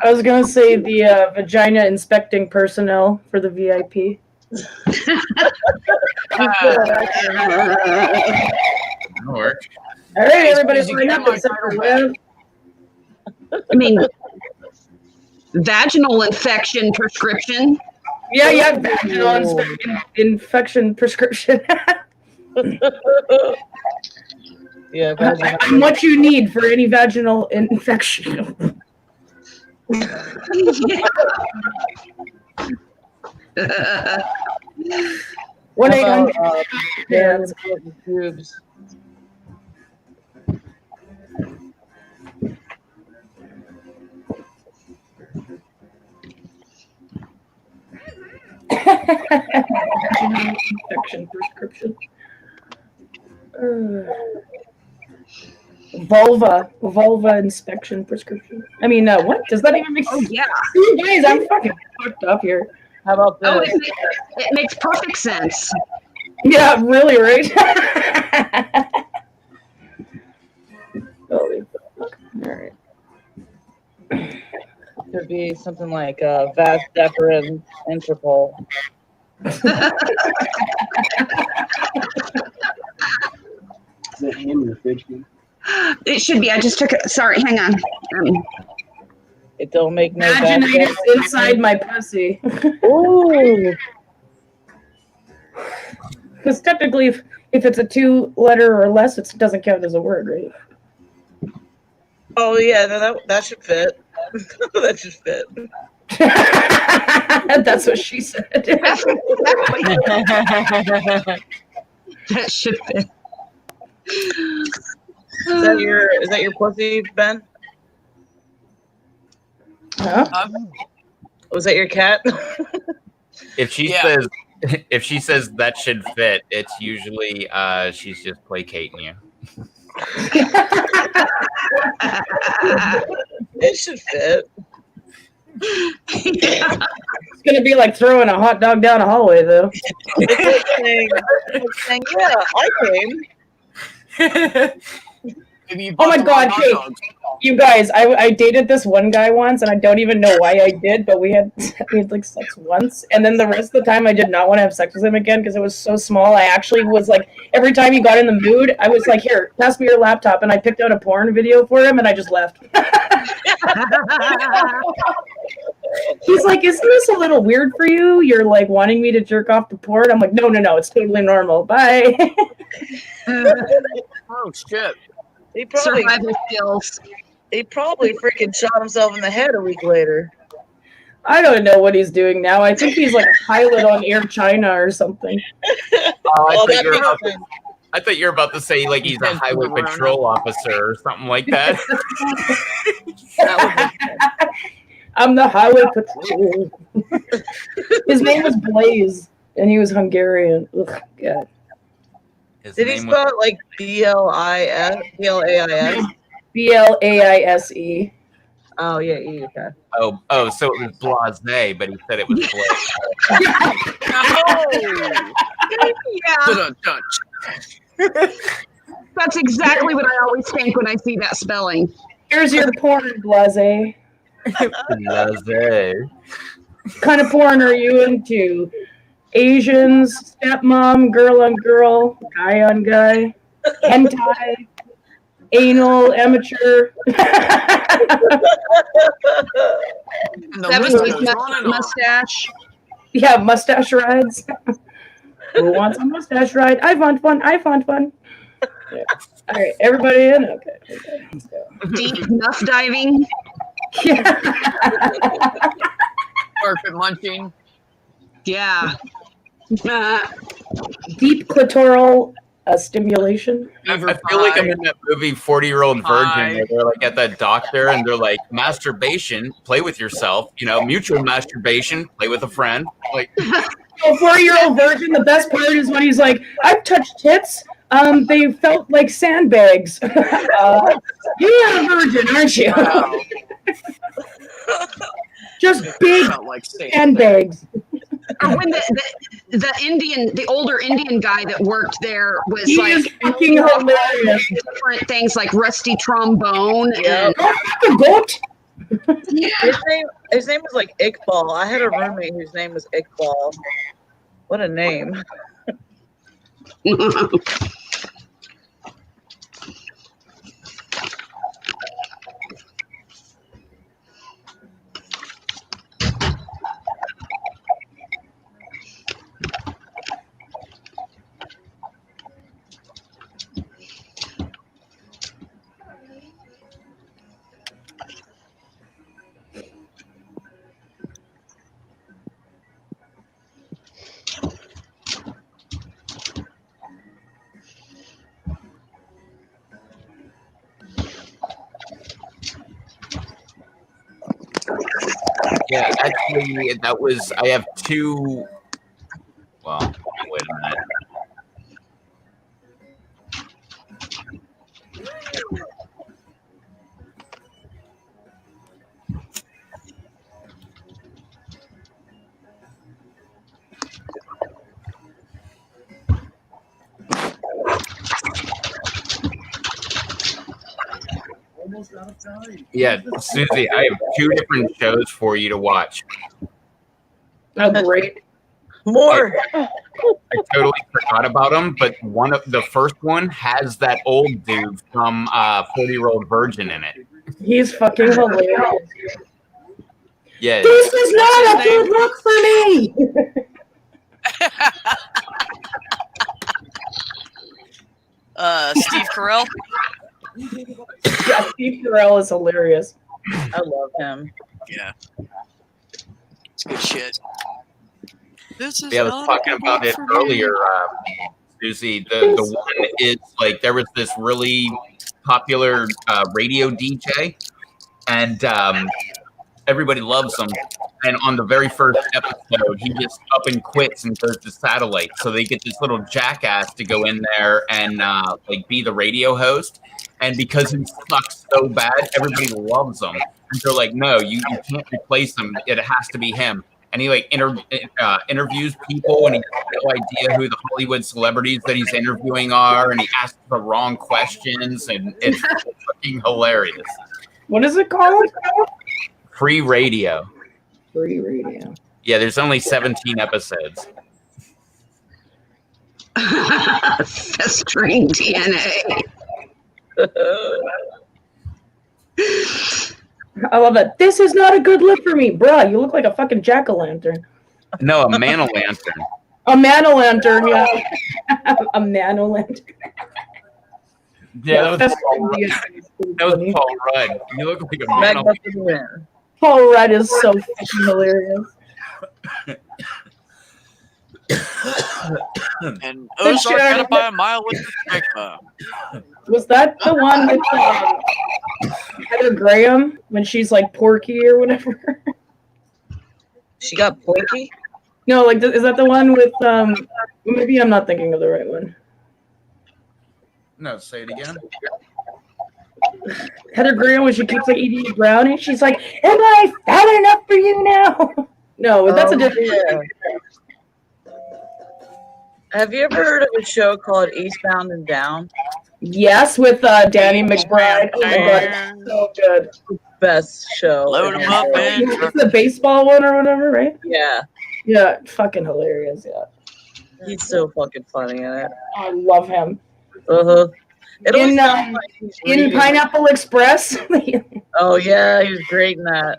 I was gonna say the vagina inspecting personnel for the VIP. That'll work. All right, everybody, Susie, line get up my except for title Liv. I mean, vaginal infection prescription. Yeah, vaginal infection prescription. Yeah, vaginal. I'm what you need for any vaginal infection. What How about, hands. tubes? Infection prescription. Vulva inspection prescription. I mean, what does that even make sense? Oh, yeah. You guys, I'm fucking fucked up here. How about this? Oh, it makes perfect sense. Yeah, really, right? Holy fuck. All right. Could be something like vas deferens Interpol. is that ham in the fridge? It should be. I just took it. Sorry, hang on. It don't make no Vaginitis inside my pussy. Ooh. Because technically, if it's a 2-letter or less, it doesn't count as a word, right? Oh yeah, no, that should fit. That should fit. That's what she said. That should fit. Is that your pussy, Ben? Huh? Was that your cat? If she says that should fit, it's usually she's just placating you. It should fit. It's gonna be like throwing a hot dog down a hallway, though. It's saying, yeah, I came. Maybe you Oh my bought the God, wrong Kate. hot dogs. You guys, I dated this one guy once, and I don't even know why I did, but we had like sex once, and then the rest of the time I did not want to have sex with him again because it was so small. I actually was like, every time he got in the mood, I was like, here, pass me your laptop, and I picked out a porn video for him, and I just left. He's like, isn't this a little weird for you? You're like wanting me to jerk off to porn? I'm like, no, it's totally normal. Bye. Oh shit! He probably Survival skills. he probably freaking shot himself in the head a week later. I don't know what he's doing now. I think he's like a pilot on Air China or something. Oh, I thought you were about to say like he's a highway patrol officer or something like that. I'm the highway patrol. His name was Blaze, and he was Hungarian. Ugh, God. Did he spell it like B-L-A-I-S? Blaise. Oh yeah, E. Okay. Oh, so it was blase, but he said it was Blaze. Yeah, that's exactly what I always think when I see that spelling. Here's your porn, Blase. Blase. What kind of porn are you into? Asians, stepmom, girl on girl, guy on guy, hentai, anal, amateur. Mustache. Yeah, mustache rides. Who wants a mustache ride? I want one. Yeah. All right, everybody in? Okay. Let's go. Deep nuff diving. Yeah. Carpet munching. Yeah. Deep clitoral stimulation. I feel like I'm in that movie 40-Year-Old Virgin where they're like at that doctor and they're like, masturbation, play with yourself, mutual masturbation, play with a friend. Like, A 40-year-old virgin, the best part is when he's like, I've touched tits. They felt like sandbags. You're a virgin, aren't you? Wow. Just big Like sandbags. Or when the older Indian guy that worked there was He like is fucking hilarious. different things like rusty trombone and The goat. His name was like Iqbal. I had a roommate whose name was Iqbal. What a name. yeah, actually, I have two. Well, wait a minute. Almost out of time. Yeah, Susie, I have two different shows for you to watch. Oh, great. More. I totally forgot about them, but the first one has that old dude from 40-Year-Old Virgin in it. He's fucking hilarious. Yeah. This is not a good look for me. Steve Carell. Yeah, Steve Carell is hilarious. I love him. Yeah. It's good shit. This is Yeah, I was not talking a good about look it for me. earlier, Susie. The one is like there was this really popular radio DJ, and everybody loves him. And on the very first episode, he just up and quits and goes to satellite. So they get this little jackass to go in there and like be the radio host. And because he sucks so bad, everybody loves him. And they're like, no, you can't replace him. It has to be him. And he like interviews people, and he has no idea who the Hollywood celebrities that he's interviewing are, and he asks the wrong questions, and it's fucking hilarious. What is it called? Free radio. Free radio. Yeah, there's only 17 episodes. Festering DNA. I love it. This is not a good look for me, bruh. You look like a fucking jack-o'-lantern. No, a man-o'-lantern. A man-o'-lantern, yeah. A man-o'-lantern. Yeah, that was Paul Rudd. You look like a man-o'-lantern. Paul Rudd is so fucking hilarious. And Ozark gotta buy a mile with the stigma. Was that the one with Heather Graham when she's like Porky or whatever? She got Porky? No, like is that the one with maybe I'm not thinking of the right one. No, say it again. Heather Graham when she keeps like eating a brownie, she's like, "Am I fat enough for you now?" No, that's a different. Yeah. Have you ever heard of a show called Eastbound and Down? Yes, with Danny McBride. Oh my god, so good. Best show. Load 'em up, man. It's the baseball one or whatever, right? Yeah. Yeah, fucking hilarious. Yeah, He's so fucking funny in it. I love him. Uh-huh. It always sounds In like he's in reading. Pineapple Express. Oh yeah, he was great in that.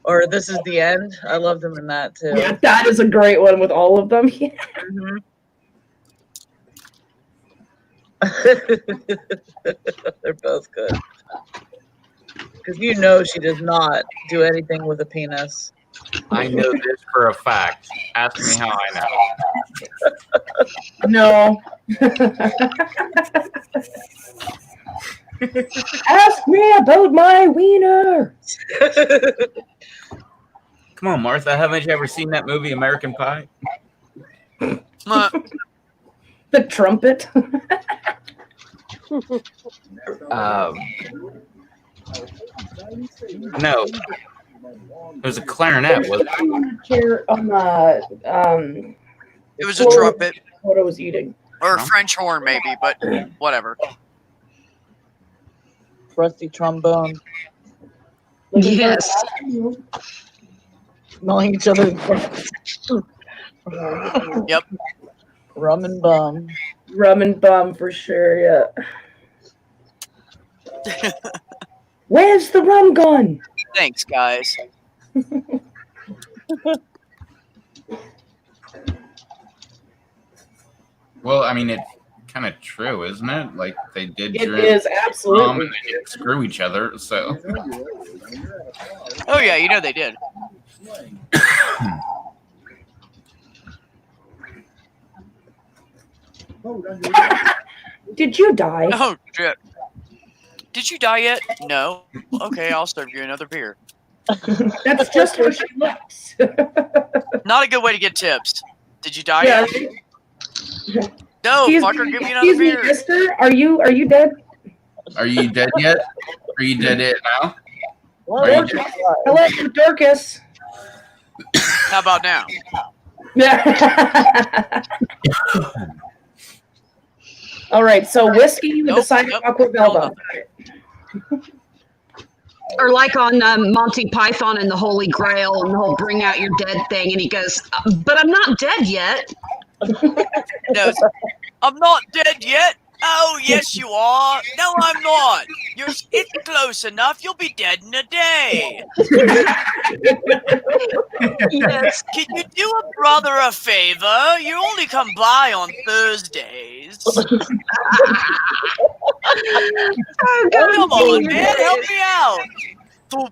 Or This Is the End. I loved him in that too. Yeah, that is a great one with all of them. Yeah. Mhm. They're both good. Because you know she does not do anything with a penis. I know this for a fact. Ask me how I No. know. Ask me about my wiener. Come on, Martha. Haven't you ever seen that movie, American Pie? The trumpet. No. It was a clarinet, wasn't it? Chair on the It was a trumpet. What I was eating. Or a French horn, maybe, but whatever. Rusty trombone. Yes. Smelling each other. Yep. Rum and bum. Rum and bum for sure, yeah. Where's the rum gone? Thanks, guys. Well, I mean, it's kind of true, isn't it? Like, they did It drink is rum absolutely. and they did screw each other, so. Oh yeah, you know they did. Did you die? Oh shit. Did you die yet? No. Okay, I'll serve you another beer. That's just how she looks. Not a good way to get tips. Did you die Yeah. yet? No, fucker, give me another Excuse me, beer. mister. Are you dead? Are you dead yet? Are you dead yet now? Are you dead? Hello, Dorcas. How about now? All right, so whiskey with the Nope, side nope. of aqua velva. Or like on Monty Python and the Holy Grail, and the whole bring out your dead thing, and he goes, "But I'm not dead yet." No, I'm not dead yet. Oh, yes, you are. No, I'm not. You're it's close enough. You'll be dead in a day. Yes. Can you do a brother a favor? You only come by on Thursdays. Oh, God, Come on, dear. man. Help me out. Boop.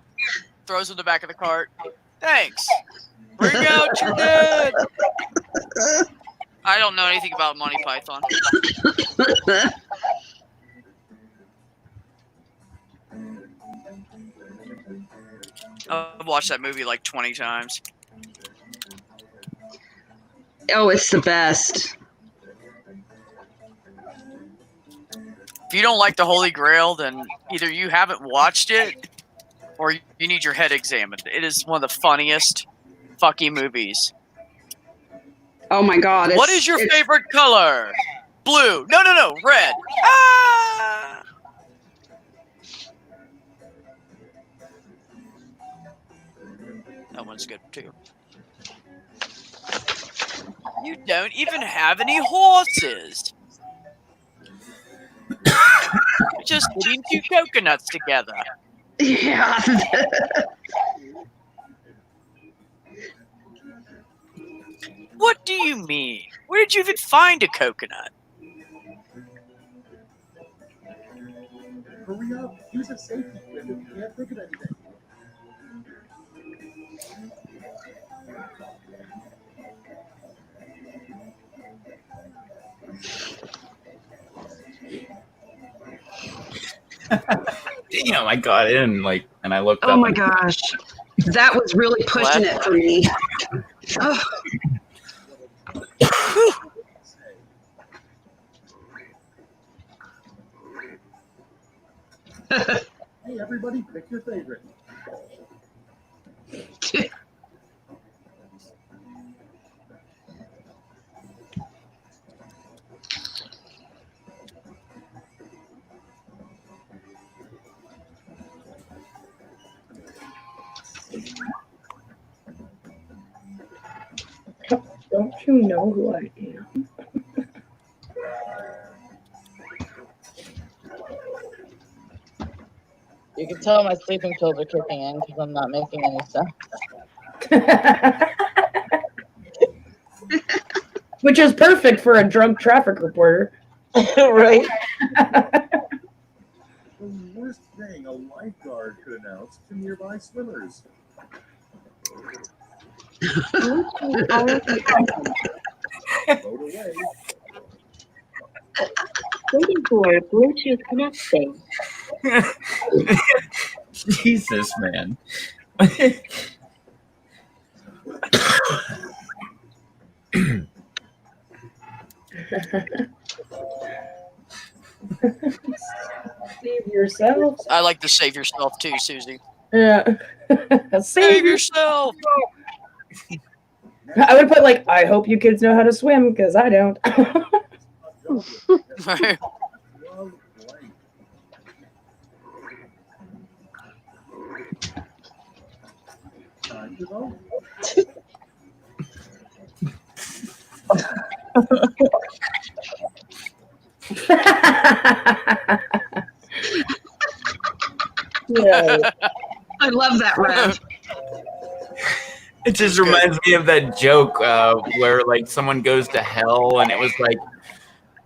Throws in the back of the cart. Thanks. Bring out your dead. I don't know anything about Monty Python. I've watched that movie like 20 times. Oh, it's the best. If you don't like the Holy Grail, then either you haven't watched it or you need your head examined. It is one of the funniest fucking movies. Oh my God! What is your favorite color? Blue. No, red. Ah! one's good too. You don't even have any horses. You're just eating 2 coconuts together. Yeah. What do you mean? Where did you even find a coconut? Hurry up. Use a safety clip if you can't think of anything. Damn, I got in and I looked up. Oh my gosh. That was really pushing it for me. Oh. Hey, everybody, pick your favorite. Don't you know who I am? You can tell my sleeping pills are kicking in because I'm not making any sense. Which is perfect for a drunk traffic reporter. Right? The worst thing a lifeguard could announce to nearby swimmers. Float away. Waiting for Bluetooth connecting. Jesus, man. Save yourself. I like to save yourself too, Susie. Yeah. Save yourself. I would put I hope you kids know how to swim because I don't. Right. Time to vote. Yeah. I love that, Rev. It just reminds me of that joke where someone goes to hell and it was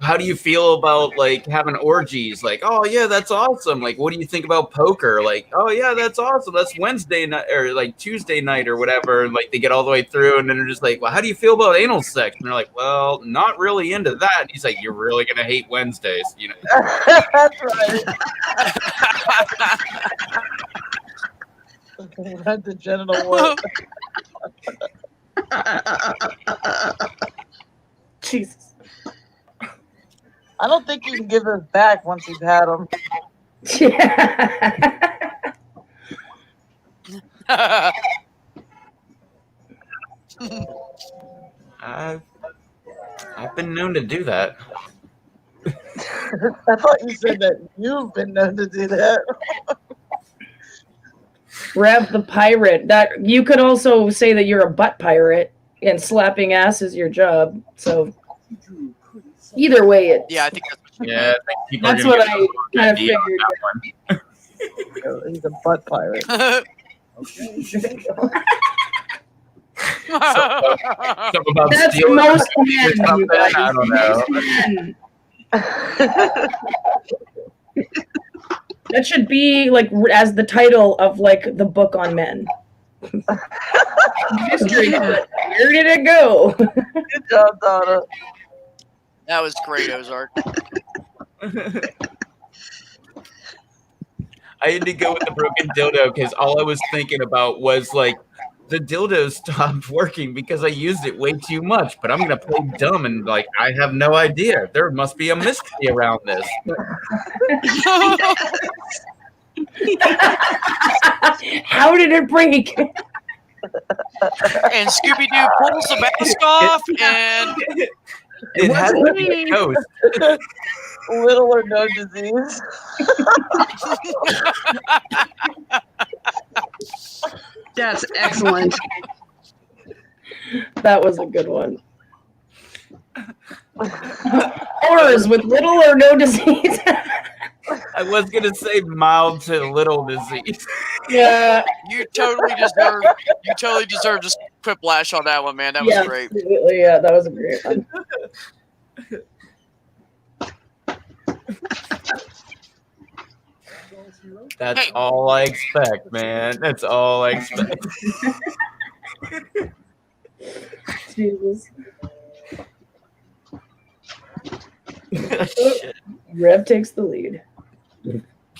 how do you feel about having orgies? Oh yeah, that's awesome. What do you think about poker? Oh yeah, that's awesome. That's Wednesday night or Tuesday night or whatever. And they get all the way through and then they're just well, how do you feel about anal sex? And they're well, not really into that. And he's you're really gonna hate Wednesdays, you know. That's right. Let the genital work. Jesus. I don't think you can give us back once you've had them. Yeah. I've been known to do that. I thought you said that you've been known to do that. Rev the pirate. That you could also say that you're a butt pirate and slapping ass is your job. So either way, it's Yeah, I think that's Yeah, I think people are that's gonna what get I a kind of idea on figured. that one. He's a butt pirate. Something about That's stealing most or men, you something, guys. I don't know. That should be as the title of the book on men. Mystery, but where did it go? Good job, Donna. That was great, Ozark. I had to go with the broken dildo because all I was thinking about was the dildo stopped working because I used it way too much. But I'm gonna play dumb and I have no idea. There must be a mystery around this. How did it break? And Scooby-Doo pulls the mask off, and It has to be a ghost. Little or no disease. That's excellent. That was a good one. Horrors with little or no disease. I was gonna say mild to little disease. Yeah. You totally deserve just quiplash on that one, man. That was Yeah, great. absolutely. Yeah, that was a great one. That's all I expect, man. That's all I expect. Jesus. Shit. Rev takes the lead.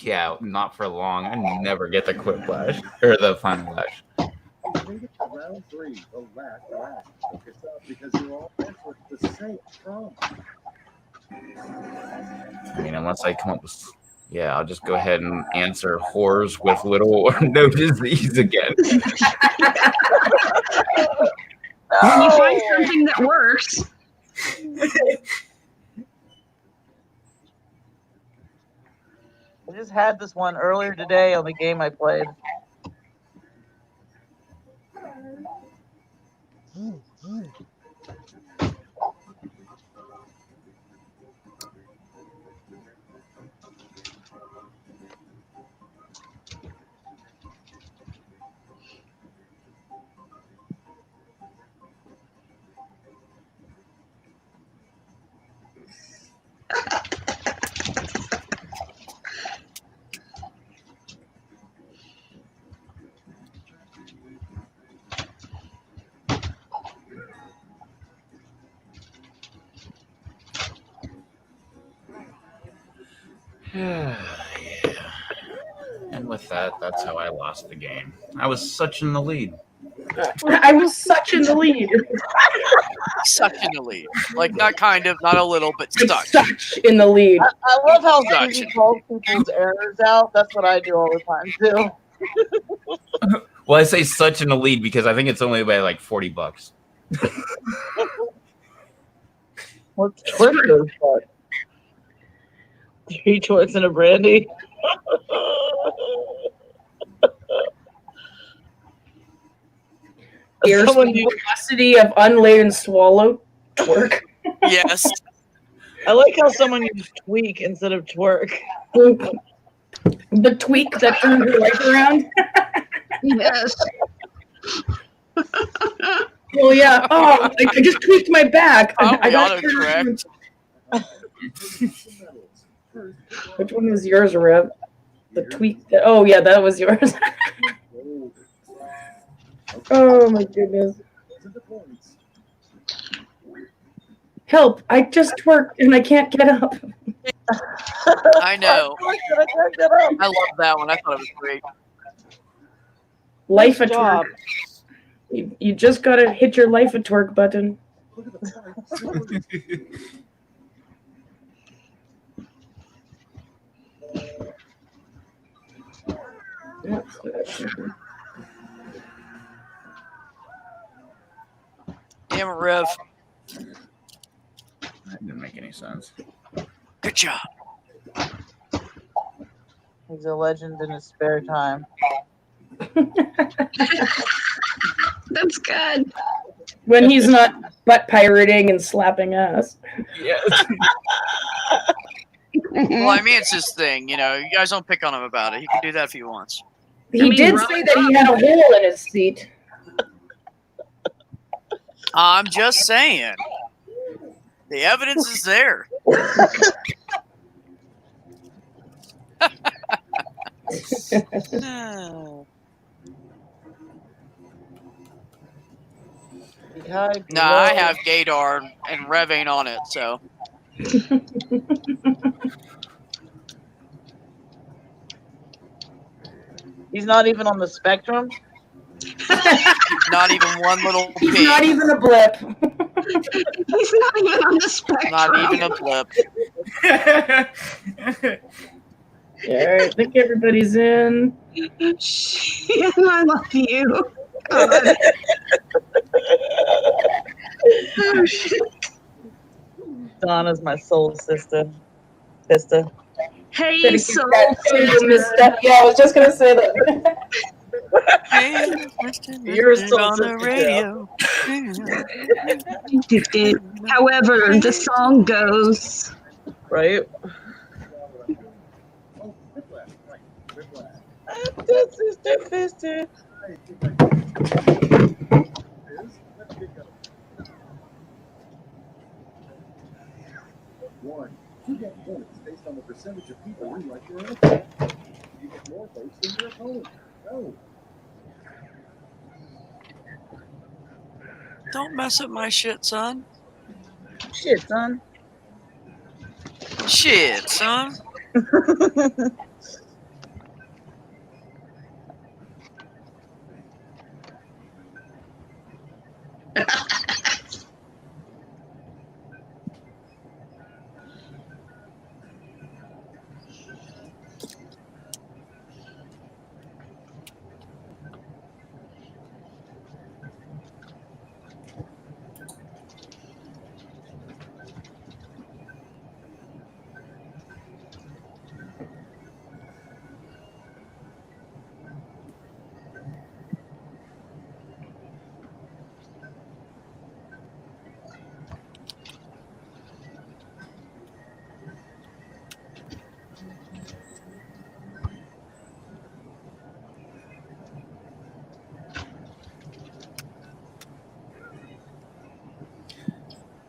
Yeah, not for long. I never get the quiplash or the final lash. You made it to round 3, the last lash. Took us up because you're all answering the same prompt. I mean, unless I come up with... Yeah, I'll just go ahead and answer whores with little or no disease again. When you find something that works. I just had this one earlier today on the game I played. Yeah. And with that, that's how I lost the game. I was such in the lead. I was such in the lead. Such in the lead. Like, not kind of, not a little, but Like such. such in the lead. I love how Such. Susie calls people's errors out. That's what I do all the time too. Well, I say such in the lead because I think it's only by like $40. What's Twitter? 3 choice and a brandy. Here's Someone the velocity of unladen swallow twerk. Yes. I like how someone used tweak instead of twerk. The tweak that turned her life around. Yes. Well, yeah. Oh, I just tweaked my back. I got autocorrect. Which one was yours, Rev? The tweak. Oh, yeah, that was yours. Oh, my goodness. Help! I just twerked and I can't get up. I know. I love that one. I thought it was great. Life a Good job. twerk. You just gotta hit your life a twerk button. Damn it, Rev. That didn't make any sense. Good job. He's a legend in his spare time. That's good. When he's not butt pirating and slapping ass. Yes. Well, I mean, it's his thing. You know, you guys don't pick on him about it. He can do that if he wants. He did say that he had a hole in his seat. I'm just saying. The evidence is there. Nah, I have Gaydar and Rev ain't on it, so. He's not even on the spectrum. Not even one little He's pig. not even a blip. He's not even on the spectrum. Not even a blip. All right, I think everybody's in. Shit, I love you. God. Oh, shit. Donna's my soul sister. Hey, soul Yeah, I was just gonna say that. You're so on the radio. However, the song goes. Right? Oh, whiplash, right. Whiplash. This is the fister. Let's get going. 1. You get points based on the percentage of people who like your answer. You get more votes than your opponent. Go. Don't mess up my shit, son. Shit, son. Shit, son.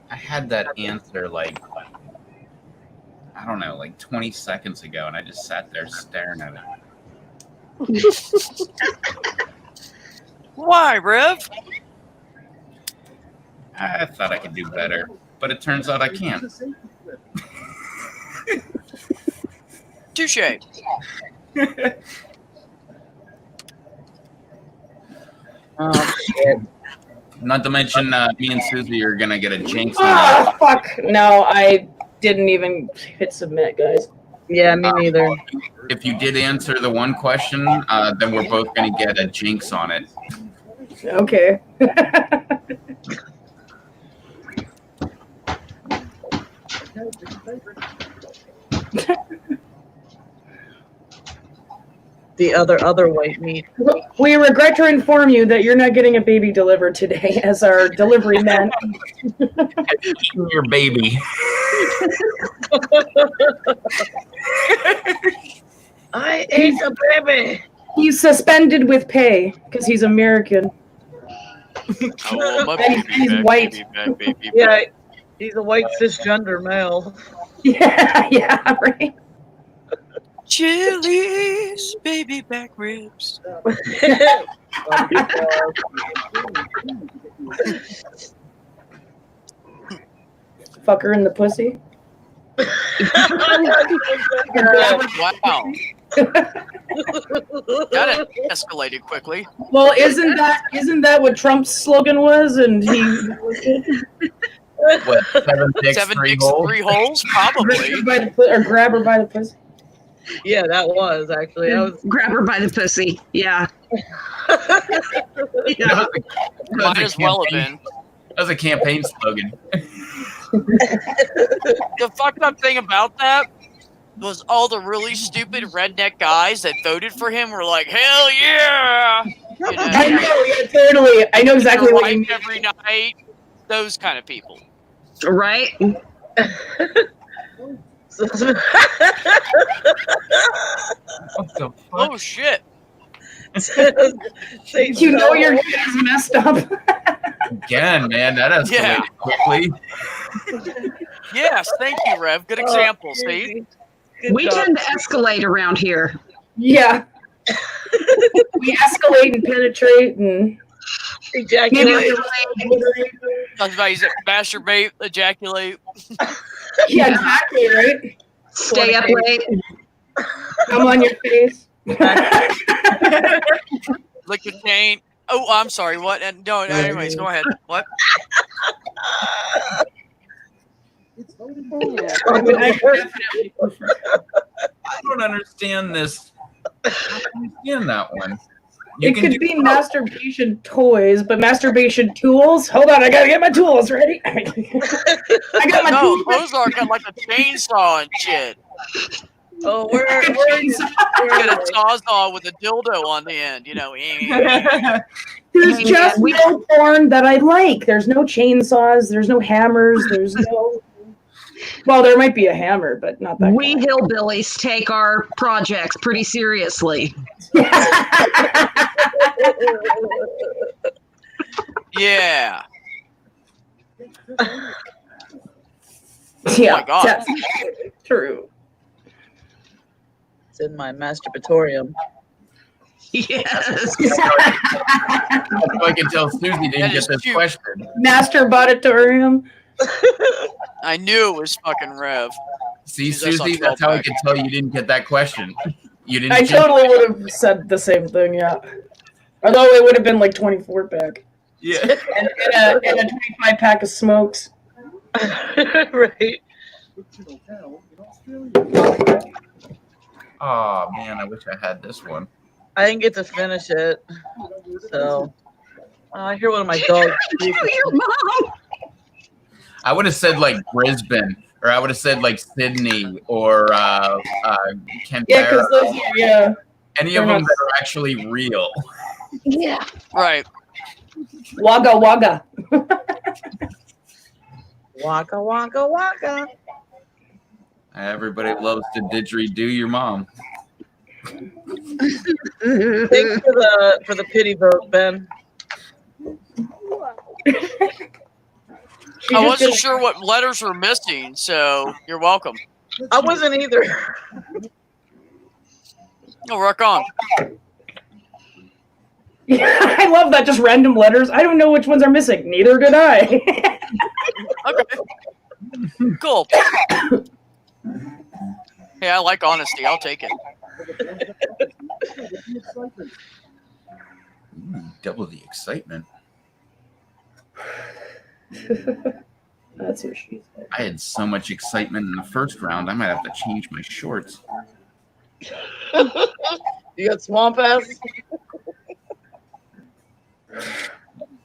I had that answer like, I don't know, like 20 seconds ago, and I just sat there staring at it. Why, Rev? I thought I could do better, but it turns out I can't. Touche. Oh, shit. Not to mention, me and Susie are gonna get a jinx. Oh, fuck. No, I didn't even hit submit, guys. Yeah, me neither. If you did answer the one question, then we're both gonna get a jinx on it. Okay. The other white meat. We regret to inform you that you're not getting a baby delivered today as our delivery man. Eating your baby. I ate a baby. He's suspended with pay because he's American. Oh, my And baby, he's back, white. baby, back, baby, Yeah, back. he's a white cisgender male. Yeah, right. Chili's baby back ribs. Fuck her in the pussy. Wow. That escalated quickly. Well, isn't that what Trump's slogan was? And he What, 7 dicks, Seven 3 dicks, holes? 3 holes? Probably. grab her by the pussy. Yeah, that was actually. That was. Grab her by the pussy. Yeah. That Might as well have been. was a campaign slogan. The fucked up thing about that was all the really stupid redneck guys that voted for him were like, hell yeah! You know, I know, yeah, totally. I know exactly your what you wife mean. every night. Those kind of people. Right? What the fuck? Oh shit! You know your kid is messed up. Again, man, that escalated Yeah. quickly. Yes, thank you, Rev. Good example, see? We tend to escalate around here. Yeah. We escalate and penetrate and Ejaculate. Talks about he's masturbate, ejaculate. Yeah, exactly, right? Stay up late. Come on your face. Lick your taint. Oh, I'm sorry. What? And no. Anyways, go ahead. What? I don't understand this. I don't understand that one. It could be masturbation toys, but masturbation tools? Hold on, I gotta get my tools ready. I got my No, tools ready. Ozark got like a chainsaw and shit. Oh, we're Get a sawzall with a dildo on the end, you know. There's Hey, just man, no porn that I like. There's no chainsaws. There's no hammers. There's no. Well, there might be a hammer, but not that. We hillbillies take our projects pretty seriously. Yeah. Yeah, my God. that's true. It's in my masturbatorium. Yes. I can tell Susie That didn't is get this cute. question. Masturbatorium. I knew it was fucking Rev. See, Jeez, that's Susie, on that's how I 12 could tell you didn't get that question. You didn't. I totally would have said the same thing, yeah. Although it would have been like 24 pack. Yeah. And a 25 pack of smokes. Right. Oh man, I wish I had this one. I didn't get to finish it. So I hear one of my dogs. Your mom. I would have said like Brisbane, or I would have said like Sydney, or Canberra. Yeah, because those are, yeah. Any of them that are actually real. Yeah. Right. Wagga Wagga. Waka waka waka. Everybody loves to didgeridoo your mom. Thanks for the pity vote, Ben. I wasn't sure what letters were missing, so you're welcome. I wasn't either. Oh, rock on. Yeah, I love that. Just random letters. I don't know which ones are missing. Neither did I. Okay. Cool. Hey, I like honesty. I'll take it. Ooh, double the excitement. That's what she said. I had so much excitement in the first round, I might have to change my shorts. You got swamp ass?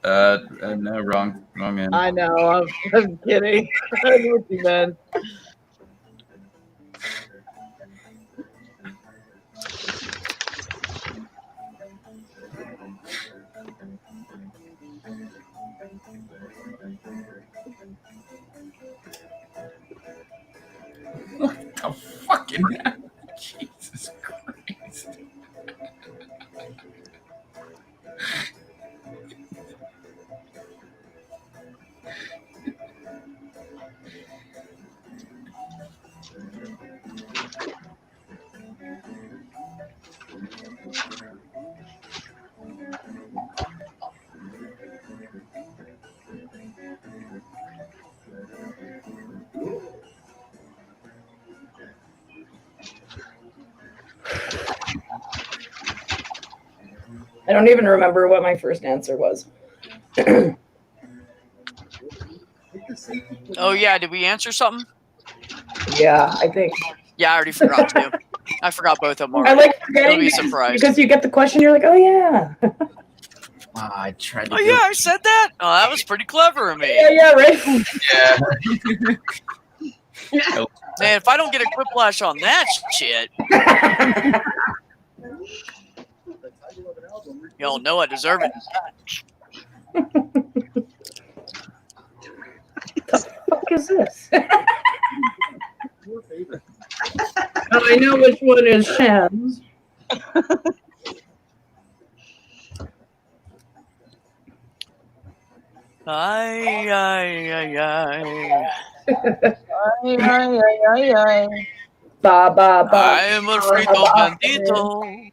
No, wrong end. I know. I'm kidding. I know what you meant. What the fucking Jesus Christ. I don't even remember what my first answer was. Oh, yeah. Did we answer something? Yeah, I think. Yeah, I already forgot too. I forgot both of them I already. like forgetting You'll be surprised. because you get the question, you're like, oh yeah. I tried to Oh, yeah, I said that? Oh, that was pretty clever of me. Yeah, right. Yeah. Man, if I don't get a quiplash on that shit, y'all know I deserve it. The fuck is this? I know which one is Shan's. Ay, ay, ay, ay. Ay, ay, ay, ay, ay. Ba ba ba. I am a frito bandito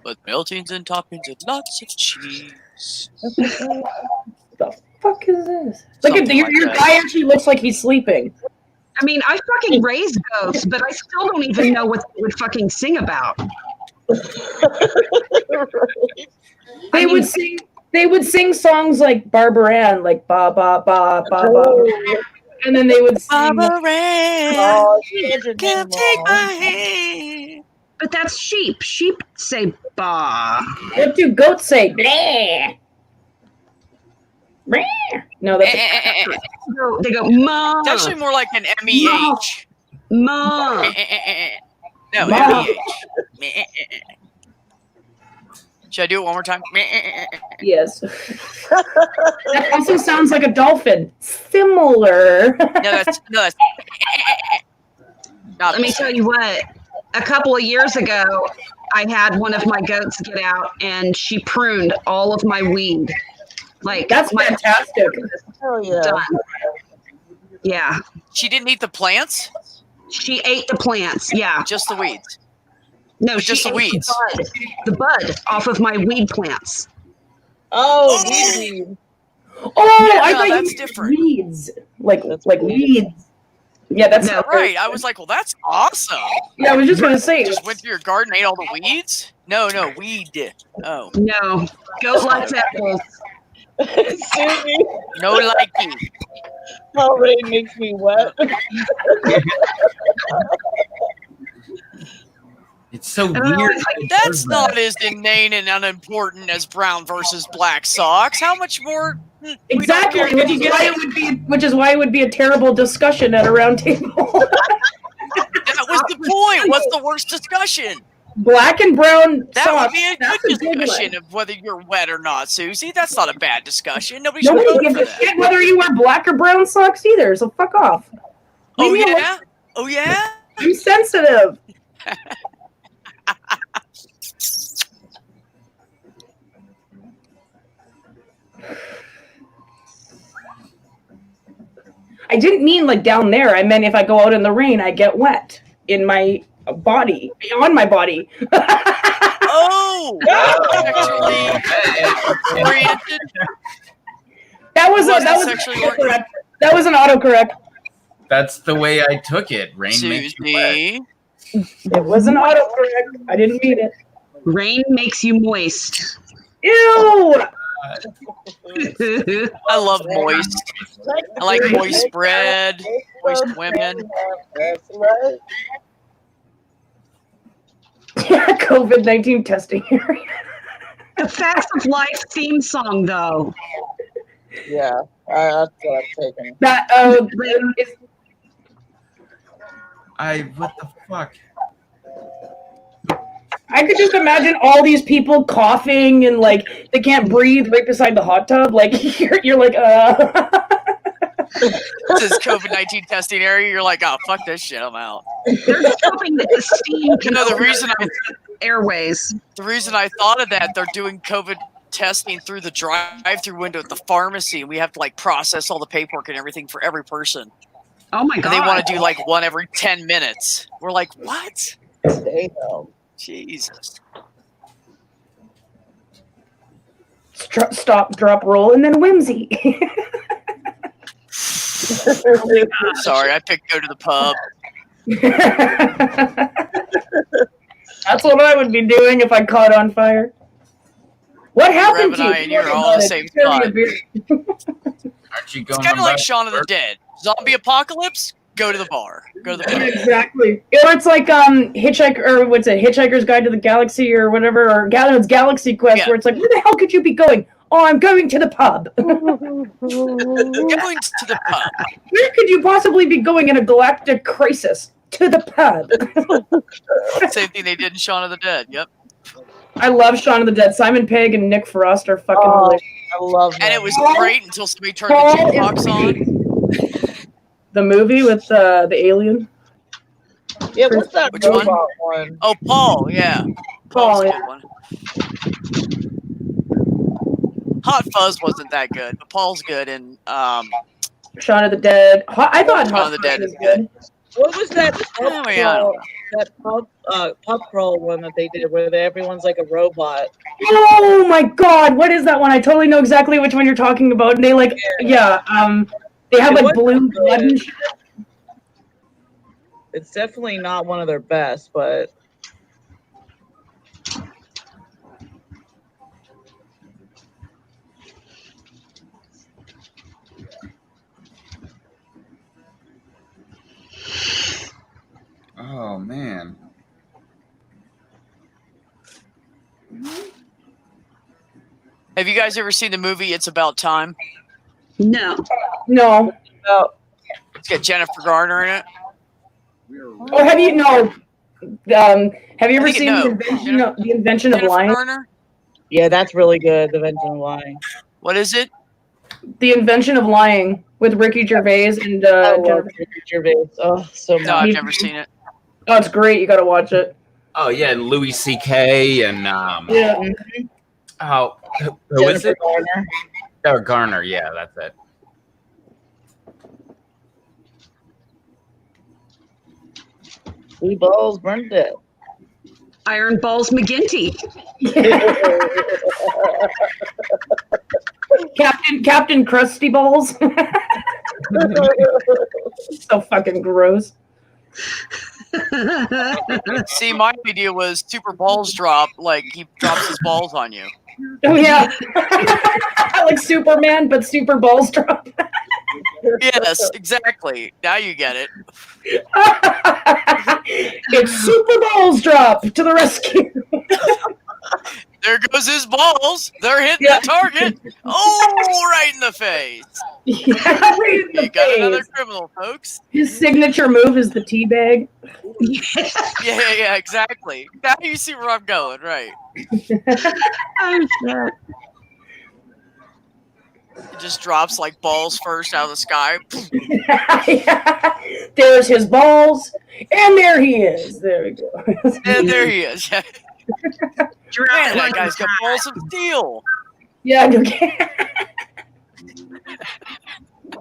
with meltings and toppings and lots of cheese. The fuck is this? Look at Something your, like your that. guy actually looks like he's sleeping. I mean, I fucking raised ghosts, but I still don't even know what they would fucking sing about. They would sing songs like Barbara Ann, like ba ba ba ba ba, and then they would sing. Barbara Ann, Oh, come take my hand. But that's sheep. Sheep say ba. What do goats say? Blah. Blah. No, that's They go ma. It's actually more like an MEH. Ma. No, Ma. MEH. Should I do it one more time? Yes. That also sounds like a dolphin. Similar. No, that's not Let me tell you what. A couple of years ago, I had one of my goats get out, and she pruned all of my weed. Like That's fantastic. Hell yeah. Done. Yeah. She didn't eat the plants? She ate the plants. Yeah. Just the weeds. No, But she just the ate weeds. the bud off of my weed plants. Oh, weed. Oh, Yeah, I no, thought that's you different. weeds. Like That's weeds. Yeah, that's No. not Right. I was like, well, that's awesome. Yeah, I was just gonna say. Just went through your garden, ate all the weeds? No, weed. Oh. No. Goat likes apples. Susie, No liking. how rain makes me wet. It's so I weird. was how it That's does not that. as inane and unimportant as brown versus black socks. How much more? We don't Exactly, care. which is why it would be a terrible discussion at a round table. That was the point. What's the worst discussion? Black and brown That socks. would be a That's good a good discussion one. of whether you're wet or not, Susie. That's not a bad discussion. Nobody should Nobody vote gives for a that. shit whether you wear black or brown socks either, so fuck off. Oh Leave me alone. yeah? Oh yeah? I'm sensitive. I didn't mean like down there. I meant if I go out in the rain, I get wet in my body, on my body. Oh, sexually oriented. That was Sexually oriented. autocorrect. That was an autocorrect. That's the way I took it. Rain makes you wet. Susie. It was an autocorrect. I didn't mean it. Rain makes you moist. Ew! I love moist. I like moist bread, moist women. COVID-19 testing area. The Facts of Life theme song, though. Yeah, that's what I'm taking. That What the fuck? I could just imagine all these people coughing and like they can't breathe right beside the hot tub. Like you're like This is COVID-19 testing area. You're like, oh fuck this shit, I'm out. They're just hoping that the steam can No, the open reason up airways. The reason I thought of that, they're doing COVID testing through the drive-through window at the pharmacy. We have to like process all the paperwork and everything for every person. Oh my god! And they want to do like one every 10 minutes. We're like, what? Stay home. Jesus. stop, drop, roll, and then whimsy. Sorry, I picked go to the pub. That's what I would be doing if I caught on fire. What happened Rev to and you? I and you're all in the same spot. Aren't you It's going kind of on like back Shaun of the to work? Dead. Zombie apocalypse, go to the bar. Go to the bar. Exactly. Or it's like Hitchhiker's Guide to the Galaxy or whatever, or it's Galaxy Quest, where it's like, where the hell could you be going? Oh, I'm going to the pub. Going to the pub. Where could you possibly be going in a galactic crisis? To the pub. Same thing they did in Shaun of the Dead. Yep. I love Shaun of the Dead. Simon Pegg and Nick Frost are fucking hilarious. I love that. And it was great until somebody turned the jukebox on. The movie with the alien. Yeah, what's that Which one? robot one? Oh, Paul, yeah. Paul, Paul's a yeah. good one. Hot Fuzz wasn't that good, but Paul's good. And Shaun of the Dead. I thought Shaun of the Dead was is good. What was that? Oh, yeah. That pub crawl one that they did where everyone's like a robot. Oh my god, what is that one? I totally know exactly which one you're talking about. And they they have It like blue wasn't blood and good. shit. It's definitely not one of their best, but Oh man. Have you guys ever seen the movie It's About Time? No. No. oh, It's got Jennifer Garner in it. Oh, have you have you ever think seen no. the invention of Jennifer lying? Garner? Yeah, that's really good. The Invention of Lying. What is it? The Invention of Lying with Ricky Gervais and I love Jennifer. Ricky Gervais. Oh, so No, I've much. never seen it. Oh, it's great. You got to watch it. Oh yeah, and Louis C.K. and Yeah. who is Jennifer it? Garner. Oh, Garner. Yeah, that's it. Blue balls burned it. Iron Balls McGinty. Captain Krusty Balls. So fucking gross. See, my idea was super balls drop, like he drops his balls on you. Oh yeah. Like Superman, but super balls drop. Yes, exactly. Now you get it. It's super balls drop to the rescue. There goes his balls. They're hitting Yeah. the target. Oh, right in the face. Yeah, right in the You got face. another criminal, folks. His signature move is the teabag. Yeah, exactly. Now you see where I'm going, right? Oh, shit. It just drops like balls first out of the sky. Yeah. There's his balls, and there he is. There we go. And there he is. Man, Giraffe that guy's got balls of steel. Yeah, no kidding.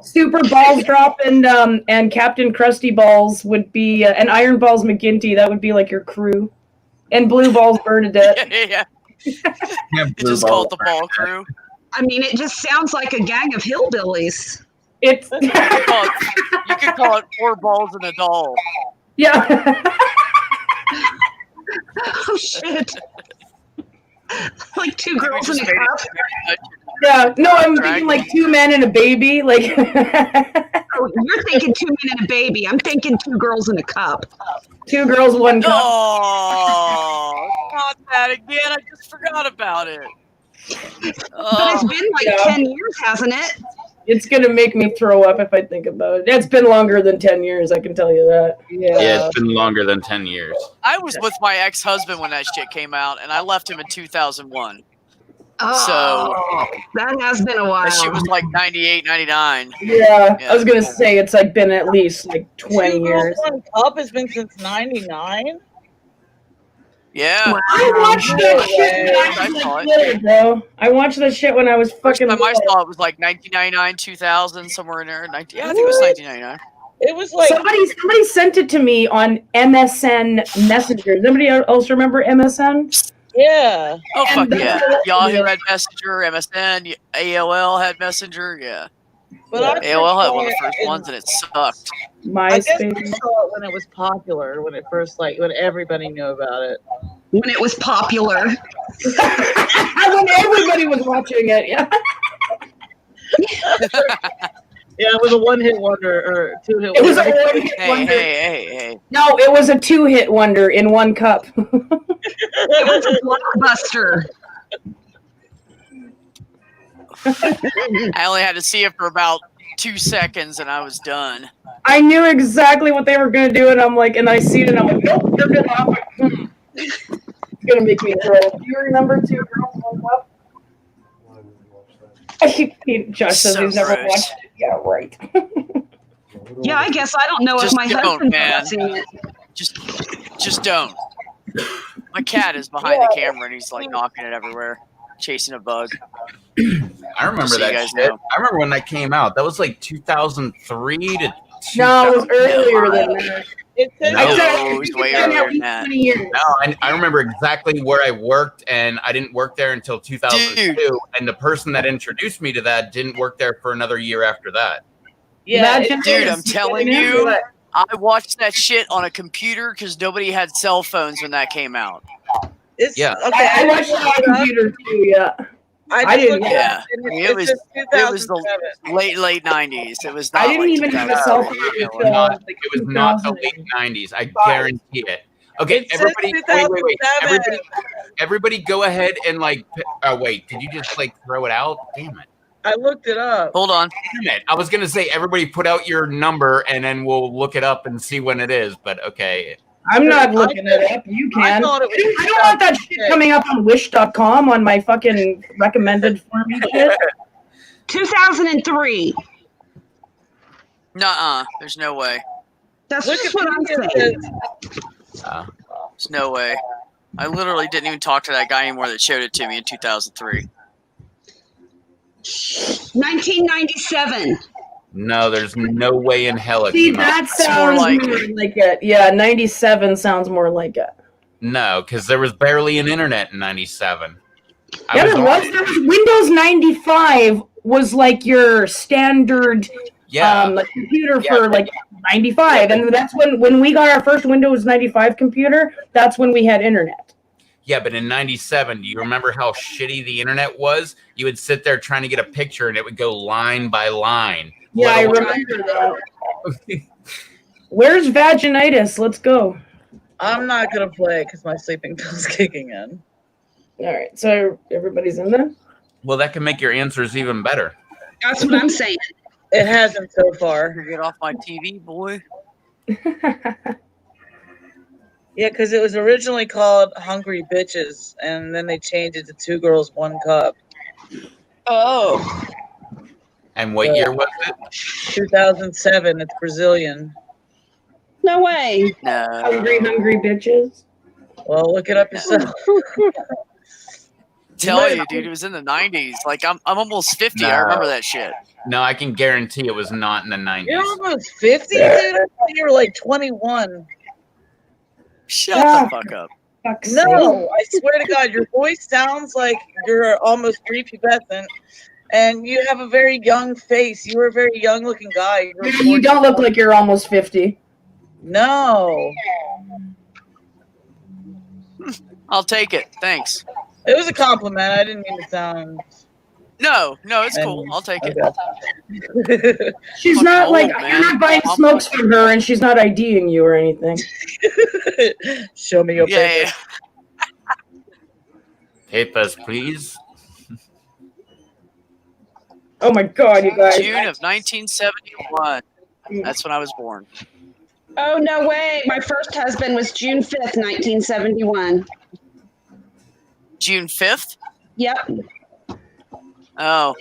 Super balls drop and Captain Krusty Balls would be and Iron Balls McGinty. That would be like your crew, and Blue Balls Bernadette. Yeah. Yeah, It's just called the ball crew. I mean, it just sounds like a gang of hillbillies. It's You could call it 4 balls and a doll. yeah. Oh, shit. Like 2 We girls in just a made cup. it. Yeah, no, I'm thinking like 2 men and a baby. Like Oh, you're thinking 2 men and a baby. I'm thinking 2 girls in a cup. 2 girls, 1 cup. Oh, not that again. I just forgot about it. But it's Oh, been like Yeah. 10 years, hasn't it? It's gonna make me throw up if I think about it. It's been longer than 10 years, I can tell you that. Yeah, it's been longer than 10 years. I was with my ex-husband when that shit came out, and I left him in 2001. Oh, that has been a while. That shit was like 98, 99. Yeah, Yeah. I was gonna say it's like been at least like 20 years. One Cup has been since '99. Yeah. Wow. I watched that shit when I I was saw like it. little, bro. I watched that shit when I was First fucking time I little. saw it was like 1999, 2000, somewhere in there. Yeah, I think it was 1999. It was like Somebody sent it to me on MSN Messenger. Does anybody else remember MSN? yeah. Oh, fuck And yeah. that's- Yahoo had Messenger, MSN, AOL had Messenger, yeah. But I AOL had saw one of it the first in- ones, and it sucked. I guess I MySpace. saw it when it was popular, when it first when everybody knew about it. When it was popular. When everybody was watching it, yeah. Yeah, it was a one-hit wonder or two-hit It was a wonder. one-hit Hey, wonder. hey. No, it was a 2-hit wonder in 1 cup. It was a blockbuster. I only had to see it for about 2 seconds, and I was done. I knew exactly what they were gonna do, and I'm like, and I see it, and I'm like, nope, they're gonna. I'm like, It's gonna make me throw up. Do you remember 2 Girls, 1 Cup? Josh says So he's never gross. watched it. Yeah, right. Yeah, I guess I don't know if Just my don't, husband's man. ever seen it. Just don't. My cat is behind the camera, and he's like knocking it everywhere, chasing a bug. I remember So you that guys shit. know. I remember when that came out. That was like 2003 to No, it was earlier than that. It says No, it was way been earlier at than that. 20 years. No, I remember exactly where I worked, and I didn't work there until 2002. Dude. And the person that introduced me to that didn't work there for another year after that. yeah, Imagine Dude, this. I'm telling Remember you, that. I watched that shit on a computer because nobody had cell phones when that came out. it's Yeah. okay. I watched it on a computer too. Yeah. I didn't- Yeah. It It was- says it was the 2007. late 90s. It was not I didn't like even have a 2000. cell phone It was until not, like it was not the 2000. late 90s. I guarantee it. Okay, It says everybody, wait. 2007. Everybody go ahead and like, oh, wait, did you just like throw it out? Damn it. I looked it up. Hold on. Internet. I was gonna say everybody put out your number and then we'll look it up and see when it is. But okay. I'm not looking it up. You can. I thought it was I don't want that shit coming up on Wish.com on my fucking recommended for me shit. 2003. Nuh-uh. There's no way. That's just what I'm saying. There's no way. I literally didn't even talk to that guy anymore that showed it to me in 2003. 1997. No, there's no way in hell it See, came out. that sounds more like it. Yeah, 97 sounds more like it. No, because there was barely an internet in 97. Yeah, there was Windows 95 was like your standard like computer for like 95. And that's when we got our first Windows 95 computer, that's when we had internet. Yeah, but in 97, do you remember how shitty the internet was? You would sit there trying to get a picture and it would go line by line. Yeah, I remember that. Where's vaginitis? Let's go. I'm not gonna play because my sleeping pill's kicking in. All right, so everybody's in there? Well, that can make your answers even better. That's what I'm saying. It hasn't so far. Get off my TV, boy. Yeah, because it was originally called Hungry Bitches, and then they changed it to Two Girls, One Cup. Oh. And what year was it? 2007. It's Brazilian. No way. No. Hungry bitches. Well, look it up yourself. Tell you, dude, it was in the 90s. Like, I'm almost 50. I remember that shit. No, I can guarantee it was not in the 90s. You're almost 50, dude? I thought you were like 21. Shut the fuck up. No, I swear to God, your voice sounds like you're almost prepubescent, and you have a very young face. You were a very young-looking guy. You don't look like you're almost 50. No. I'll take it. Thanks. It was a compliment. I didn't mean to sound... No, it's cool. I'll take it. She's not like, you're not buying smokes from her and she's not IDing you or anything. Show me your paper. Papers, please. Oh my God, you guys. June of 1971. That's when I was born. Oh, no way. My first husband was June 5th, 1971. June 5th? Yep. Oh.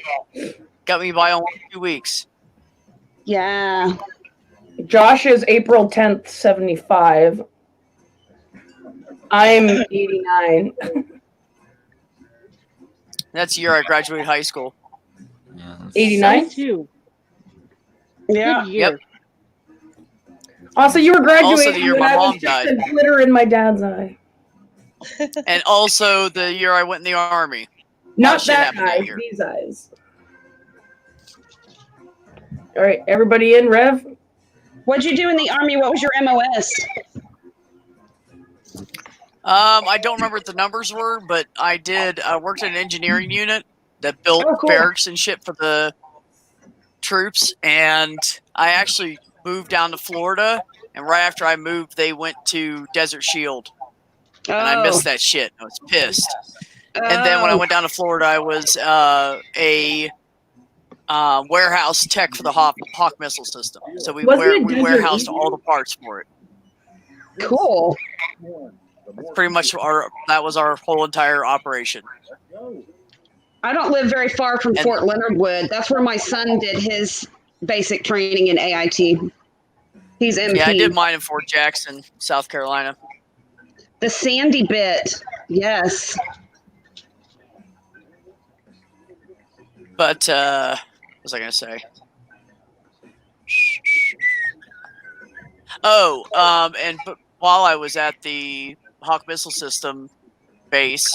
Got me by only 2 weeks. Yeah. Josh is April 10th, 75. I'm 89. That's the year I graduated high school. 89? Too. Yeah. Good year. Yep. Also, you were graduating Also the year when my I mom was died. just a glitter in my dad's eye. And also the year I went in the army. Not shit that happened eye, year. these eyes. All right, everybody in, Rev? What'd you do in the Army? What was your MOS? I don't remember what the numbers were, but I worked in an engineering unit that built barracks and shit for the troops, and I actually moved down to Florida, and right after I moved, they went to Desert Shield. And I missed that shit. I was pissed. And then when I went down to Florida, I was a warehouse tech for the Hawk missile system. So we warehoused all the parts for it. Cool. Pretty much that was our whole entire operation. I don't live very far from Fort Leonard Wood. That's where my son did his basic training in AIT. He's MP. Yeah, I did mine in Fort Jackson, South Carolina. The Sandy bit. Yes. But what was I gonna say? But while I was at the Hawk missile system base,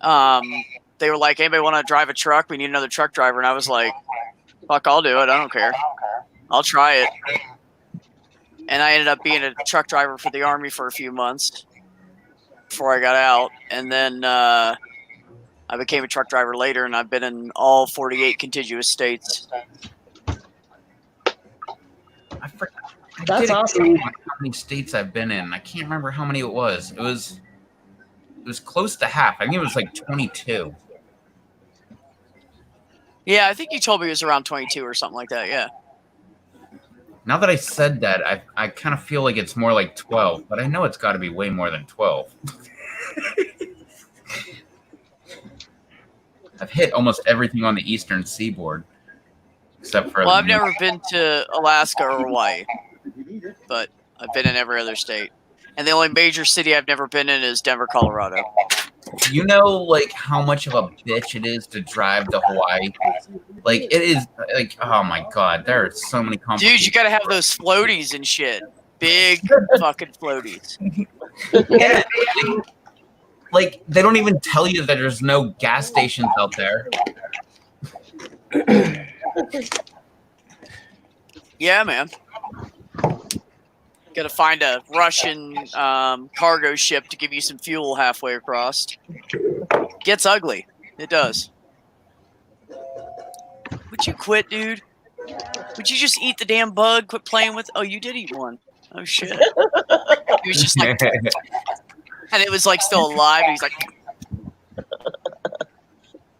they were like, "Anybody want to drive a truck? We need another truck driver." And I was like, "Fuck, I'll do it. I don't care. I'll try it." And I ended up being a truck driver for the Army for a few months before I got out, and then I became a truck driver later, and I've been in all 48 contiguous states. That's awesome. How many states I've been in? I can't remember how many it was. It was close to half. I think it was like 22. Yeah, I think you told me it was around 22 or something like that. Yeah. Now that I said that, I kind of feel like it's more like 12, but I know it's got to be way more than 12. I've hit almost everything on the eastern seaboard, except for. Well, I've never been to Alaska or Hawaii, but I've been in every other state. And the only major city I've never been in is Denver, Colorado. You know, like, how much of a bitch it is to drive to Hawaii? Like, it is, like, oh my god, there are so many complications. Dude, you gotta have those floaties and shit. Big fucking floaties. Yeah, like, they don't even tell you that there's no gas stations out there. Yeah, man. Gotta find a Russian cargo ship to give you some fuel halfway across. Gets ugly. It does. Would you quit, dude? Would you just eat the damn bug? Quit playing with. Oh, you did eat one. Oh shit. He was just like, and it was like still alive. And he's like,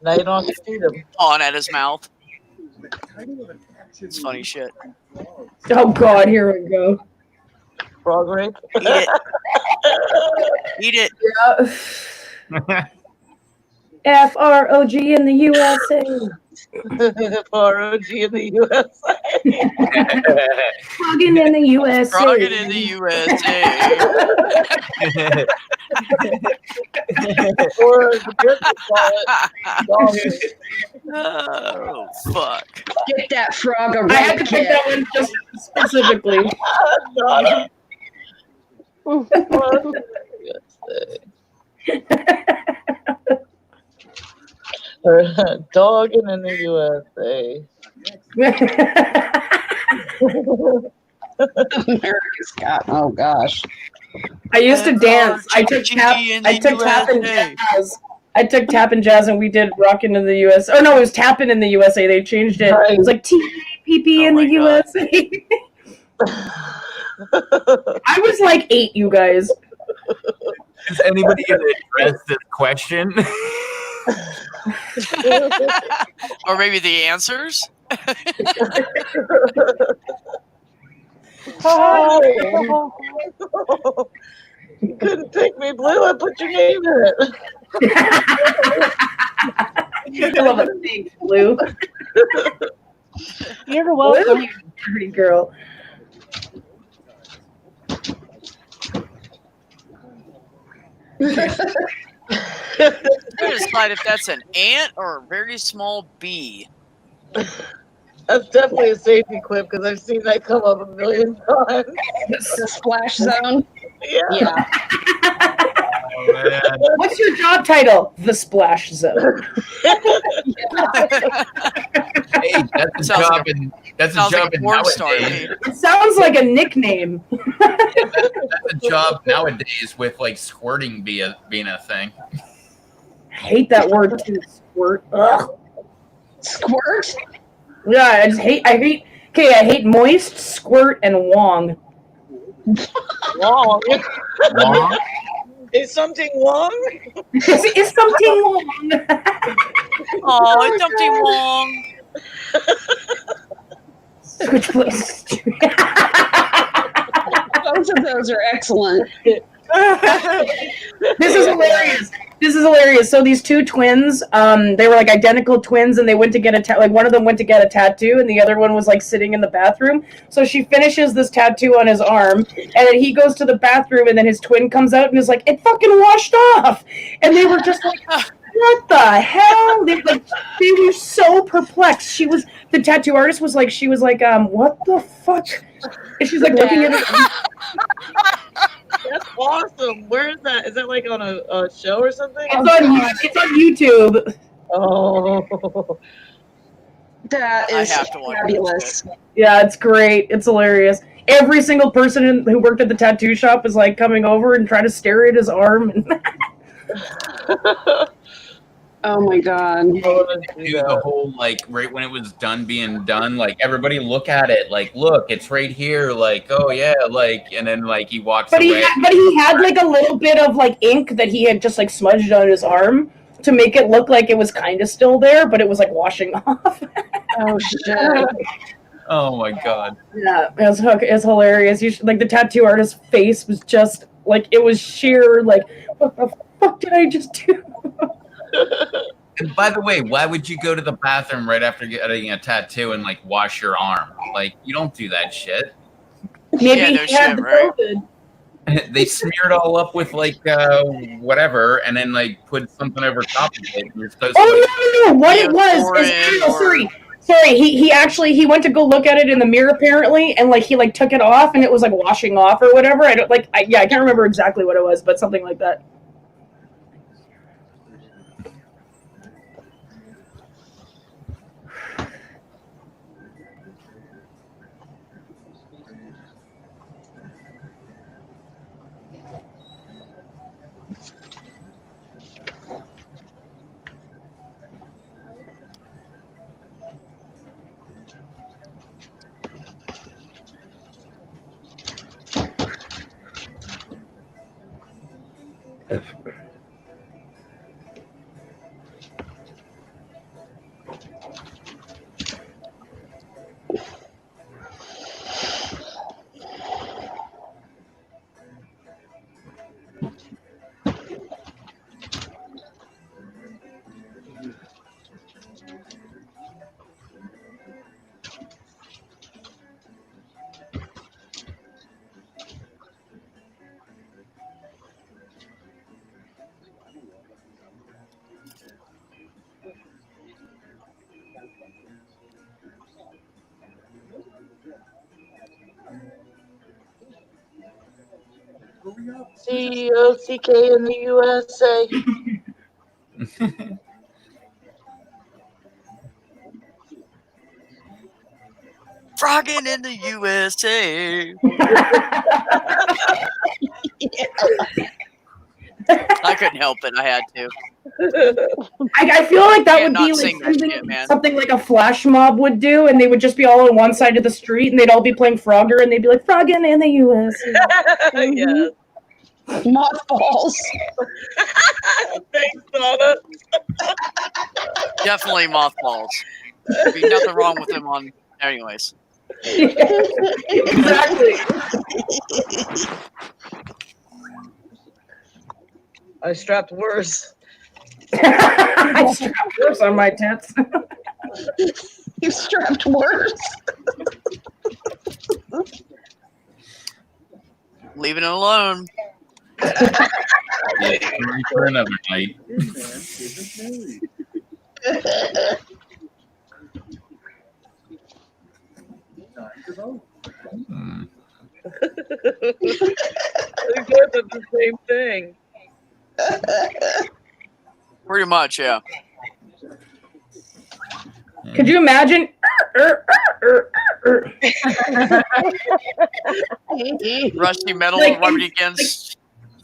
Now you don't have to feed him. pawing at his mouth. It's funny shit. Oh God, here we go. Frog rape. Eat it. Eat it. Yeah. FROG in the USA. FROG in the USA. Frogging in the USA. Frogging in the USA. Or the British call it Oh fuck! Get that frog a I had to rape pick kit. that one just specifically. Dogging in the USA. America's got. Oh gosh. I used to dance. I took tap and jazz. I took tap and jazz, and we did rockin' in the US. Or no, it was tapping in the USA. They changed it. It was like TPP in the USA. I was like 8, you guys. Is anybody going to address this question? Or maybe the answers? You couldn't take me blue. I put your name in it. I love it. Thanks, Blue. You're welcome. Pretty girl. I'm gonna decide if that's an ant or a very small bee. That's definitely a safety quip because I've seen that come up a million times. The splash zone. Yeah. Oh, man. What's your job title? The Splash Zone. Hey, that's a Sounds job like in that's a Sounds job like a in porn star to nowadays. me. It sounds like a nickname. That's a job nowadays with like squirting being a thing. I hate that word too, squirt. Ugh. Squirt? Yeah, I hate moist, squirt, and wong. Wrong. Long? Is something wrong? Is something wrong? Oh, it's something wrong. Switch places. Both of those are excellent. This is hilarious. This is hilarious. So these two twins, they were like identical twins, and they went to get one of them went to get a tattoo, and the other one was like sitting in the bathroom. So she finishes this tattoo on his arm, and then he goes to the bathroom, and then his twin comes out and is like, "It fucking washed off," and they were just like, "What the hell?" They were so perplexed. The tattoo artist was like, "What the fuck?" And she's like looking at it. That's awesome. Where is that? Is that like on a show or something? It's on YouTube. Oh. That I is have to watch fabulous. Yeah, it's great. It's hilarious. Every single person who worked at the tattoo shop is like coming over and trying to stare at his arm. Oh my god. Do the whole like right when it was being done, like everybody look at it, like look, it's right here, like oh yeah, like and then like he walks away. But he had like a little bit of like ink that he had just like smudged on his arm. to make it look like it was kind of still there, but it was like washing off. Oh shit! Oh my god. Yeah, it's hilarious. Like the tattoo artist's face was just like it was sheer like, what the fuck did I just do? And by the way, why would you go to the bathroom right after getting a tattoo and like wash your arm? Like you don't do that shit. Maybe Yeah, no he had shit, the right? COVID. They smeared all up with like whatever, and then like put something over top of it. And you're supposed to, Oh no! What it was is sorry. He went to go look at it in the mirror apparently, and like he like took it off, and it was like washing off or whatever. I can't remember exactly what it was, but something like that. COCK in the USA. Frogging in the USA. I couldn't help it. I had to. I feel like that would Can't be not like sing that shit, man. something like a flash mob would do, and they would just be all on one side of the street, and they'd all be playing Frogger, and they'd be like, Frogging in the US. Yes. Mothballs. Thanks, Donna. Definitely mothballs. There'd be nothing wrong with them on. Anyways. Exactly. I strapped worse. I strapped worse on my tits. You strapped worse. Leaving it alone. yeah, ready for another night. This man isn't married. Time to vote. We both did the same thing. Pretty much, yeah. Could you imagine? Rusty metal Like, rubbing against.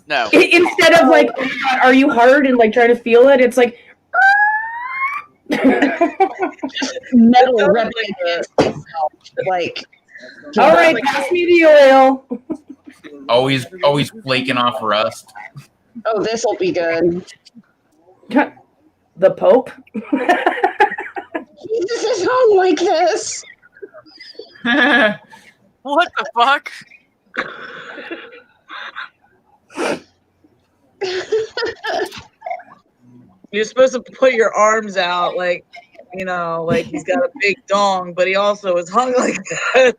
No. Instead of like, oh my God, are you hard and like trying to feel it? It's like Metal rubbing against itself. Like, all right, pass me the oil. Always flaking off rust. oh, this will be good. The Pope. Jesus is home like this. What the fuck? You're supposed to put your arms out like, you know, like he's got a big dong, but he also is hung like that.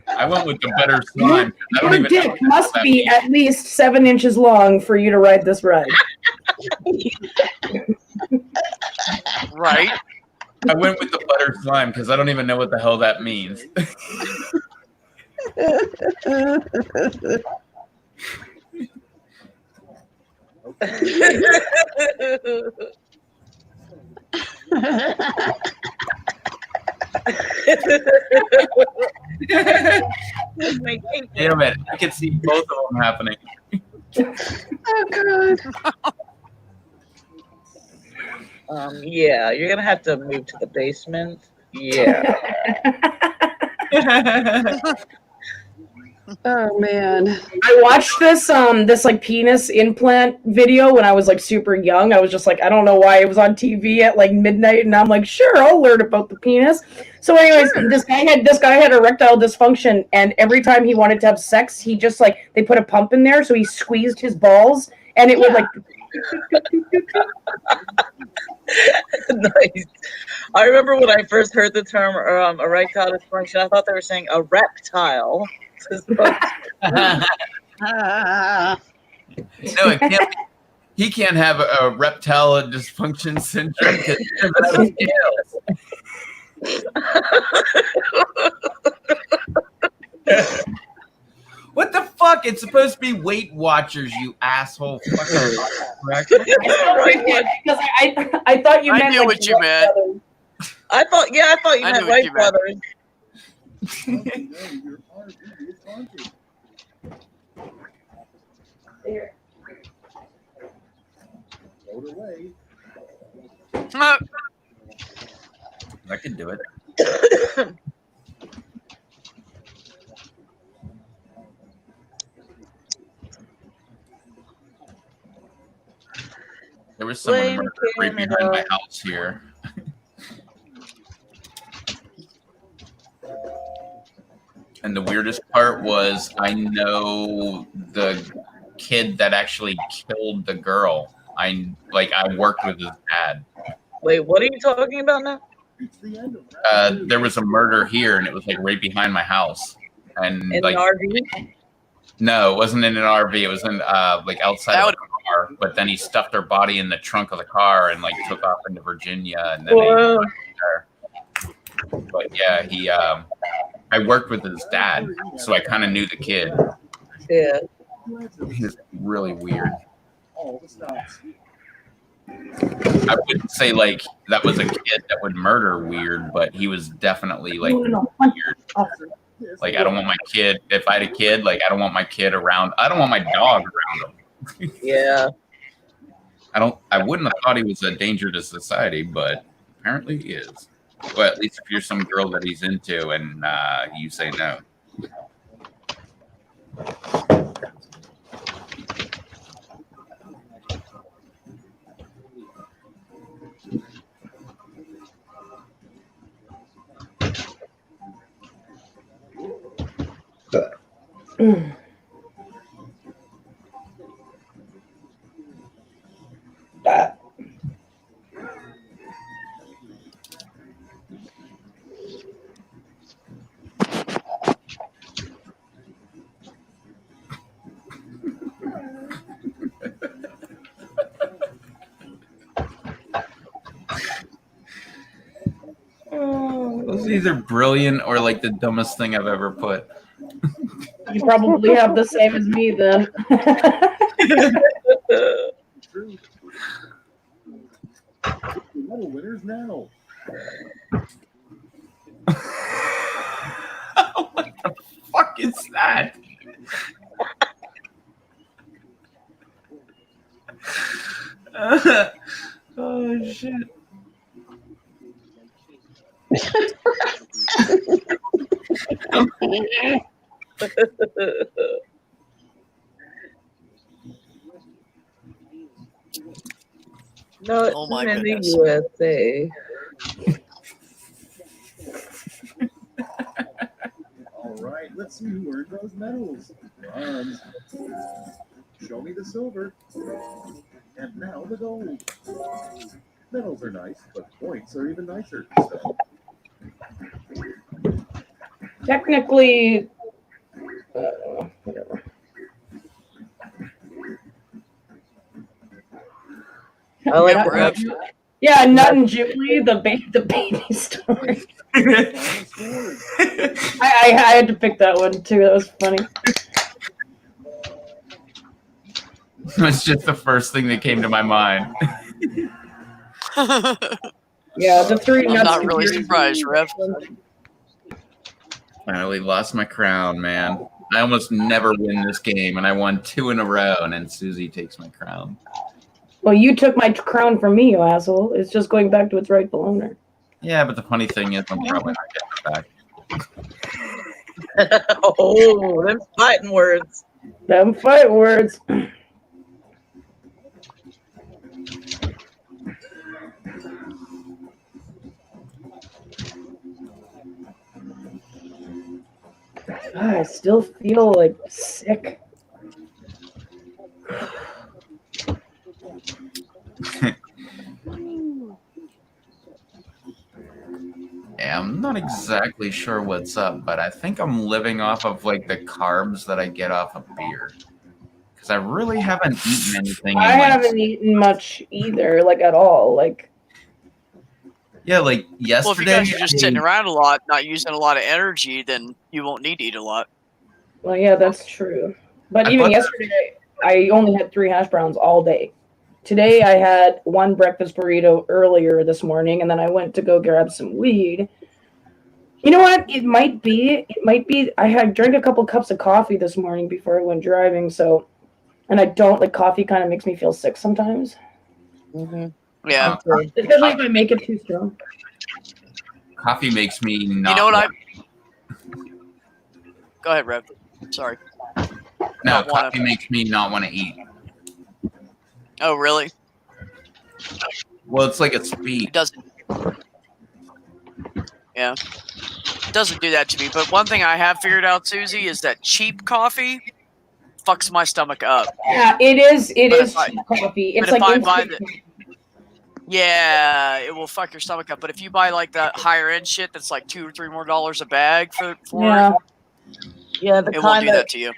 I went with the better slime. I don't Your even know dick what must that be means. at least 7 inches long for you to ride this ride. Right? I went with the butter slime because I don't even know what the hell that means. Damn it. I can see both of them happening. Oh god. Yeah, you're gonna have to move to the basement. Yeah. Oh man. I watched this like penis implant video when I was like super young. I was just like, I don't know why it was on TV at like midnight, and I'm like, sure, I'll learn about the penis. So, anyways, this guy had erectile dysfunction, and every time he wanted to have sex, he just like they put a pump in there, so he squeezed his balls, and it would like. Nice. I remember when I first heard the term erectile dysfunction, I thought they were saying a reptile. No, it can't. He can't have a reptile dysfunction syndrome because he What the fuck? It's supposed to be Weight Watchers, you asshole. Fucking Because I thought you meant. I knew like, what you meant. I thought you meant Wright brothers. Here. Load away. I could do it. There was someone murdered right behind my house here. And the weirdest part was I know the kid that actually killed the girl. I worked with his dad. Wait, what are you talking about now? There was a murder here, and it was like right behind my house. And in like an RV? No, it wasn't in an RV. It was in like outside of the car. But then he stuffed her body in the trunk of the car and like took off into Virginia. And then but yeah, he. I worked with his dad, so I kind of knew the kid. Yeah. He's really weird. I wouldn't say like that was a kid that would murder weird, but he was definitely like weird. Like I don't want my kid. If I had a kid, like I don't want my kid around. I don't want my dog around him. Yeah. I wouldn't have thought he was a danger to society, but apparently he is. Well, at least if you're some girl that he's into and you say no. Those are either brilliant or like the dumbest thing I've ever put. You probably have the same as me then. Medal winners now. What the fuck is that? Oh shit. No, it's Oh my in goodness. the USA. All right, let's see who earned those medals. Bronze. Show me the silver. And now the gold. Medals are nice, but points are even nicer. So. Technically, whatever. I like Yeah, Rev. Yeah, Nut and Julie, the baby story. I had to pick that one too. That was funny. That's just the first thing that came to my mind. Yeah, the three I'm nuts. not really surprised, Rev. Finally lost my crown, man. I almost never win this game, and I won 2 in a row, and then Susie takes my crown. Well, you took my crown from me, you asshole. It's just going back to its rightful owner. Yeah, but the funny thing is I'm probably not getting it back. Oh, them fighting words. Them fight words. I still feel like sick. Yeah, I'm not exactly sure what's up, but I think I'm living off of like the carbs that I get off of beer. Because I really haven't eaten anything. I haven't eaten much either, like at all. Like, yeah, like yesterday. Well, if you guys are just sitting around a lot, not using a lot of energy, then you won't need to eat a lot. well, yeah, that's true. But even yesterday, I only had 3 hash browns all day. Today, I had 1 breakfast burrito earlier this morning, and then I went to go grab some weed. You know what? It might be. I had drank a couple cups of coffee this morning before I went driving. So, and I don't like coffee. Kind of makes me feel sick sometimes. Mm-hmm. Yeah, especially if I make it too strong. Coffee makes me not. You know what Go ahead, Rev. Sorry. No, coffee makes me not want to eat. Oh, really? Well, it's like a speed. It doesn't. Yeah. It doesn't do that to me. But one thing I have figured out, Susie, is that cheap coffee fucks my stomach up. Yeah, it is. It is cheap coffee. It's like yeah, it will fuck your stomach up. But if you buy like that higher end shit that's like $2 or $3 more a bag for yeah. Yeah, it won't do that to you.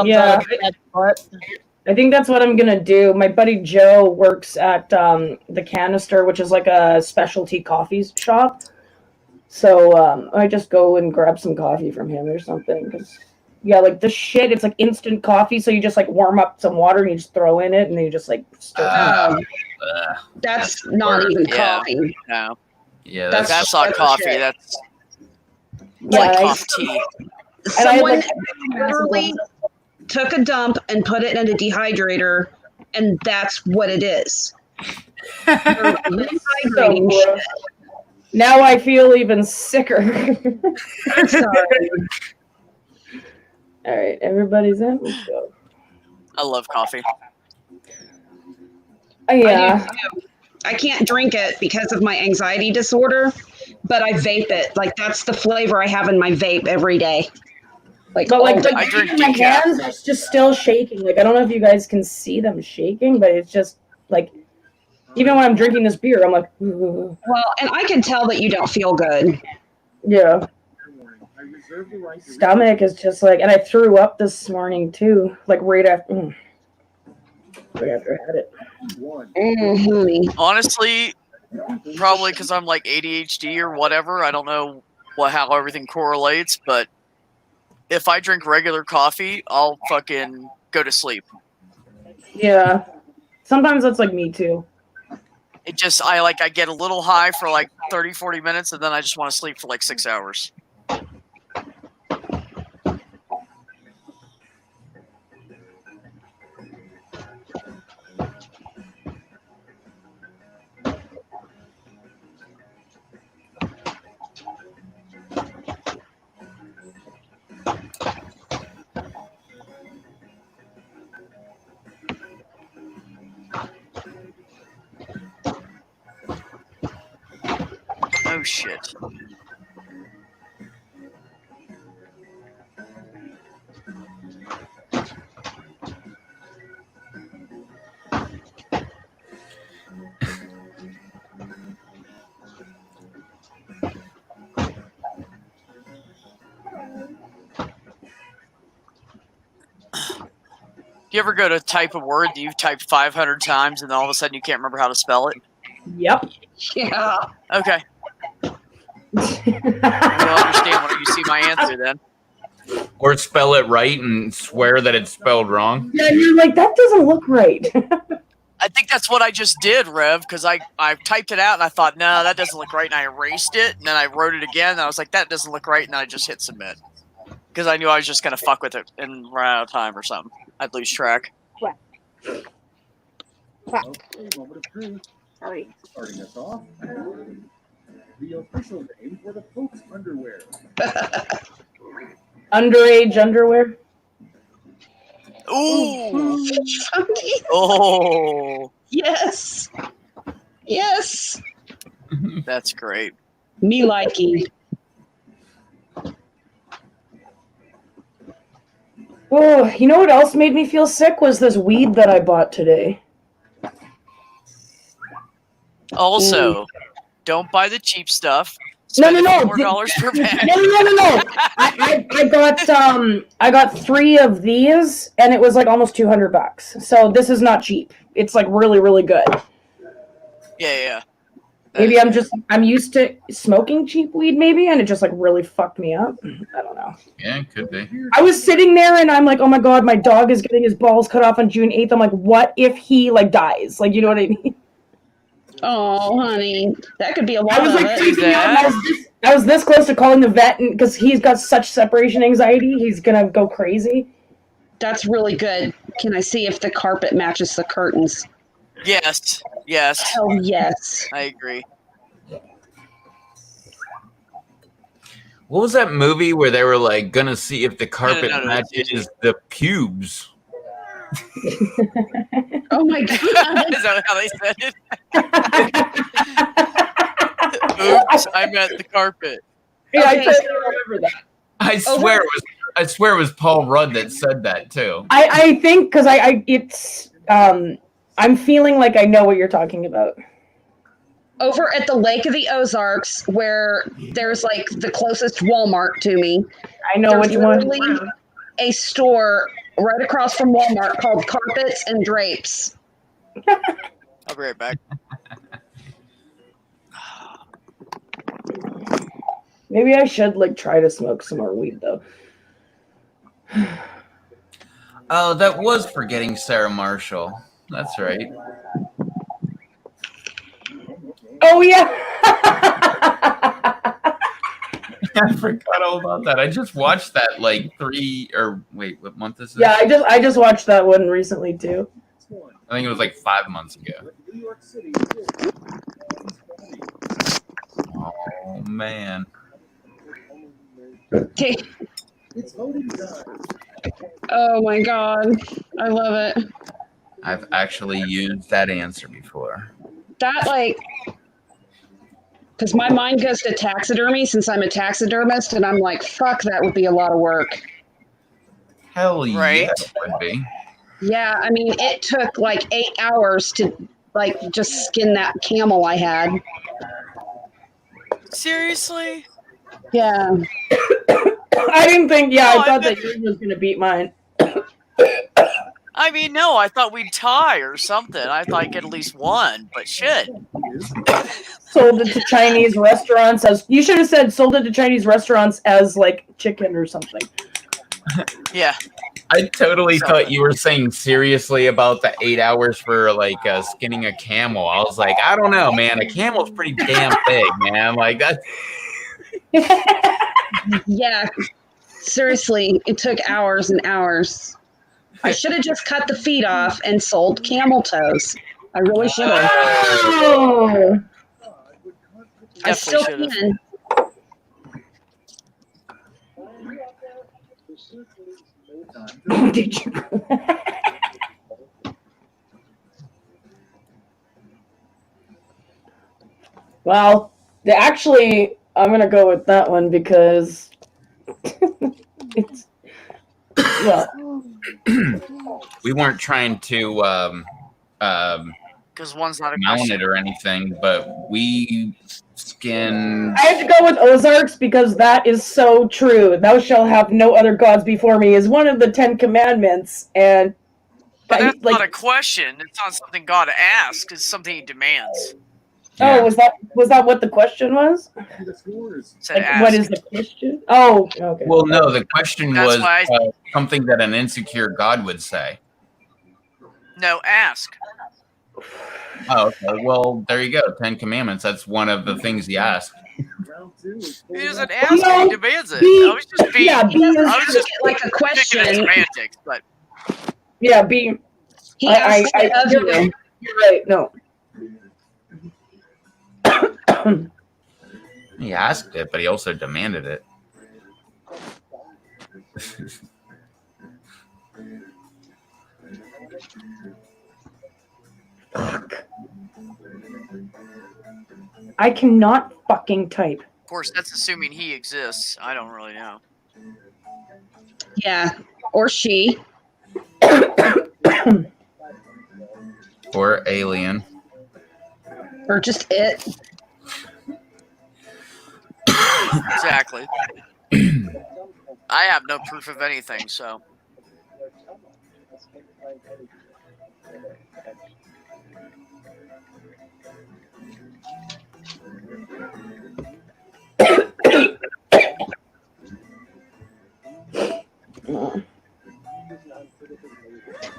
Yeah, I think that's what I'm gonna do. My buddy Joe works at the Canister, which is like a specialty coffee shop. So I just go and grab some coffee from him or something. Cause yeah, like this shit, it's like instant coffee. So you just like warm up some water and you just throw in it, and then you just like stir. That's not even coffee. No. Yeah, that's not coffee. Shit. That's Yeah, like coffee tea. Someone literally took a dump and put it in a dehydrator, and that's what it is. So gross. Now I feel even sicker. Sorry. All right, everybody's in. Let's go. I love coffee. Yeah. I can't drink it because of my anxiety disorder, but I vape it. Like that's the flavor I have in my vape every day. Like, but like I drink my decaf. hands are just still shaking. Like I don't know if you guys can see them shaking, but it's just like even when I'm drinking this beer, I'm like, ugh. Well, and I can tell that you don't feel good. Yeah. Stomach is just like, and I threw up this morning too, like right after I had it. Mm-hmm. Honestly, probably because I'm like ADHD or whatever. I don't know how everything correlates, but if I drink regular coffee, I'll fucking go to sleep. Yeah. Sometimes that's like me too. It just, I get a little high for like 30, 40 minutes, and then I just want to sleep for like 6 hours. Oh shit. Do you ever go to type a word that you've typed 500 times and then all of a sudden you can't remember how to spell it? Yep. Yeah. Okay. You'll understand when you see my answer then. Or spell it right and swear that it's spelled wrong. Yeah, you're like, that doesn't look right. I think that's what I just did, Rev, because I typed it out and I thought, no, that doesn't look right, and I erased it, and then I wrote it again, and I was like, that doesn't look right, and I just hit submit. Because I knew I was just going to fuck with it and run out of time or something. I'd lose track. Okay, moment of truth. Sorry. Starting us off, the official name for the Pope's underwear. underage underwear. Ooh. Funky. Oh, Yes. Yes. that's great. Me likey. Oh, you know what else made me feel sick was this weed that I bought today. Also, don't buy the cheap stuff. No, Spend no, no. $4 per bag. No. I got 3 of these, and it was like almost $200. So this is not cheap. It's like really, really good. Yeah. Maybe I'm used to smoking cheap weed, maybe, and it just like really fucked me up. I don't know. Yeah, it could be. I was sitting there and I'm like, oh my god, my dog is getting his balls cut off on June 8th. I'm like, what if he like dies? Like, you know what I mean? Oh, honey, that could be a lot I was of like it. freaking out. I was this close to calling the vet because he's got such separation anxiety. He's gonna go crazy. That's really good. Can I see if the carpet matches the curtains? Yes. Hell yes. I agree. What was that movie where they were like gonna see if the carpet No, matches the pubes? Oh my god. Is that how they said it? Oops, I meant the carpet. Yeah, Okay. I totally remember that. I swear it was Paul Rudd that said that too. I think because I'm feeling like I know what you're talking about. Over at the Lake of the Ozarks, where there's like the closest Walmart to me. I know There's which one. literally a store right across from Walmart called Carpets and Drapes. I'll be right back. Maybe I should like try to smoke some more weed though. Oh, that was Forgetting Sarah Marshall. That's right. Oh yeah. I forgot all about that. I just watched that like what month is this? Yeah, I just watched that one recently too. I think it was like 5 months ago. New York City. Oh man. Okay. It's voting time. Oh my god. I love it. I've actually used that answer before. That like, because my mind goes to taxidermy since I'm a taxidermist, and I'm like, fuck, that would be a lot of work. Hell yeah, Right. it would be. Yeah, I mean, it took like 8 hours to like just skin that camel I had. Seriously? Yeah. I didn't think. Yeah, No, I thought I that yours was gonna beat mine. I mean, no, I thought we'd tie or something. I thought I'd get at least one, but shit. Sold it to Chinese restaurants as you should have said. Sold it to Chinese restaurants as like chicken or something. Yeah. I totally thought you were saying seriously about the 8 hours for like skinning a camel. I was like, I don't know, man. A camel's pretty damn big, man. Like that. Yeah. Seriously, it took hours and hours. I should have just cut the feet off and sold camel toes. I really should have. Oh. I still Definitely can. Did you? Well, actually, I'm gonna go with that one because it's well. We weren't trying to Because one's not a mount question. it or anything, but we skinned. I have to go with Ozarks because that is so true. Thou shalt have no other gods before me is one of the 10 commandments, and But that's not a question. It's not something God asks. It's something He demands. Oh, was that what the question was? Said Like, ask. what is the question? Oh, okay. Well, no, the question That's was why something that an insecure God would say. No, ask. Oh, okay. Well, there you go. 10 Commandments. That's one of the things he asked. He doesn't ask it. He demands it. B- I was just being. yeah, B is- I was just like a question. picking at semantics, but Yeah, being. He asked it of you're you. You're right. No. He asked it, but he also demanded it. I cannot fucking type. Of course, that's assuming he exists. I don't really know. Yeah, or she. Or alien. Or just it. Exactly. I have no proof of anything, so.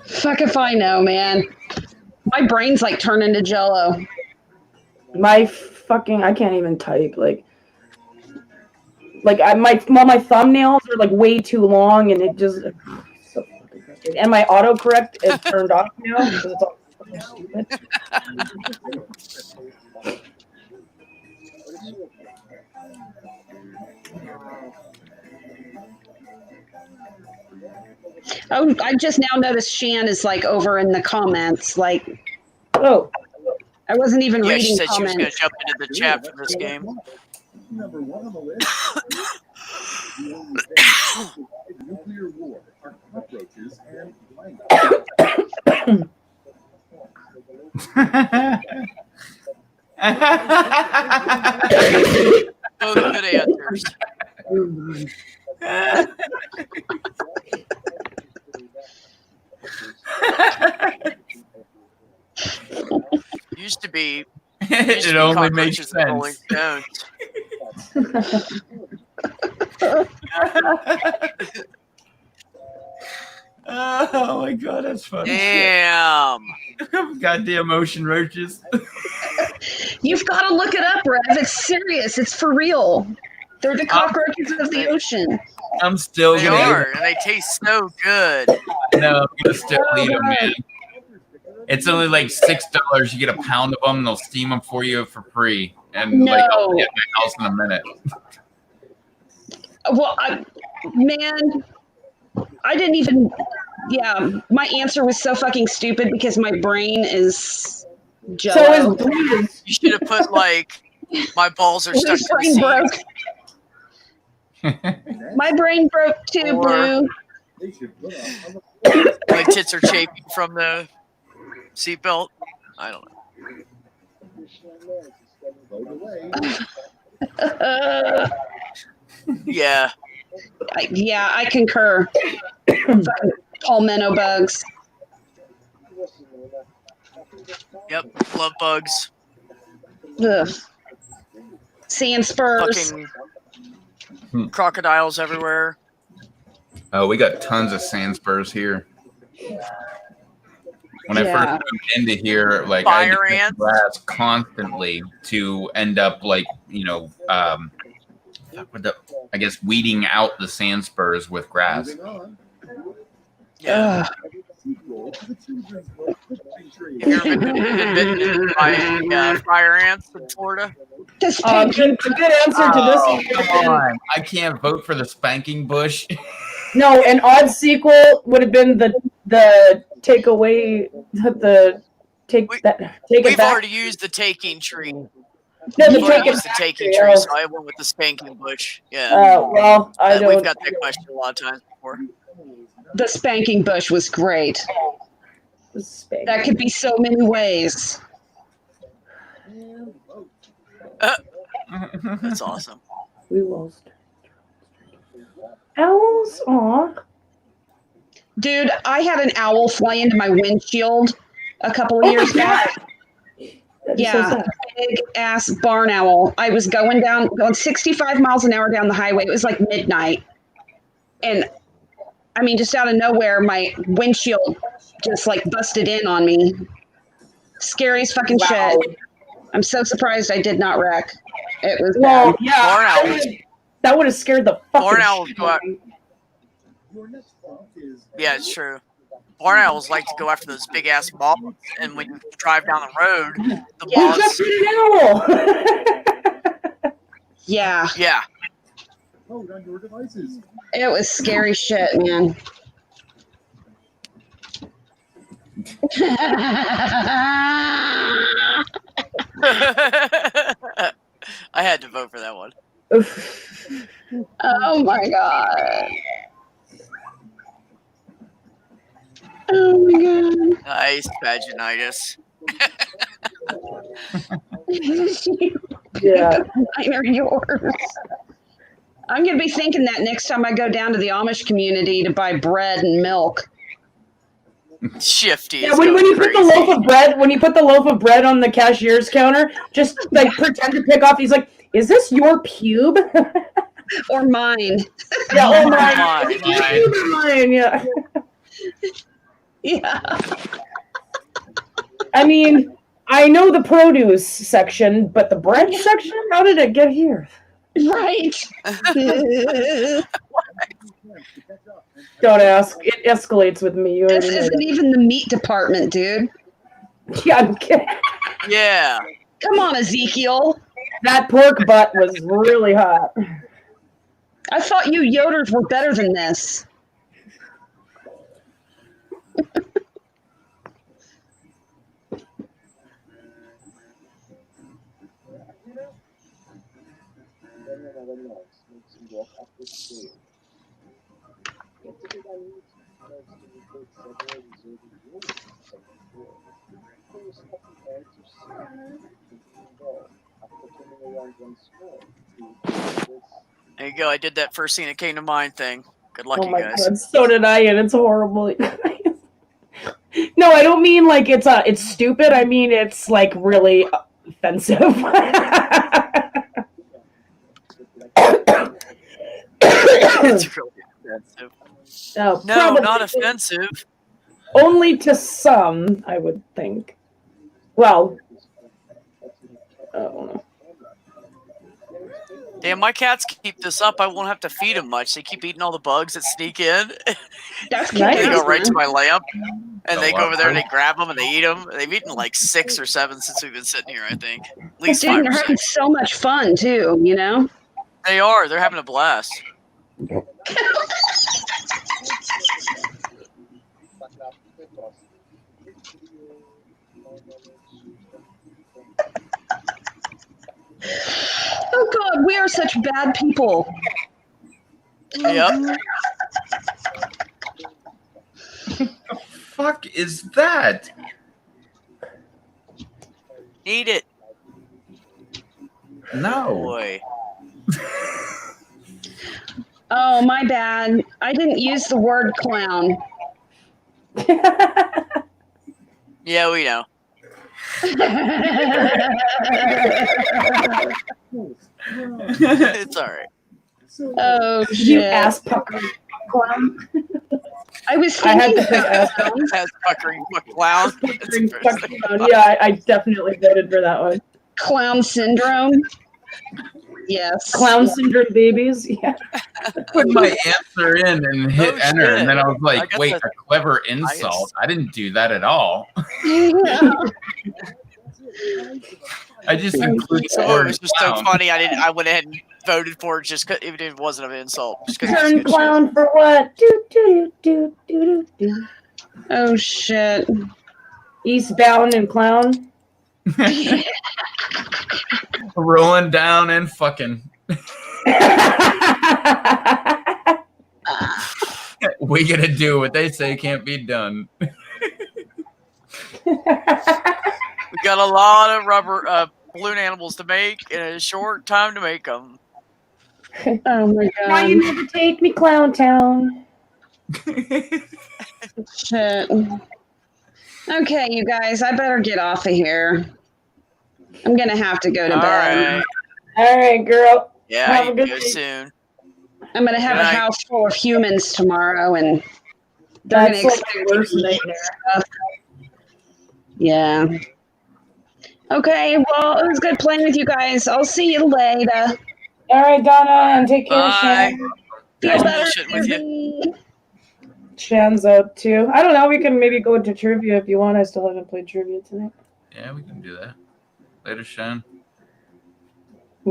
Fuck if I know, man. My brain's like turning to jello. I can't even type. My thumbnails are like way too long, and it just so fucking frustrating. And my autocorrect is turned off now because it's all fucking stupid. Oh, I just now noticed Shan is like over in the comments. Like, oh, I wasn't even Yeah, reading she said she was comments. going to jump into the chat for this game. Number 1 on the list. The only thing nuclear war are cockroaches and blank. Both good answers. Used to be. It only makes cockroaches and Rolling sense. Stones. Oh my god, that's funny. Damn. Goddamn ocean roaches. You've got to look it up, Rev. It's serious. It's for real. They're the cockroaches of the ocean. I'm still They gonna are, and they taste so good. No, I'm gonna still eat them, man. It's only like $6. You get a pound of them, and they'll steam them for you for free. And I'll be at my house in a minute. Well, man, I didn't even. Yeah, my answer was so fucking stupid because my brain is jello. You should have put my balls are stuck Whose to the brain seat. broke? My brain broke too, Blue. My tits are chafing from the seatbelt. I don't know. Yeah. Yeah, I concur. Fucking palmetto bugs. Yep. Love bugs. Ugh. Sand spurs. Fucking crocodiles everywhere. Oh, we got tons of sand spurs here. When I first moved into here, I had to cut grass constantly to end up I guess weeding out the sand spurs with grass. Yeah. Have you ever been bitten by fire ants in Florida? A good answer to this. Come on. I can't vote for the spanking bush. No, an odd sequel would have been the take away take it back. We've already used the taking tree. No, We've already used the taking tree, so I went with the spanking bush. Yeah. Well, We've got that question a lot of times before. The spanking bush was great. That could be so many ways. That's awesome. We lost. Owls, aw. Dude, I had an owl fly into my windshield a couple of years back. Yeah, big ass barn owl. I was going 65 miles an hour down the highway. It was like midnight. And I mean, just out of nowhere, my windshield just busted in on me. Scariest fucking shit. I'm so surprised I did not wreck. It was bad. Yeah. That would have scared the fucking shit out of me. Yeah, it's true. Barn owls like to go after those big ass moths, and when you drive down the road, the moths. Just an owl. Yeah. Yeah. Code on your devices. It was scary shit, man. I had to vote for that one. Oh my god. Oh my god. Nice vaginitis. Yeah. Mine are yours. I'm gonna be thinking that next time I go down to the Amish community to buy bread and milk. Shifty. Yeah, is when going you put the crazy. loaf of bread, when you put the loaf of bread on the cashier's counter, just like pretend to pick off. He's like, "Is this your pube?" Or mine. Yeah, oh mine. Mine. Yeah. Yeah. I mean, I know the produce section, but the bread section? How did it get here? Right. Don't ask. It escalates with me. You This already know isn't that. even the meat department, dude. Yeah, I'm kidding. Yeah. Come on, Ezekiel. That pork butt was really hot. I thought you Yoders were better than this. There you go. I did that first scene that came to mind thing. Good luck, Oh you my guys. god, so did I, and it's horrible. No, I don't mean like it's stupid. I mean it's like really offensive. It's really offensive. No, No, not offensive. Only to some, I would think. Well, I don't know. Damn, my cats keep this up. I won't have to feed them much. They keep eating all the bugs that sneak in. That's Nice. They go right to my lamp, and they Oh, go over there and wow. they grab them and they eat them. They've eaten like 6 or 7 since we've been sitting here, I think. At least Dude, 5 they're or having 6. so much fun too, you know? They are. They're having a blast. Oh god, we are such bad people. Yep. Fuck is that? Eat it. No. Boy. Oh, my bad. I didn't use the word clown. Yeah, we know. It's all right. Oh, You shit. ass pucker clown. I was I had thinking to pick ass Ass puckering fuck clown. puckering clown. Yeah, I definitely voted for that one. clown syndrome. Yes. Clown syndrome babies. Yeah. Put my answer in and hit Oh, enter, shit. and then I was I like, guess "Wait, that's a clever insult? I didn't do that at all. I just included the So it word was just so clown." funny. I went ahead and voted for it just 'cause even if it wasn't an insult. Just 'cause it was Turn good clown for what? Do do do do do do. Oh, shit. Eastbound and clown. Rolling down and fucking. We gotta do what they say can't be done. We got a lot of rubber balloon animals to make in a short time to make them. Oh, my Now you god. never take me clown town. Shit. Okay, you guys, I better get off of here. I'm gonna have to go to All bed. right. All right, girl. Yeah, Have a you good go day. soon. I'm gonna have Good a night. house full of humans tomorrow, and they're That's gonna like expect the worst me to eat nightmare. stuff. Yeah. Okay, well, it was good playing with you guys. I'll see you later. All right, Donna, and take care, Bye. Shan. Feel Nice better, bullshitting with you. Susie. Shan's out too. I don't know. We can maybe go into trivia if you want. I still haven't played trivia tonight. Yeah, we can do that. Later, Sean.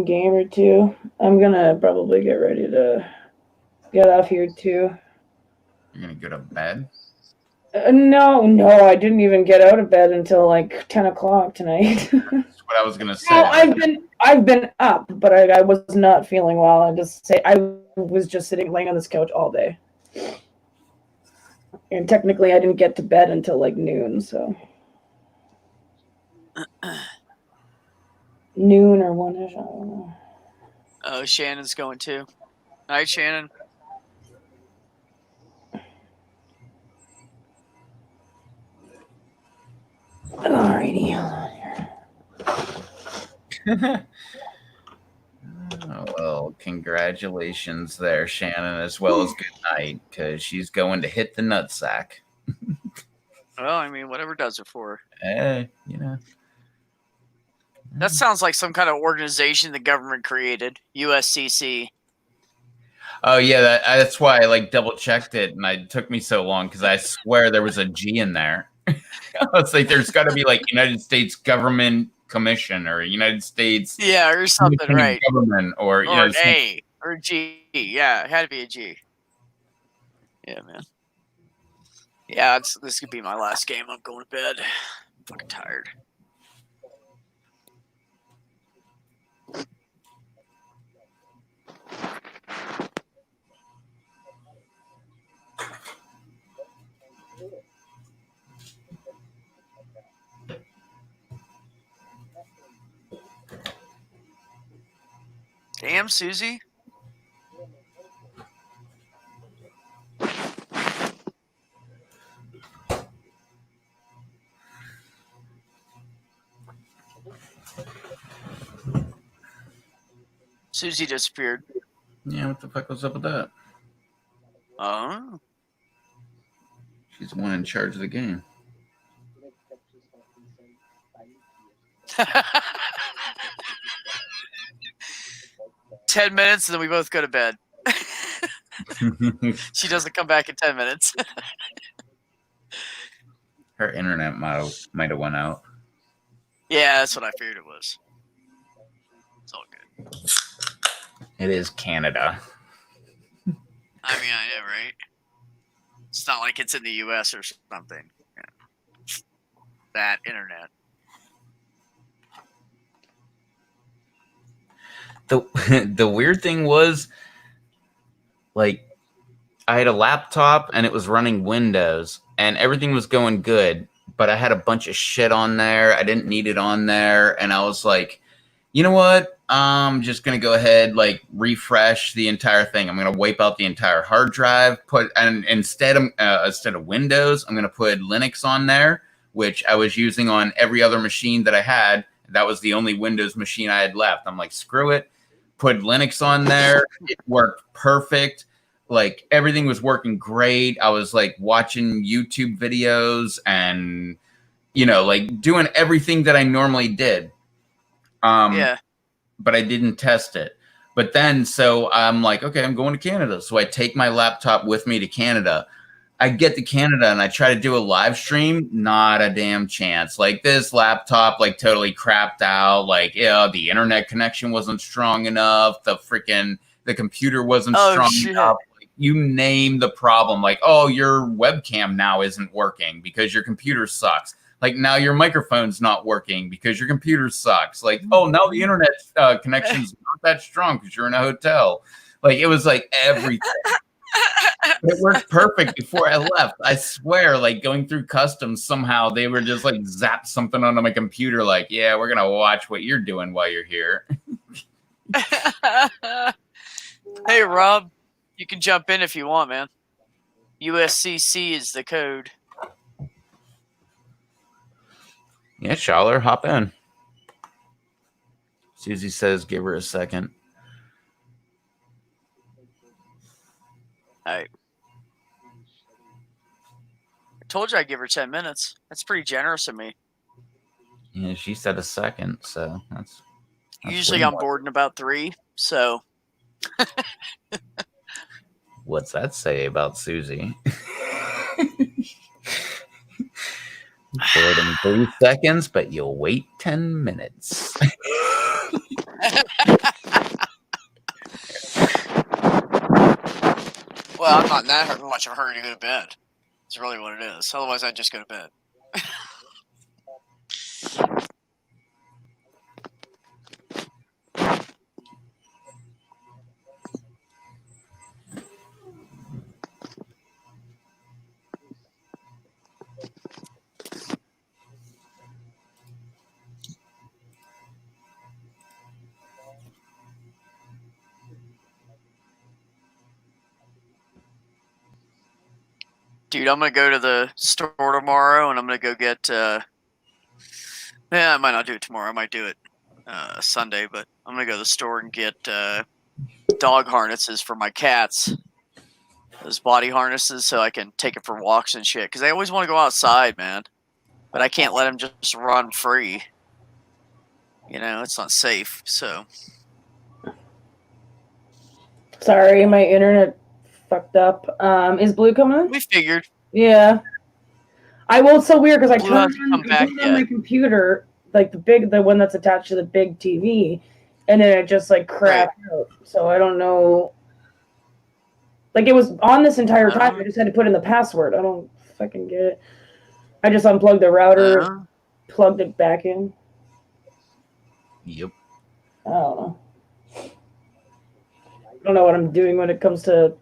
game or two. I'm gonna probably get ready to get off here too. You're gonna go to bed? No, I didn't even get out of bed until like 10 o'clock tonight. That's what I was gonna say. No, I've been up, but I was not feeling well. I was just sitting laying on this couch all day. And technically I didn't get to bed until like noon, so noon or 1-ish, I don't know. Oh, Shannon's going too. Night, Shannon. Alrighty, hold on here. Oh, well, congratulations there, Shannon, as well as good night, because she's going to hit the nutsack. Well, I mean, whatever does it for her. Hey, you know. That sounds like some kind of organization the government created. USCC. Oh yeah, that's why I like double checked it, and it took me so long because I swear there was a G in there. I was like, there's got to be like United States Government Commission or United States, or something, right? Government or an A or a G. Yeah, it had to be a G. Yeah, man. Yeah, this could be my last game. I'm going to bed. I'm fucking tired. Damn, Susie. Susie disappeared. Yeah, what the fuck was up with that? Oh. She's the one in charge of the game. $10 minutes and then we both go to bed. She doesn't come back in 10 minutes. Her internet might have went out. Yeah, that's what I figured it was. It's all good. It is Canada. I mean, I know, right? It's not like it's in the U.S. or something. Yeah. That internet. The weird thing was, like, I had a laptop and it was running Windows and everything was going good, but I had a bunch of shit on there. I didn't need it on there. And I was like, you know what? I'm just going to go ahead, like, refresh the entire thing. I'm going to wipe out the entire hard drive, and instead of Windows, I'm going to put Linux on there, which I was using on every other machine that I had. That was the only Windows machine I had left. I'm like, screw it. Put Linux on there. It worked perfect. Like, everything was working great. I was like watching YouTube videos and, you know, like doing everything that I normally did. Yeah. But I didn't test it. But then, so I'm like, okay, I'm going to Canada. So I take my laptop with me to Canada. I get to Canada and I try to do a live stream. Not a damn chance. Like, this laptop, like, totally crapped out. Like, yeah, the internet connection wasn't strong enough. The computer wasn't strong enough. Like, you name the problem. Like, oh, your webcam now isn't working because your computer sucks. Like, now your microphone's not working because your computer sucks. Like, oh, now the internet connection's not that strong because you're in a hotel. Like, it was like everything. It worked perfect before I left. I swear, like, going through customs, somehow they were just like zap something onto my computer. Like, yeah, we're going to watch what you're doing while you're here. Hey, Rob, you can jump in if you want, man. USCC is the code. Yeah, Schaller, hop in. Susie says, give her a second. I told you I'd give her 10 minutes. That's pretty generous of me. Yeah, she said a second, so that's Usually I'm bored in about 3, so. What's that say about Susie? Bored in 3 seconds, but you'll wait 10 minutes. Well, I'm not in that much of a hurry to go to bed. It's really what it is. Otherwise, I'd just go to bed. Dude, I'm gonna go to the store tomorrow, and I'm gonna go get. I might not do it tomorrow. I might do it Sunday, but I'm gonna go to the store and get dog harnesses for my cats. Those body harnesses, so I can take it for walks and shit. Because they always want to go outside, man. But I can't let them just run free. You know, it's not safe. So. Sorry, my internet fucked up. Is Blue coming in? We figured. Yeah. It's so weird because I Blue turned hasn't on my computer, like the one that's attached to the big TV, and then it just like crapped out. So I don't know. Like it was on this entire time. I just had to put in the password. I don't fucking get it. I just unplugged the router, plugged it back in. Yep. I don't know. I don't know what I'm doing when it comes to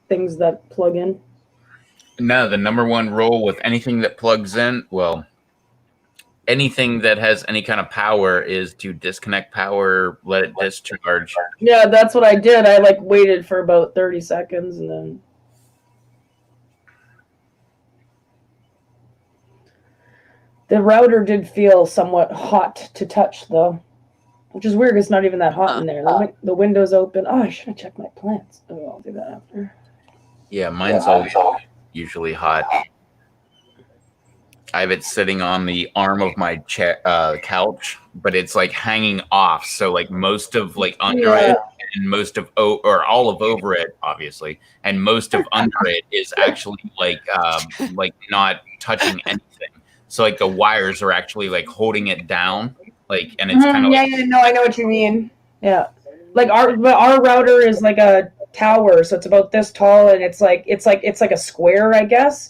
things that plug in. No, the number one rule with anything that plugs in, well, anything that has any kind of power is to disconnect power, let it discharge. Yeah, that's what I did. I like waited for about 30 seconds and then. The router did feel somewhat hot to touch though, which is weird. It's not even that hot in there. The window's open. Oh, I should have checked my plants. Oh, I'll do that after. Yeah, mine's always usually hot. I have it sitting on the arm of my couch, but it's like hanging off. So like most of like under it and most of or all of over it, obviously, and most of under it is actually like not touching anything. So like the wires are actually like holding it down, like, and it's kind of I know what you mean. Yeah, like our router is like a tower, so it's about this tall, and it's like a square, I guess.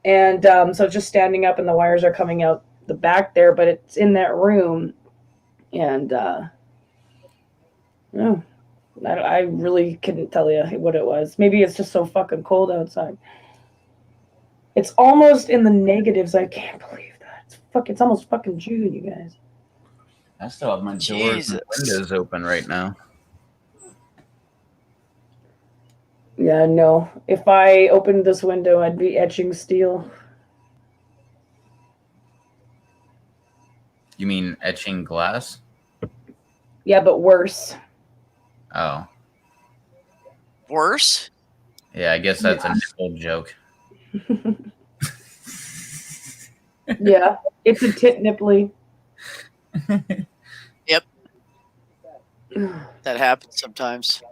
And so it's just standing up, and the wires are coming out the back there, but it's in that room. And no, I really couldn't tell you what it was. Maybe it's just so fucking cold outside. It's almost in the negatives. I can't believe that. It's almost fucking June, you guys. I still have my doors and windows open right now. Yeah, no. If I opened this window, I'd be etching steel. You mean etching glass? Yeah, but worse. Oh. Worse? Yeah, I guess that's a nipple joke. Yeah, it's a tit nipply. Yep. That happens sometimes.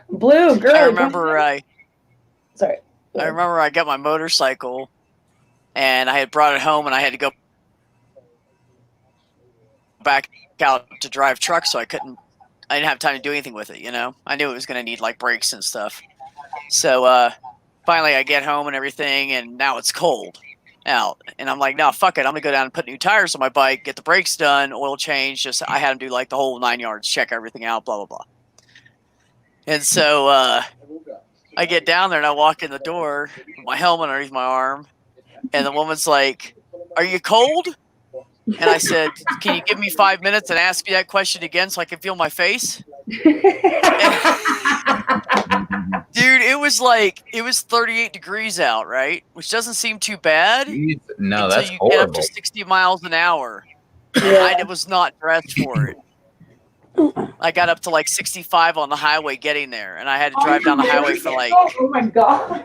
Blue girl. I remember I got my motorcycle and I had brought it home and I had to go back out to drive truck, so I didn't have time to do anything with it, you know. I knew it was going to need like brakes and stuff. So finally I get home and everything, and now it's cold out, and I'm like, no, fuck it, I'm gonna go down and put new tires on my bike, get the brakes done, oil change. I had them do like the whole 9 yards, check everything out, blah blah blah. And so I get down there and I walk in the door with my helmet underneath my arm, and the woman's like, "Are you cold?" And I said, "Can you give me 5 minutes and ask me that question again so I can feel my face?" Dude, it was 38 degrees out, right? Which doesn't seem too bad. No, that's you horrible. get up to 60 miles an hour. Yeah. I was not dressed for it. I got up to like 65 on the highway getting there, and I had to drive down the highway for like oh my god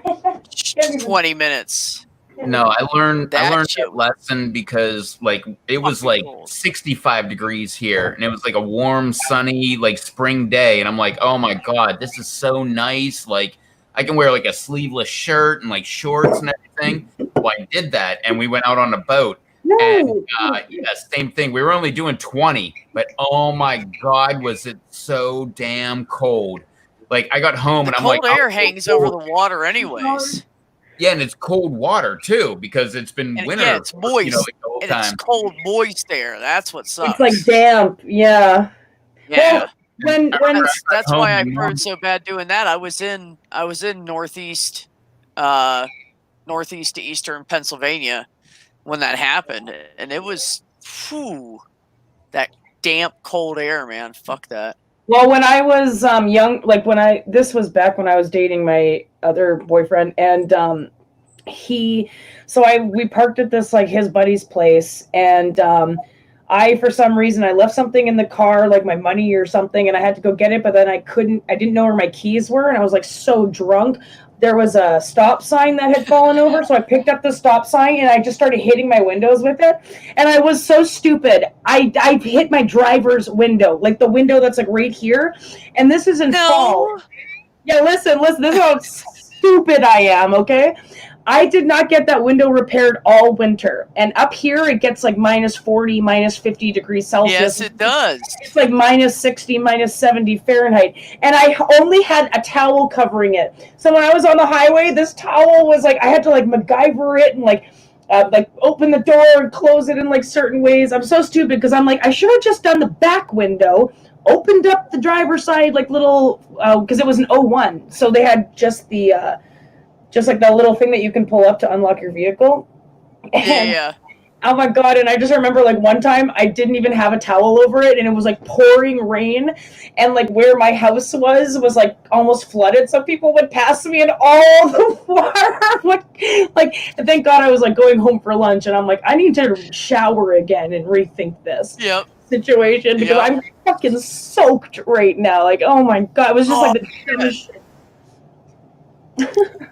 20 minutes. No, I learned That that lesson because like it was like 65 degrees here, and it was like a warm, sunny, like spring day, and I'm like, oh my god, this is so nice. Like I can wear like a sleeveless shirt and like shorts and everything. Well, I did that, and we went out on a boat, And yeah, same thing. We were only doing 20, but oh my God, was it so damn cold. Like I got home and I'm like, cold air hangs over the water anyways. Yeah, and it's cold water too because it's been winter. Yeah, it's moist. You know, like the whole and time. it's cold, moist air. That's what sucks. It's like damp. Yeah. Yeah. When that's why I heard so bad doing that. I was in northeast to eastern Pennsylvania when that happened, and it was that damp cold air, man. Fuck that. Well, when I was young, like this was back when I was dating my other boyfriend, and we parked at this like his buddy's place, and for some reason I left something in the car, like my money or something, and I had to go get it, but then I didn't know where my keys were, and I was like so drunk. There was a stop sign that had fallen over, so I picked up the stop sign and I just started hitting my windows with it. And I was so stupid. I hit my driver's window, like the window that's like right here. And this is in fall. Yeah, listen, this is how stupid I am, okay? I did not get that window repaired all winter. And up here, it gets like minus 40, minus 50 degrees Celsius. Yes, it does. It's like minus 60, minus 70 Fahrenheit. And I only had a towel covering it. So when I was on the highway, this towel was like, I had to like MacGyver it and like open the door and close it in like certain ways. I'm so stupid because I'm like, I should have just done the back window, opened up the driver's side like little, because it was an 01. So they had just the... just like that little thing that you can pull up to unlock your vehicle. And, yeah. Oh my God. And I just remember like one time I didn't even have a towel over it and it was like pouring rain and like where my house was like almost flooded. So people would pass me and all the water like thank God I was like going home for lunch and I'm like, I need to shower again and rethink this situation because I'm fucking soaked right now. Like, oh my God. It was just like the dumbest shit.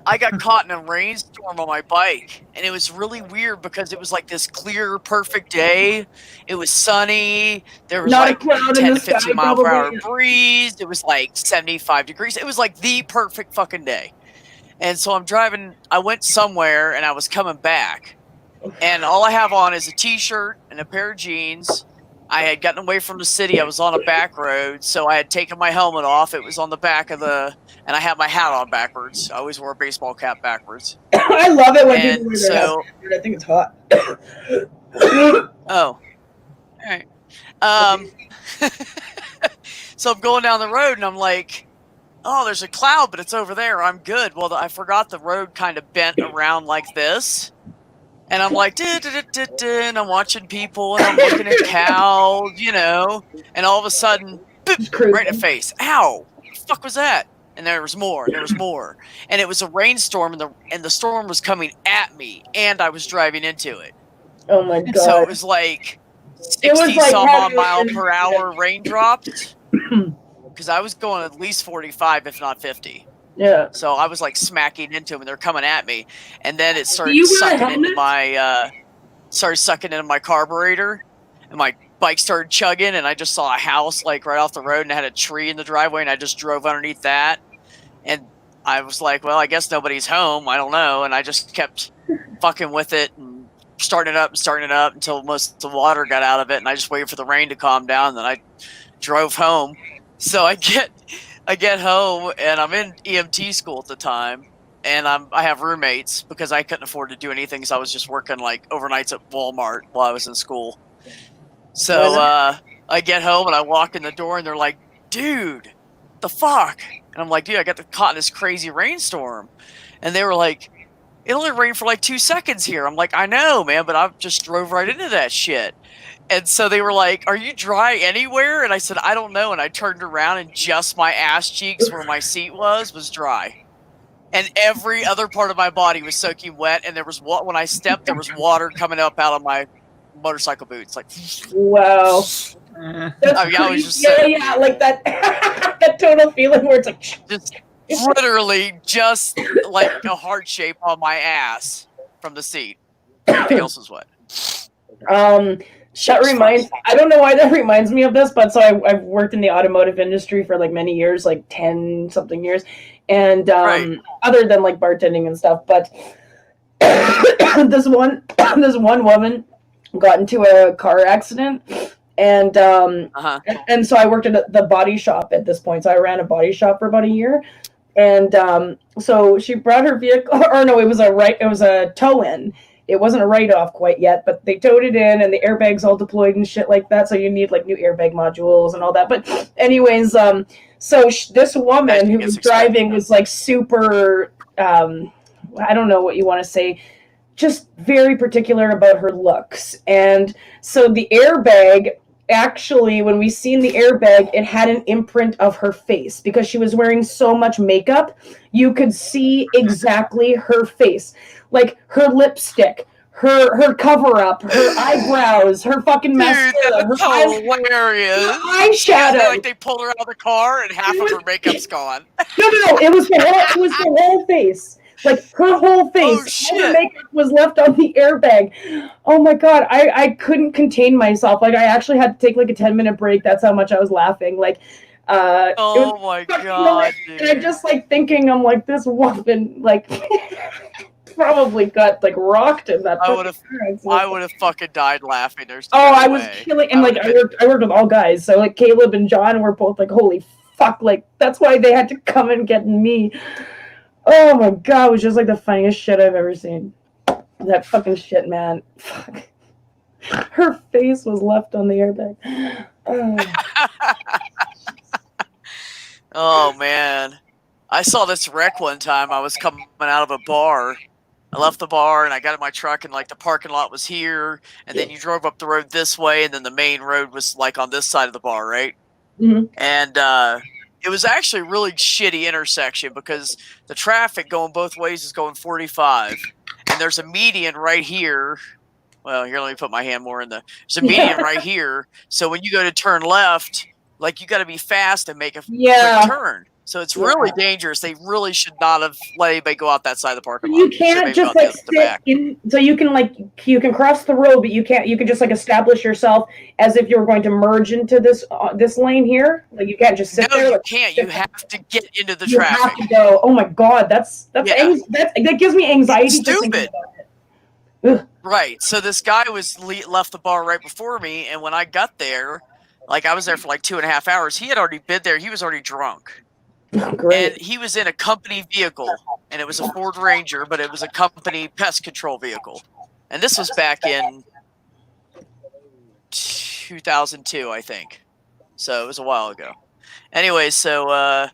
I got caught in a rainstorm on my bike, and it was really weird because it was like this clear, perfect day. It was sunny. There was Not like a cloud 10 in to the 15 sky, mile per hour probably. breeze. It was like 75 degrees. It was like the perfect fucking day. And so I'm driving. I went somewhere, and I was coming back, and all I have on is a t-shirt and a pair of jeans. I had gotten away from the city. I was on a back road, so I had taken my helmet off. It was on the back of and I had my hat on backwards. I always wore a baseball cap backwards. I love it when people wear their hats backwards. I think it's hot. Oh. All right. So I'm going down the road, and I'm like, oh, there's a cloud, but it's over there. I'm good. Well, I forgot the road kind of bent around like this. And I'm like, and I'm watching people, and I'm looking at cows, and all of a sudden, boop, right in the face. Ow! What the fuck was that? And there was more, and there was more. And it was a rainstorm, and the storm was coming at me, and I was driving into it. Oh my God. So it was like 60-some-odd mile per hour raindrops, because I was going at least 45, if not 50. Yeah. So I was like smacking into them, and they're coming at me, and then it started sucking into my carburetor, and my bike started chugging, and I just saw a house like right off the road, and it had a tree in the driveway, and I just drove underneath that, and I was like, well, I guess nobody's home. I don't know, and I just kept fucking with it and starting it up until most of the water got out of it, and I just waited for the rain to calm down, and then I drove home. So I get home, and I'm in EMT school at the time, and I have roommates because I couldn't afford to do anything, so I was just working like overnights at Walmart while I was in school. So I get home, and I walk in the door, and they're like, dude, what the fuck? And I'm like, dude, I got caught in this crazy rainstorm. And they were like, it only rained for like 2 seconds here. I'm like, I know, man, but I just drove right into that shit. And so they were like, are you dry anywhere? And I said, I don't know. And I turned around, and just my ass cheeks where my seat was dry. And every other part of my body was soaking wet. And there was when I stepped, there was water coming up out of my motorcycle boots. Like, wow. I was just yeah, like that that total feeling where it's like just literally just like a heart shape on my ass from the seat. Everything else was wet. That reminds, I don't know why that reminds me of this, but so I've worked in the automotive industry for like many years, like 10 something years. And other than like bartending and stuff, but this one woman, got into a car accident, and and so I worked at the body shop at this point. So I ran a body shop for about a year, and so she brought her vehicle, or no, it was a tow-in. It wasn't a write-off quite yet, but they towed it in, and the airbags all deployed and shit like that. So you need like new airbag modules and all that. But anyways, so this woman who was driving was like super, I don't know what you want to say, just very particular about her looks. And so the airbag, actually, when we seen the airbag, it had an imprint of her face because she was wearing so much makeup. You could see exactly her face, like her lipstick, her cover up, her eyebrows, her fucking mascara, her hilarious. eyeshadow. Like they pulled her out of the car and half of her makeup's gone. No, it was the whole face. Like her whole face. Oh, shit. All the makeup was left on the airbag. Oh my god, I couldn't contain myself. Like I actually had to take like a 10-minute break. That's how much I was laughing. Like oh my god, dude. And I just like thinking, I'm like, this woman like probably got like rocked in that. I would have fucking died laughing. There's no I was way. killing, and like I worked with all guys, so like Caleb and John were both like, holy fuck, like that's why they had to come and get me. Oh my god, it was just like the funniest shit I've ever seen. That fucking shit, man. Fuck. Her face was left on the airbag. Oh man, I saw this wreck one time. I was coming out of a bar. I left the bar and I got in my truck, and like the parking lot was here, and then you drove up the road this way, and then the main road was like on this side of the bar, right? Mm-hmm. And it was actually a really shitty intersection because the traffic going both ways is going 45, and there's a median right here. Well, here, let me put my hand more in there's a median right here. So when you go to turn left, like you got to be fast and make a quick turn. So it's really dangerous. They really should not have let anybody go out that side of the parking lot. You can't just like sit in, so you can cross the road, but you can just like establish yourself as if you were going to merge into this lane here. Like you can't just sit there. No, you like, can't. You have to get into the you traffic. have to go. Oh my god, that gives me anxiety. It's stupid. About it. Right. So this guy left the bar right before me, and when I got there, like I was there for like 2.5 hours. He had already been there. He was already drunk. Great. And he was in a company vehicle, and it was a Ford Ranger, but it was a company pest control vehicle. And this was back in 2002, I think. So it was a while ago. Anyway, so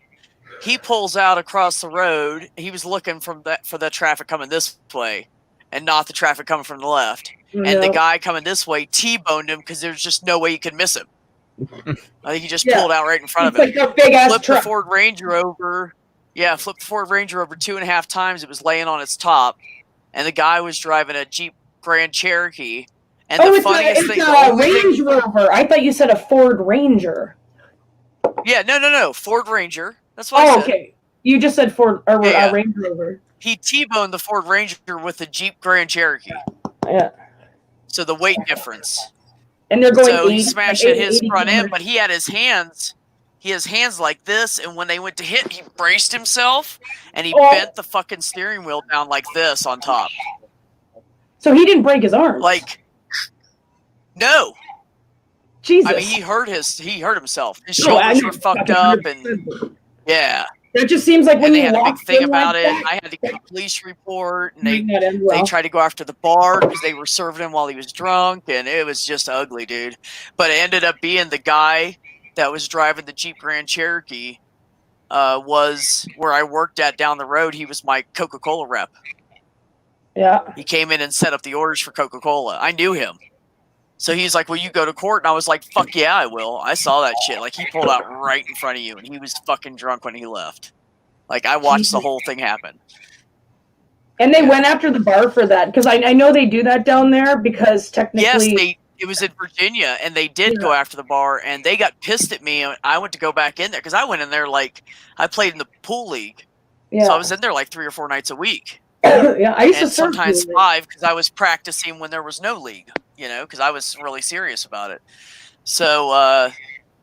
he pulls out across the road. He was looking for the traffic coming this way and not the traffic coming from the left. No. And the guy coming this way T-boned him because there's just no way you could miss him. I think he just pulled out right in front of him. Like a big ass flipped truck. the Ford Ranger over. Yeah, flipped the Ford Ranger over 2.5 times. It was laying on its top, and the guy was driving a Jeep Grand Cherokee. And the funniest thing, a Range Rover. I thought you said a Ford Ranger. Yeah, no, Ford Ranger. That's what I said. Okay. You just said Ford or Range Rover. He T-boned the Ford Ranger with the Jeep Grand Cherokee. Yeah. So the weight difference. And they're going. So he smashed at his front end, but he had his hands. He has hands like this, and when they went to hit, he braced himself, and he bent the fucking steering wheel down like this on top. So he didn't break his arm. Like, no. Jesus. I mean, he hurt himself. His shoulders were fucked up, and yeah. That just seems like when they you had a big thing about it. That. I had to get a police report, and they tried to go after the bar because they were serving him while he was drunk, and it was just ugly, dude. But it ended up being the guy that was driving the Jeep Grand Cherokee was where I worked at down the road. He was my Coca-Cola rep. Yeah. He came in and set up the orders for Coca-Cola. I knew him. So he's like, will you go to court? And I was like, fuck yeah, I will. I saw that shit. Like, he pulled out right in front of you, and he was fucking drunk when he left. Like, I watched the whole thing happen. And they went after the bar for that, because I know they do that down there, because technically... Yes, it was in Virginia, and they did go after the bar, and they got pissed at me. I went to go back in there, because I went in there, like, I played in the pool league. Yeah. So I was in there, like, 3 or 4 nights a week. Yeah, I used to serve sometimes 5, because I was practicing when there was no league. You know, because I was really serious about it. So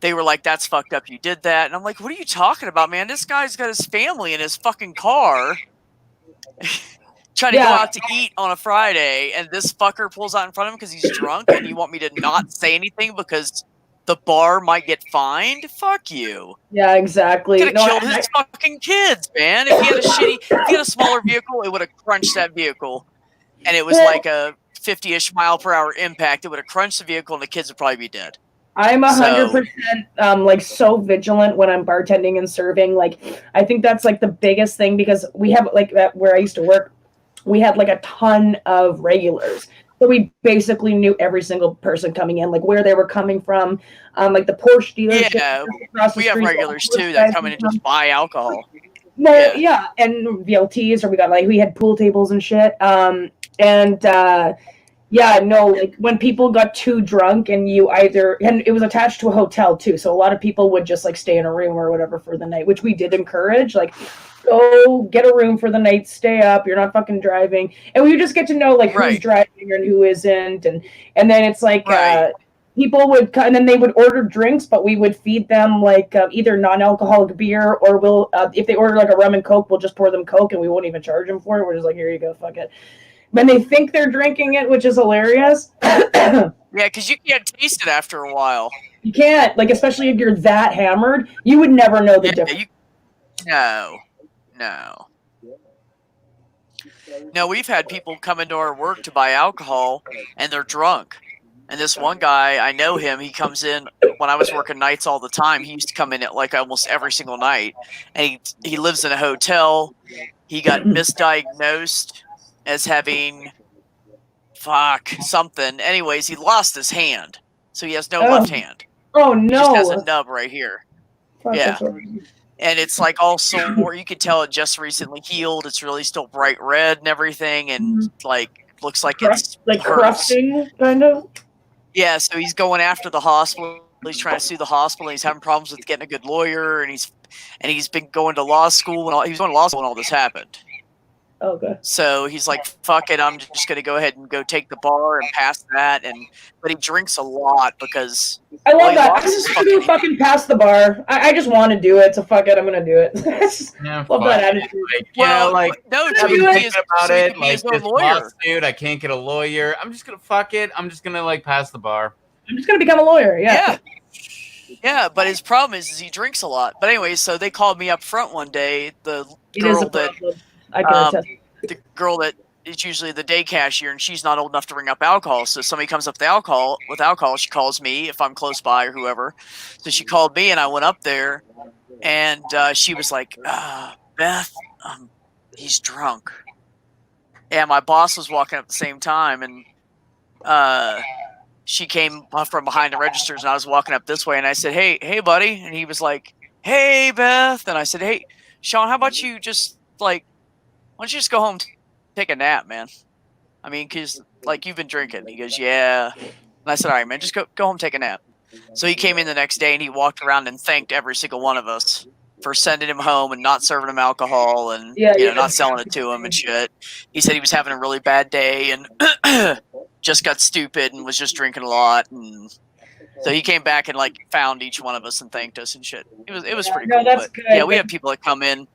they were like, that's fucked up. You did that. And I'm like, what are you talking about, man? This guy's got his family in his fucking car trying to go out to eat on a Friday, and this fucker pulls out in front of him because he's drunk, and you want me to not say anything because the bar might get fined? Fuck you. Yeah, exactly. Could have killed his fucking kids, man. If he had a smaller vehicle, it would have crunched that vehicle, and it was like a 50-ish mile per hour impact. It would have crunched the vehicle, and the kids would probably be dead. I'm 100% like so vigilant when I'm bartending and serving. Like, I think that's like the biggest thing, because we have like that where I used to work, we had like a ton of regulars. So we basically knew every single person coming in, like where they were coming from, like the Porsche dealership. Yeah, we have regulars too that come in and just buy alcohol. No, yeah, and VLTs, or we had pool tables and shit. Like when people got too drunk and it was attached to a hotel too, so a lot of people would just like stay in a room or whatever for the night, which we did encourage. Like, go get a room for the night, stay up, you're not fucking driving, and we would just get to know like who's driving and who isn't, and then it's like people would and then they would order drinks, but we would feed them like either non-alcoholic beer, or we'll if they order like a rum and Coke, we'll just pour them Coke and we won't even charge them for it. We're just like, here you go, fuck it. When they think they're drinking it, which is hilarious. Yeah, because you can't taste it after a while. You can't, like, especially if you're that hammered, you would never know the difference. No, we've had people come into our work to buy alcohol, and they're drunk. And this one guy, I know him, he comes in, when I was working nights all the time, he used to come in at like almost every single night. And he lives in a hotel. He got misdiagnosed as having something. Anyways, he lost his hand, so he has no left hand. Oh no! He just has a nub right here. Fuck, yeah, and it's like all sore. You could tell it just recently healed. It's really still bright red and everything, and like looks like it's like crusting, kind of. Yeah, so he's going after the hospital. He's trying to sue the hospital. He's having problems with getting a good lawyer, and he's been going to law school when he was going to law school when all this happened. Okay. So he's like, fuck it, I'm just going to go ahead and go take the bar and pass that. But he drinks a lot because... I love that. I'm just going to fucking pass the bar. I just want to do it, so fuck it, I'm going to do it. Love that attitude. Like, no, I've been thinking about so it. Like, this this lawyer. lawsuit, I can't get a lawyer. I'm just going to fuck it. I'm just going to, like, pass the bar. I'm just going to become a lawyer, yeah. Yeah, but his problem is he drinks a lot. But anyway, so they called me up front one day, the girl that is usually the day cashier, and she's not old enough to ring up alcohol. So somebody comes up with alcohol, she calls me if I'm close by or whoever. So she called me, and I went up there, and she was like, Beth, he's drunk. And my boss was walking up at the same time, and she came from behind the registers, and I was walking up this way, and I said, hey, buddy. And he was like, hey, Beth. And I said, hey, Sean, how about you just, like, why don't you just go home, take a nap, man? I mean, because, like, you've been drinking. He goes, yeah. And I said, all right, man, just go home, take a nap. So he came in the next day, and he walked around and thanked every single one of us for sending him home and not serving him alcohol and not selling it to him and shit. He said he was having a really bad day and just got stupid and was just drinking a lot. And so he came back and, like, found each one of us and thanked us and shit. It was pretty cool. That's but, good. yeah, we have people that come in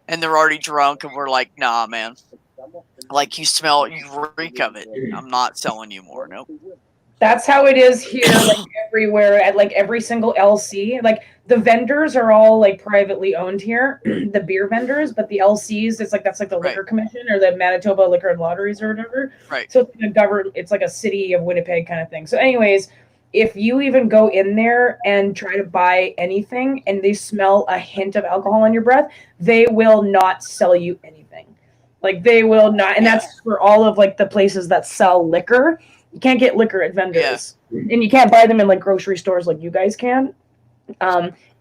and they're already drunk, and we're like, nah, man. Like, you reek of it. I'm not selling you more. Nope. That's how it is here, like, everywhere, at, like, every single LC. Like, the vendors are all, like, privately owned here, the beer vendors, but the LCs, that's like the Liquor Commission or the Manitoba Liquor and Lotteries or whatever. Right. So it's like a city of Winnipeg kind of thing. So anyways, if you even go in there and try to buy anything and they smell a hint of alcohol on your breath, they will not sell you anything. Like, they will not. And that's for all of, like, the places that sell liquor. You can't get liquor at vendors. And you can't buy them in, like, grocery stores like you guys can.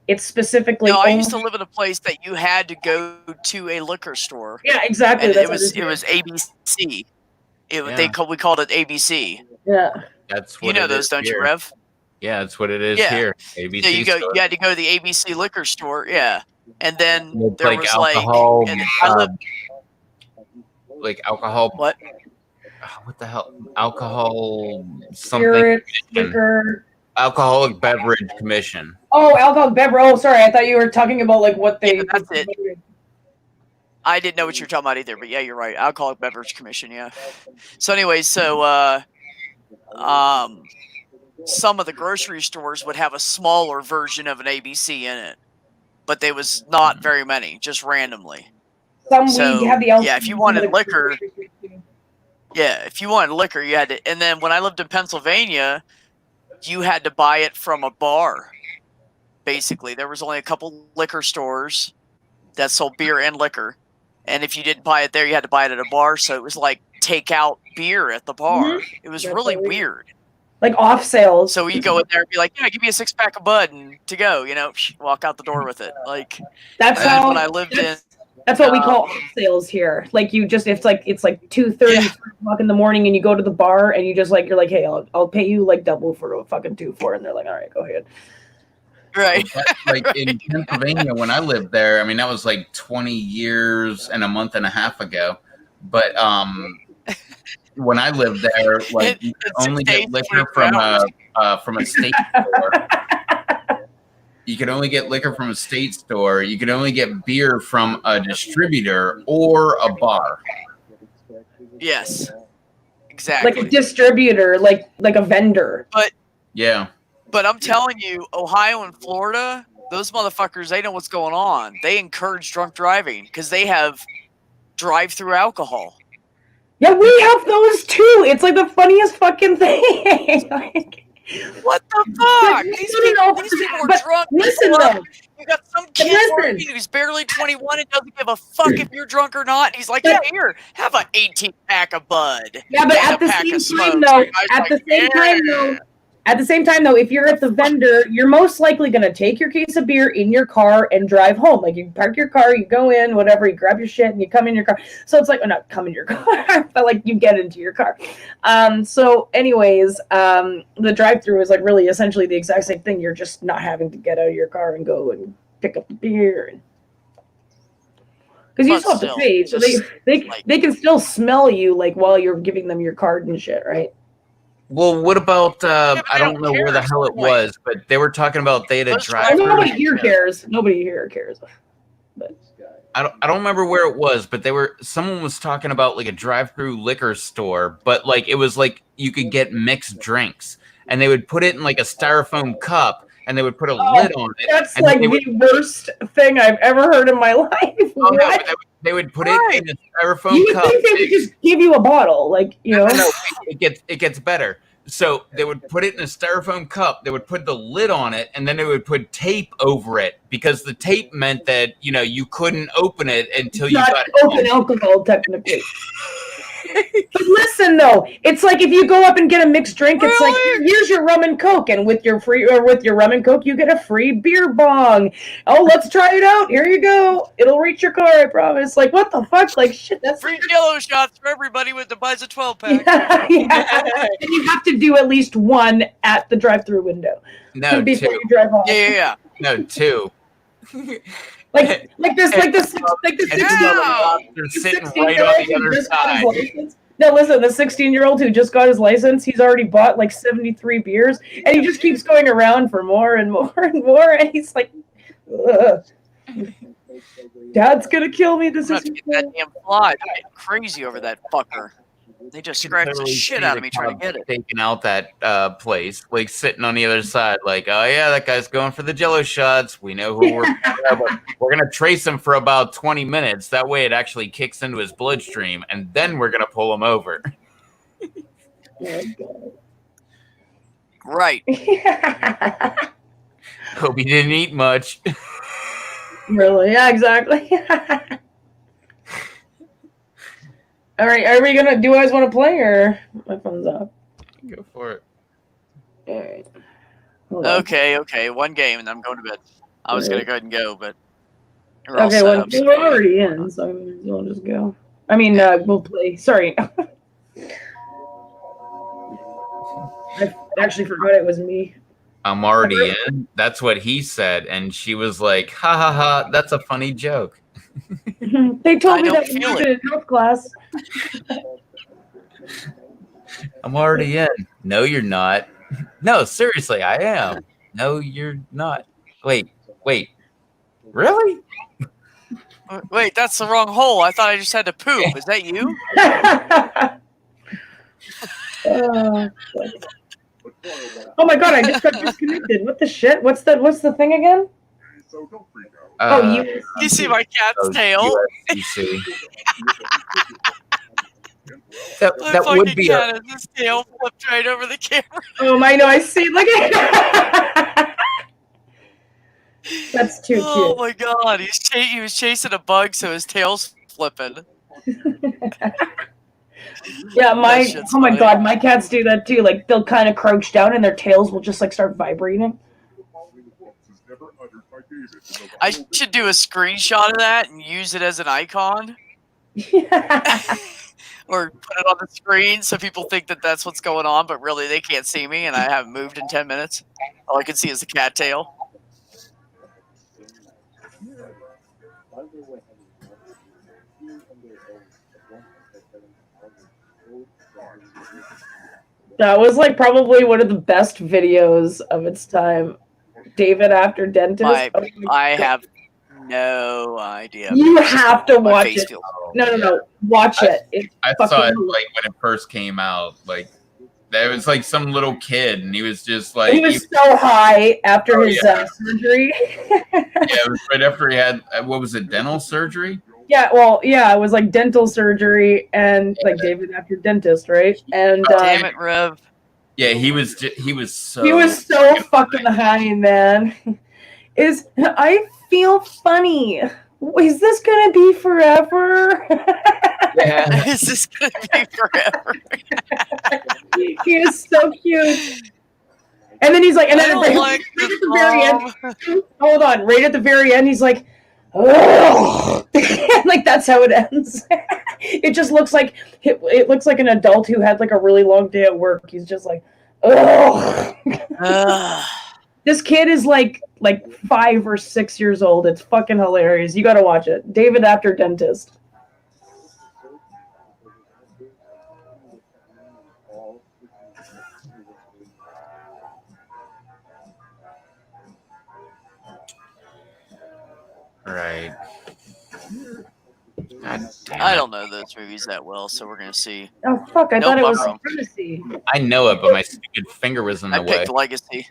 It's specifically... No, I used to live in a place that you had to go to a liquor store. Yeah, exactly. And it was ABC. We called it ABC. Yeah. That's what you know those, don't you, Rev? Yeah, that's what it is here. ABC. So you had to go to the ABC liquor store, and then there like was alcohol, like, and I lived like alcohol. What? What the hell? Alcohol something. Spirit, liquor. Alcoholic Beverage Commission. Oh, alcoholic beverage. Oh, sorry. I thought you were talking about, like, what they... Yeah, that's it. I didn't know what you were talking about either, but yeah, you're right. Alcoholic Beverage Commission, yeah. So anyway, some of the grocery stores would have a smaller version of an ABC in it, but there was not very many, just randomly. Some So we have the yeah, if you wanted liquor, you had to. And then when I lived in Pennsylvania, you had to buy it from a bar. Basically, there was only a couple liquor stores that sold beer and liquor, and if you didn't buy it there, you had to buy it at a bar. So it was like take out beer at the bar. It was really weird. Like off sales. So you go in there and be like, "Yeah, give me a 6-pack of Bud and to go." You know, walk out the door with it. Like that's and how when I lived in. That's what we call off sales here. Like you just, it's like 2:30, 3 o'clock in the morning, and you go to the bar and you just like, you're like, hey, I'll pay you like double for a fucking 2 for, and they're like, all right, go ahead. Right. Like in Pennsylvania, when I lived there, I mean, that was like 20 years and a month and a half ago. But when I lived there, like you could only get liquor from a state store. You could only get liquor from a state store. You could only get beer from a distributor or a bar. Yes, exactly. Like a distributor, like a vendor. But yeah. But I'm telling you, Ohio and Florida, those motherfuckers, they know what's going on. They encourage drunk driving because they have drive-through alcohol. Yeah, we have those too. It's like the funniest fucking thing. Like, what the fuck? These people are drunk. Listen, though. You got some kid working who's barely 21 and doesn't give a fuck if you're drunk or not. And he's like, yeah, here, have a 18-pack of Bud. Yeah, but at the same time, though, if you're at the vendor, you're most likely going to take your case of beer in your car and drive home. Like, you park your car, you go in, whatever, you grab your shit, and you come in your car. So it's like, well, not come in your car, but, like, you get into your car. So, anyways, the drive-thru is, like, really essentially the exact same thing. You're just not having to get out of your car and go and pick up the beer. Because you still have to pay. So they can still smell you, like, while you're giving them your card and shit, right? Well, what about, I don't know where the hell it was, but they were talking about they had a drive-thru. Nobody here cares. Nobody here cares. But I don't remember where it was, but someone was talking about like a drive-thru liquor store, but like it was like you could get mixed drinks, and they would put it in like a styrofoam cup, and they would put a lid on it. That's like the worst thing I've ever heard in my life. No, they would put it in a styrofoam cup. You think they would just give you a bottle, like, you know? No, it gets better. So they would put it in a styrofoam cup. They would put the lid on it, and then they would put tape over it because the tape meant that you couldn't open it until you got open alcohol, technically. But listen, though, it's like if you go up and get a mixed drink, it's like here's your rum and coke, and with your rum and coke, you get a free beer bong. Oh, let's try it out. Here you go. It'll reach your car, I promise. Like, what the fuck? Like, shit. That's free Jello shots for everybody that buys a 12-pack. Yeah. And you have to do at least one at the drive-through window. No, before two. You drive off. Yeah. No, two. Like this 16 they're sitting right on the other side. No, listen, the 16-year-old who just got his license, he's already bought like 73 beers, and he just keeps going around for more and more and more, and he's like, ugh. Dad's gonna kill me. This is that damn fly. I get crazy over that fucker. They just scratched the shit out of me trying to get it. Taking out that place, like sitting on the other side, like, oh yeah, that guy's going for the Jello shots. We know who we're gonna trace him for about 20 minutes. That way, it actually kicks into his bloodstream, and then we're gonna pull him over. Right. Hope he didn't eat much. Really? Yeah, exactly. All right, do you guys want to play, or my phone's off? Go for it. All right. Okay, one game, and I'm going to bed. I was going to go ahead and go, but... Okay, well, we're already in, so we'll just go. I mean, we'll play. Sorry. I actually forgot it was me. I'm already in. That's what he said, and she was like, ha ha ha, that's a funny joke. They told me that you did in health class. I'm already in. No, you're not. No, seriously, I am. No, you're not. Wait. Really? Wait, that's the wrong hole. I thought I just had to poop. Is that you? Oh my god, I just got disconnected. What the shit? What's the thing again? So don't freak out. Oh, You see my cat's tail? USDC. My that would fucking be cat has his tail flipped right over the camera. Oh my, no, I see. Look at That's too cute. Oh my god, he was chasing a bug, so his tail's flipping. Yeah, oh my funny. god, my cats do that too. Like they'll kind of crouch down and their tails will just like start vibrating. I should do a screenshot of that and use it as an icon. Or put it on the screen so people think that that's what's going on, but really they can't see me and I haven't moved in 10 minutes. All I can see is the cat tail. That was like probably one of the best videos of its time. David after dentist. I have no idea. You have to watch it. No. Watch it. I saw it like when it first came out. Like there was like some little kid, and he was just like he was so high after his surgery. It was right after he had what was it, dental surgery? Yeah, well, yeah, it was like dental surgery and like David after dentist, right? And damn it, Rev. Yeah, he was so fucking high, man. I feel funny. Is this gonna be forever? Yeah. Is this gonna be forever? He is so cute. And then he's like, and then right at the very end, hold on, right at the very end, he's like, oh, like that's how it ends. It just looks like it looks like an adult who had like a really long day at work. He's just like, oh. This kid is like 5 or 6 years old. It's fucking hilarious. You gotta watch it. David after dentist. Right. God damn I it. don't know those movies that well, so we're gonna see. Oh fuck! I thought it I'm was wrong. Supremacy. I know it, but my stupid finger was in the I way. picked Legacy.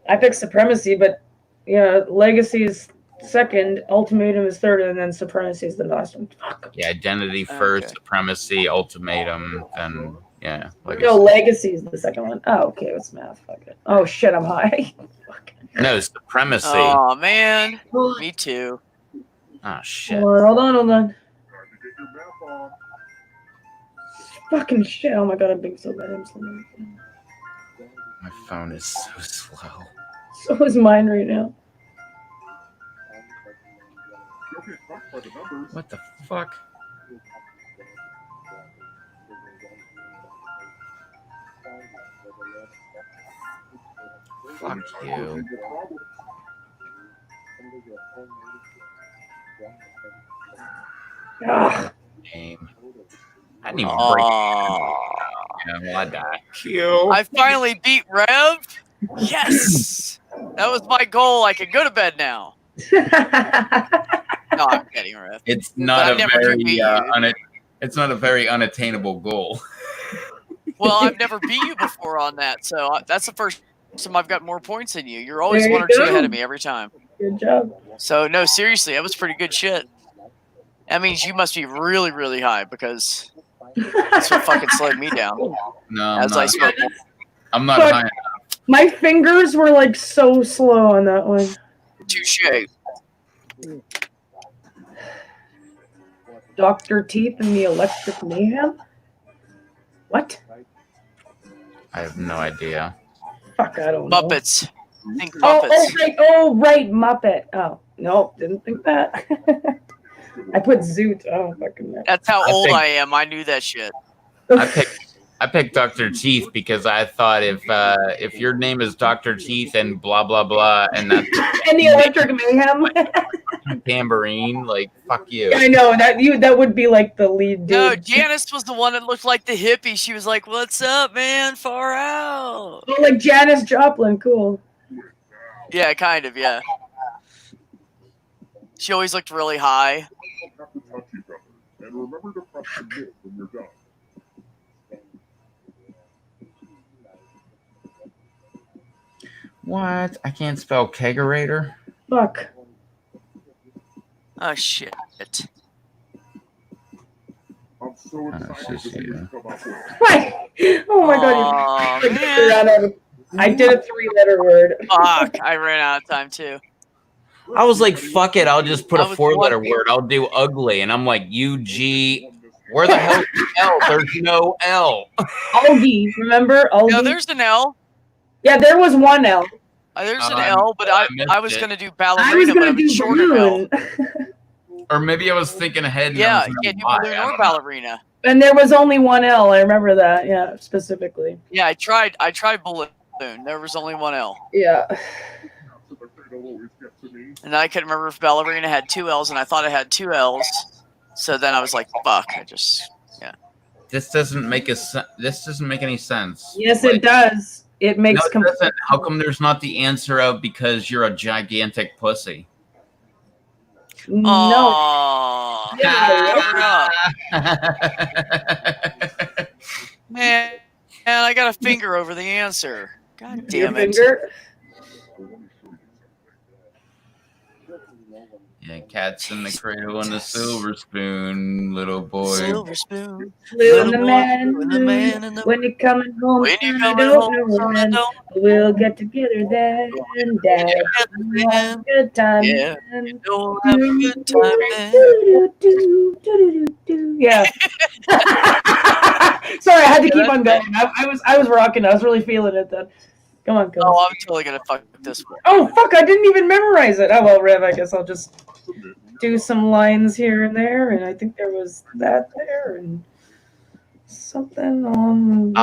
I picked Supremacy, but yeah, Legacy is second, Ultimatum is third, and then Supremacy is the last one. Fuck. Yeah, Identity first, Supremacy, Ultimatum, then yeah. No, Legacy is the second one. Oh, okay, it's math. Fuck it. Oh shit, I'm high. No, Supremacy. Oh man, me too. Oh shit. Hold on. Fucking shit! Oh my god, I'm being so bad. I'm slow. My phone is so slow. So is mine right now. What the fuck? Fuck you. Ugh. Game. I didn't even break it. I die. I finally beat Rev. Yes, that was my goal. I can go to bed now. No, I'm kidding, Rev. It's not a never very beat you. it's not a very unattainable goal. Well, I've never beat you before on that, so that's the first time I've got more points than you. You're always There one you or two go. ahead of me every time. Good job. So no, seriously, that was pretty good shit. That means you must be really, really high because that's what fucking slowed me down. No, as I spoke. I'm not Fuck. high enough. My fingers were like so slow on that one. Touche. Dr. Teeth and the Electric Mayhem? What? I have no idea. Fuck, I don't know. Muppets. Think Muppets. Oh, right, Muppet. Oh, no, didn't think that. I put Zoot. I don't fucking know. That's how old I am. I knew that shit. I picked Dr. Teeth because I thought if your name is Dr. Teeth and blah blah blah and that's And the Electric Mayhem. tambourine, like fuck you. I know that would be like the lead dude. No, Janice was the one that looked like the hippie. She was like, "What's up, man? Far out." Oh, like Janis Joplin, cool. Yeah, kind of. Yeah. She always looked really high. You don't have to touch each other. And remember to press submit when you're done. What? I can't spell kegerator? Fuck. Oh shit. I'm so excited to see what you come up with. What? Oh my Aw, god. man. I did a 3-letter word. Fuck, I ran out of time too. I was like, fuck it, I'll just put I a was 4-letter wondering- word. I'll do ugly. And I'm like, UG. Where the hell is the L? There's no L. Algie, remember? Algie? No, there's an L. Yeah, there was one L. There's an I'm- L, but I missed I was it. gonna do I was ballerina, but gonna I'm do short of L. balloon. Or maybe I was thinking ahead. And Yeah, I was you gonna can't do lie. balloon I or don't know. ballerina. And there was only one L. I remember that. Yeah, specifically. Yeah, I tried balloon. There was only one L. Yeah. And I couldn't remember if ballerina had 2 L's, and I thought it had 2 L's. So then I was like, fuck. This doesn't make This doesn't make any sense. Yes, it does. It makes No, it doesn't. How come there's not the answer of because you're a gigantic pussy? No. Aww. Yeah. Man, I got a finger over the answer. God Your damn it. finger? Yeah, cat's in the cradle and the silver spoon, little boy. Silver spoon. Blue and Little the boy, man, blue and the man in the when you're coming home, When you're son, coming I don't home, know son, I when. don't We'll get together then, Dad. We'll have a good time. Yeah, then. you'll have a good time then. Do-do-do-do-do-do-do. Yeah. Sorry, I had to keep on going. I was rocking. I was really feeling it then. Come on, Oh, I'm totally gonna fuck this one. Oh fuck! I didn't even memorize it. Oh well, Rev. I guess I'll just do some lines here and there, and I think there was that there and something on.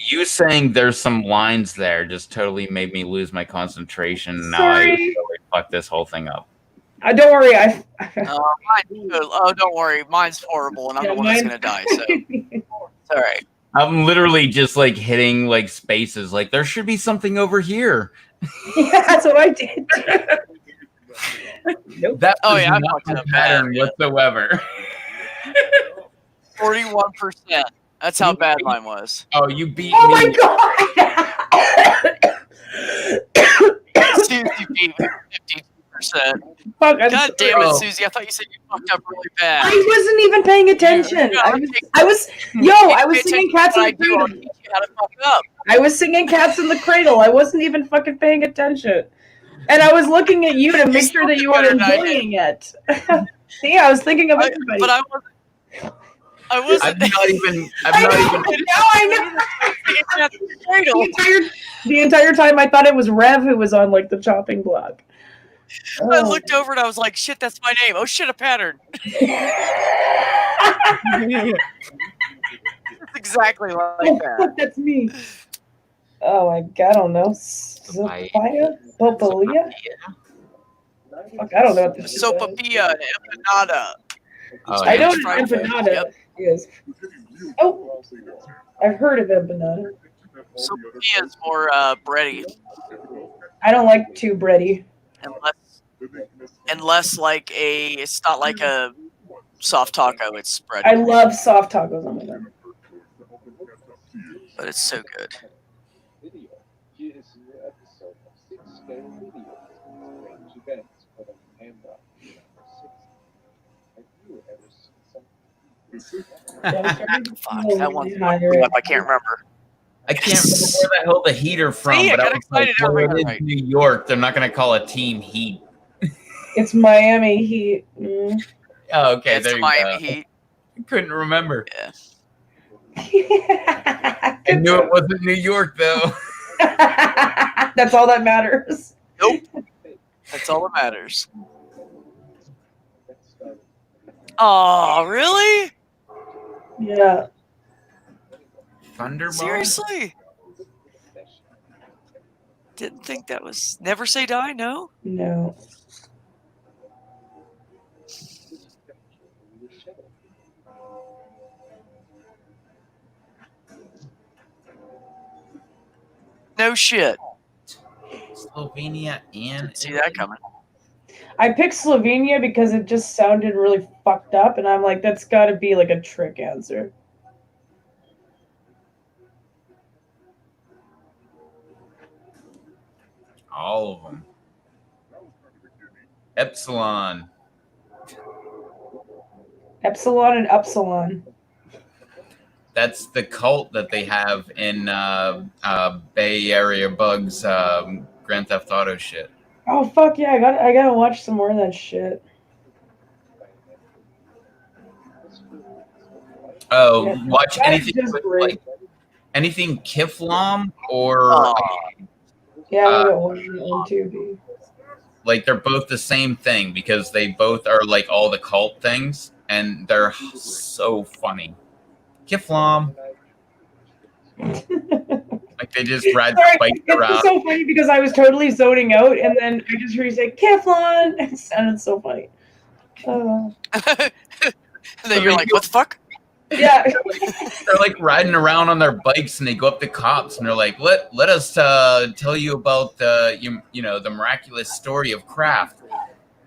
You saying there's some lines there just totally made me lose my concentration. Now I Sorry. totally fucked this whole thing up. Don't worry. Don't worry. Mine's horrible, and I'm Yeah, the one that's mine- gonna die. So it's all right. I'm literally just like hitting like spaces. Like there should be something over here. Yeah, that's what I did. Nope. That Oh, was yeah, I not fucked a up pattern bad. whatsoever. 41%. That's how bad mine was. Oh, you beat Oh me. my god! Susie beat me 52%. Fuck, I'm God damn it, Oh. Susie! I thought you said you fucked up really bad. I wasn't even paying attention. I was singing Cats in the Cradle. I'll teach you how to fuck up. I was singing Cats in the Cradle. I wasn't even fucking paying attention. And I was looking at you to make sure that you were enjoying it. See, I was thinking of everybody. But I wasn't. I'm not even. I'm not even. Now I know. The entire time I thought it was Rev who was on like the chopping block. I looked over and I was like, shit, that's my name. Oh shit, a pattern. It's exactly like that. That's me. Oh my god, I don't know. Sophia? Popolia? Fuck, I don't know what this is. Sopapilla and empanada. Oh, I know Fried what food. empanada Yep. is. Oh, I've heard of empanada. Sopapilla is more bready I don't like too bready. and less like a. It's not like a soft taco. It's bready. I love soft tacos on my them. But it's so good. Fuck, that one's I can't remember. I can't remember where the hell the Heater from, See, I but I got was like, excited well, every it is night. New York. They're not going to call a team Heat. It's Miami Heat. Mm. Oh, okay. It's there the you Miami go. Heat. I couldn't remember. Yeah. I knew it wasn't New York, though. That's all that matters. Nope. That's all that matters. Oh, really? Yeah. Thunderball? Seriously? Didn't think that was Never Say Die, no? No. No shit. Slovenia and Didn't see that coming. I picked Slovenia because it just sounded really fucked up, and I'm like, that's got to be like a trick answer. All of them. Epsilon. Epsilon and Upsilon. That's the cult that they have in Bay Area Bugs Grand Theft Auto shit. Oh fuck yeah! I gotta watch some more of that shit. Oh, Yeah, watch that is anything just with, great. like anything Kiflam or Yeah, I'm gonna watch it on TV. like they're both the same thing because they both are like all the cult things and they're so funny. Kiflam. Like they just ride their Sorry, bikes it's around. just so funny because I was totally zoning out, and then I just heard you say Keflon. It sounded so funny. And then you're like, what the fuck? Yeah. They're like riding around on their bikes and they go up to cops and they're like, let us tell you about the you know the miraculous story of Kraft.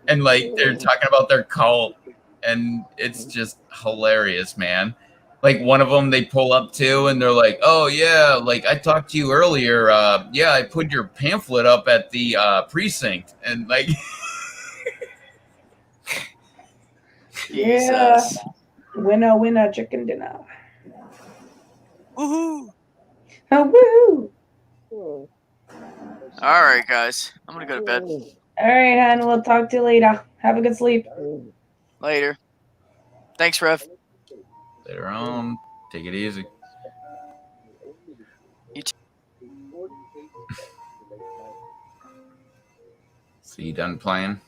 And like they're talking about their cult and it's just hilarious, man. Like one of them they pull up to and they're like, oh yeah, like I talked to you earlier. Yeah, I put your pamphlet up at the precinct and like Yeah. Winner, winner, chicken dinner. Woohoo! Oh, woo! All right, guys. I'm going to go to bed. All right, hon. We'll talk to you later. Have a good sleep. Later. Thanks, Rev. later on, take it easy. So you done playing?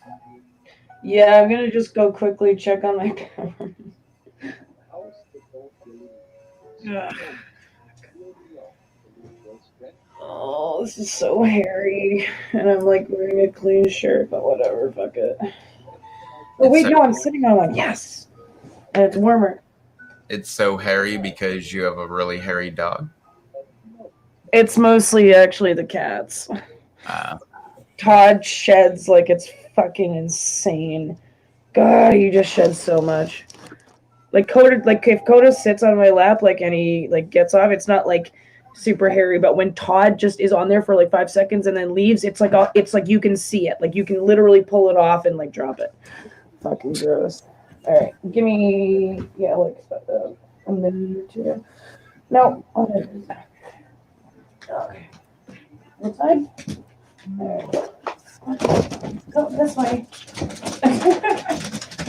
Yeah, I'm gonna just go quickly check on my camera. Oh, this is so hairy. And I'm like wearing a clean shirt, but whatever, fuck it. Oh, wait, no, I'm sitting on one. Yes! And it's warmer. It's so hairy because you have a really hairy dog. It's mostly actually the cats. Todd sheds like it's fucking insane. God, he just sheds so much. Like Coda, like if Coda sits on my lap, like and he like gets off, it's not like super hairy. But when Todd just is on there for like 5 seconds and then leaves, it's like you can see it, like you can literally pull it off and like drop it. Fucking gross. All right, give me like a minute or two. No, okay. Inside. Go this way.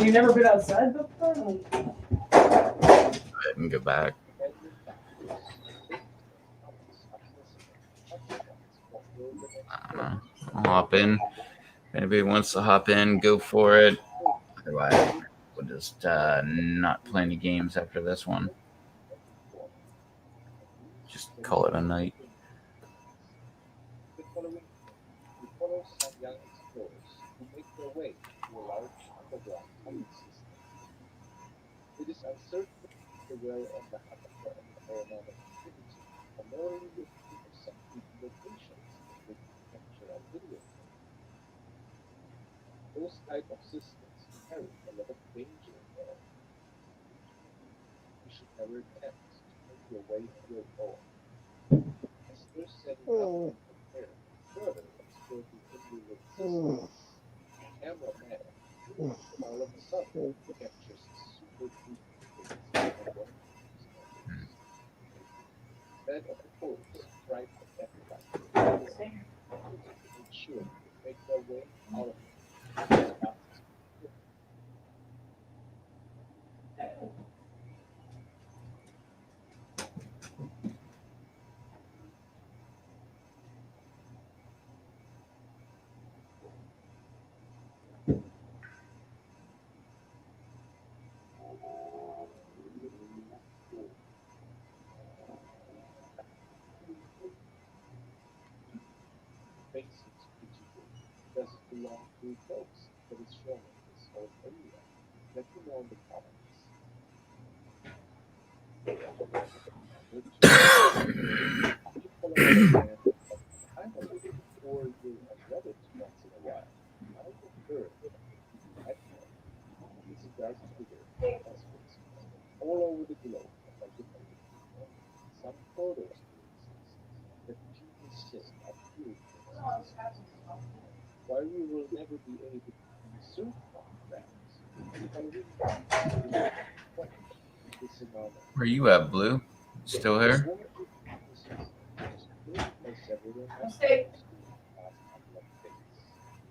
You've never been outside before? Go ahead and go back. I'll hop in. If anybody wants to hop in, go for it. Otherwise, we'll just not play any games after this one. Just call it a night. It is uncertain the will of the paranormal activity, primarily with perceptive locations with potential video. Those type of systems carry a lot of danger involved. You should never attempt to make your way through it all. As they're setting up and prepare further explore the individual systems, the cameraman all of a sudden captures super deep things of what bed of the corpse right at that time. Ensure to make their way out of it as fast as possible. Faces pretty good. Does it belong to folks that is shown in this whole area? Let me know in the comments. You follow my band I'm a little or you're on Reddit once in a while. I prefer Why we will never be able to consume our friends. This amount of Where you at, Blue? Still here? Stay.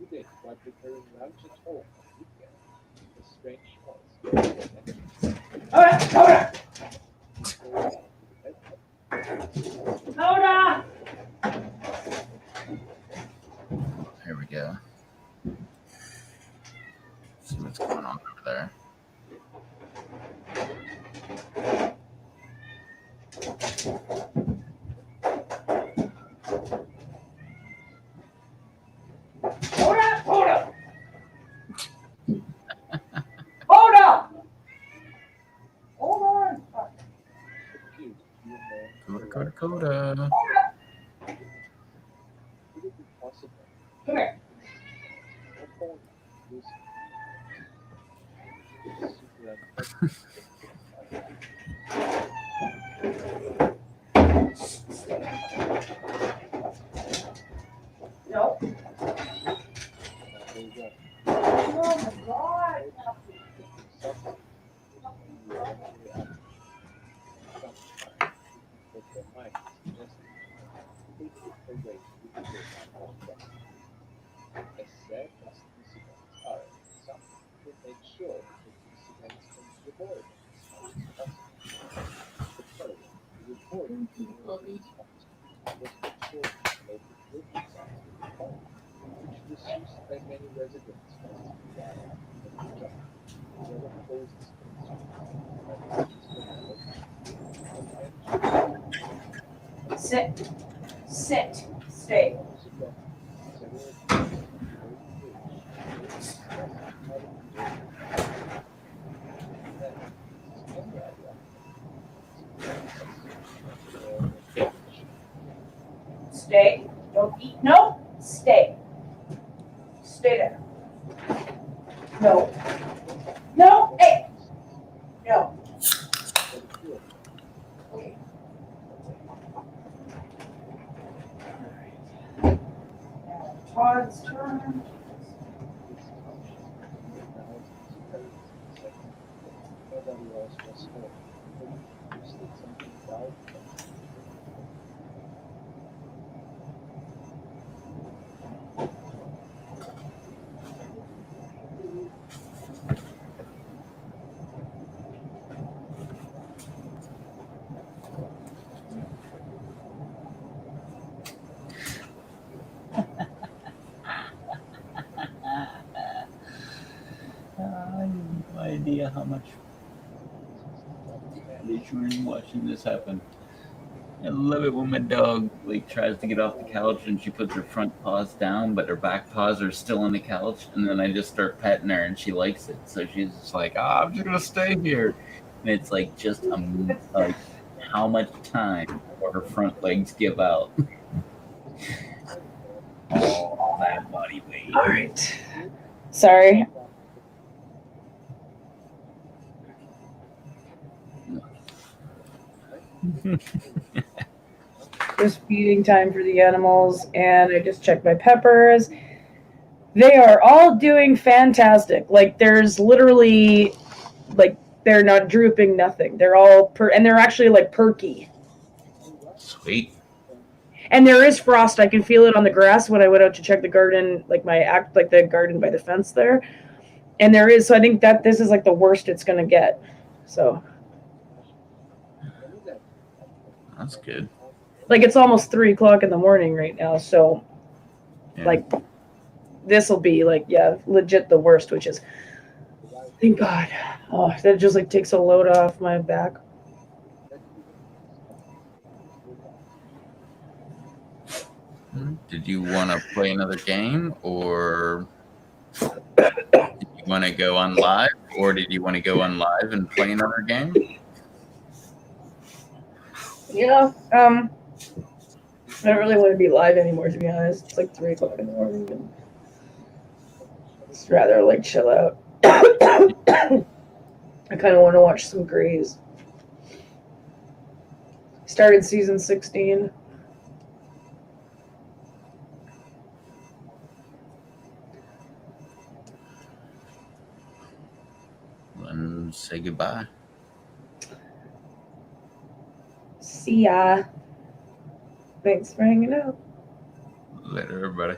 We did while preparing lunch at home on weekend. A strange noise. Hold on. Here we go. See what's going on over there. Hold up. Hold up. Hold on. Coda. Would it be possible? Come here. No. Oh my God. As sad as these events are, some will make sure that these events come to the board as much as possible. The third, the reporting was make sure that local buildings are to the home, which was used by many residents as the job. The other closest Sit. Stay. Stay. Don't eat. No. Stay. Stay there. No. No. Hey. No. Okay. Now Todd's turn. Nobody else was home. You said something about I have no idea how much pleasure watching this happen. I love it when my dog tries to get off the couch and she puts her front paws down, but her back paws are still on the couch, and then I just start petting her and she likes it. So she's just like, I'm just gonna stay here. And it's just how much time before her front legs give out. All that body weight. All right. Sorry. Just feeding time for the animals, and I just checked my peppers. They are all doing fantastic. There's literally, they're not drooping, nothing. They're all and they're actually perky. Sweet. And there is frost. I can feel it on the grass when I went out to check the garden, the garden by the fence there. And there is, so I think that this is the worst it's gonna get. So that's good. It's almost 3:00 in the morning right now, so Yeah. This will be legit the worst, which is thank God. Oh, that just takes a load off my back. Did you want to play another game, or did you want to go on live, or did you want to go on live and play another game? Yeah. I don't really want to be live anymore, to be honest. It's 3:00 in the morning, and just rather chill out. I kind of want to watch some Greys. Started season 16. and say goodbye. See ya. Thanks for hanging out. Later, everybody.